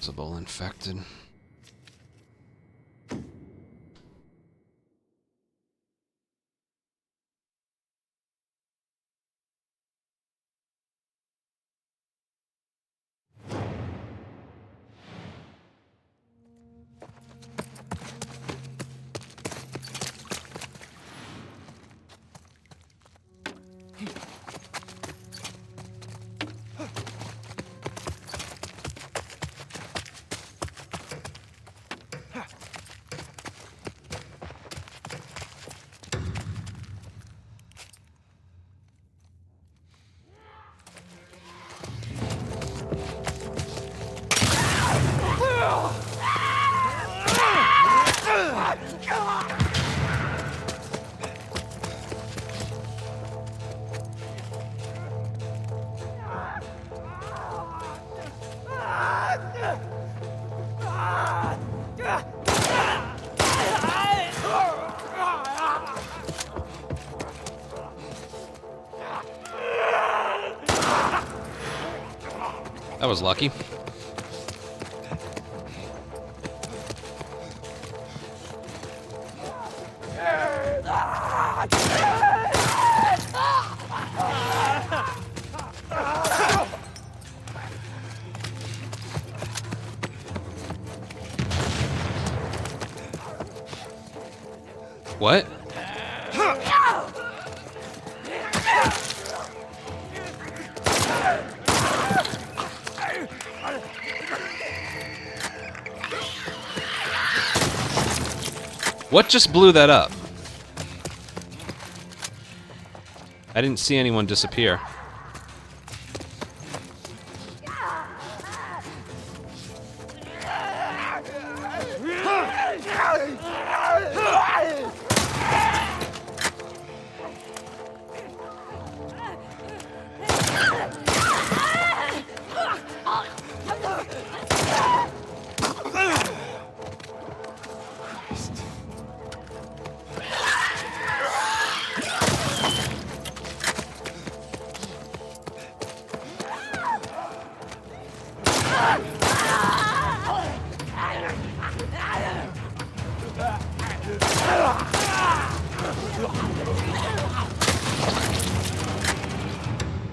Visible infected. That was lucky. What? What just blew that up? I didn't see anyone disappear.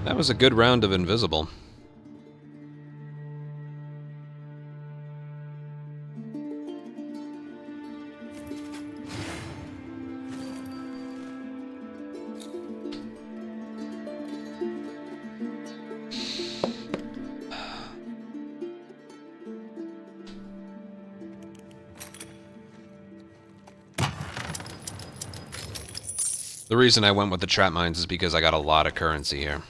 That was a good round of invisible. The reason I went with the trap mines is because I got a lot of currency here.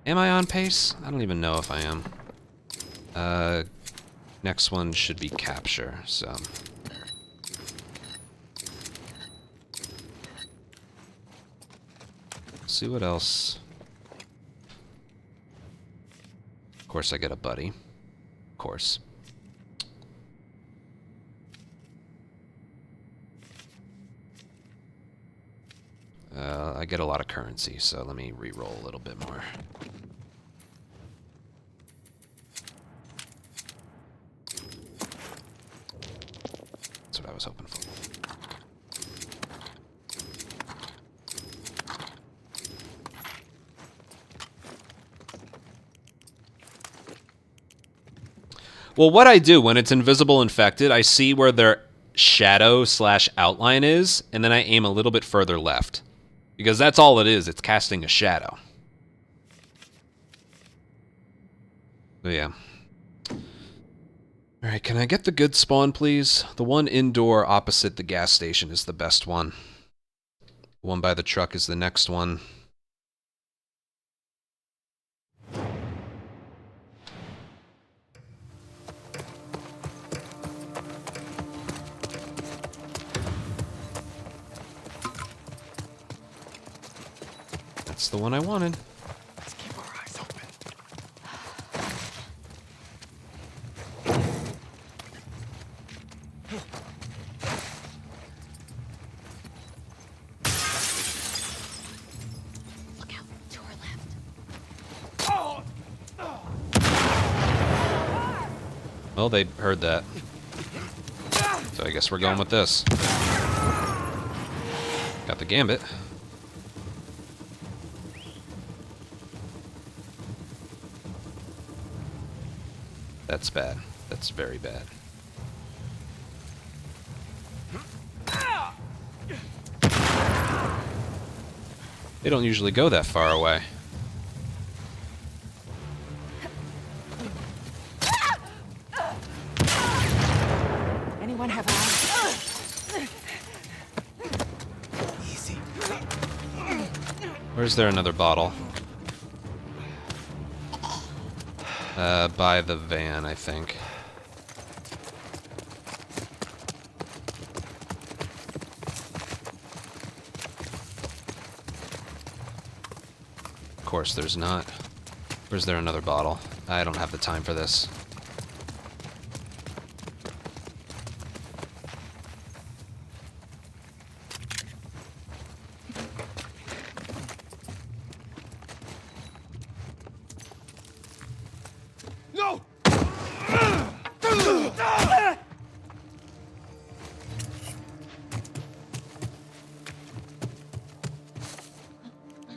Am I on pace? I don't even know if I am. Next one should be capture, so... see what else... Of course I get a buddy. Of course. I get a lot of currency, so let me re-roll a little bit more. That's what I was hoping for. Well, what I do when it's invisible infected, I see where their shadow / outline is, and then I aim a little bit further left. Because that's all it is, it's casting a shadow. But yeah. Alright, can I get the good spawn, please? The one indoor opposite the gas station is the best one. The one by the truck is the next one. That's the one I wanted. Let's keep our eyes open. Look out, to our left. Well, they heard that. So I guess we're going with this. Got the gambit. That's bad. That's very bad. They don't usually go that far away. Anyone have eyes? Easy. Where's there another bottle? By the van, I think. Of course there's not. Where's there another bottle? I don't have the time for this. No!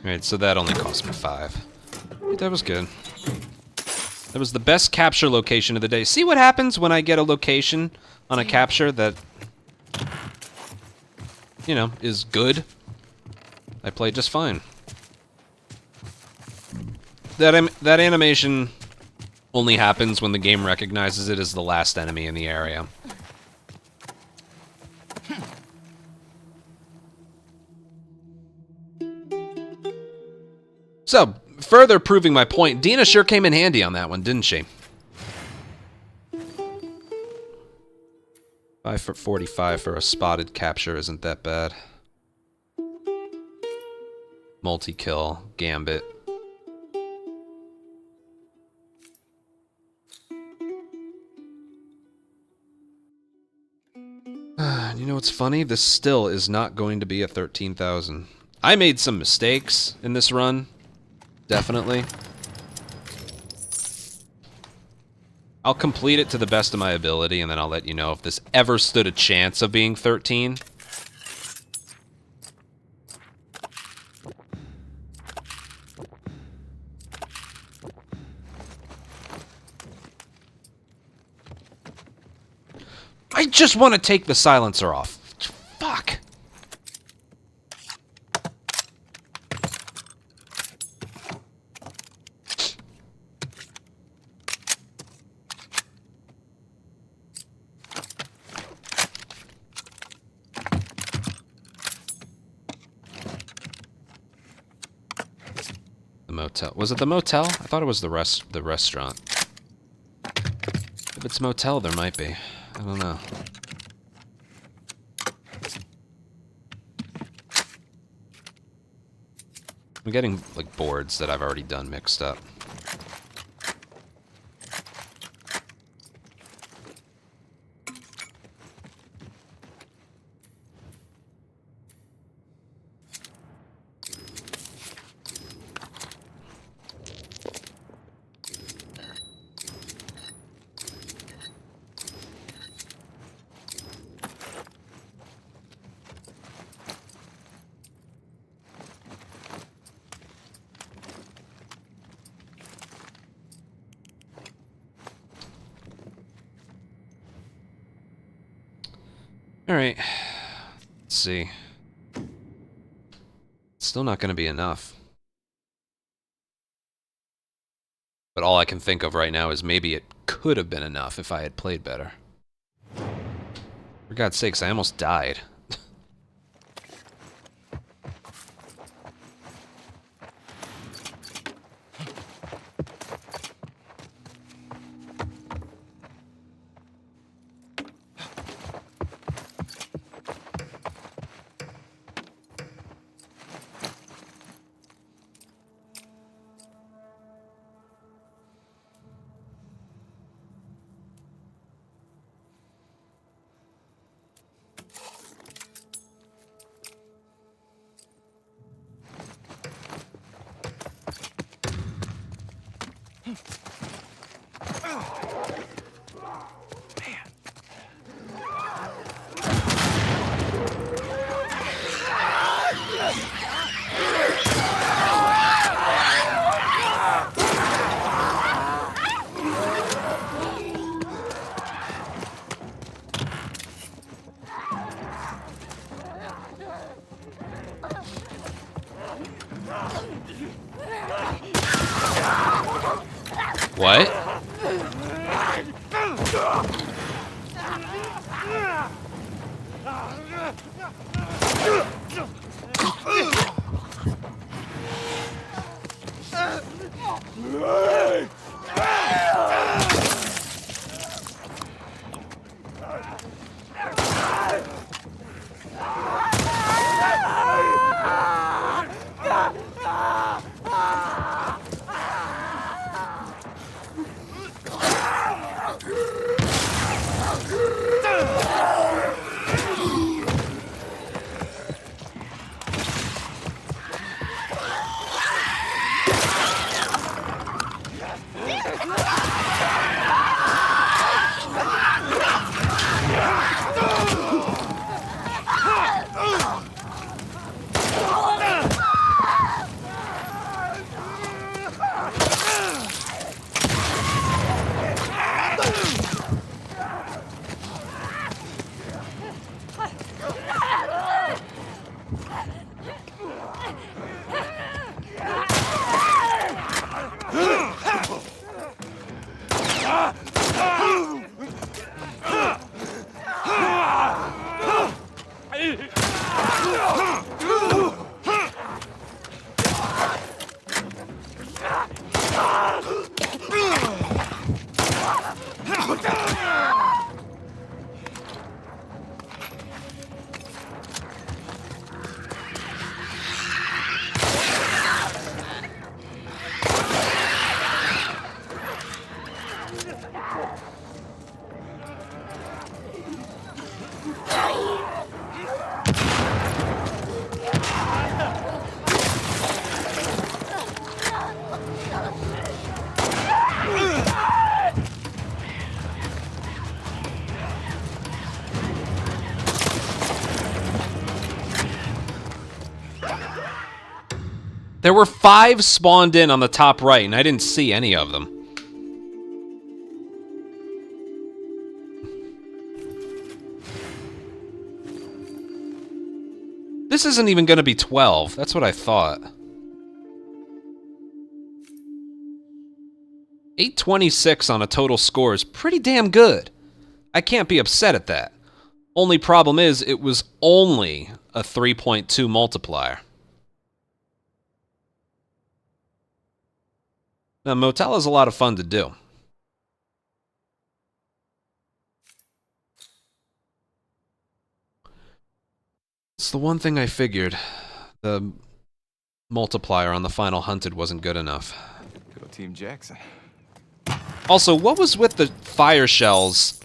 Alright, so that only cost me 5. That was good. That was the best capture location of the day. See what happens when I get a location on a capture that, you know, is good? I played just fine. That animation only happens when the game recognizes it as the last enemy in the area. So, further proving my point, Dina sure came in handy on that one, didn't she? 5 for 45 for a spotted capture isn't that bad. multi-kill gambit. You know what's funny? This still is not going to be a 13,000. I made some mistakes in this run. Definitely. I'll complete it to the best of my ability, and then I'll let you know if this ever stood a chance of being 13. I just want to take the silencer off. Fuck. The motel. Was it the motel? I thought it was the restaurant. If it's motel, there might be. I don't know. I'm getting, like, boards that I've already done mixed up. Alright. Let's see. It's still not going to be enough. But all I can think of right now is maybe it could have been enough if I had played better. For God's sakes, I almost died. What? There were 5 spawned in on the top right, and I didn't see any of them. This isn't even going to be 12. That's what I thought. 826 on a total score is pretty damn good. I can't be upset at that. Only problem is, it was only a 3.2 multiplier. Now, Motel is a lot of fun to do. It's the one thing I figured. The multiplier on the final hunted wasn't good enough. Good old Team Jackson. Also, what was with the fire shells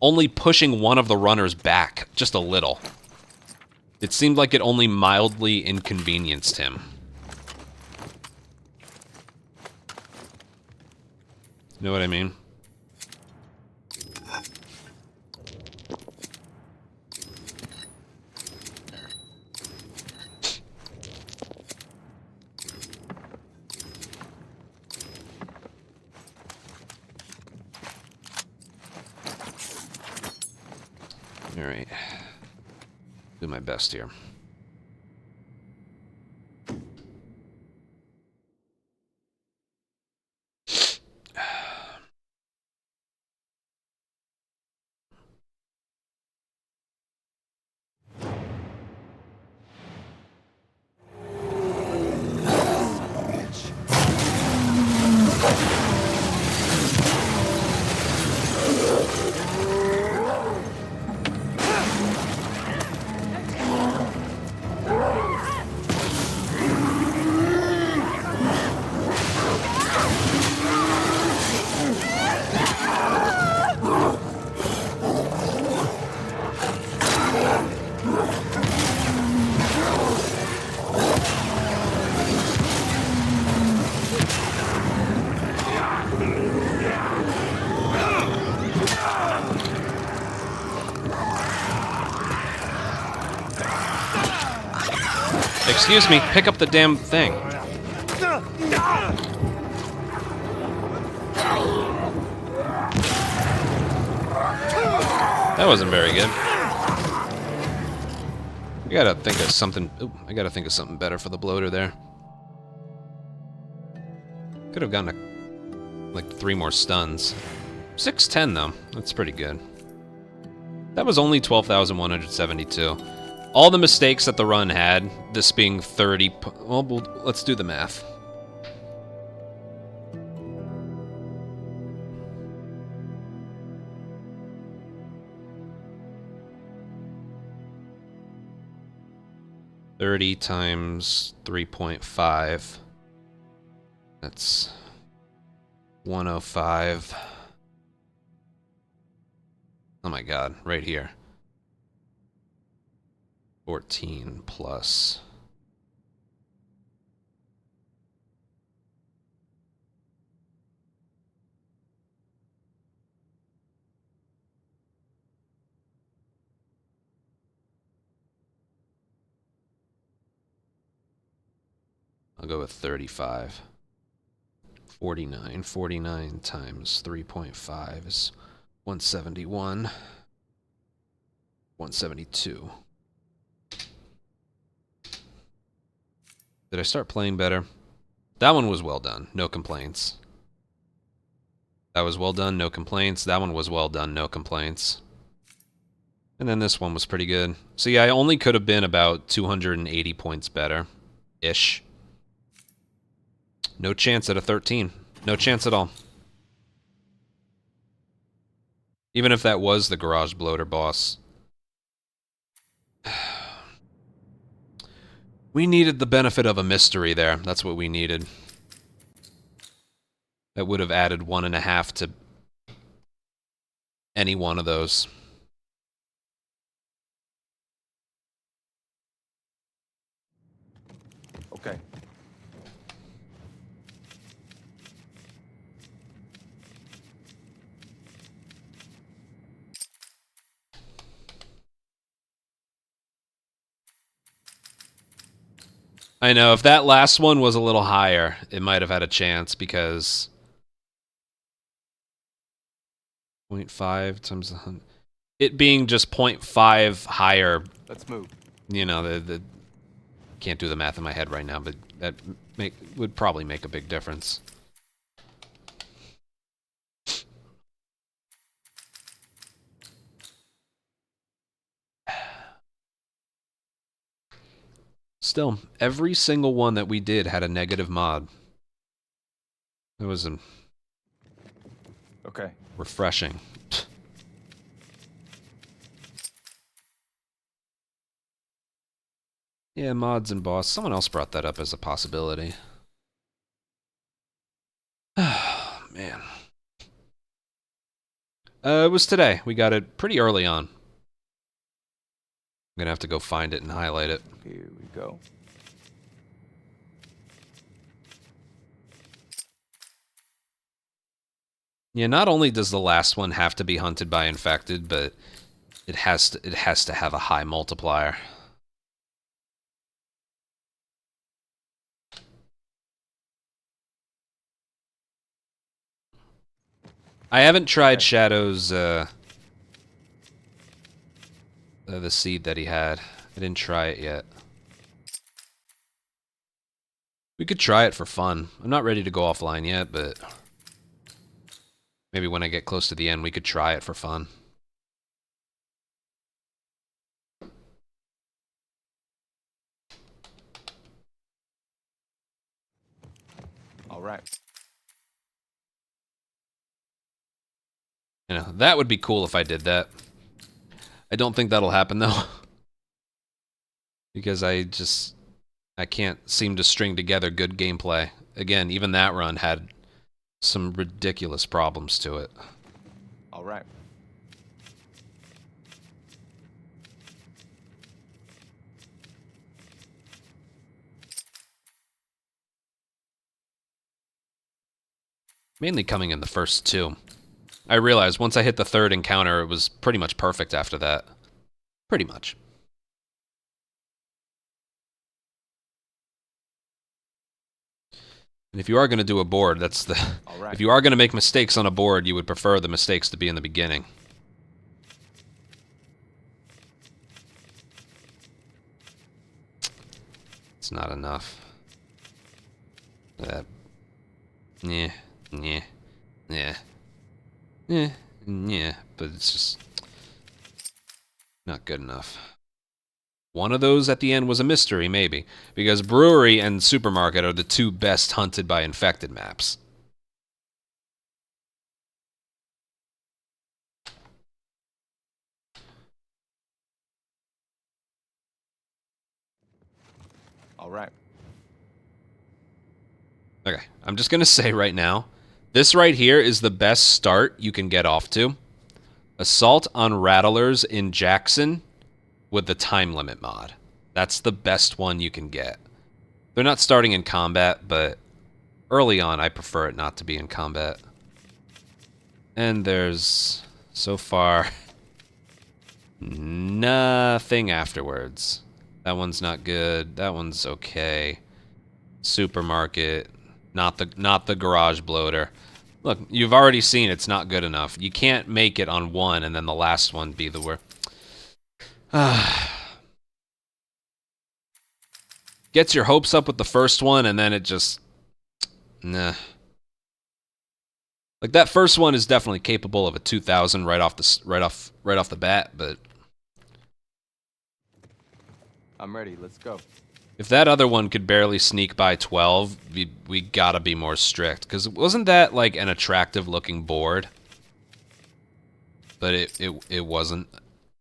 only pushing one of the runners back just a little? It seemed like it only mildly inconvenienced him. You know what I mean? All right. Do my best here. Excuse me, pick up the damn thing. That wasn't very good. I gotta think of something. Ooh, I gotta think of something better for the bloater there. Could have gotten like 3 more stuns. 610 though. That's pretty good. That was only 12,172. All the mistakes that the run had, this being 30... Well, let's do the math. $30 times 3.5. That's 105. Oh my god, right here. 14 plus. I'll go with 35. 49. 49 times 3.5 is 171. 172. Did I start playing better? That one was well done. No complaints. That was well done. No complaints. That one was well done. No complaints. And then this one was pretty good. So yeah, I only could have been about 280 points better. Ish. No chance at a 13. No chance at all. Even if that was the garage bloater boss. We needed the benefit of a mystery there. That's what we needed. That would have added 1.5 to any one of those. Okay. I know, if that last one was a little higher, it might have had a chance, because 0.5 times 100. It being just 0.5 higher, Let's move. you know, the can't do the math in my head right now, but that would probably make a big difference. Still, every single one that we did had a negative mod. It was Okay. refreshing. Yeah, mods and boss. Someone else brought that up as a possibility. Man. It was today. We got it pretty early on. I'm gonna have to go find it and highlight it. Here we go. Yeah, not only does the last one have to be hunted by infected, but it has to have a high multiplier. I haven't tried Shadow's the seed that he had. I didn't try it yet. We could try it for fun. I'm not ready to go offline yet, but maybe when I get close to the end, we could try it for fun. All right. You know, that would be cool if I did that. I don't think that'll happen, though. Because I can't seem to string together good gameplay. Again, even that run had some ridiculous problems to it. All right. Mainly coming in the first two. I realized once I hit the third encounter, it was pretty much perfect after that. Pretty much. And if you are going to do a board, that's the... All right. If you are going to make mistakes on a board, you would prefer the mistakes to be in the beginning. It's not enough. Yeah, yeah, yeah, yeah, but it's just not good enough. One of those at the end was a mystery, maybe, because Brewery and Supermarket are the two best hunted by infected maps. All right. Okay, I'm just going to say right now, this right here is the best start you can get off to. Assault on Rattlers in Jackson with the time limit mod. That's the best one you can get. They're not starting in combat, but early on I prefer it not to be in combat. And there's, so far, nothing afterwards. That one's not good. That one's okay. Supermarket, not the garage bloater. Look, you've already seen it's not good enough. You can't make it on one and then the last one be the worst. Gets your hopes up with the first one and then it just nah. Like that first one is definitely capable of a 2000 right off the bat, but I'm ready. Let's go. if that other one could barely sneak by 12, we gotta be more strict. Because wasn't that like an attractive looking board? But it wasn't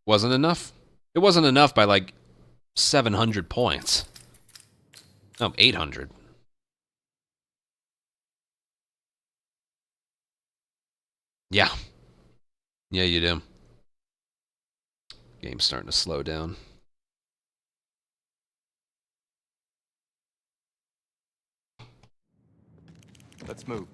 enough. It wasn't enough by like 700 points. No, 800. Yeah. Yeah, you do. Game's starting to slow down. Let's move.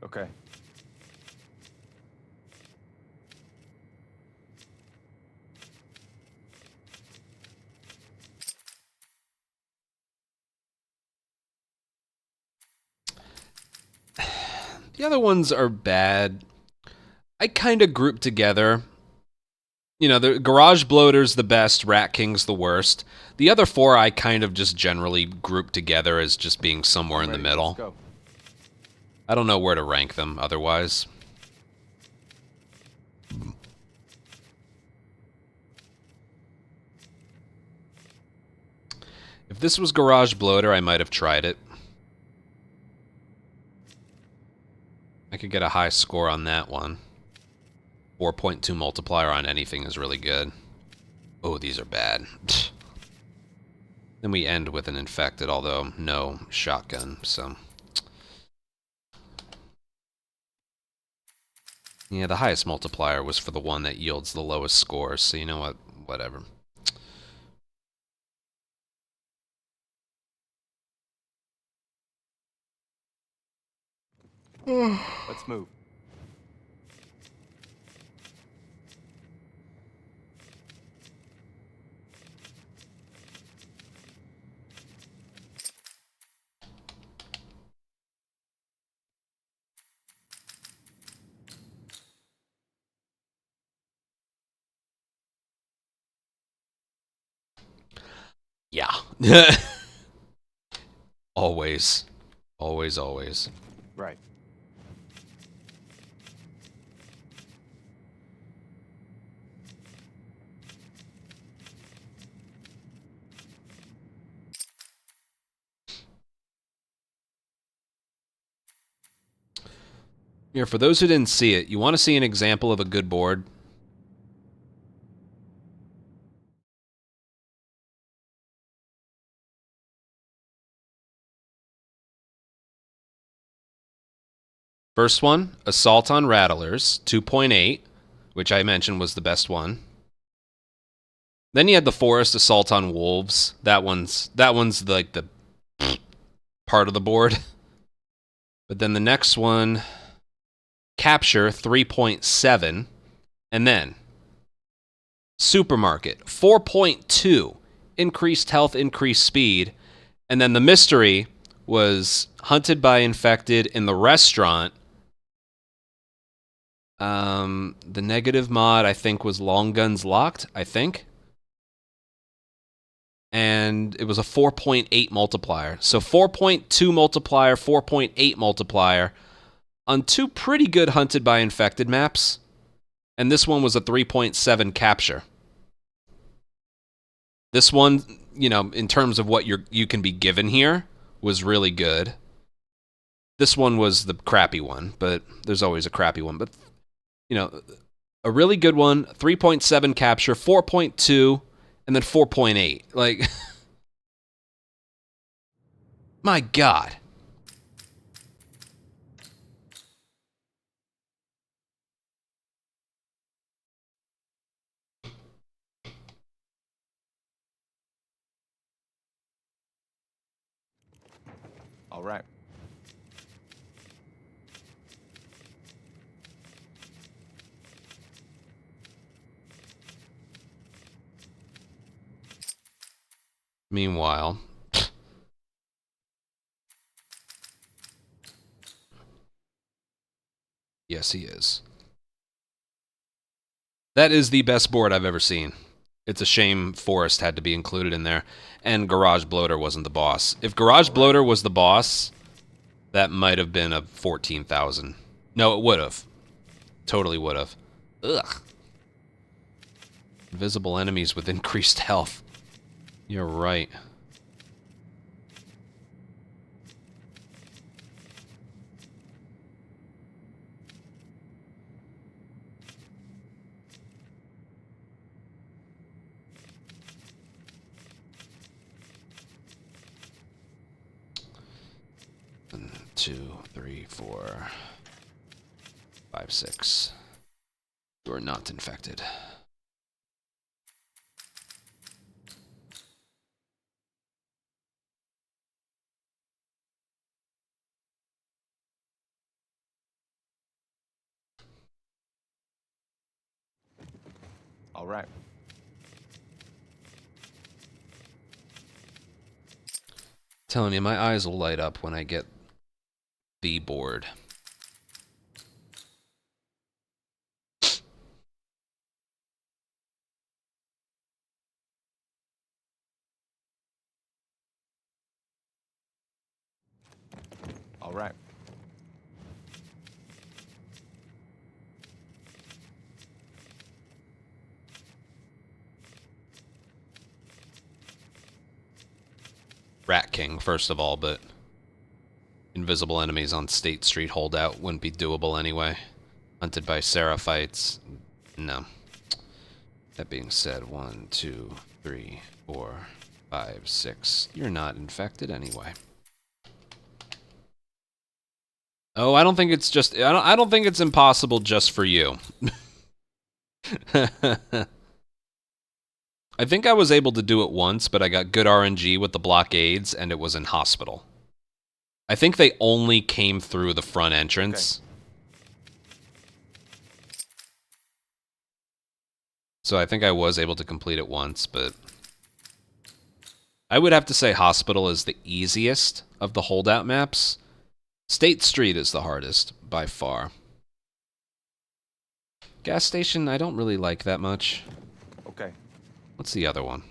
Okay. The other ones are bad. I kind of group together. You know, the Garage Bloater's the best, Rat King's the worst. The other four I kind of just generally group together as just being somewhere in the Let's middle. go. I don't know where to rank them otherwise. If this was Garage Bloater, I might have tried it. I could get a high score on that one. 4.2 multiplier on anything is really good. Oh, these are bad. Then we end with an infected, although no shotgun, so... Yeah, the highest multiplier was for the one that yields the lowest score, so you know what? Whatever. Let's move. Yeah. Always. Always, always. Right. Here, for those who didn't see it, you want to see an example of a good board? First one, Assault on Rattlers, 2.8, which I mentioned was the best one. Then you had the Forest Assault on Wolves. That one's like the part of the board. But then the next one, Capture, 3.7. And then Supermarket, 4.2. Increased health, increased speed. And then the mystery was Hunted by Infected in the restaurant. The negative mod, I think, was Long Guns Locked, I think. And it was a 4.8 multiplier. So 4.2 multiplier, 4.8 multiplier on two pretty good Hunted by Infected maps. And this one was a 3.7 capture. This one, you know, in terms of what you can be given here, was really good. This one was the crappy one, but there's always a crappy one. But, you know, a really good one, 3.7 capture, 4.2, and then 4.8. Like, my God. All right. Meanwhile, yes, he is. That is the best board I've ever seen. It's a shame Forest had to be included in there, and Garage Bloater wasn't the boss. If Garage Bloater was the boss, that might have been a 14,000. No, it would have. Totally would have. Ugh. Invisible enemies with increased health. You're right. One, 2, 3, 4, 5, 6. You are not infected. All right. Telling you, my eyes will light up when I get the board. All right. Rat King, first of all, but invisible enemies on State Street holdout wouldn't be doable anyway. Hunted by Seraphites, no. That being said, 1, 2, 3, 4, 5, 6. You're not infected anyway. Oh, I don't think it's just... I don't think it's impossible just for you. I think I was able to do it once, but I got good RNG with the blockades, and it was in hospital. I think they only came through the front entrance. Okay. So I think I was able to complete it once, but... I would have to say hospital is the easiest of the holdout maps. State Street is the hardest, by far. Gas station, I don't really like that much. Okay. What's the other one?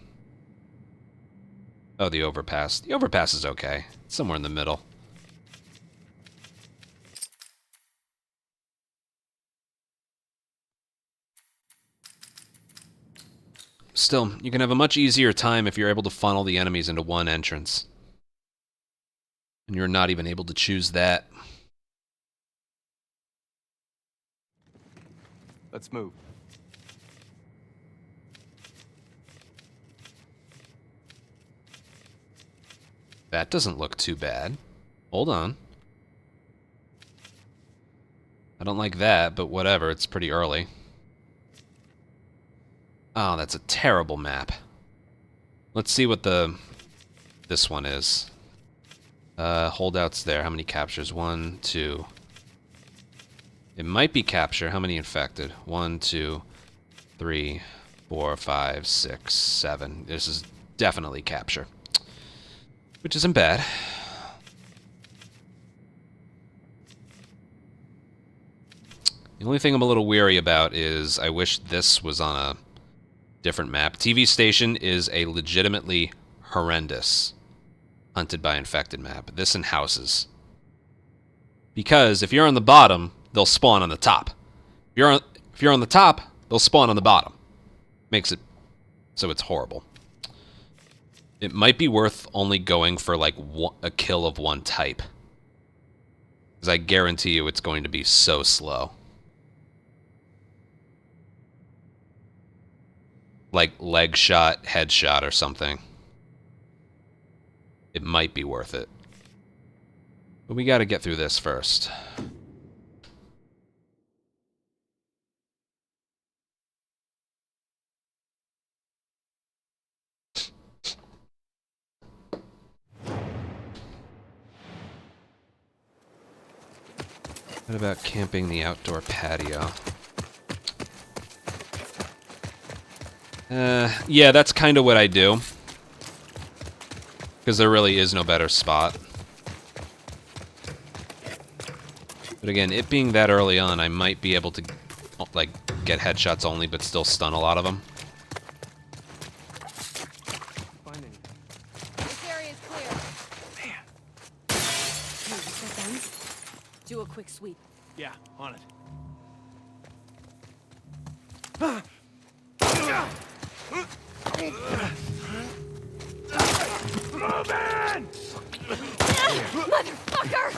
Oh, the overpass. The overpass is okay. It's somewhere in the middle. Still, you can have a much easier time if you're able to funnel the enemies into one entrance. And you're not even able to choose that. Let's move. That doesn't look too bad. Hold on. I don't like that, but whatever, it's pretty early. Oh, that's a terrible map. Let's see what this one is. Holdouts there. How many captures? 1, 2. It might be capture. How many infected? 1, 2, 3, 4, 5, 6, 7. This is definitely capture. Which isn't bad. The only thing I'm a little weary about is I wish this was on a different map. TV Station is a legitimately horrendous hunted by infected map. This and houses. Because if you're on the bottom, they'll spawn on the top. If you're on the top, they'll spawn on the bottom. Makes it so it's horrible. It might be worth only going for like a kill of one type. Because I guarantee you it's going to be so slow. Like leg shot, headshot, or something. It might be worth it. But we gotta get through this first. What about camping the outdoor patio? Yeah, that's kind of what I do. Because there really is no better spot. But again, it being that early on, I might be able to, like, get headshots only, but still stun a lot of them. This area is clear. Man. Here, you set down. Do a quick sweep. Yeah, on it. Move in! Motherfucker!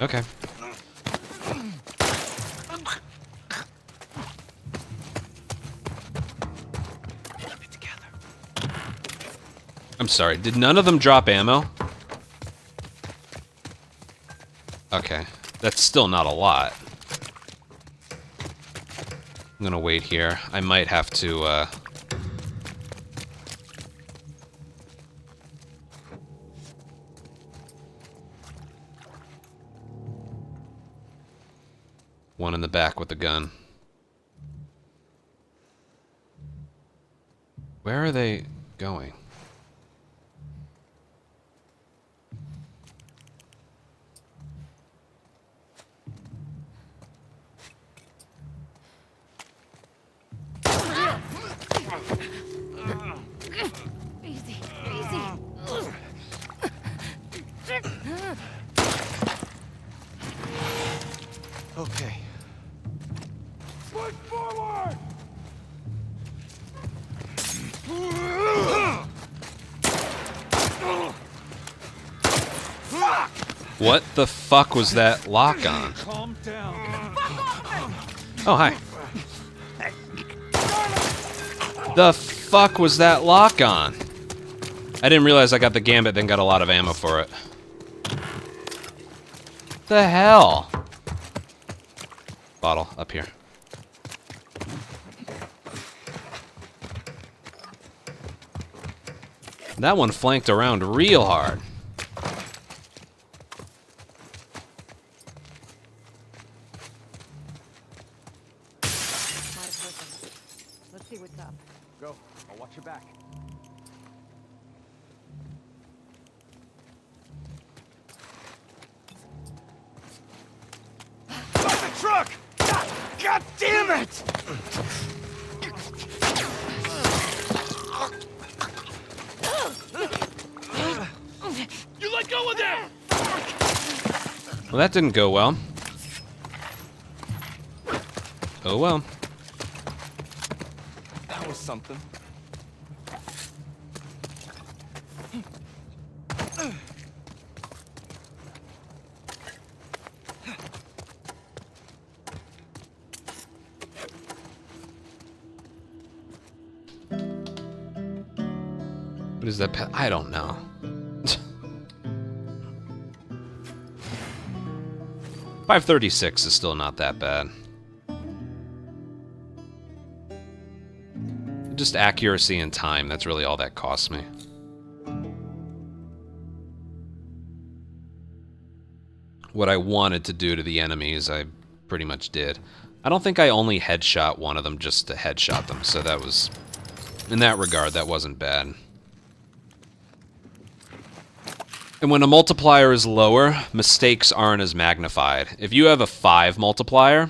Okay. Keep it together. I'm sorry, did none of them drop ammo? Okay, that's still not a lot. I'm gonna wait here. I might have to, One in the back with the gun. Where are they going? Easy, easy. Okay. Push forward! What the fuck was that lock on? Calm down. Oh, hi. The fuck was that lock on? I didn't realize I got the gambit, then got a lot of ammo for it. The hell? Bottle, up here. That one flanked around real hard. Let's see what's up. Go. I'll watch your back. Stop the truck! God damn it! You let go of them! Well, that didn't go well. Oh well. That was something. What is that? I don't know. $536 is still not that bad. Just accuracy and time, that's really all that costs me. What I wanted to do to the enemies, I pretty much did. I don't think I only headshot one of them just to headshot them, so that was... In that regard, that wasn't bad. And when a multiplier is lower, mistakes aren't as magnified. If you have a 5 multiplier,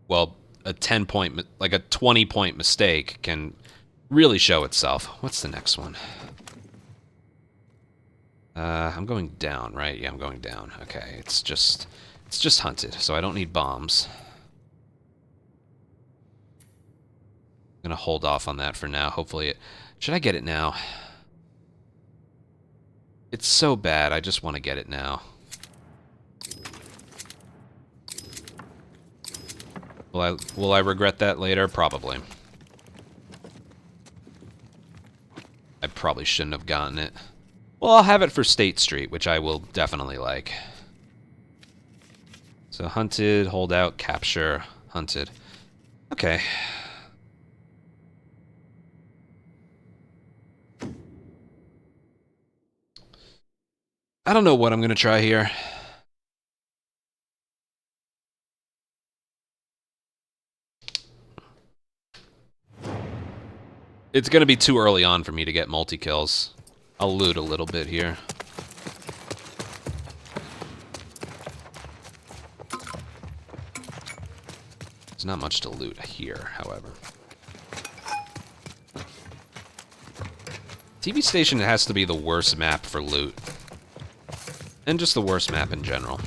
well, a 10-point, like a 20-point mistake can really show itself. What's the next one? I'm going down, right? Yeah, I'm going down. Okay, it's just hunted, so I don't need bombs. I'm gonna hold off on that for now. Hopefully it... Should I get it now? It's so bad, I just want to get it now. Will I regret that later? Probably. I probably shouldn't have gotten it. Well, I'll have it for State Street, which I will definitely like. So hunted, hold out, capture, hunted. Okay. I don't know what I'm going to try here. It's going to be too early on for me to get multi-kills. I'll loot a little bit here. There's not much to loot here, however. TV Station has to be the worst map for loot. And just the worst map in general.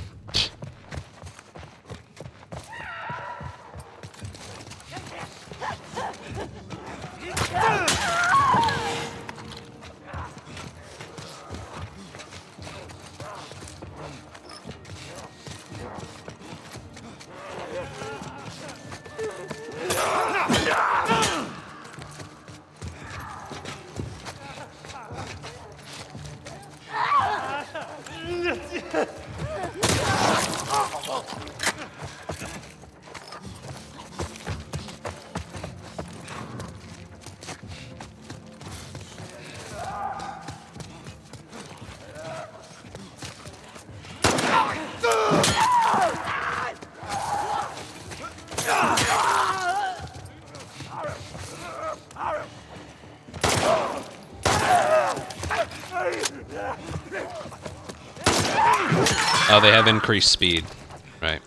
Oh, they have increased speed. Right.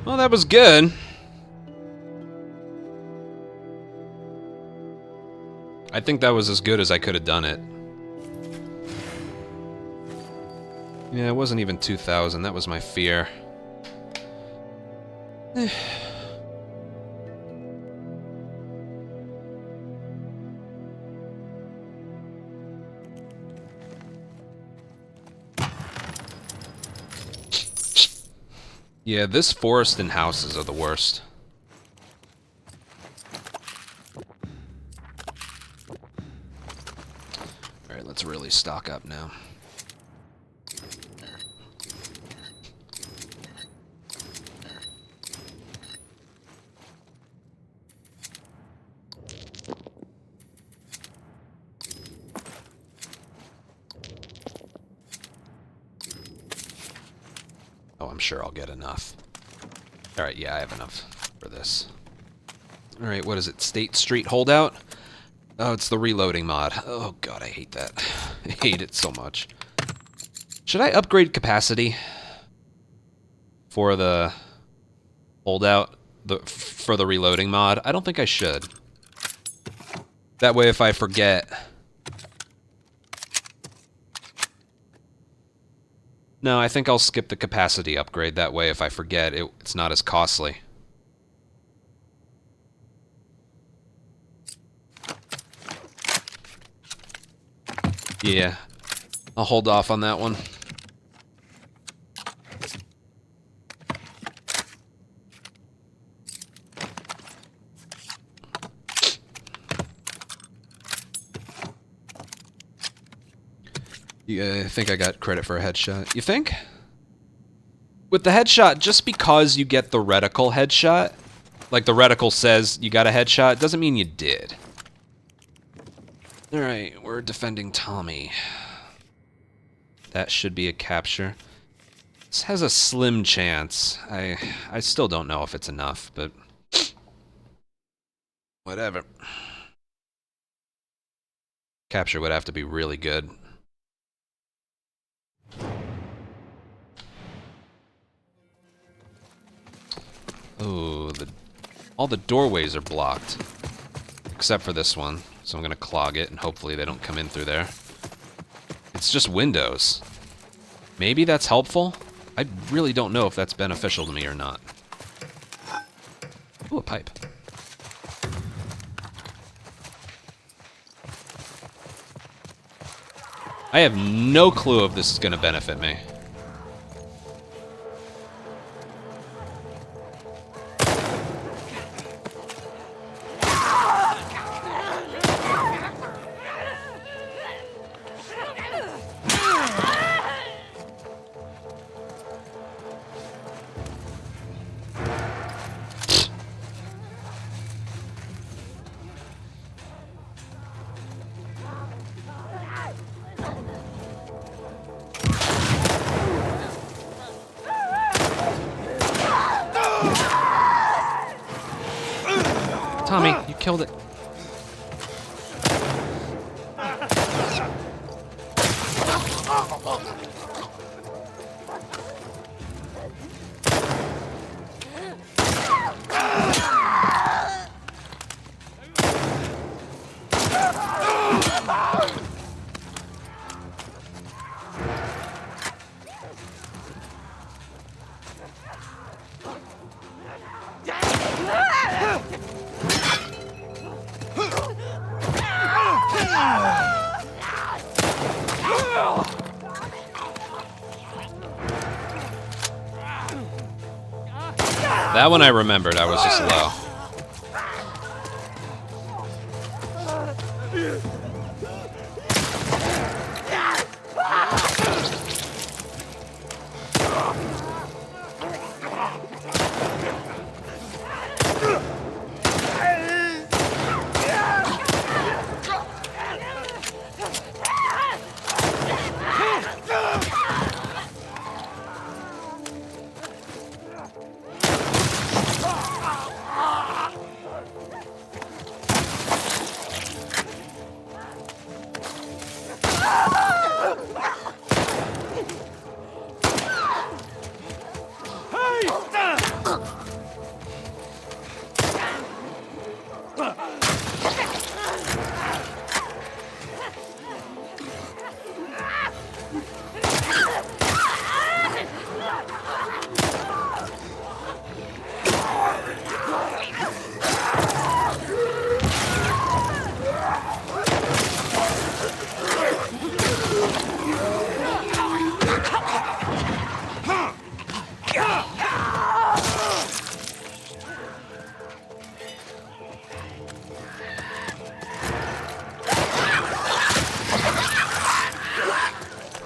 Well, that was good. I think that was as good as I could have done it. Yeah, it wasn't even 2,000. That was my fear. Yeah, this forest and houses are the worst. Alright, let's really stock up now. Oh, I'm sure I'll get enough. Alright, yeah, I have enough for this. Alright, what is it? State Street Holdout? Oh, it's the reloading mod. Oh god, I hate that. I hate it so much. Should I upgrade capacity for the holdout, for the reloading mod? I don't think I should. That way if I forget... No, I think I'll skip the capacity upgrade. That way if I forget, it's not as costly. Yeah, I'll hold off on that one. Yeah, I think I got credit for a headshot. You think? With the headshot, just because you get the reticle headshot, like the reticle says you got a headshot, doesn't mean you did. Alright, we're defending Tommy. That should be a capture. This has a slim chance. I still don't know if it's enough, but... whatever. Capture would have to be really good. Oh, all the doorways are blocked. Except for this one. So I'm gonna clog it, and hopefully they don't come in through there. It's just windows. Maybe that's helpful? I really don't know if that's beneficial to me or not. Ooh, a pipe. I have no clue if this is gonna benefit me. Tommy, you killed it. that one I remembered. I was just low.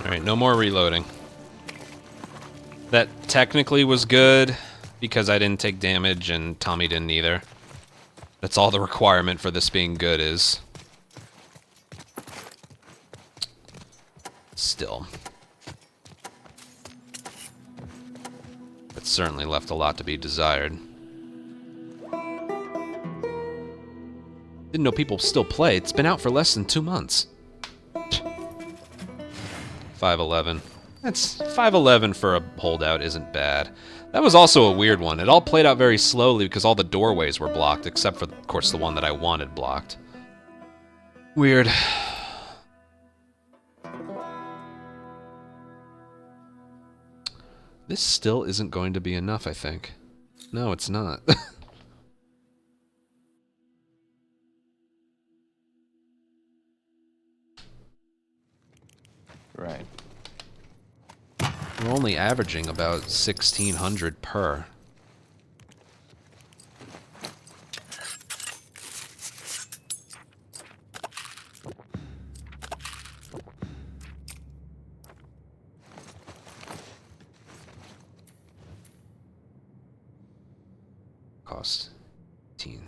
Alright, no more reloading. That technically was good because I didn't take damage and Tommy didn't either. That's all the requirement for this being good is. Still. It certainly left a lot to be desired. Didn't know people still play. It's been out for less than 2 months. 511. That's 511 for a holdout isn't bad. That was also a weird one. It all played out very slowly because all the doorways were blocked, except for, of course, the one that I wanted blocked. Weird. This still isn't going to be enough, I think. No, it's not. Right. We're only averaging about 1,600 per. Cost 18.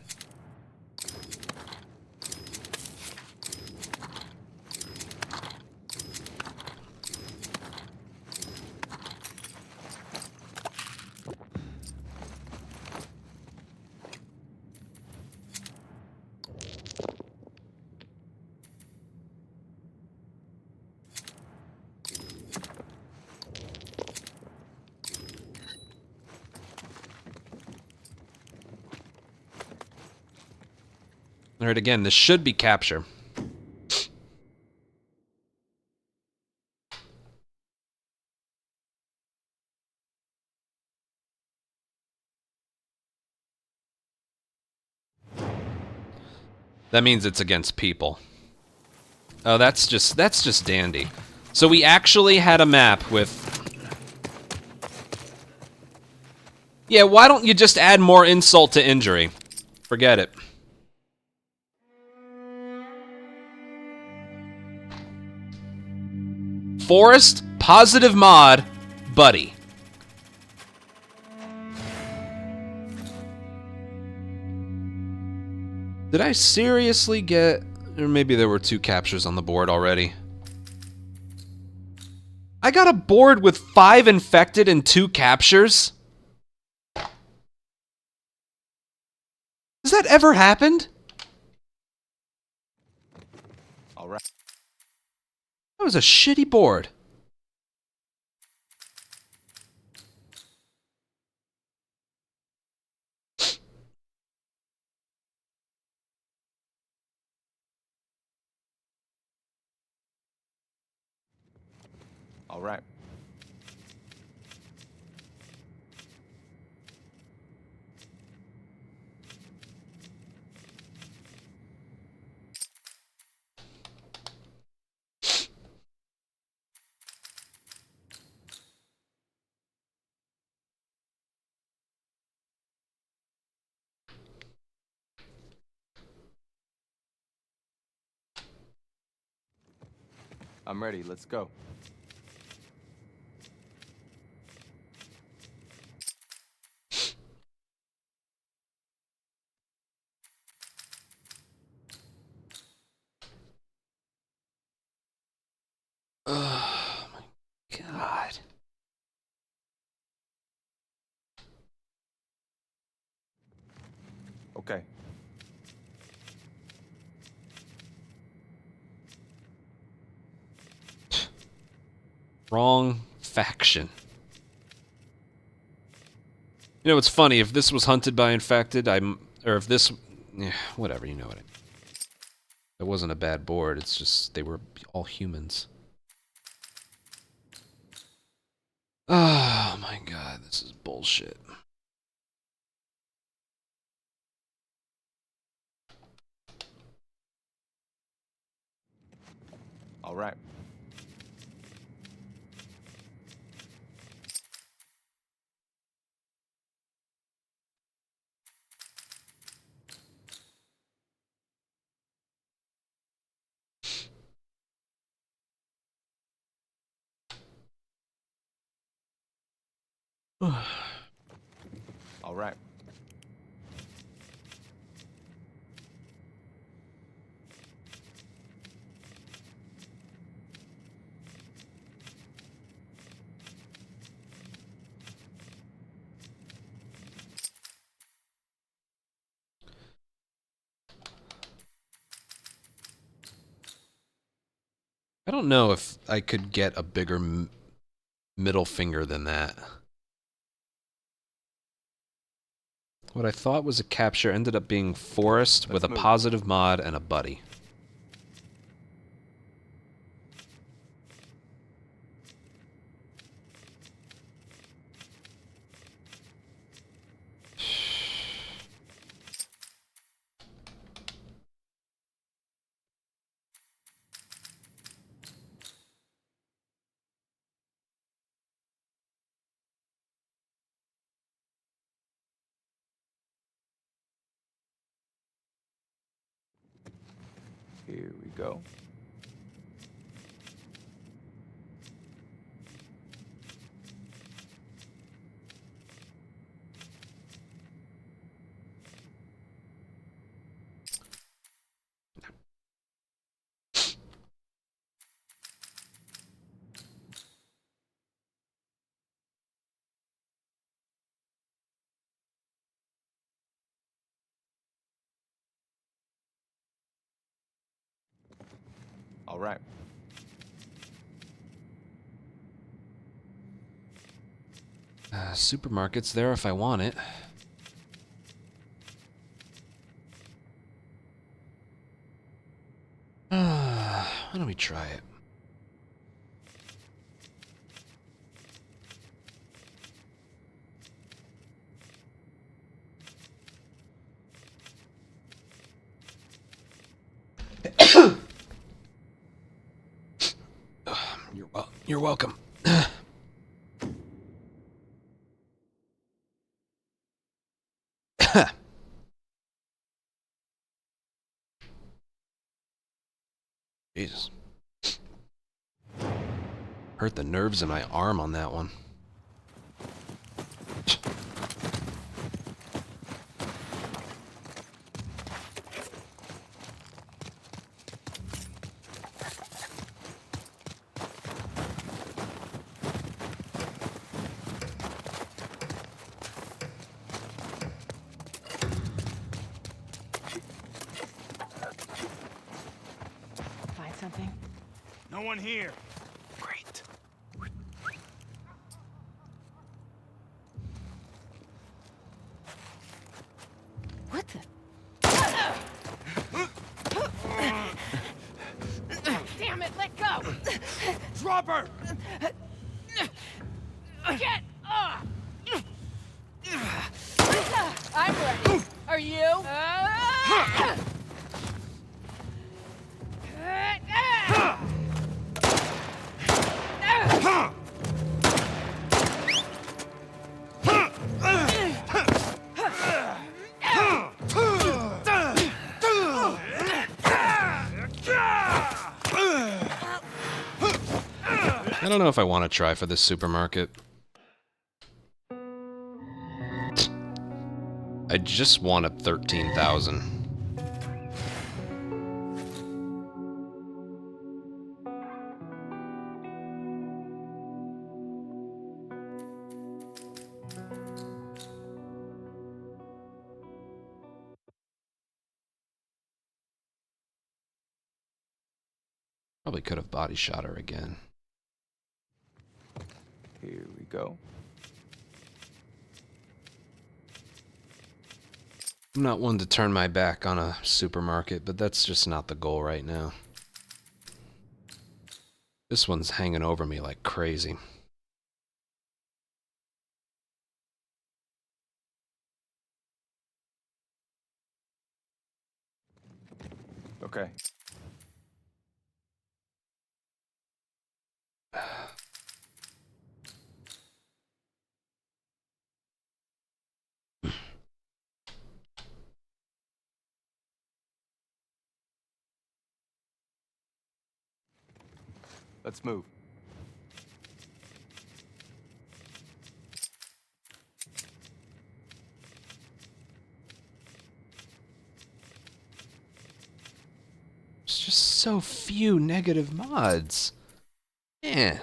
Alright, again, this should be capture. That means it's against people. Oh, that's just dandy. So we actually had a map with... Yeah, why don't you just add more insult to injury? Forget it. Forest, positive mod, buddy. Did I seriously get... Or maybe there were 2 captures on the board already. I got a board with 5 infected and 2 captures? Has that ever happened? All right. That was a shitty board. All right. I'm ready. Let's go. Oh my god. Okay. Wrong faction. You know, it's funny, if this was hunted by infected, or if this, yeah, whatever, you know what I mean. It wasn't a bad board, it's just, they were all humans. Oh my god, this is bullshit. All right. All right. I don't know if I could get a bigger middle finger than that. What I thought was a capture ended up being Forest with a Let's move. positive mod and a buddy. Here we go. All right. Supermarket's there if I want it. Why don't we try it? You're welcome. Jesus. Hurt the nerves in my arm on that one. Find something? No one here. Great. What the? Damn it, let go! Drop her! Get off! I'm ready. Are you? I don't know if I want to try for this supermarket. I just want a 13,000. Probably could have body shot her again. Here we go. I'm not one to turn my back on a supermarket, but that's just not the goal right now. This one's hanging over me like crazy. Okay. Let's move. There's just so few negative mods. Man.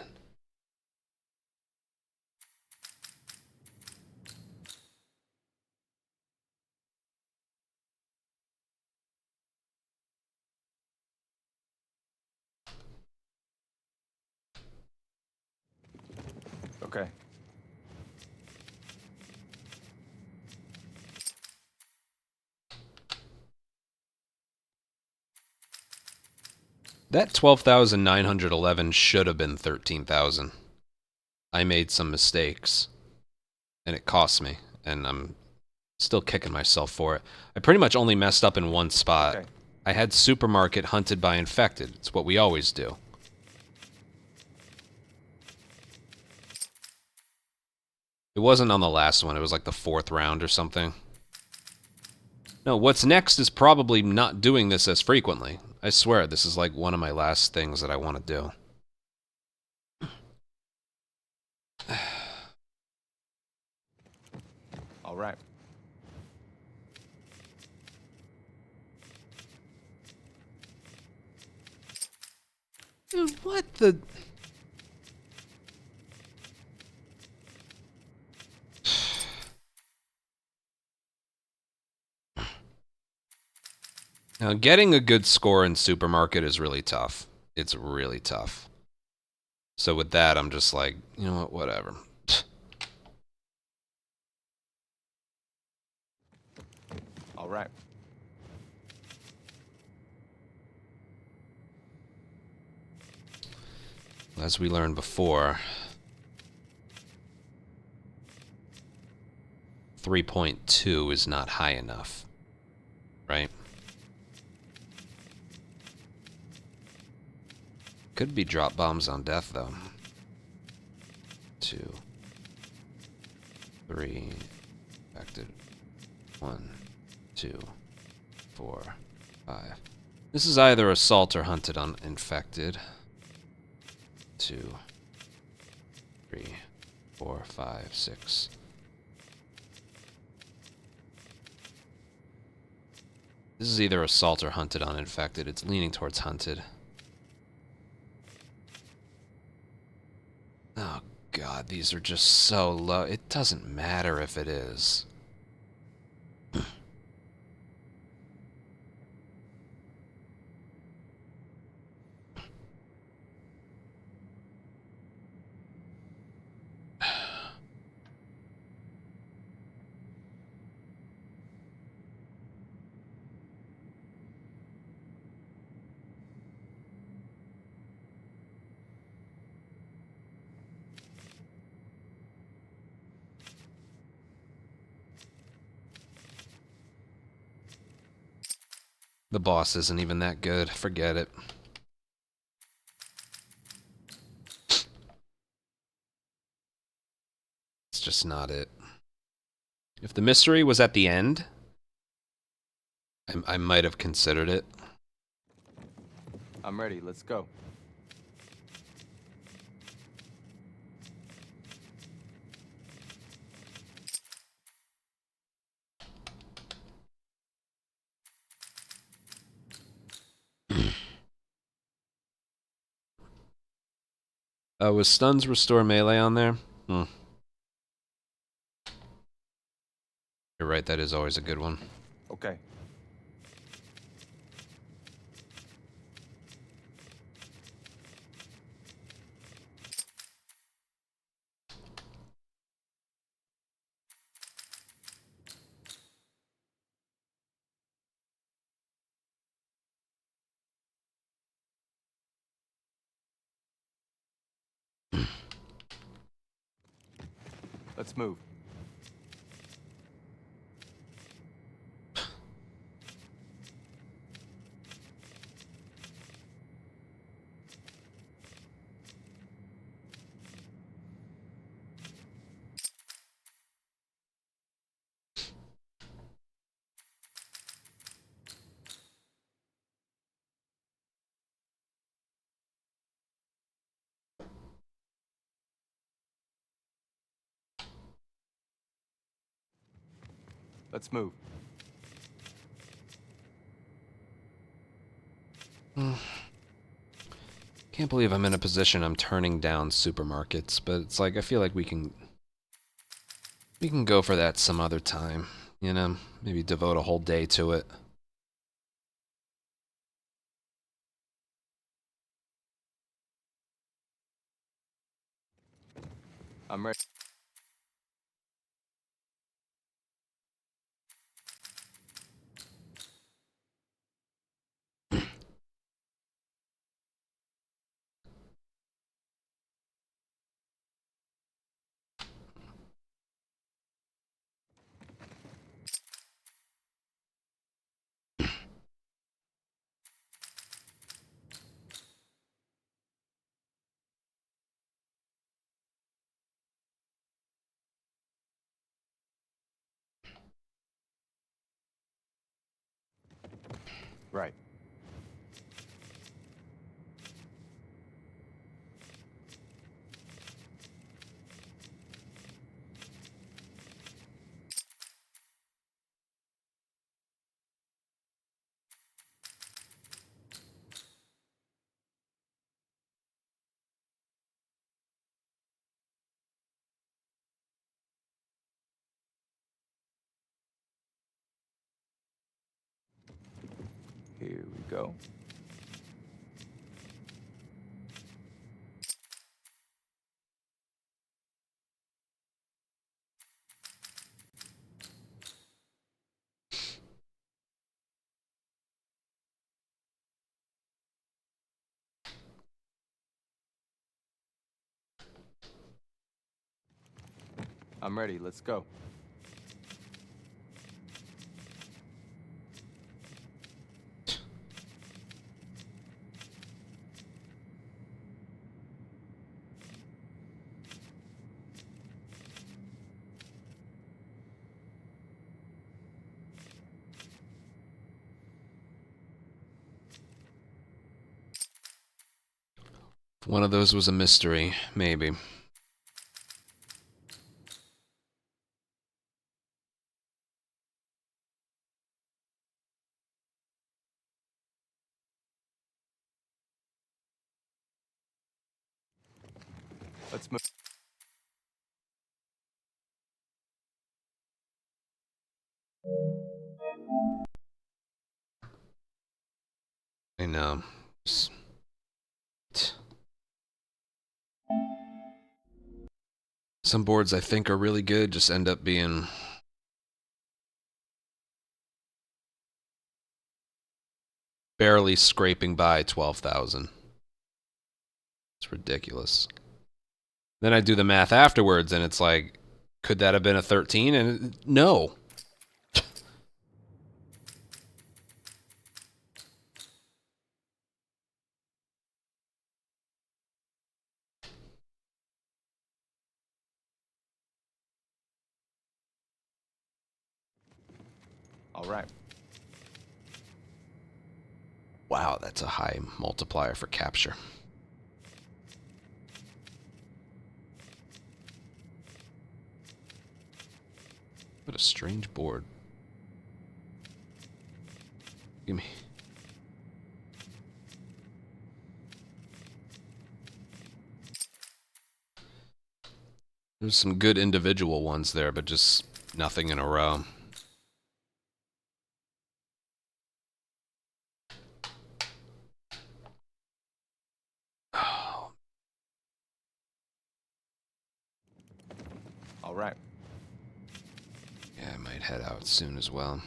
Okay. That 12,911 should have been 13,000. I made some mistakes. And it cost me. And I'm still kicking myself for it. I pretty much only messed up in one spot. Okay. I had supermarket hunted by infected. It's what we always do. It wasn't on the last one. It was like the 4th round or something. No, what's next is probably not doing this as frequently. I swear, this is like one of my last things that I want to do. All right. Dude, what the... Now, getting a good score in supermarket is really tough. It's really tough. So with that, I'm just like, you know what, whatever. All right. As we learned before, 3.2 is not high enough, right? Could be drop bombs on death, though. 2, 3, affected. 1, 2, 4, 5. This is either assault or hunted on infected. 2, 3, 4, 5, 6. This is either assault or hunted on infected. It's leaning towards hunted. Oh god, these are just so low. It doesn't matter if it is. The boss isn't even that good. Forget it. It's just not it. If the mystery was at the end, I might have considered it. I'm ready. Let's go. Was stuns restore melee on there? Hmm. You're right, that is always a good one. Okay. Let's move. Let's move. Can't believe I'm in a position I'm turning down supermarkets, but it's like I feel like we can go for that some other time, you know? Maybe devote a whole day to it. I'm ready. Right. Here we go. I'm ready. Let's go. If one of those was a mystery, maybe. Let's move. I know. Some boards I think are really good just end up being barely scraping by 12,000. It's ridiculous. Then I do the math afterwards, and it's like, could that have been a 13? And no. All right. Wow, that's a high multiplier for capture. What a strange board. Give me. There's some good individual ones there, but just nothing in a row. Oh, All right. yeah, I might head out soon as well.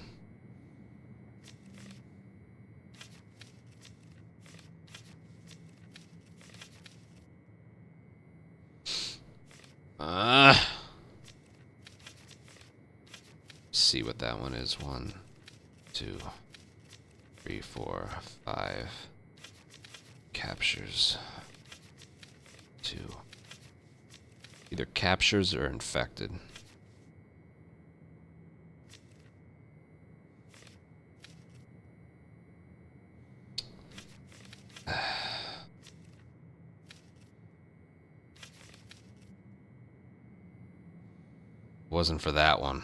See what that one is. 1, 2, 3, 4, 5. Captures. 2. Either captures or infected. Wasn't for that one.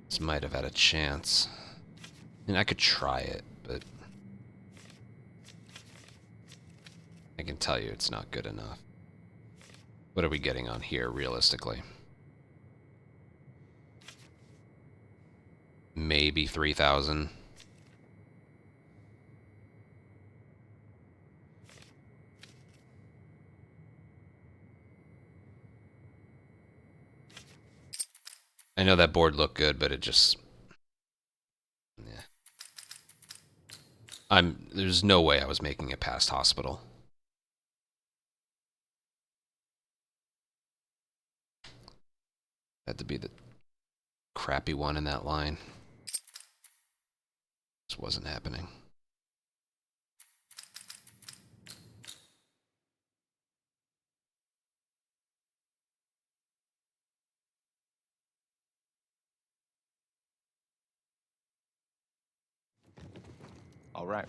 This might have had a chance. I mean, I could try it, but I can tell you it's not good enough. What are we getting on here, realistically? Maybe 3,000. I know that board looked good, but it just... yeah. There's no way I was making it past hospital. Had to be the crappy one in that line. This wasn't happening. All right.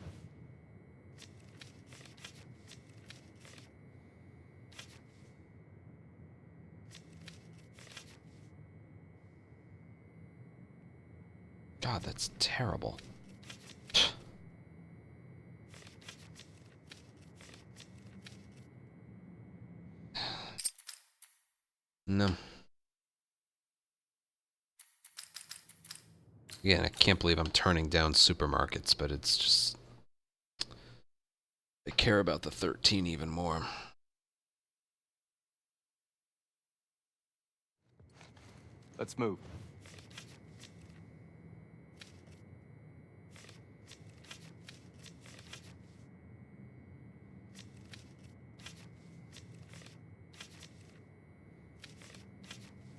God, that's terrible. No. Again, I can't believe I'm turning down supermarkets, but it's just... I care about the 13 even more. Let's move.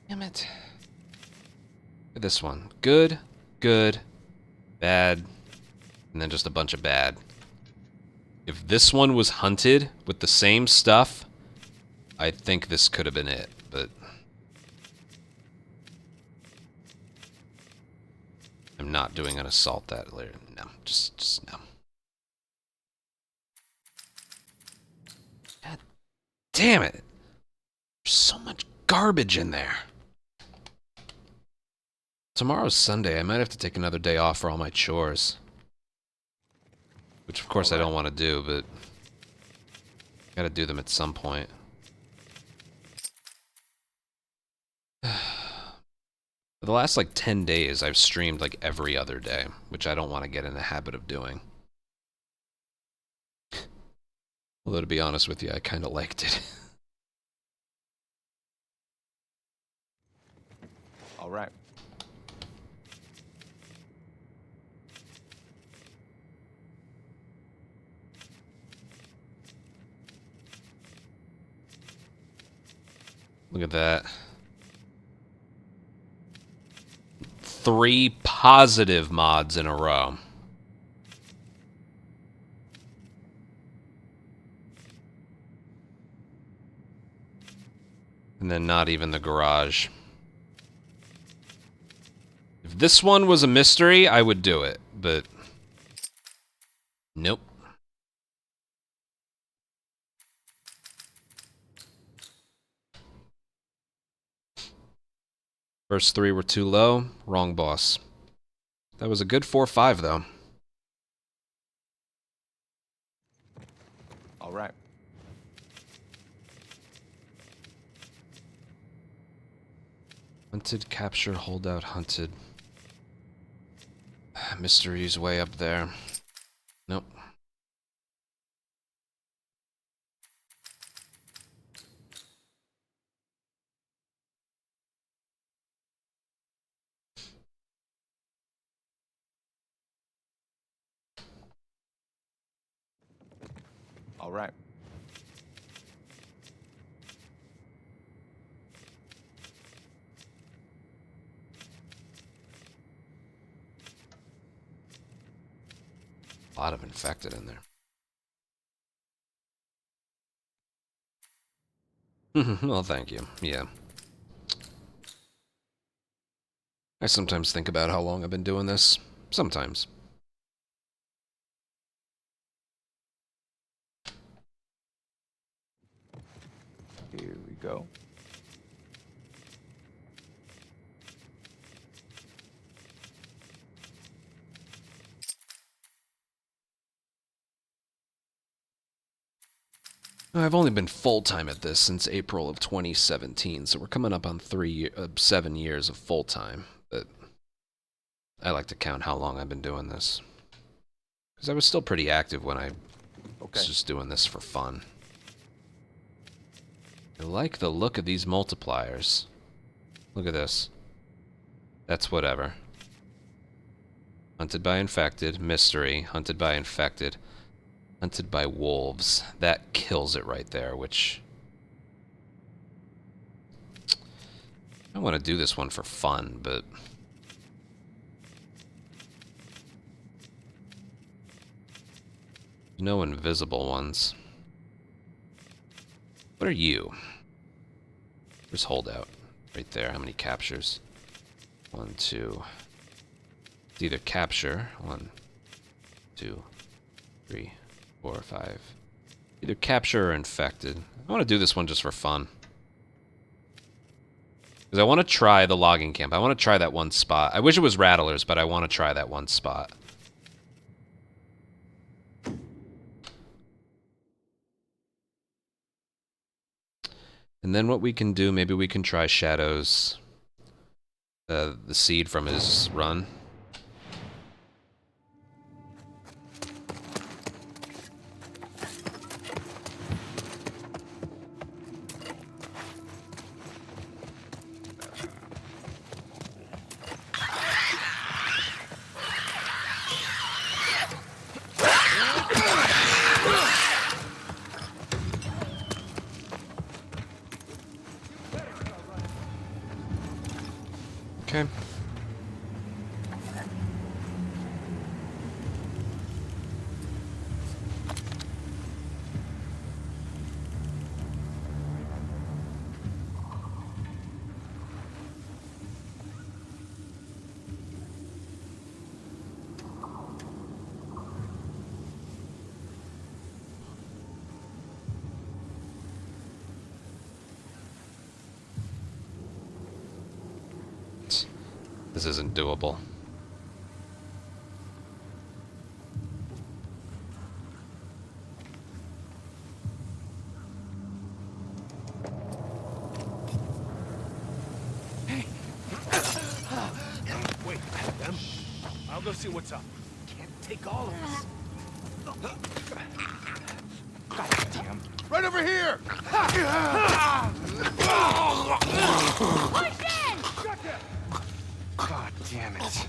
Damn it. Look at this one. Good, good, bad, and then just a bunch of bad. If this one was hunted with the same stuff, I think this could have been it, but... I'm not doing an assault that later. No, just no. God damn it. There's so much garbage in there. Tomorrow's Sunday. I might have to take another day off for all my chores. Which, of course, I don't want to do, but... gotta do them at some point. For the last, like, 10 days, I've streamed, like, every other day, which I don't want to get in the habit of doing. Although, to be honest with you, I kind of liked it. All right. Look at that. 3 positive mods in a row. And then not even the garage. If this one was a mystery, I would do it, but... nope. First 3 were too low. Wrong boss. That was a good 4-5, though. All right. Hunted, capture, holdout, hunted. Mystery's way up there. Nope. All right. A lot of infected in there. Well, thank you. Yeah. I sometimes think about how long I've been doing this. Sometimes. Here we go. I've only been full-time at this since April of 2017, so we're coming up on 7 years of full-time. But I like to count how long I've been doing this. Because I was still pretty active when I was just doing this for fun. I like the look of these multipliers. Look at this. That's whatever. Hunted by infected, mystery, hunted by infected, hunted by wolves. That kills it right there, which... I want to do this one for fun, but... no invisible ones. What are you? There's holdout. Right there. How many captures? 1, 2. It's either capture. 1, 2, 3, 4, 5. Either capture or infected. I want to do this one just for fun. Because I want to try the logging camp. I want to try that one spot. I wish it was Rattlers, but I want to try that one spot. And then what we can do, maybe we can try Shadow's, the seed from his run. Okay. This isn't doable. Wait, them? I'll go see what's up. Can't take all of us. Damn. Right over here! God damn it.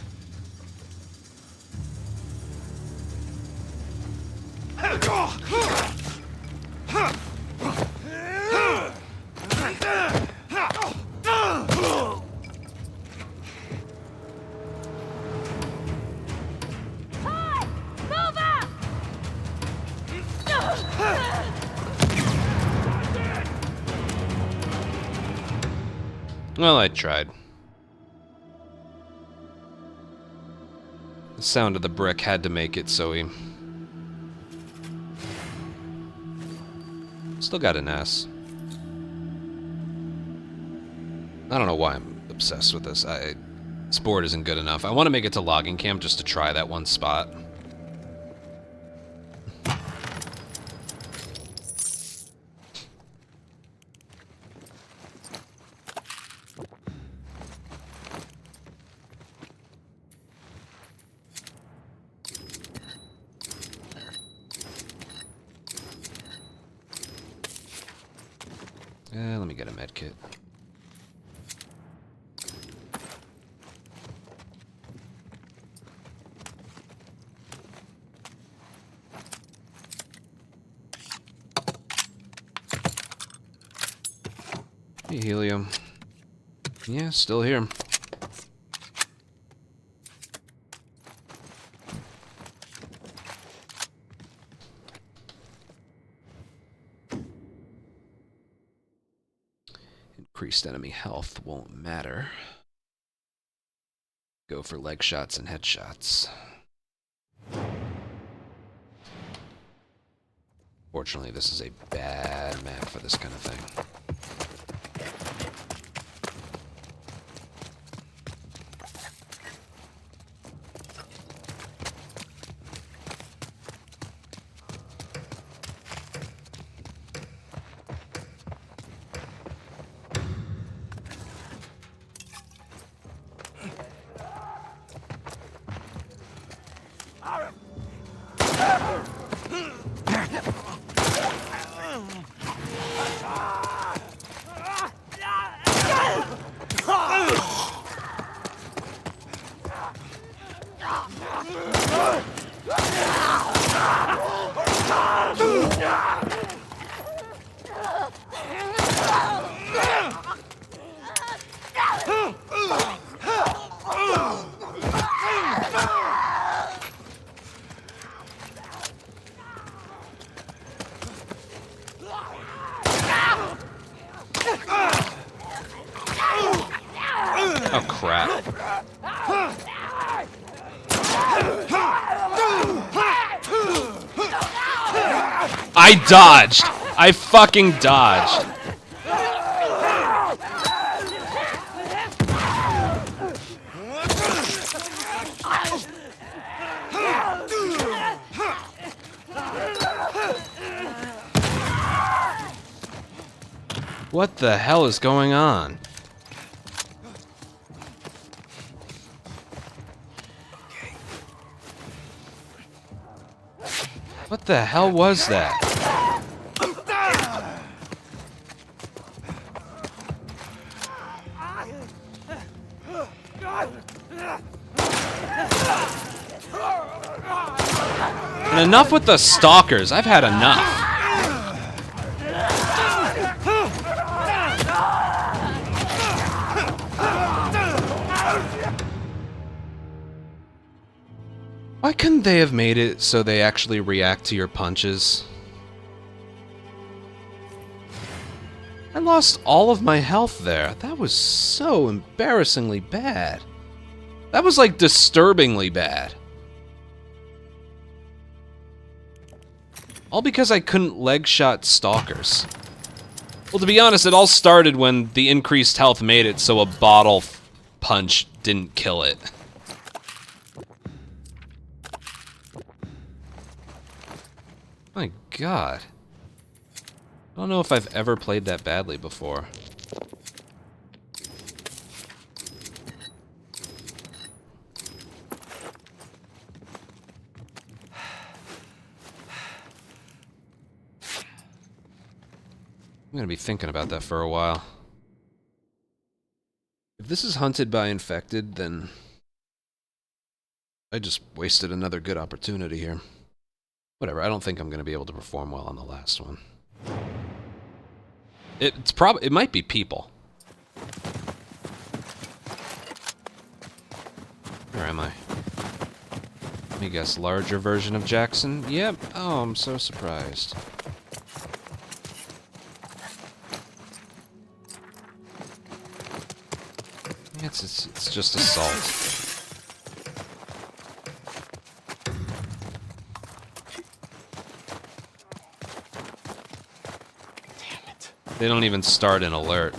Well, I tried. The sound of the brick had to make it, so he... still got an S. I don't know why I'm obsessed with this. This board isn't good enough. I want to make it to logging camp just to try that one spot. Let me get a med kit. Hey, helium. Yeah, still here. Increased enemy health won't matter. Go for leg shots and headshots. Fortunately, this is a bad map for this kind of thing. Oh, crap. I dodged! I fucking dodged! What the hell is going on? What the hell was that? And enough with the stalkers. I've had enough. Why couldn't they have made it so they actually react to your punches? I lost all of my health there. That was so embarrassingly bad. That was like disturbingly bad. All because I couldn't leg shot stalkers. Well, to be honest, it all started when the increased health made it so a bottle punch didn't kill it. My God. I don't know if I've ever played that badly before. I'm gonna be thinking about that for a while. If this is hunted by infected, then I just wasted another good opportunity here. Whatever, I don't think I'm gonna be able to perform well on the last one. It might be people. Where am I? Let me guess, larger version of Jackson? Yep. Oh, I'm so surprised. It's just assault. Damn it. They don't even start an alert.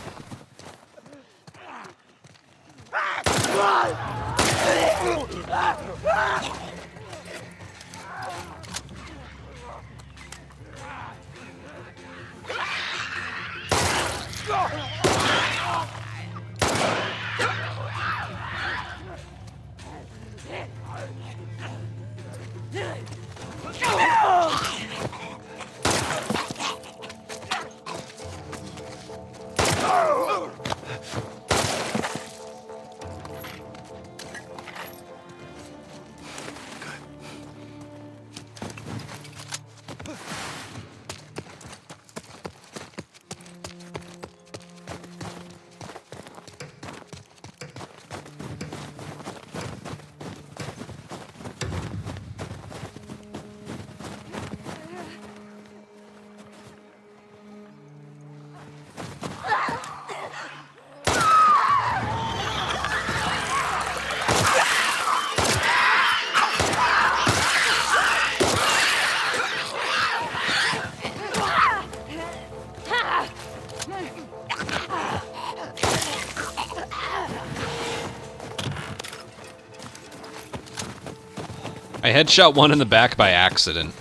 headshot one in the back by accident.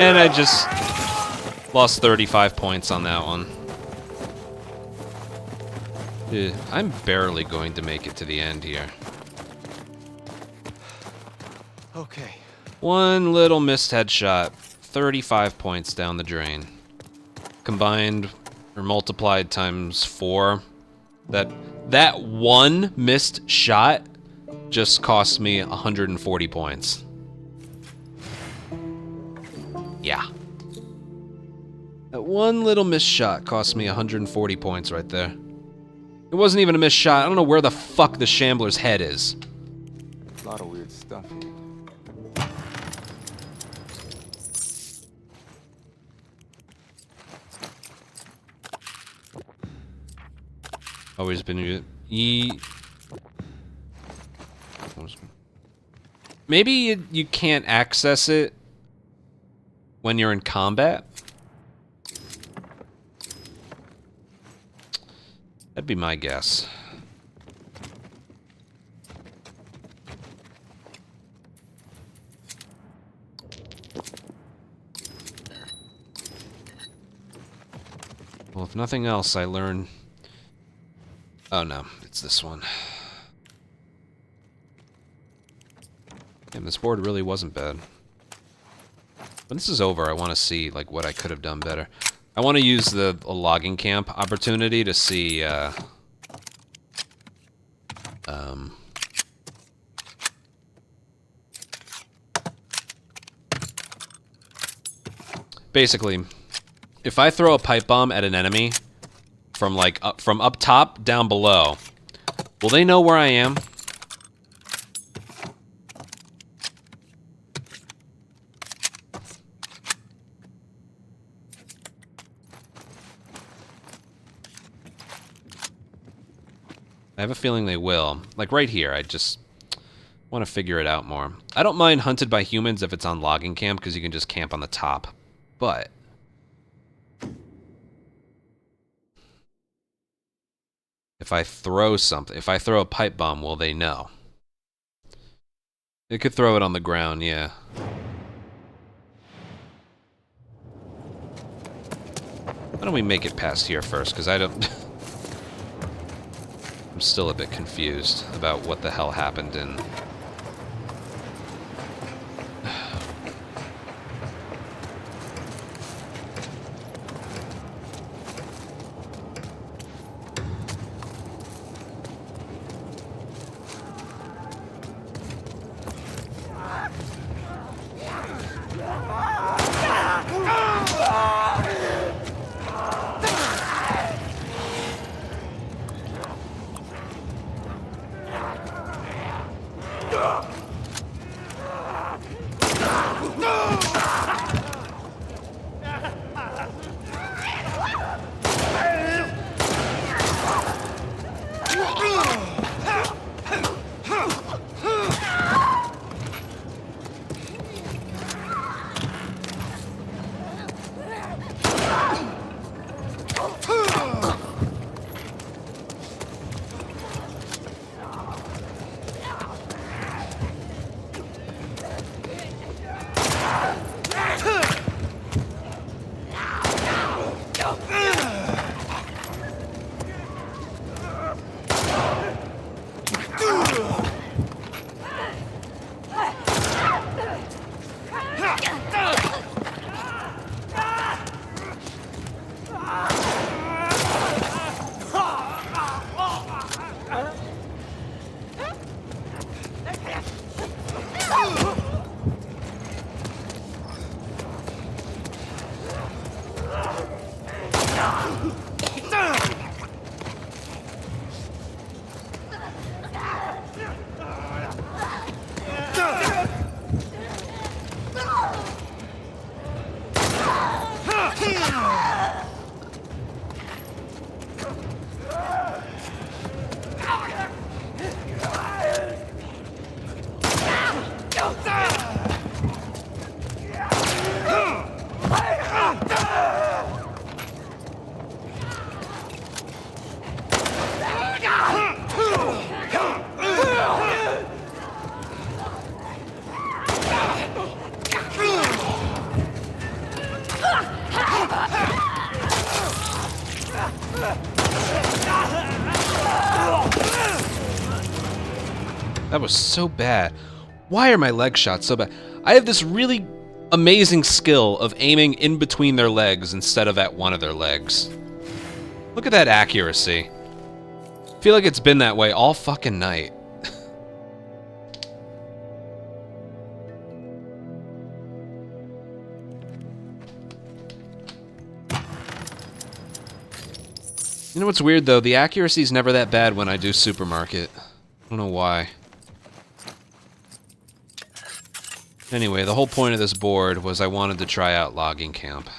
And I just lost 35 points on that one. I'm barely going to make it to the end here. Okay. One little missed headshot, 35 points down the drain. Combined or multiplied times 4. That one missed shot just cost me 140 points. Yeah. That one little missed shot cost me 140 points right there. It wasn't even a missed shot. I don't know where the fuck the Shambler's head is. A lot of weird stuff here. Always been Maybe you can't access it when you're in combat. That'd be my guess. Well, if nothing else, I learn. Oh no, it's this one. Damn, this board really wasn't bad. When this is over, I want to see like what I could have done better. I want to use the logging camp opportunity to see basically, if I throw a pipe bomb at an enemy from like from up top down below, will they know where I am? I have a feeling they will. Like right here, I just want to figure it out more. I don't mind hunted by humans if it's on logging camp because you can just camp on the top. But if I throw something, if I throw a pipe bomb, will they know? They could throw it on the ground, yeah. Why don't we make it past here first? Because I don't... I'm still a bit confused about what the hell happened in... That was so bad. Why are my leg shots so bad? I have this really amazing skill of aiming in between their legs instead of at one of their legs. Look at that accuracy. I feel like it's been that way all fucking night. You know what's weird though? The accuracy's never that bad when I do supermarket. I don't know why. Anyway, the whole point of this board was I wanted to try out logging camp.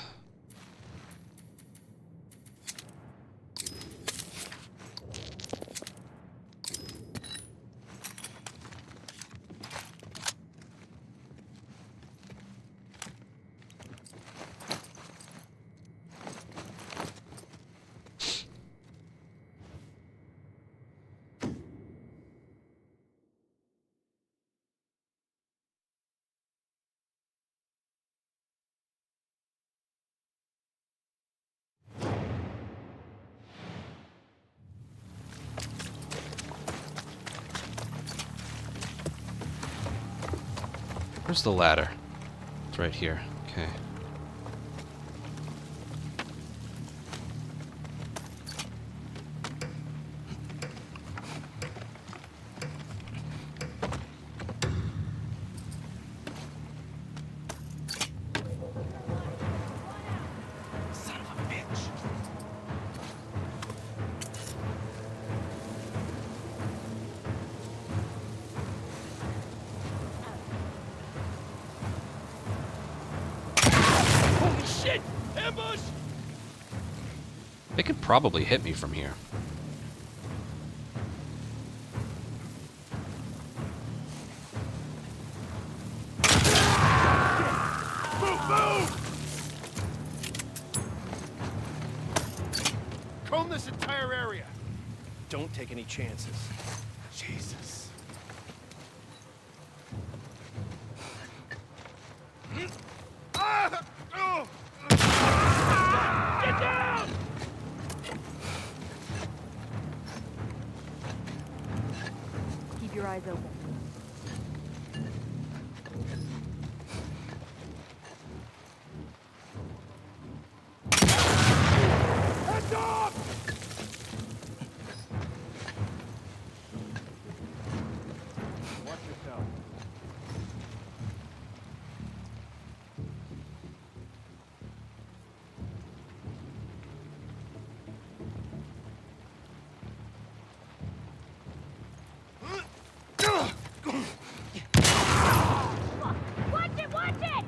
Where's the ladder? It's right here. Okay. Son of a bitch. Holy shit! Ambush! They could probably hit me from here. Move, move! Comb this entire area. Don't take any chances. Jesus. Ah! Oh! Get down! Keep your eyes open. Heads up! Watch yourself. Watch it! Watch it!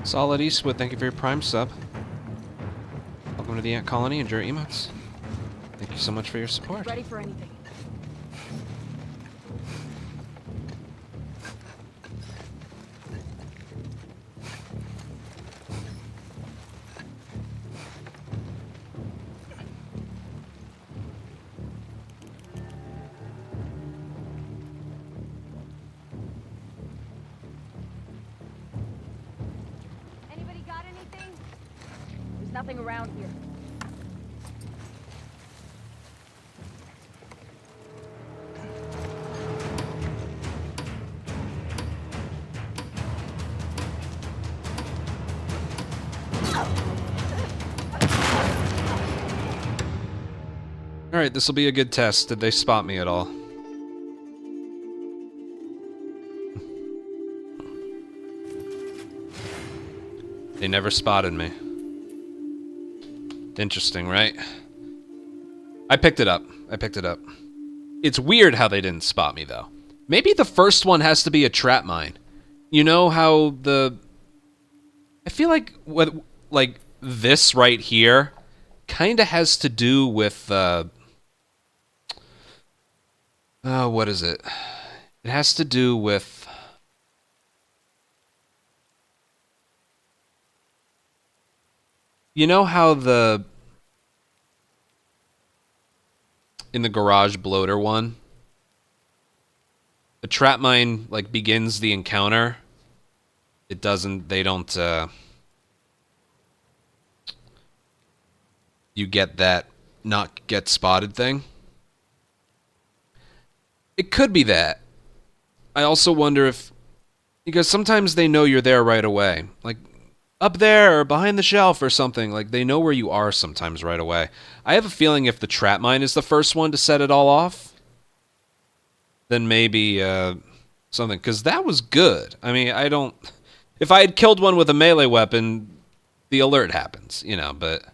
Solid Eastwood, thank you for your Prime sub. Welcome to the Ant Colony. Enjoy your emotes. Thank you so much for your support. Ready for anything. Anybody got anything? There's nothing around here. Alright, this will be a good test. Did they spot me at all? They never spotted me. Interesting, right? I picked it up. I picked it up. It's weird how they didn't spot me, though. Maybe the first one has to be a trap mine. You know how the... I feel like what, like this right here kind of has to do with... what is it? It has to do with... You know how the... In the garage bloater one, the trap mine like begins the encounter, it doesn't. They don't. You get that not get spotted thing. It could be that. I also wonder if, because sometimes they know you're there right away, like up there or behind the shelf or something. Like they know where you are sometimes right away. I have a feeling if the trap mine is the first one to set it all off, then maybe something, because that was good. I mean, I don't. If I had killed one with a melee weapon, the alert happens, you know. But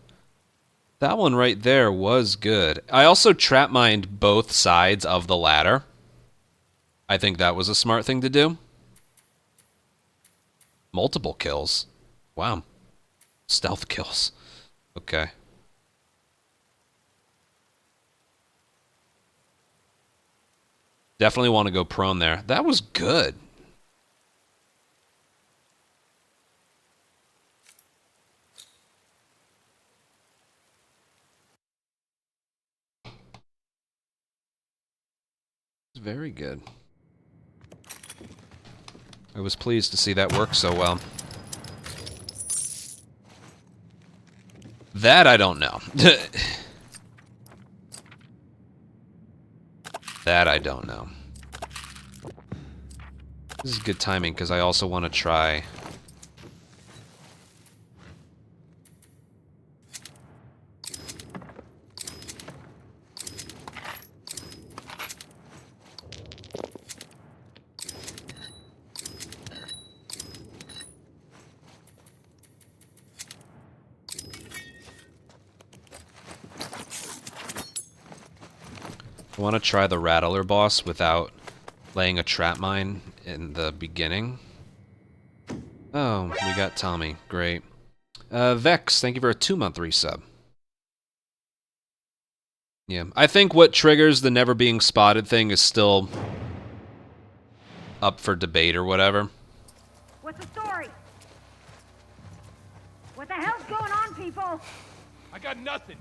that one right there was good. I also trap mined both sides of the ladder. I think that was a smart thing to do. Multiple kills. Wow. Stealth kills. Okay. Definitely want to go prone there. That was good. Very good. I was pleased to see that work so well. That I don't know. That I don't know. This is good timing because I also want to try. I want to try the Rattler boss without laying a trap mine in the beginning. Oh, we got Tommy. Great. Vex, thank you for a 2-month resub. Yeah, I think what triggers the never being spotted thing is still up for debate or whatever. What's the story? What the hell's going on, people? I got nothing.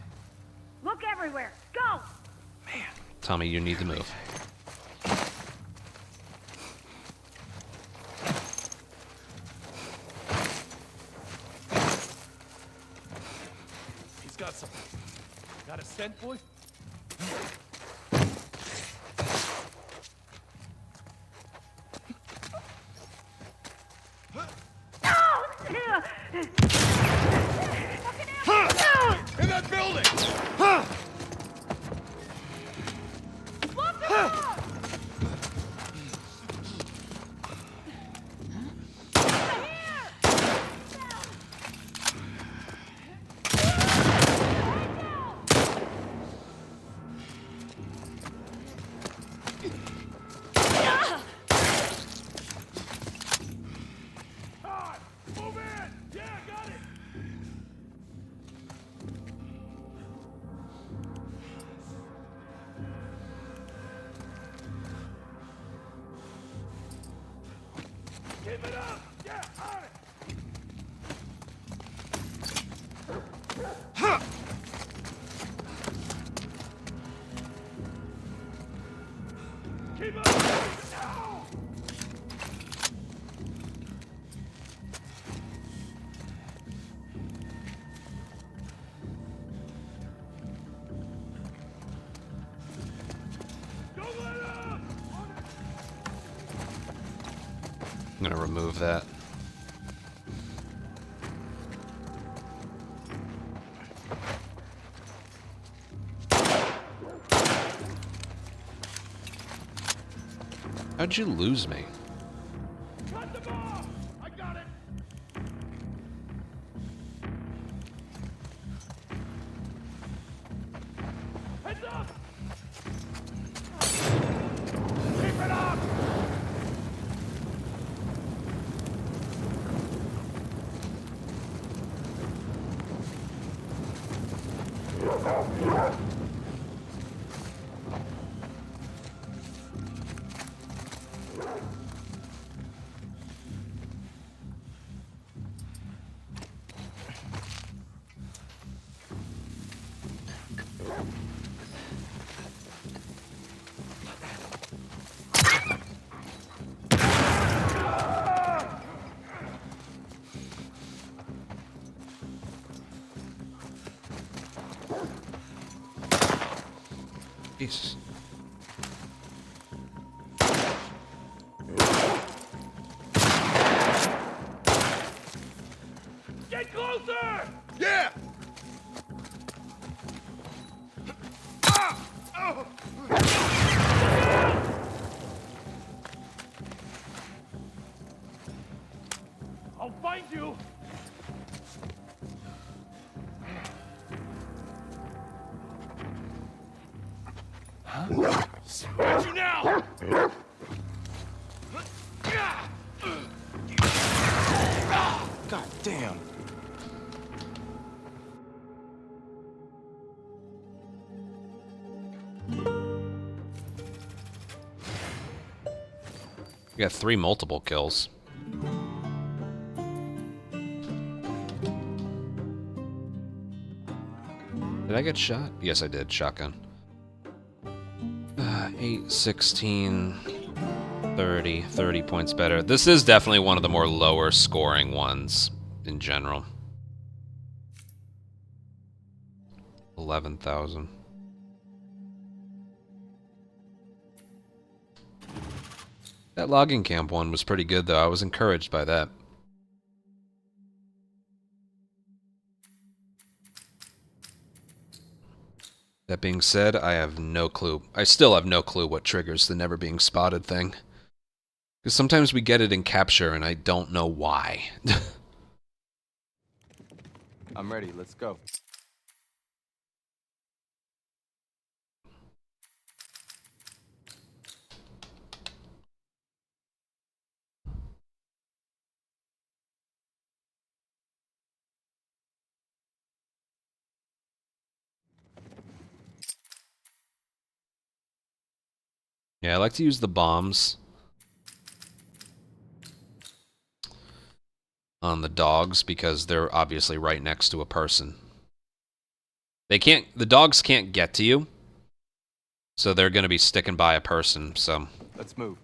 Look everywhere. Go! Tommy, you need to move. He's got something. Got a scent, boy? In that building! Move in! Yeah, got it! Keep it up! Yeah, on it! Keep up! No! Don't let up! I'm gonna remove that. How'd you lose me? Cut them off! I got it! Heads up! Keep it up! Jesus. Get closer! Yeah! I'll find you! Got you now! God damn. We got 3 multiple kills. Did I get shot? Yes, I did. Shotgun. 8, 16, 30. 30 points better. This is definitely one of the more lower scoring ones in general. 11,000. That logging camp one was pretty good, though. I was encouraged by that. That being said, I have no clue. I still have no clue what triggers the never being spotted thing. Because sometimes we get it in capture, and I don't know why. I'm ready. Let's go. Yeah, I like to use the bombs on the dogs because they're obviously right next to a person. The dogs can't get to you, so they're going to be sticking by a person, so... Let's move.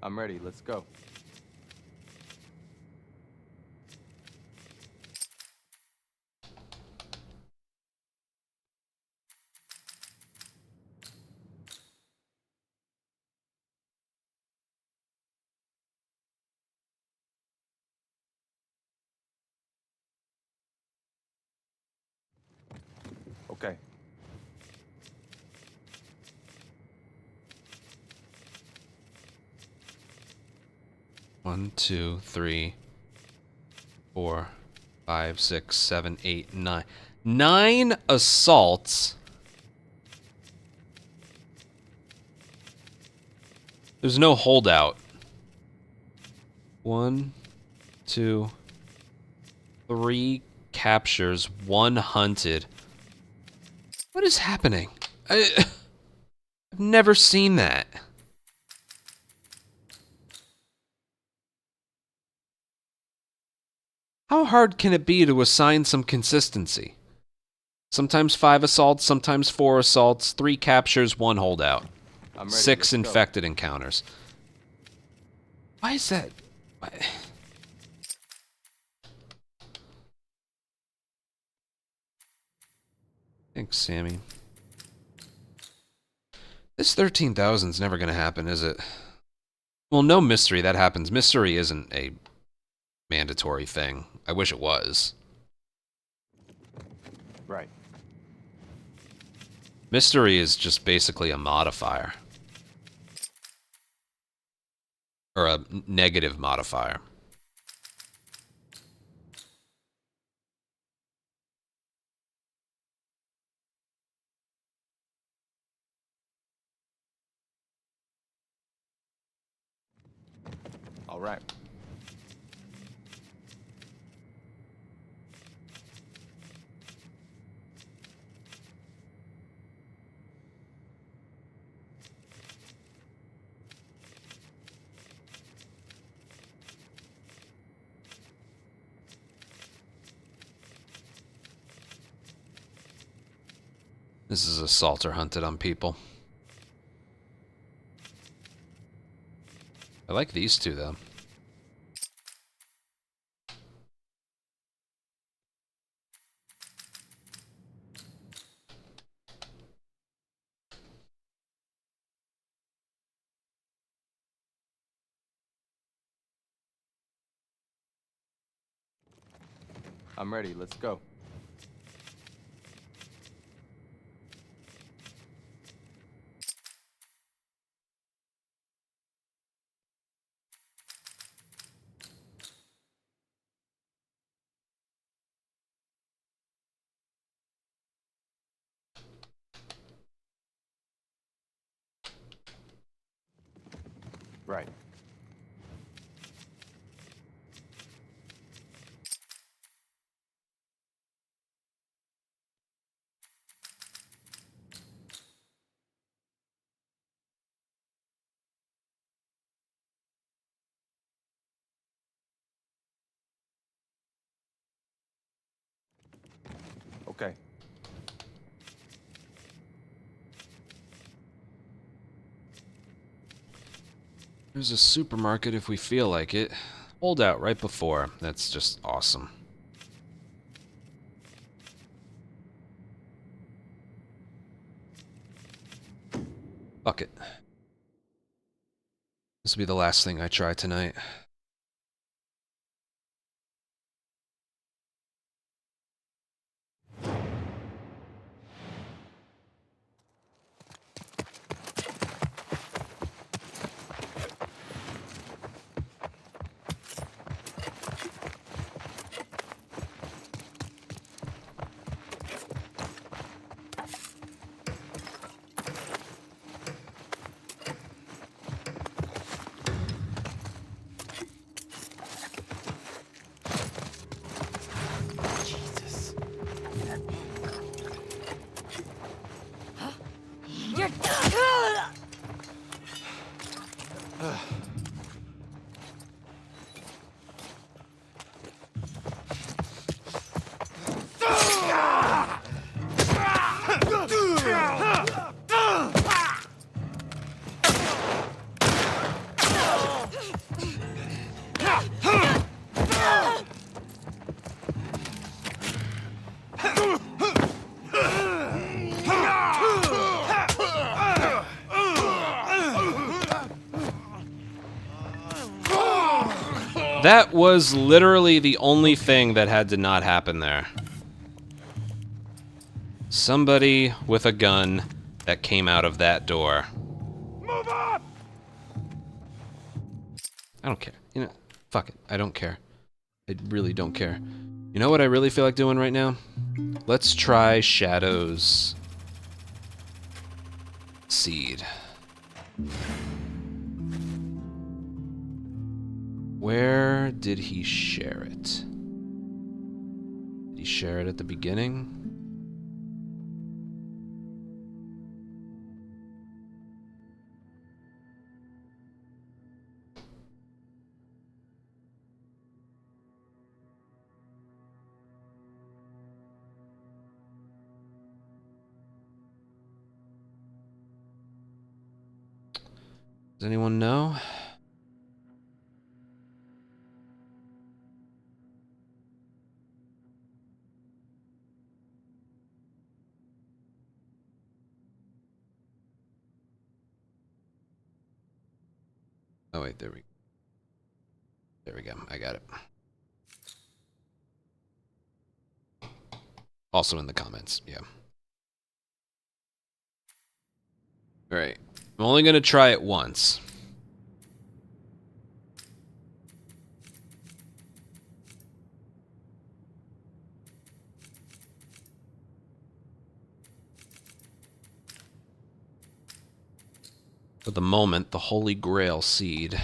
I'm ready. Let's go. Okay. One, two, three, 4, 5, 6, 7, 8, 9. 9 assaults. There's no holdout. 1, 2, 3 captures, 1 hunted. What is happening? I've never seen that. How hard can it be to assign some consistency? Sometimes 5 assaults, sometimes 4 assaults, 3 captures, 1 holdout. I'm ready. 6 Let's go. infected encounters. Why is that? Why? Thanks, Sammy. This 13,000's never gonna happen, is it? Well, no mystery, that happens. Mystery isn't a mandatory thing. I wish it was. Right. Mystery is just basically a modifier. Or a negative modifier. All right. This is assault or hunted on people. I like these two, though. I'm ready. Let's go. Right. Okay. There's a supermarket if we feel like it. Hold out right before. That's just awesome. Fuck it. This will be the last thing I try tonight. You're... That was literally the only thing that had to not happen there. Somebody with a gun that came out of that door. Move up! I don't care. You know, fuck it. I don't care. I really don't care. You know what I really feel like doing right now? Let's try Shadow's seed. Where did he share it? Did he share it at the beginning? Does anyone know? Oh wait, there we go. I got it. Also in the comments, yeah. Alright. I'm only gonna try it once. For the moment, the Holy Grail seed.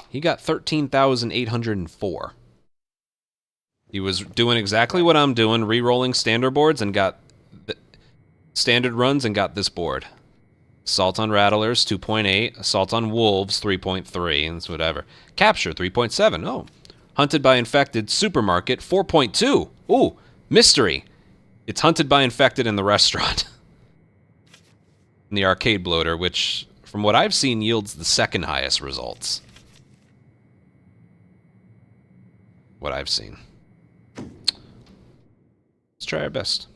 He got 13,804. He was doing exactly what I'm doing, re-rolling standard boards, and got standard runs and got this board. Assault on Rattlers, 2.8. Assault on Wolves, 3.3. And it's whatever. Capture, 3.7. Oh. Hunted by Infected, Supermarket, 4.2. Ooh, mystery. It's hunted by infected in the restaurant. In the arcade bloater, which, from what I've seen, yields the second highest results. What I've seen. Let's try our best.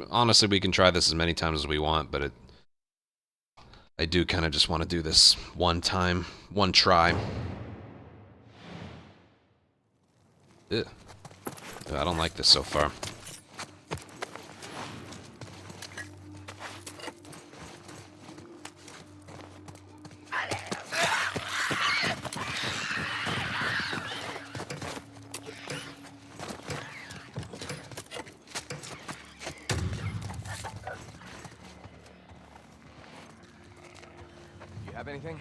Honestly, we can try this as many times as we want, but I do kind of just want to do this one time, one try. Ugh. I don't like this so far. You have anything?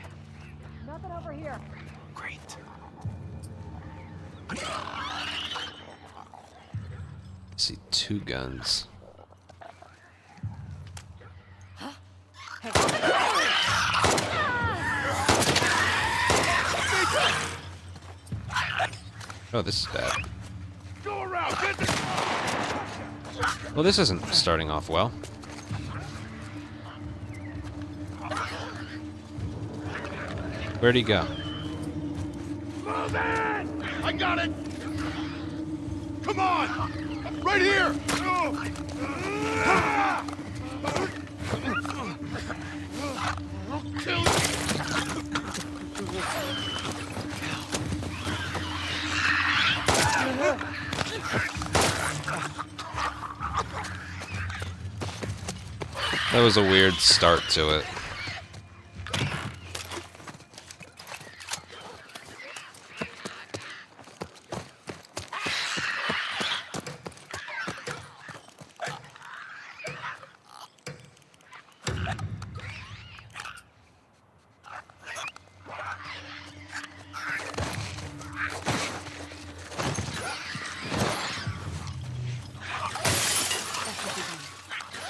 Nothing over here. Great. I see 2 guns. Oh, this is bad. Go around. Get the... Well, this isn't starting off well. Where'd he go? Move in! I got it! Come on! Right here! I'll kill you! That was a weird start to it.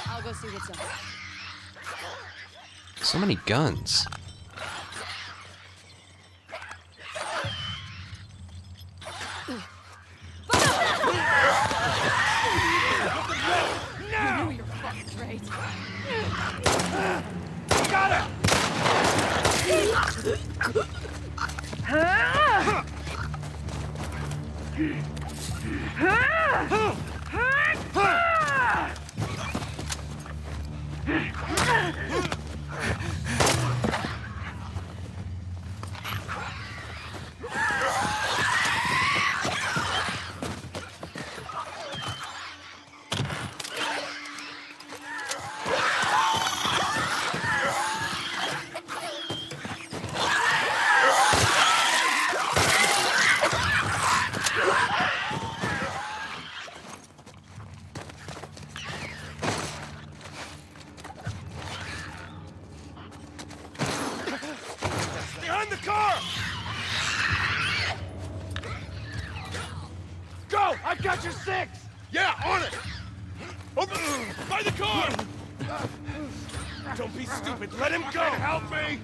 I'll go see what's up. So many guns. You know you're fucked, right? Behind the car! Go! I've got your 6! Yeah, on it! Over by the car! Don't be stupid, let him go! Help me!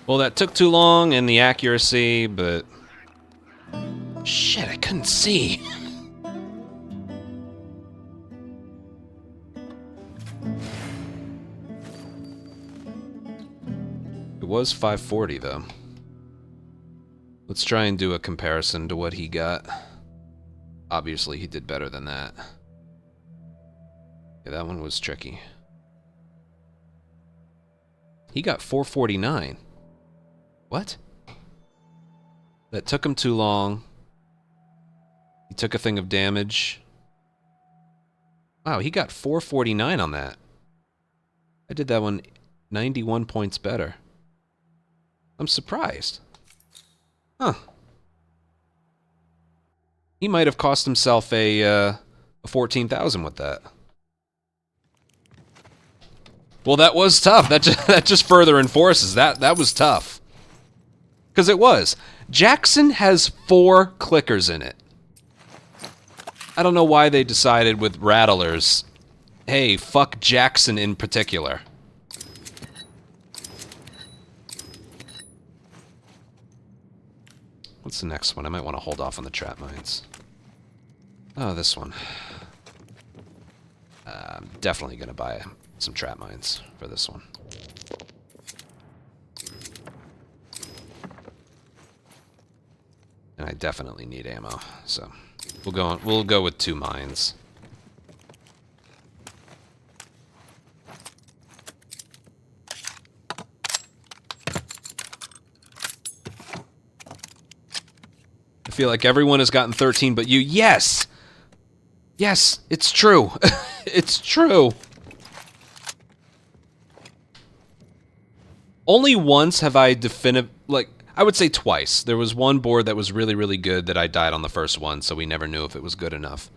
Well, that took too long and the accuracy, but... Shit, I couldn't see. It was 540, though. Let's try and do a comparison to what he got. Obviously, he did better than that. Yeah, that one was tricky. He got 449. What? That took him too long. He took a thing of damage. Wow, he got 449 on that. I did that one 91 points better. I'm surprised. Huh. He might have cost himself a 14,000 with that. Well, that was tough. That just further enforces that was tough. Because it was. Jackson has 4 clickers in it. I don't know why they decided with Rattlers, hey, fuck Jackson in particular. What's the next one? I might want to hold off on the trap mines. Oh, this one. I'm definitely going to buy some trap mines for this one. And I definitely need ammo, so we'll go with 2 mines. I feel like everyone has gotten 13 but you. Yes! Yes, it's true. It's true. Only once have I I would say twice. There was one board that was really, really good that I died on the first one, so we never knew if it was good enough.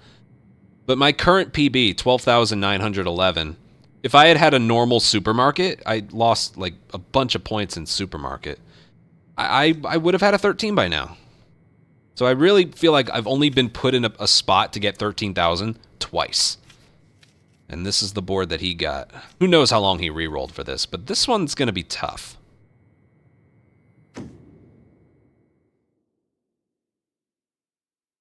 But my current PB, 12,911, if I had had a normal supermarket, I lost like a bunch of points in supermarket. I would have had a 13 by now. So I really feel like I've only been put in a spot to get 13,000 twice. And this is the board that he got. Who knows how long he re-rolled for this, but this one's going to be tough.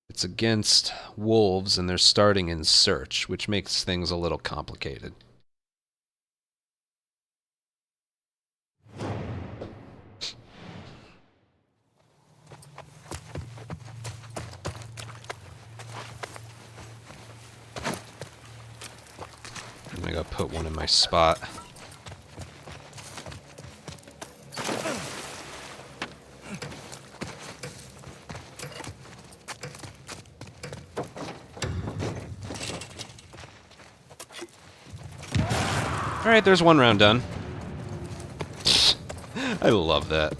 It's against wolves, and they're starting in search, which makes things a little complicated. I'm gonna go put one in my spot. Alright, there's one round done. I love that.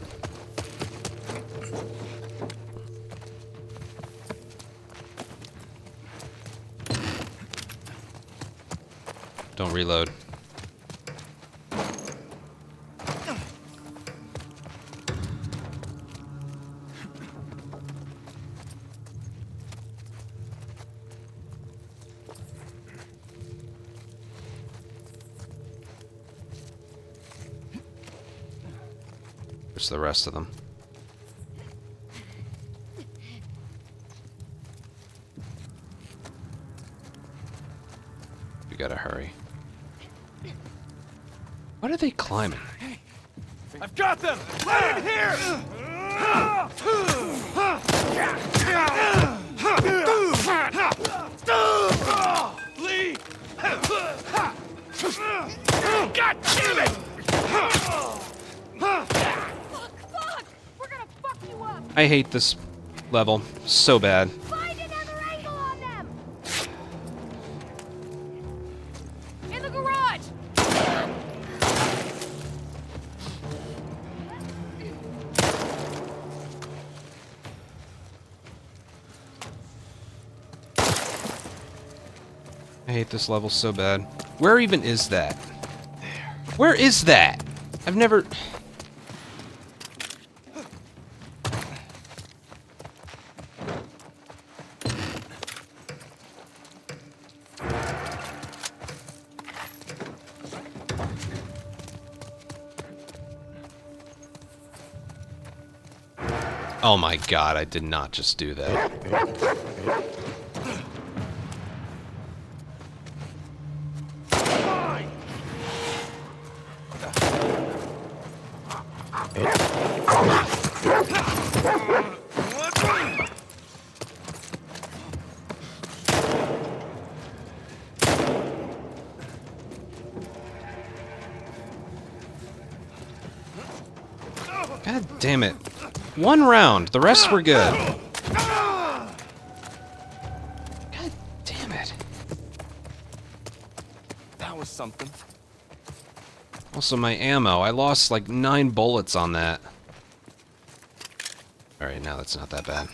Don't reload. Where's the rest of them? We gotta hurry. What are they climbing? I've got them! Right in here! Lee! God damn it! Fuck! We're gonna fuck you up! I hate this level so bad. Find another angle on them! In the garage! I hate this level so bad. Where even is that? Where is that? I've never... Oh my god, I did not just do that. God damn it. One round. The rest were good. God damn it. That was something. Also, my ammo. I lost like 9 bullets on that. Alright, now that's not that bad.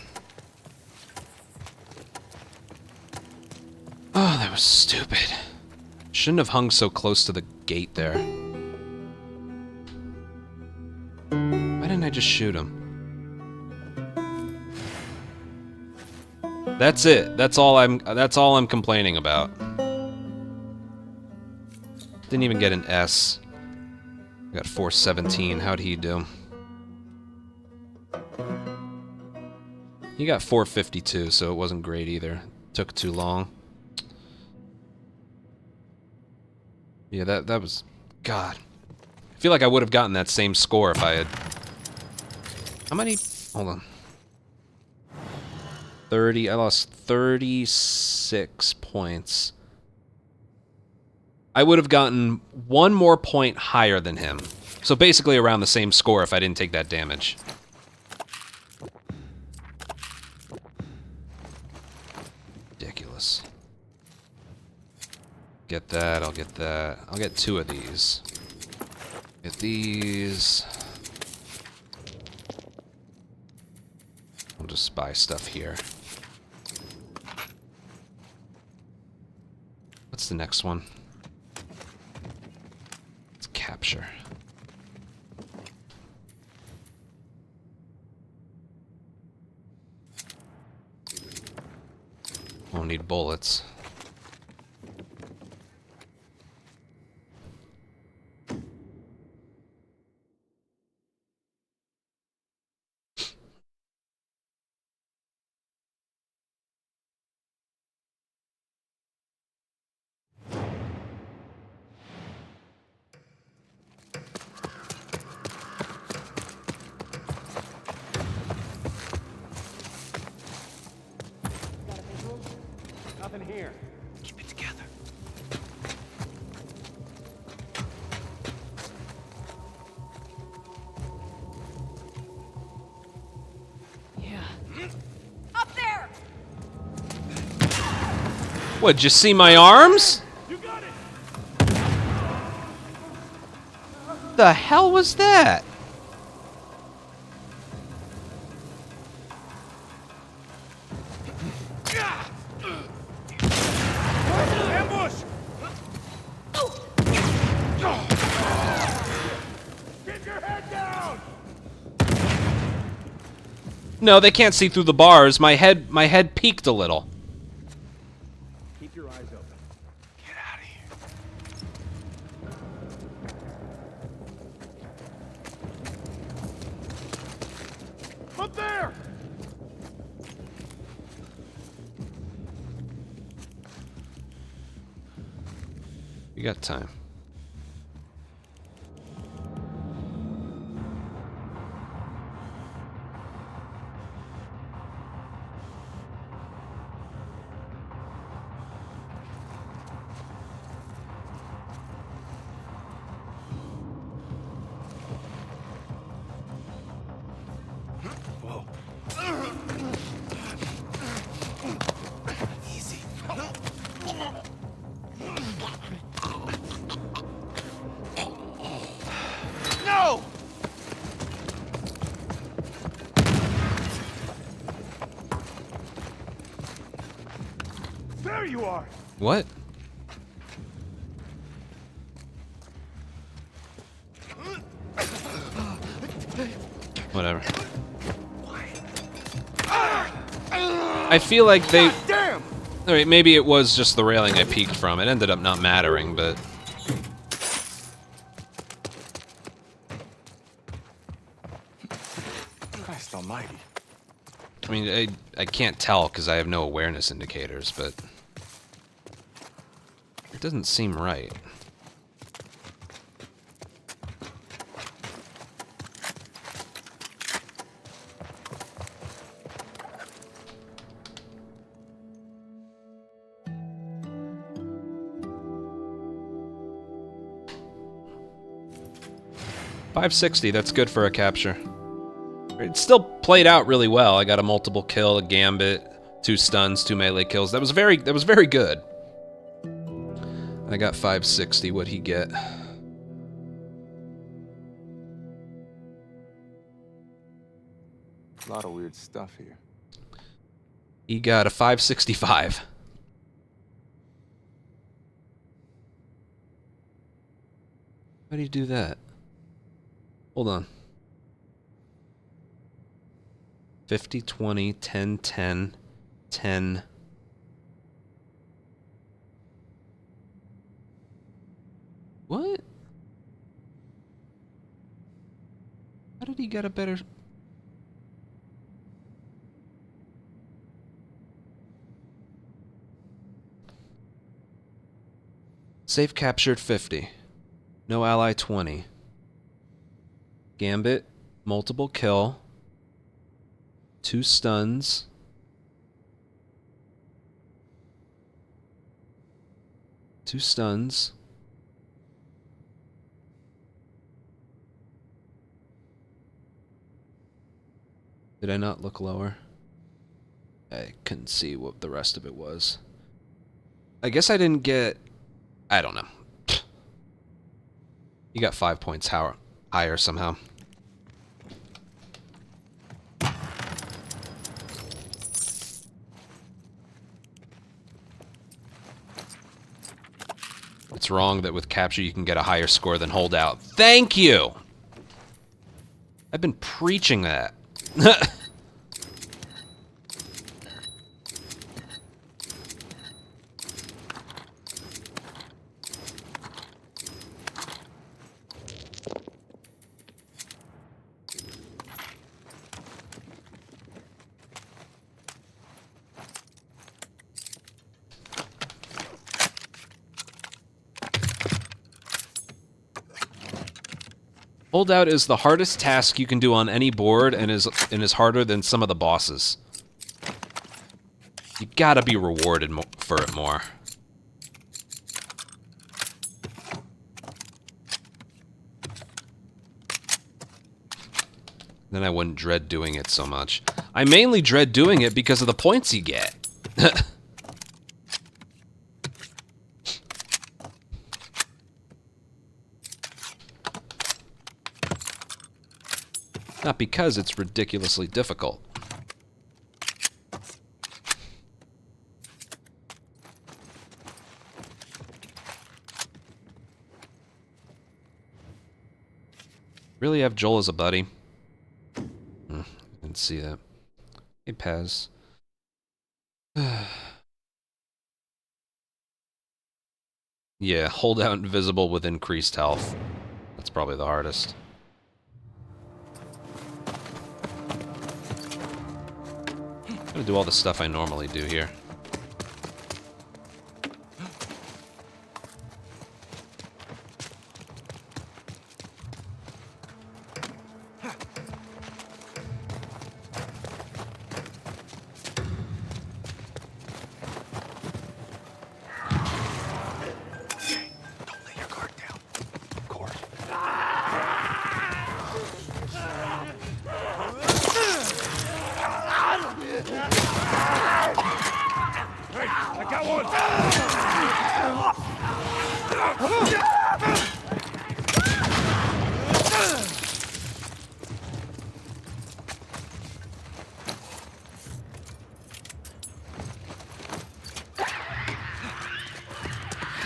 Oh, that was stupid. Shouldn't have hung so close to the gate there. Why didn't I just shoot him? That's it. That's all I'm complaining about. Didn't even get an S. Got 417. How'd he do? He got 452, so it wasn't great either. Took too long. Yeah, that was... God. I feel like I would have gotten that same score if I had... How many... Hold on. 30... I lost 36 points. I would have gotten one more point higher than him. So basically around the same score if I didn't take that damage. Ridiculous. Get that, I'll get that. I'll get 2 of these. Get these. I'll just buy stuff here. What's the next one? It's capture. Won't need bullets. Nothing here. Keep it together. Yeah. Up there! What, did you see my arms? You got it! The hell was that? Ambush! Keep your head down! No, they can't see through the bars. My head peaked a little. Keep your eyes open. Get out of here. Up there! You got time. Whoa. Easy. No! There you are! What? Whatever. I feel like they... Damn! Alright, maybe it was just the railing I peeked from. It ended up not mattering, but... Christ almighty. I mean, I can't tell because I have no awareness indicators, but... It doesn't seem right. .560, that's good for a capture. It still played out really well. I got a multiple kill, a gambit, 2 stuns, 2 melee kills. That was very good. I got 560. What'd he get? A lot of weird stuff here. He got a 565. How do you do that? Hold on. 50, 20, 10, 10, 10. What? How did he get a better... Safe captured 50. No ally 20. Gambit, multiple kill. 2 stuns. Two stuns. Did I not look lower? I couldn't see what the rest of it was. I guess I didn't get... I don't know. You got 5 points higher somehow. It's wrong that with capture you can get a higher score than holdout. Thank you! I've been preaching that. Holdout is the hardest task you can do on any board and is harder than some of the bosses. You gotta be rewarded for it more. Then I wouldn't dread doing it so much. I mainly dread doing it because of the points you get. Not because it's ridiculously difficult. Really have Joel as a buddy? Didn't see that. Hey, Paz. Yeah, hold out invisible with increased health. That's probably the hardest. I'm gonna do all the stuff I normally do here. Don't lay your guard down. Of course. Hey, I got one!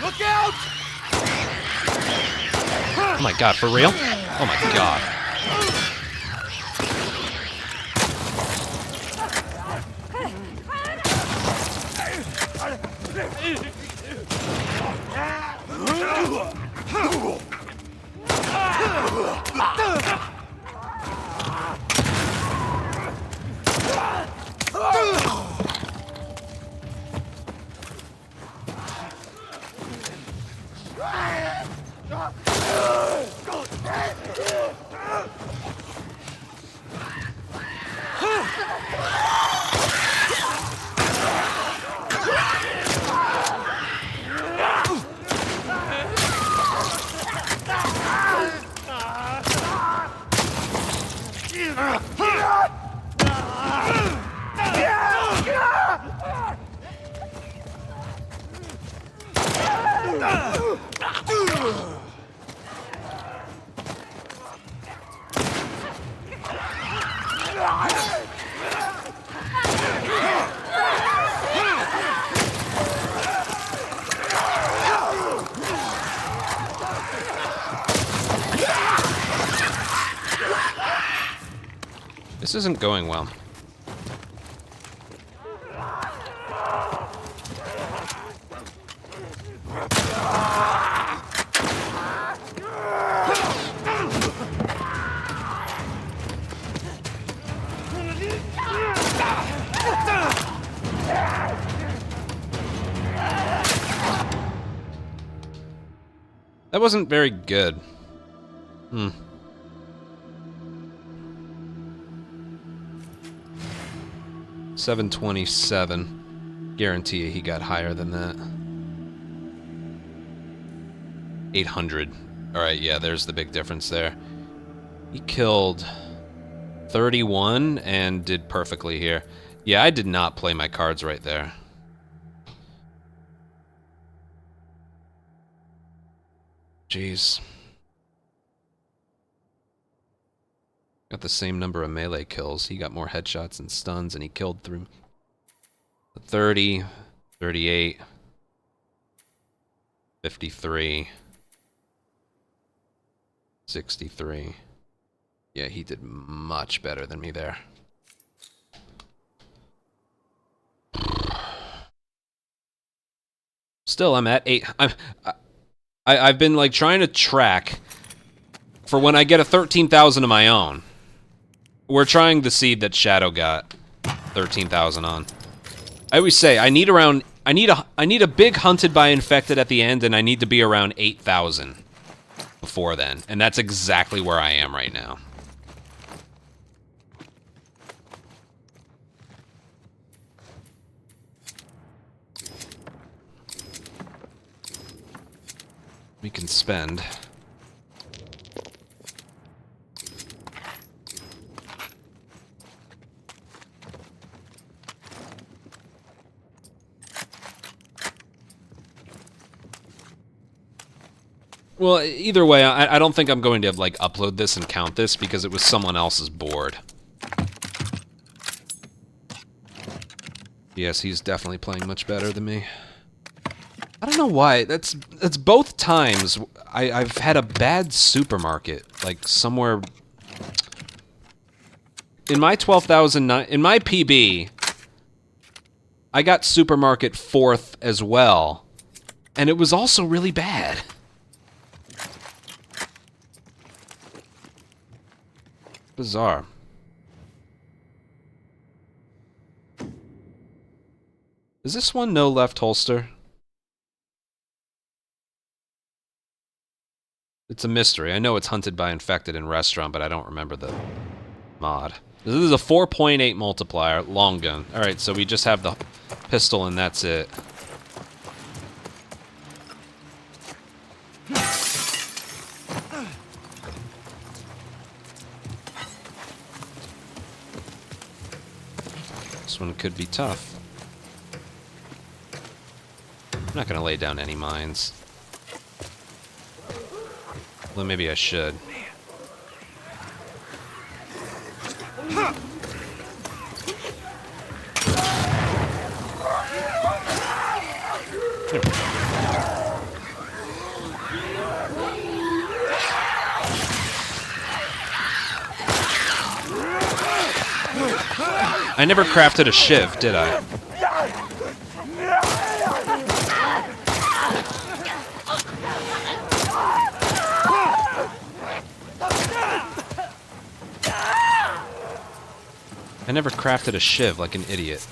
Look out! Oh my god, for real? Oh my god. This isn't going well. That wasn't very good. 727. Guarantee you he got higher than that. 800. Alright, yeah, there's the big difference there. He killed 31 and did perfectly here. Yeah, I did not play my cards right there. Jeez. Got the same number of melee kills. He got more headshots and stuns, and he killed through 30, 38, 53, 63. Yeah, he did much better than me there. Still, I'm at 8. I've been like trying to track for when I get a 13,000 of my own. We're trying the seed that Shadow got 13,000 on. I always say I need a big hunted by infected at the end, and I need to be around 8,000 before then, and that's exactly where I am right now. We can spend. Well, either way, I don't think I'm going to like upload this and count this because it was someone else's board. Yes, he's definitely playing much better than me. I don't know why. That's both times I've had a bad supermarket, like somewhere in my 12,009 in my PB. I got supermarket 4th as well, and it was also really bad. Bizarre. Is this one no left holster? It's a mystery. I know it's hunted by infected in restaurant, but I don't remember the mod. This is a 4.8 multiplier, long gun. Alright, so we just have the pistol and that's it. This one could be tough. I'm not gonna lay down any mines. Well, maybe I should. I never crafted a shiv, did I? I never crafted a shiv like an idiot.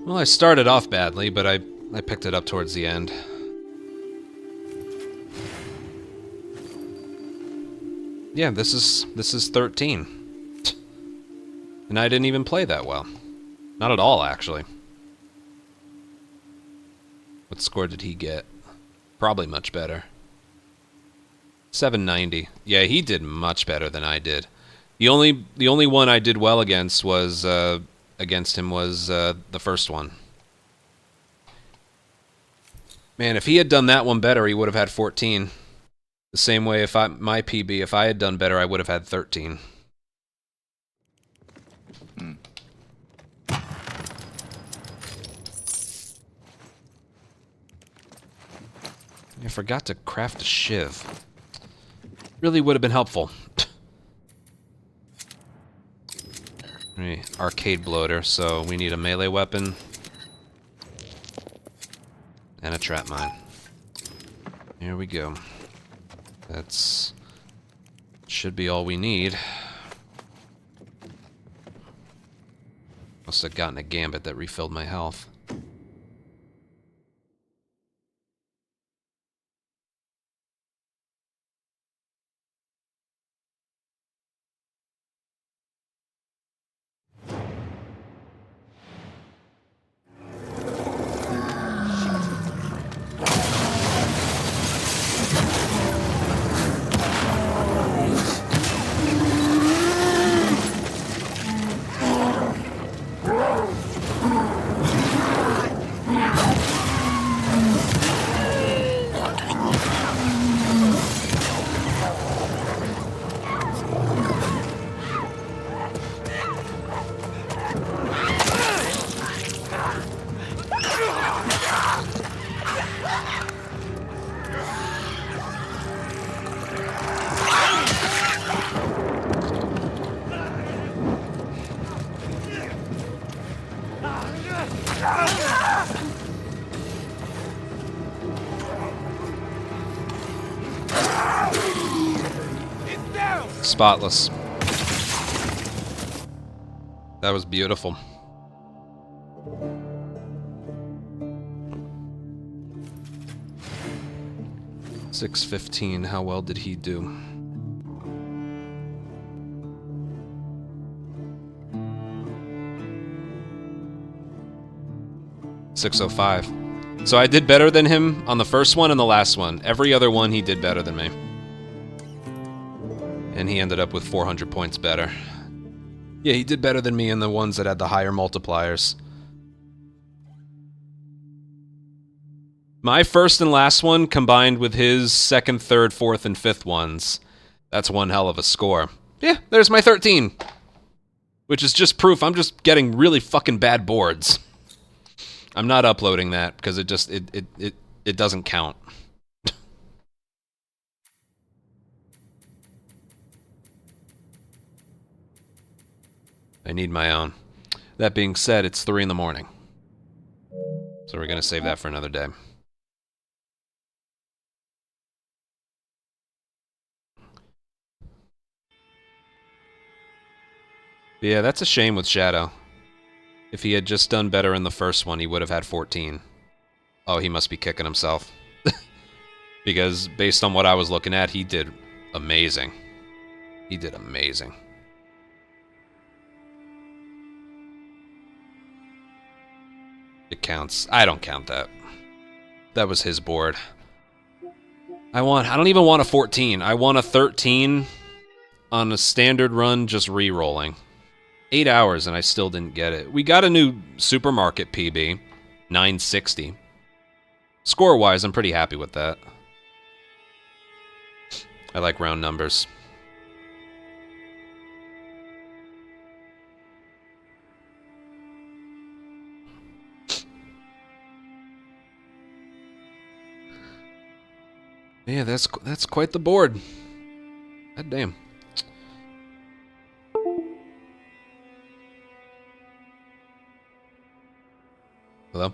Well, I started off badly, but I picked it up towards the end. Yeah, this is 13. And I didn't even play that well. Not at all, actually. What score did he get? Probably much better. 790. Yeah, he did much better than I did. The only one I did well against was the first one. Man, if he had done that one better, he would have had 14. The same way my PB, if I had done better, I would have had 13. I forgot to craft a shiv. Really would have been helpful. Arcade bloater, so we need a melee weapon. And a trap mine. Here we go. That's... should be all we need. Must have gotten a gambit that refilled my health. Spotless. That was beautiful. $615. How well did he do? $605. So I did better than him on the first one and the last one. Every other one he did better than me. And he ended up with 400 points better. Yeah, he did better than me in the ones that had the higher multipliers. My first and last one combined with his second, third, fourth, and fifth ones. That's one hell of a score. Yeah, there's my 13. Which is just proof I'm just getting really fucking bad boards. I'm not uploading that because it doesn't count. I need my own. That being said, it's 3 in the morning. So we're gonna save that for another day. Yeah, that's a shame with Shadow. If he had just done better in the first one, he would have had 14. Oh, he must be kicking himself. Because based on what I was looking at, he did amazing. He did amazing. It counts. I don't count that. That was his board. I don't even want a 14. I want a 13 on a standard run just re-rolling. 8 hours and I still didn't get it. We got a new supermarket PB. 960. Score-wise, I'm pretty happy with that. I like round numbers. Yeah, that's quite the board. God damn. Hello?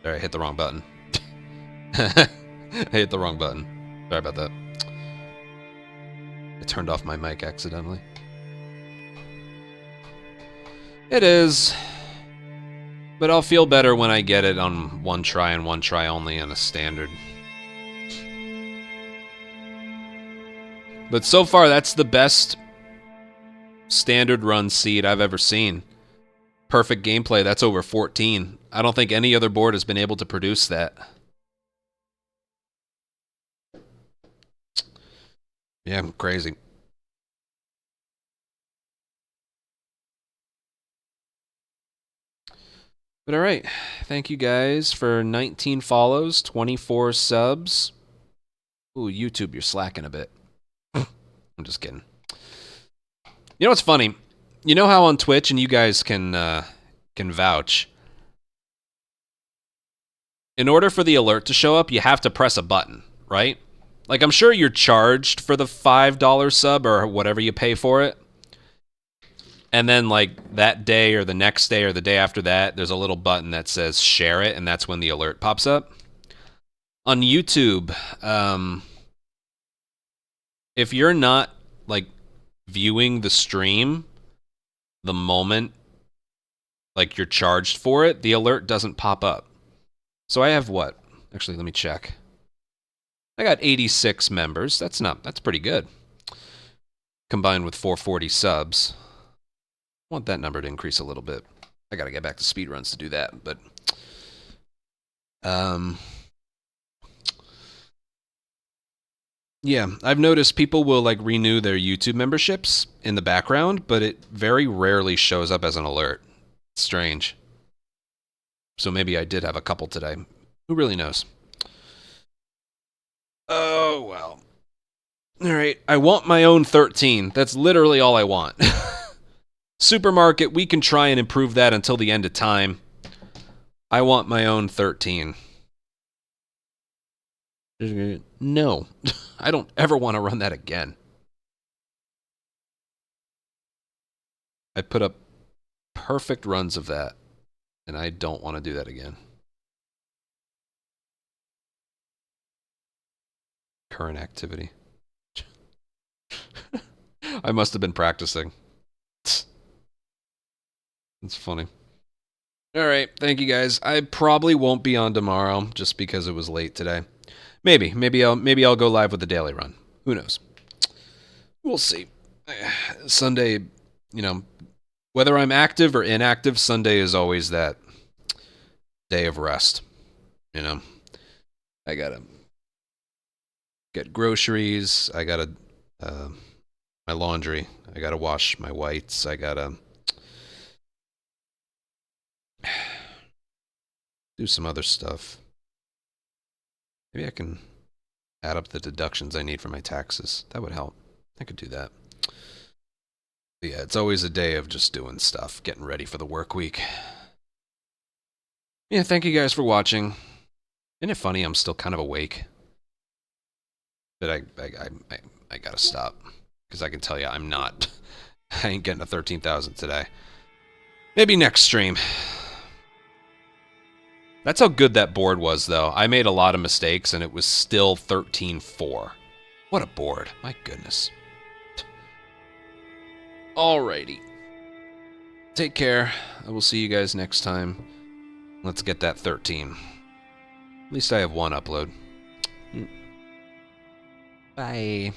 Sorry, I hit the wrong button. I hit the wrong button. Sorry about that. I turned off my mic accidentally. It is But I'll feel better when I get it on one try and one try only on a standard. But so far, that's the best standard run seed I've ever seen. Perfect gameplay, that's over 14. I don't think any other board has been able to produce that. Yeah, crazy. But alright, thank you guys for 19 follows, 24 subs. Ooh, YouTube, you're slacking a bit. I'm just kidding. You know what's funny? You know how on Twitch, and you guys can vouch, in order for the alert to show up, you have to press a button, right? Like, I'm sure you're charged for the $5 sub or whatever you pay for it. And then, like, that day or the next day or the day after that, there's a little button that says share it, and that's when the alert pops up. On YouTube, if you're not, like, viewing the stream the moment, like, you're charged for it, the alert doesn't pop up. So I have what? Actually, let me check. I got 86 members. That's pretty good. Combined with 440 subs. I want that number to increase a little bit. I gotta get back to speedruns to do that, but yeah, I've noticed people will like renew their YouTube memberships in the background, but it very rarely shows up as an alert. It's strange. So maybe I did have a couple today. Who really knows? Oh, well. Alright, I want my own 13. That's literally all I want. Supermarket, we can try and improve that until the end of time. I want my own 13. No. I don't ever want to run that again. I put up perfect runs of that, and I don't want to do that again. Current activity. I must have been practicing. It's funny. Alright, thank you guys. I probably won't be on tomorrow just because it was late today. Maybe I'll go live with the daily run. Who knows? We'll see. Sunday, you know, whether I'm active or inactive, Sunday is always that day of rest. You know, I gotta get groceries. I gotta my laundry. I gotta wash my whites. I gotta do some other stuff. Maybe I can add up the deductions I need for my taxes. That would help. I could do that. But yeah, it's always a day of just doing stuff, getting ready for the work week. Yeah, thank you guys for watching. Isn't it funny I'm still kind of awake? But I gotta stop. Because I can tell you, I'm not. I ain't getting a 13,000 today. Maybe next stream. That's how good that board was, though. I made a lot of mistakes, and it was still 13-4. What a board. My goodness. Alrighty. Take care. I will see you guys next time. Let's get that 13. At least I have one upload. Bye.